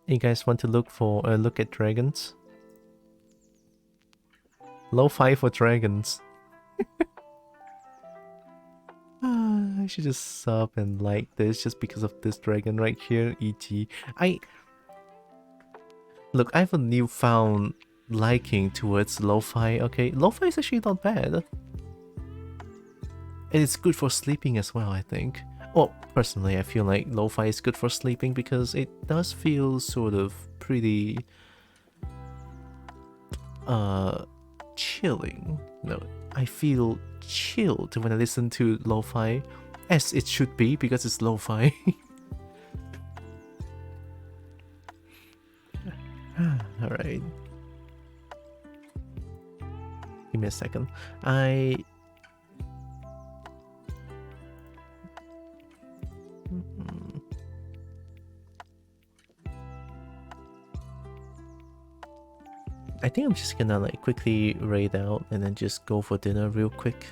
You guys want to look at dragons? Lo-fi for dragons. I should just sub and like this just because of this dragon right here, e.g. Look, I have a newfound liking towards lo-fi, okay? Lo-fi is actually not bad. And it's good for sleeping as well, I think. Well, personally, I feel like lo-fi is good for sleeping because it does feel sort of pretty... chilling. No, I feel chilled when I listen to lo-fi, as it should be because it's lo-fi. Alright. Give me a second. I think I'm just gonna like quickly raid out and then just go for dinner real quick.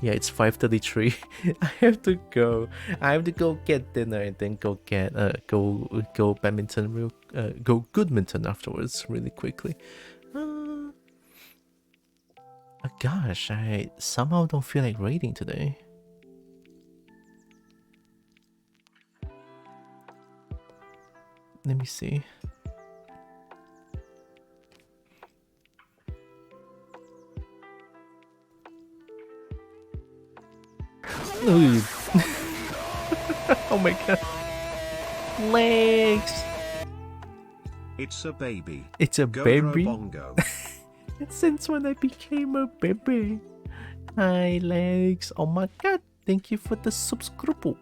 Yeah, it's 5:33. I have to go. I have to go get dinner and then go get go badminton go Goodminton afterwards really quickly. Gosh, I somehow don't feel like raiding today. Let me see. Oh my god. Legs. It's a baby. It's a baby. Bongo. Since when I became a baby. Hi Legs. Oh my god. Thank you for the subscribe.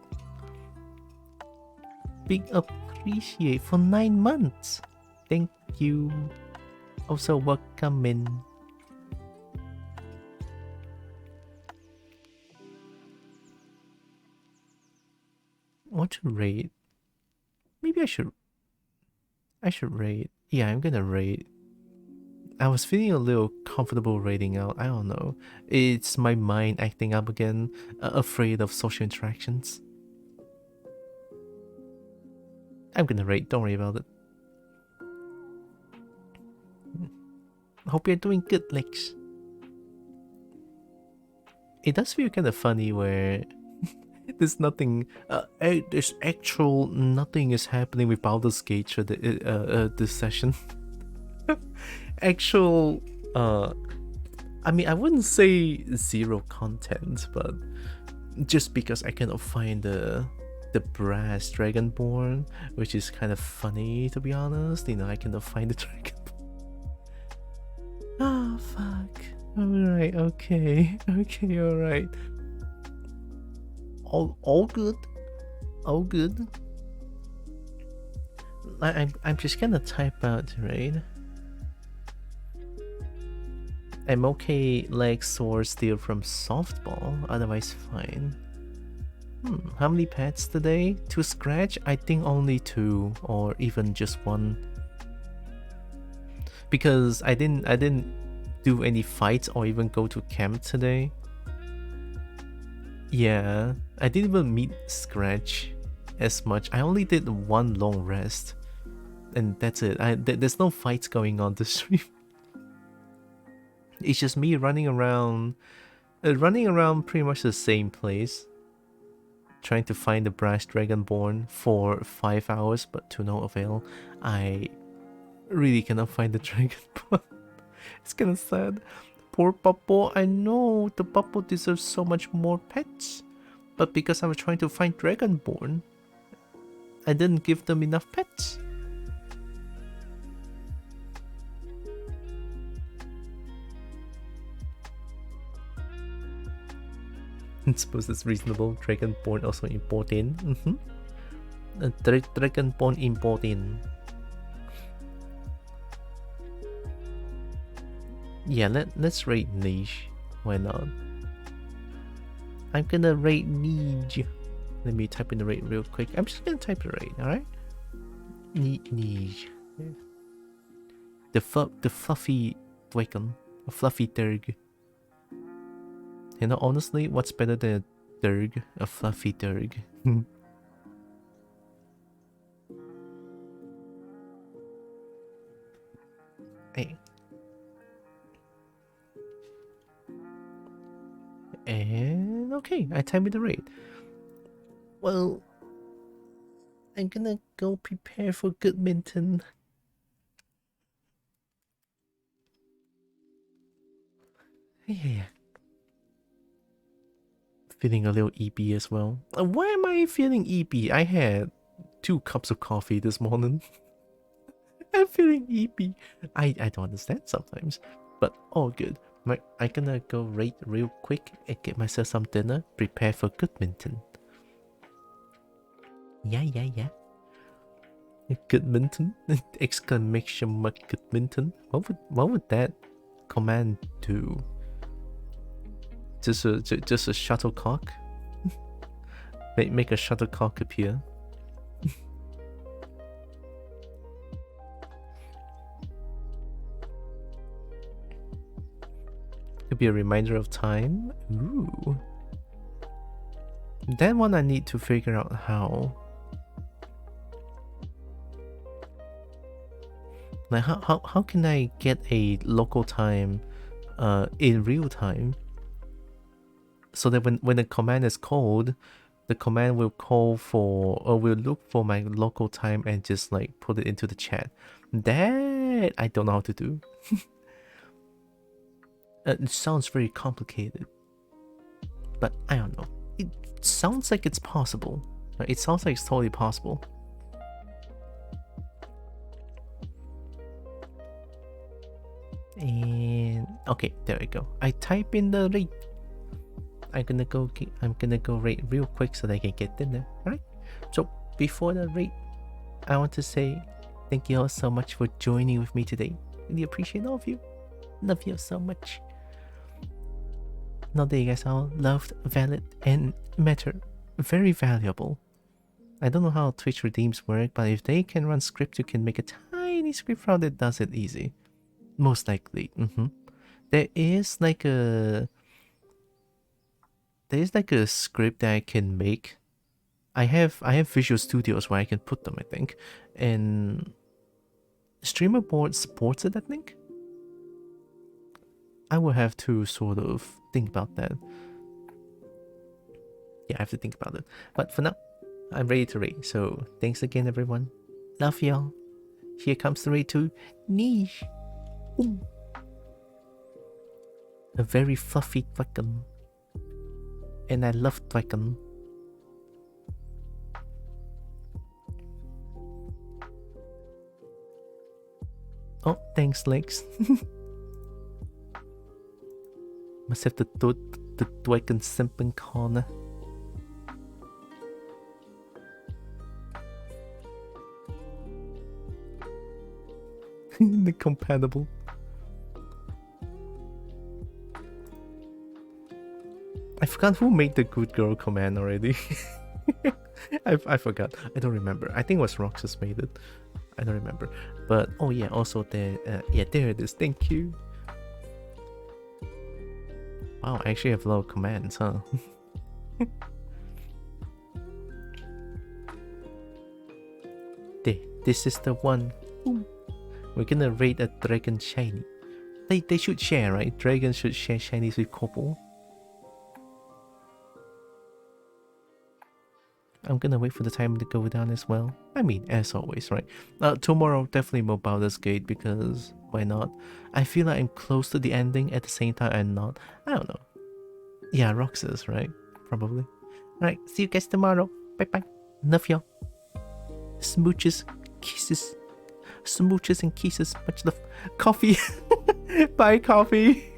Big appreciate for 9 months. Thank you. Also welcome in. Want to raid? Maybe I should raid. Yeah, I'm gonna raid. I was feeling a little comfortable raiding out. I don't know. It's my mind acting up again, afraid of social interactions. I'm gonna raid, don't worry about it. Hope you're doing good, Lex. It does feel kind of funny where there's nothing, there's actual nothing is happening with Baldur's Gate this session. Actual, I mean, I wouldn't say zero content, but just because I cannot find the brass Dragonborn, which is kind of funny to be honest. You know, I cannot find the dragon. Ah, fuck. Alright, okay, alright. All good, all good. I'm just gonna type out, right? I'm okay, leg sore still from softball, otherwise fine. How many pets today? To scratch? I think only 2 or even just 1. Because I didn't do any fights or even go to camp today. Yeah, I didn't even meet Scratch as much. I only did 1 long rest. And that's it. There's no fights going on this stream. It's just me running around Running around pretty much the same place, trying to find the brass dragonborn for 5 hours, but to no avail. I really cannot find the dragonborn. It's kind of sad. Poor Bubble. I know the Bubble deserves so much more pets, but because I was trying to find dragonborn, I didn't give them enough pets. I suppose it's reasonable. Dragonborn also important. Dragonborn important. Yeah, let's rate niche. Why not? I'm gonna rate niche. Let me type in the rate real quick. I'm just gonna type the rate, alright? Niche. The fluffy dragon. A fluffy Durg. You know, honestly, what's better than a Durg? A fluffy Durg. Hey. And okay, I type in the rate. Well, I'm gonna go prepare for good minton. Yeah. Feeling a little EB as well. Why am I feeling EB? I had 2 cups of coffee this morning. I'm feeling EB. I don't understand sometimes, but all good. I'm gonna go rate real quick and get myself some dinner. Prepare for good minton. Yeah. Good minton? Exclamation mark good minton. What would that command do? Just a shuttlecock? Make a shuttlecock appear. Could be a reminder of time. Ooh. That one I need to figure out how. Like how can I get a local time in real time? So that when the command is called, the command will call for or will look for my local time and just like put it into the chat. That I don't know how to do. It sounds very complicated, but I don't know. It sounds like it's possible. It sounds like it's totally possible. And okay, there we go. I type in the rate. I'm gonna go rate real quick so that I can get dinner. Alright? So before the rate, I want to say thank you all so much for joining with me today. Really appreciate all of you. Love you so much. Know that you guys are loved, valid, and matter. Very valuable. I don't know how Twitch redeems work, but if they can run script, you can make a tiny script file that does it easy. Most likely. There is like a script that I can make. I have Visual Studios where I can put them, I think, and Streamer Board supports it, I think. I will have to sort of think about that. Yeah, I have to think about it. But for now, I'm ready to rate. So thanks again, everyone. Love y'all. Here comes the rate to niche. Ooh. A very fluffy dragon. And I love dragon. Oh, thanks, Lex. Must have the dragon simping corner. The compatible. I forgot who made the good girl command already. I forgot. I don't remember. I think it was Roxas made it. I don't remember. But oh yeah, also there. Yeah, there it is. Thank you. Wow, I actually have a lot of commands, huh? There, this is the one. Ooh. We're gonna raid a dragon shiny. They should share, right? Dragons should share shinies with couple. I'm gonna wait for the time to go down as well. I mean, as always, right? Tomorrow, definitely more Baldur's Gate, because why not? I feel like I'm close to the ending, at the same time I'm not. I don't know. Yeah, Roxas, right? Probably. Alright, see you guys tomorrow. Bye bye. Love y'all. Smooches, kisses. Smooches and kisses. Much love. Coffee. Bye, coffee.